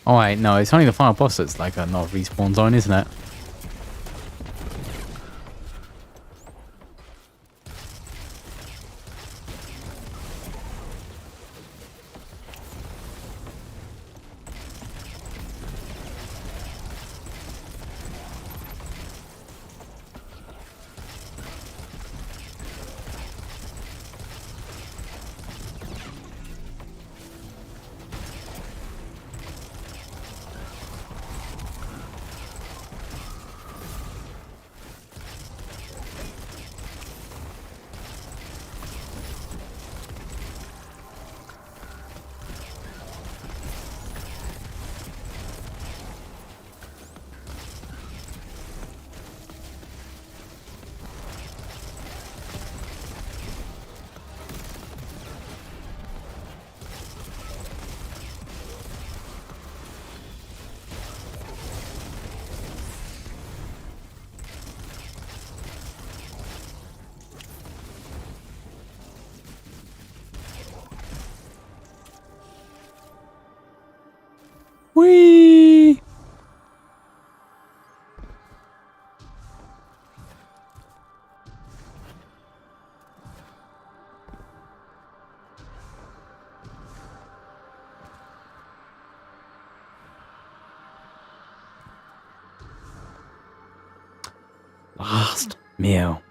Oh wait, no, it's only the final boss that's like a not respawn zone, isn't it? Whee! Last meal.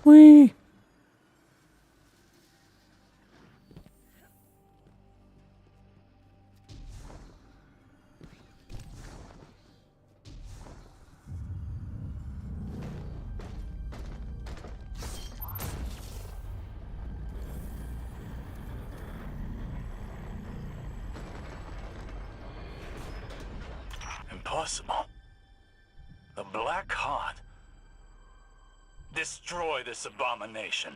Whee! Impossible. The Black Heart. Destroy this abomination.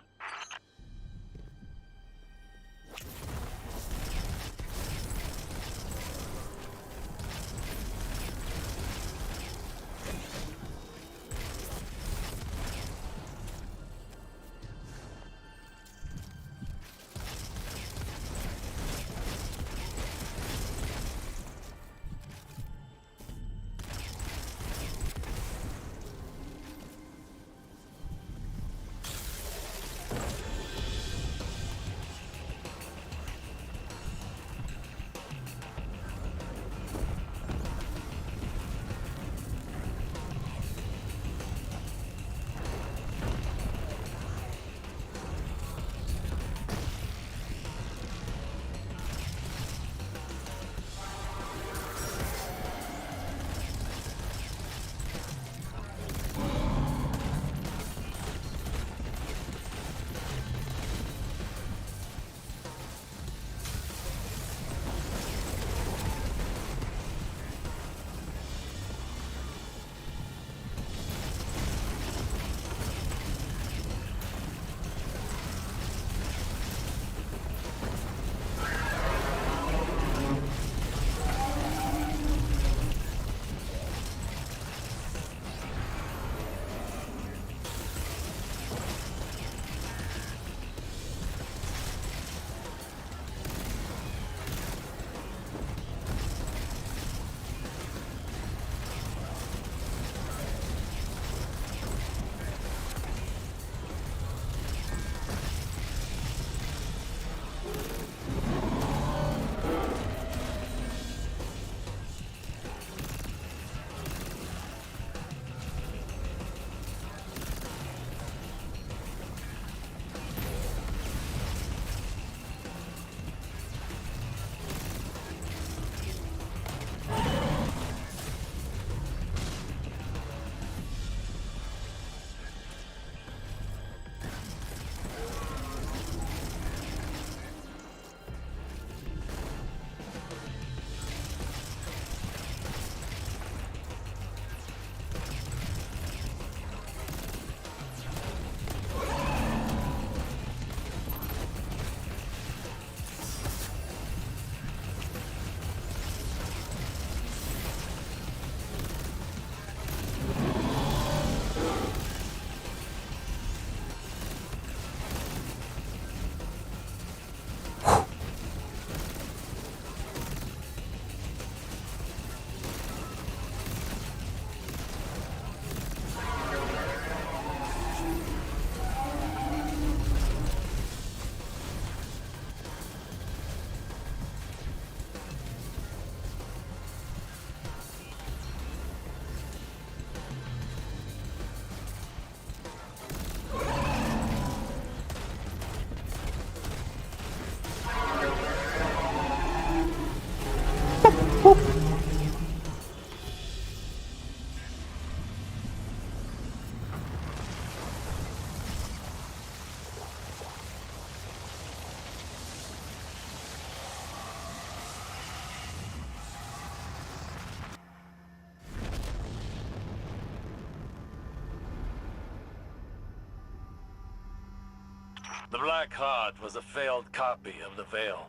The Black Heart was a failed copy of the Veil.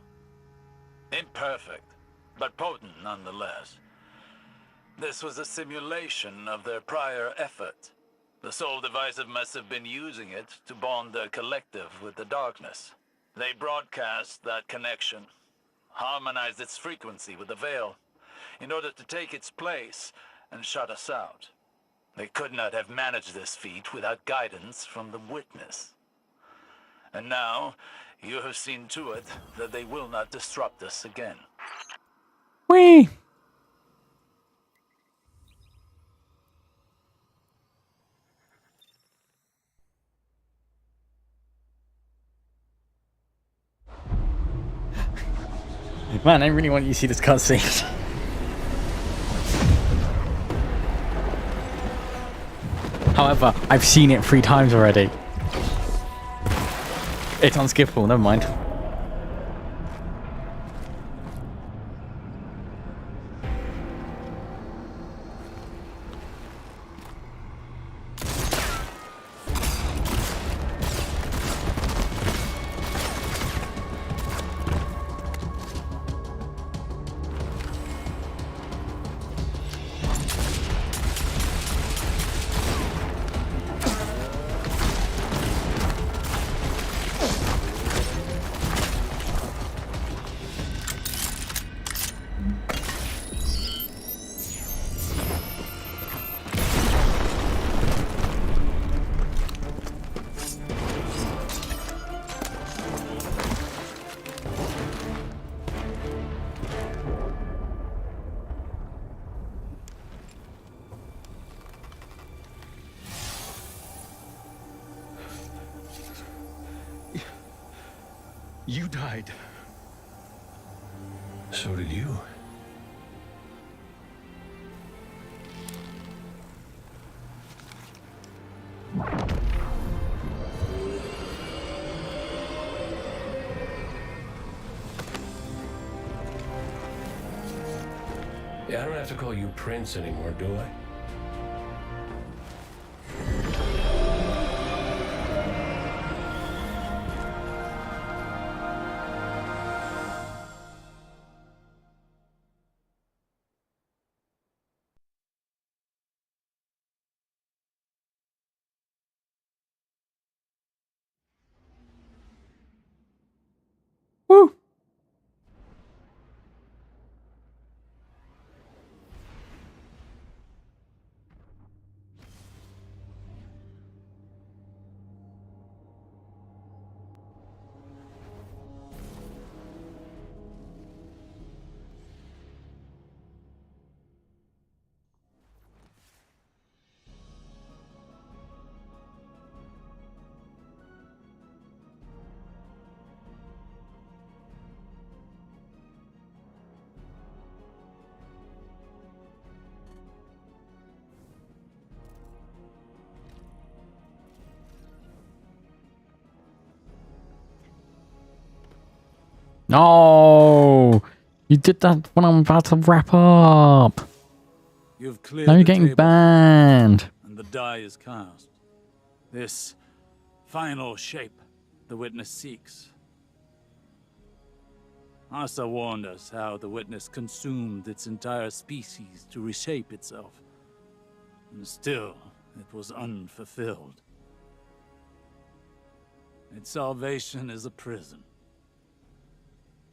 Imperfect, but potent nonetheless. This was a simulation of their prior effort. The Soul Divisive must have been using it to bond their collective with the darkness. They broadcast that connection, harmonized its frequency with the Veil, in order to take its place and shut us out. They could not have managed this feat without guidance from the Witness. And now, you have seen to it that they will not disrupt us again. Whee! Man, I really want you to see this cutscene. However, I've seen it 3 times already. It's unskippable, never mind. You died. So did you. Yeah, I don't have to call you Prince anymore, do I? Woo! No! You did that when I'm about to wrap up. You've cleared Now you're the getting table, banned. and the die is cast. This final shape the witness seeks. Asa warned us how the witness consumed its entire species to reshape itself. And still, it was unfulfilled. Its salvation is a prison.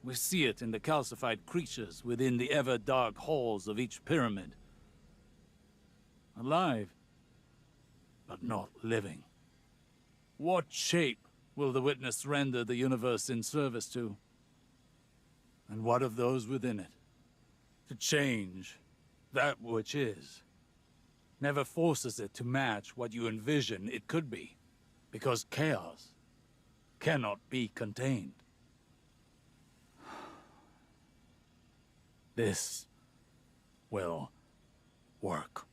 We see it in the calcified creatures within the ever-dark halls of each pyramid. Alive, but not living. What shape will the witness render the universe in service to? And what of those within it? To change that which is never forces it to match what you envision it could be, because chaos cannot be contained. This will work.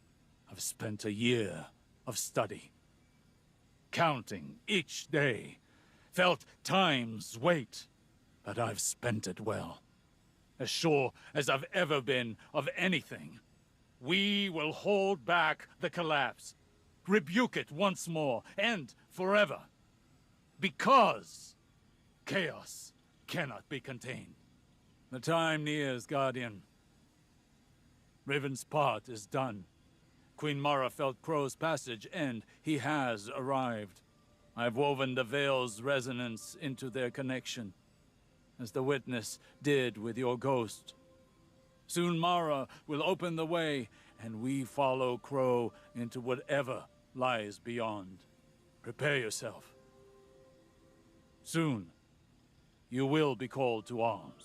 I've spent a year of study, counting each day, felt time's weight, but I've spent it well. As sure as I've ever been of anything. We will hold back the collapse, rebuke it once more, and forever. Because chaos cannot be contained. The time nears, Guardian. Riven's part is done. Queen Mara felt Crow's passage, and he has arrived. I've woven the Veil's resonance into their connection, as the witness did with your ghost. Soon Mara will open the way, and we follow Crow into whatever lies beyond. Prepare yourself. Soon, you will be called to arms.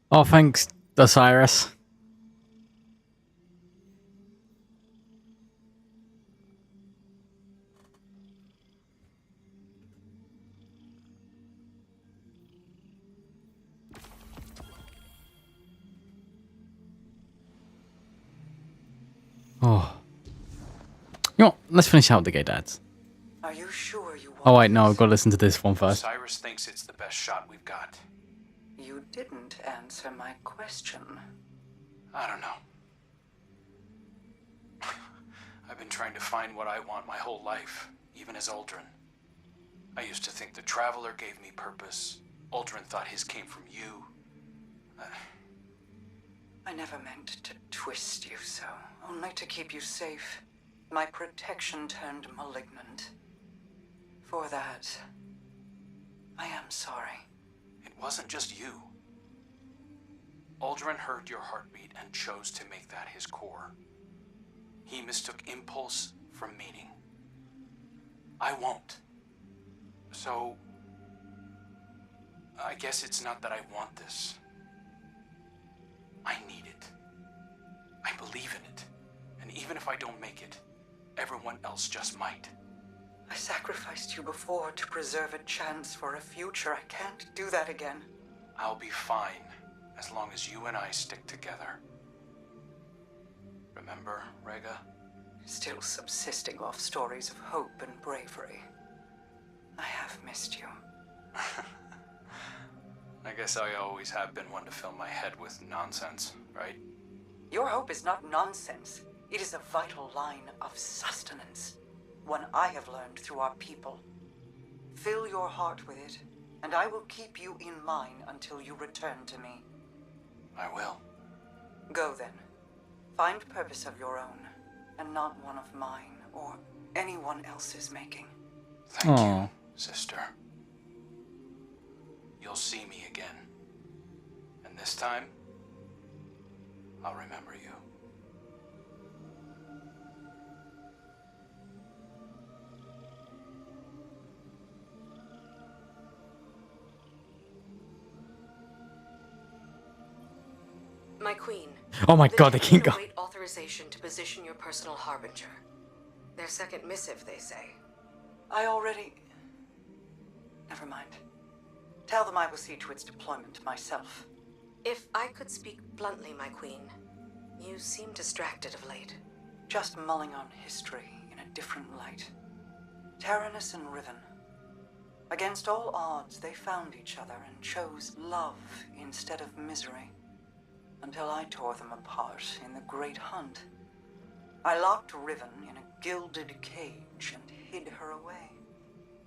Oh, thanks, Osiris. Oh. You know what? Let's finish out the gay dads. Are you sure you want Oh, wait, no, this? I've got to listen to this one first. Cyrus thinks it's the best shot we've got. You didn't answer my question. I don't know. I've been trying to find what I want my whole life, even as Uldren. I used to think the Traveler gave me purpose. Uldren thought his came from you. I never meant to twist you so, only to keep you safe. My protection turned malignant. For that, I am sorry. It wasn't just you. Uldren heard your heartbeat and chose to make that his core. He mistook impulse from meaning. I won't. So, I guess it's not that I want this. I need it. I believe in it. And even if I don't make it, everyone else just might. I sacrificed you before to preserve a chance for a future. I can't do that again. I'll be fine, as long as you and I stick together. Remember, Rega? Still subsisting off stories of hope and bravery. I have missed you. I guess I always have been one to fill my head with nonsense, right? Your hope is not nonsense. It is a vital line of sustenance. One I have learned through our people. Fill your heart with it, and I will keep you in mine until you return to me. I will. Go then. Find purpose of your own, and not one of mine or anyone else's making. Thank you, sister. You'll see me again. And this time, I'll remember you. My queen. Oh my god, they keep going. going. Await authorization to position your personal harbinger. Their second missive, they say. I already... Never mind. Tell them I will see to its deployment myself. If I could speak bluntly, my queen, you seem distracted of late. Just mulling on history in a different light. Taranis and Riven. Against all odds, they found each other and chose love instead of misery. Until I tore them apart in the Great Hunt. I locked Riven in a gilded cage and hid her away.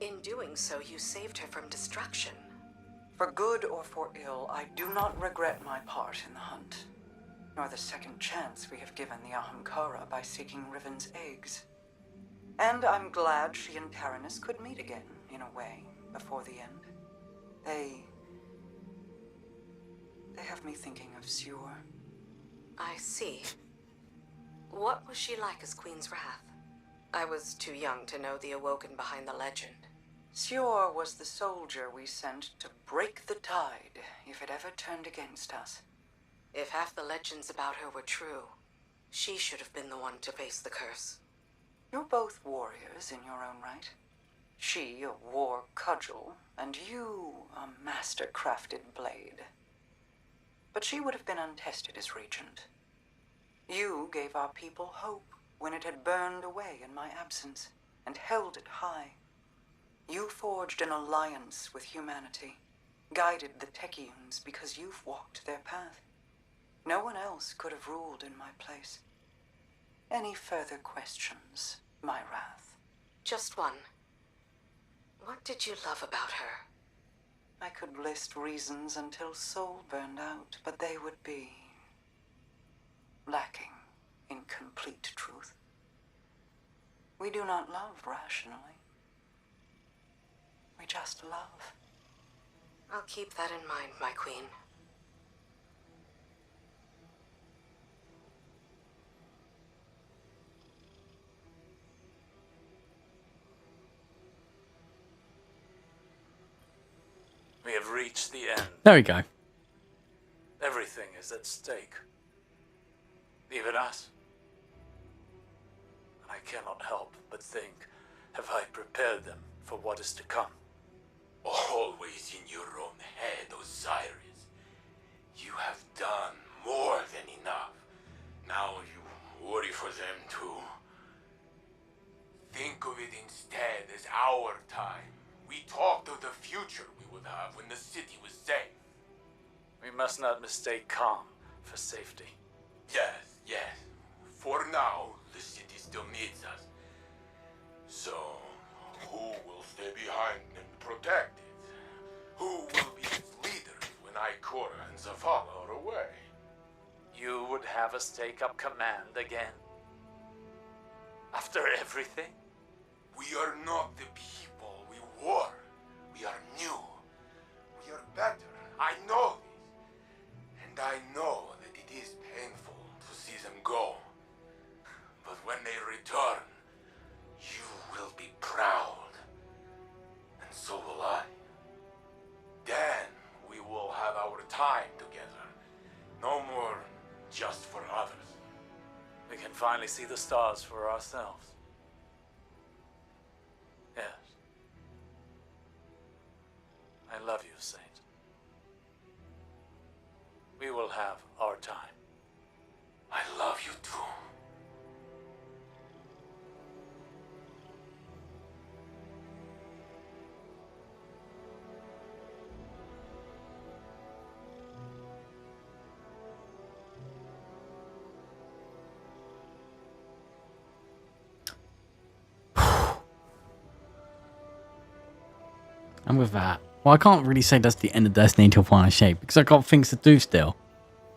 In doing so, you saved her from destruction. For good or for ill, I do not regret my part in the hunt, nor the second chance we have given the Ahamkara by seeking Riven's eggs. And I'm glad she and Taranis could meet again, in a way, before the end. They have me thinking of Siur. I see. What was she like as Queen's Wrath? I was too young to know the Awoken behind the legend. Siur was the soldier we sent to break the tide if it ever turned against us. If half the legends about her were true, she should have been the one to face the curse. You're both warriors in your own right. She a war cudgel, and you a master-crafted blade. But she would have been untested as regent. You gave our people hope when it had burned away in my absence, and held it high. You forged an alliance with humanity, guided the Techeuns because you've walked their path. No one else could have ruled in my place. Any further questions, my wrath? Just one. What did you love about her? I could list reasons until soul burned out, but they would be lacking in complete truth. We do not love rationally. We just love. I'll keep that in mind, my queen. We have reached the end. There we go. Every is at stake. Even us. I cannot help but think, have I prepared them for what is to come? Always in your own head, Osiris. You have done more than enough. Now you worry for them too. Think of it instead as our time. We talked of the future we would have when the city was safe. We must not mistake calm for safety. Yes, yes. For now, the city still needs us. So, who will stay behind and protect it? Who will be its leaders when Ikora and Zavala are away? You would have us take up command again? After everything? We are not the people we were. We are new. We are better. I know this. And I know that it is painful to see them go. But when they return, you will be proud. And so will I. Then we will have our time together. No more just for others. We can finally see the stars for ourselves. Yes. I love you, Saint. We will have our time. I love you too. And with that, well, I can't really say that's the end of Destiny until Final Shape, because I've got things to do still.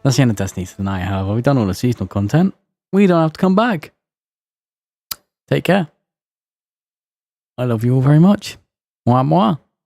That's the end of Destiny tonight, however. We've done all the seasonal content. We don't have to come back. Take care. I love you all very much. Moi, moi.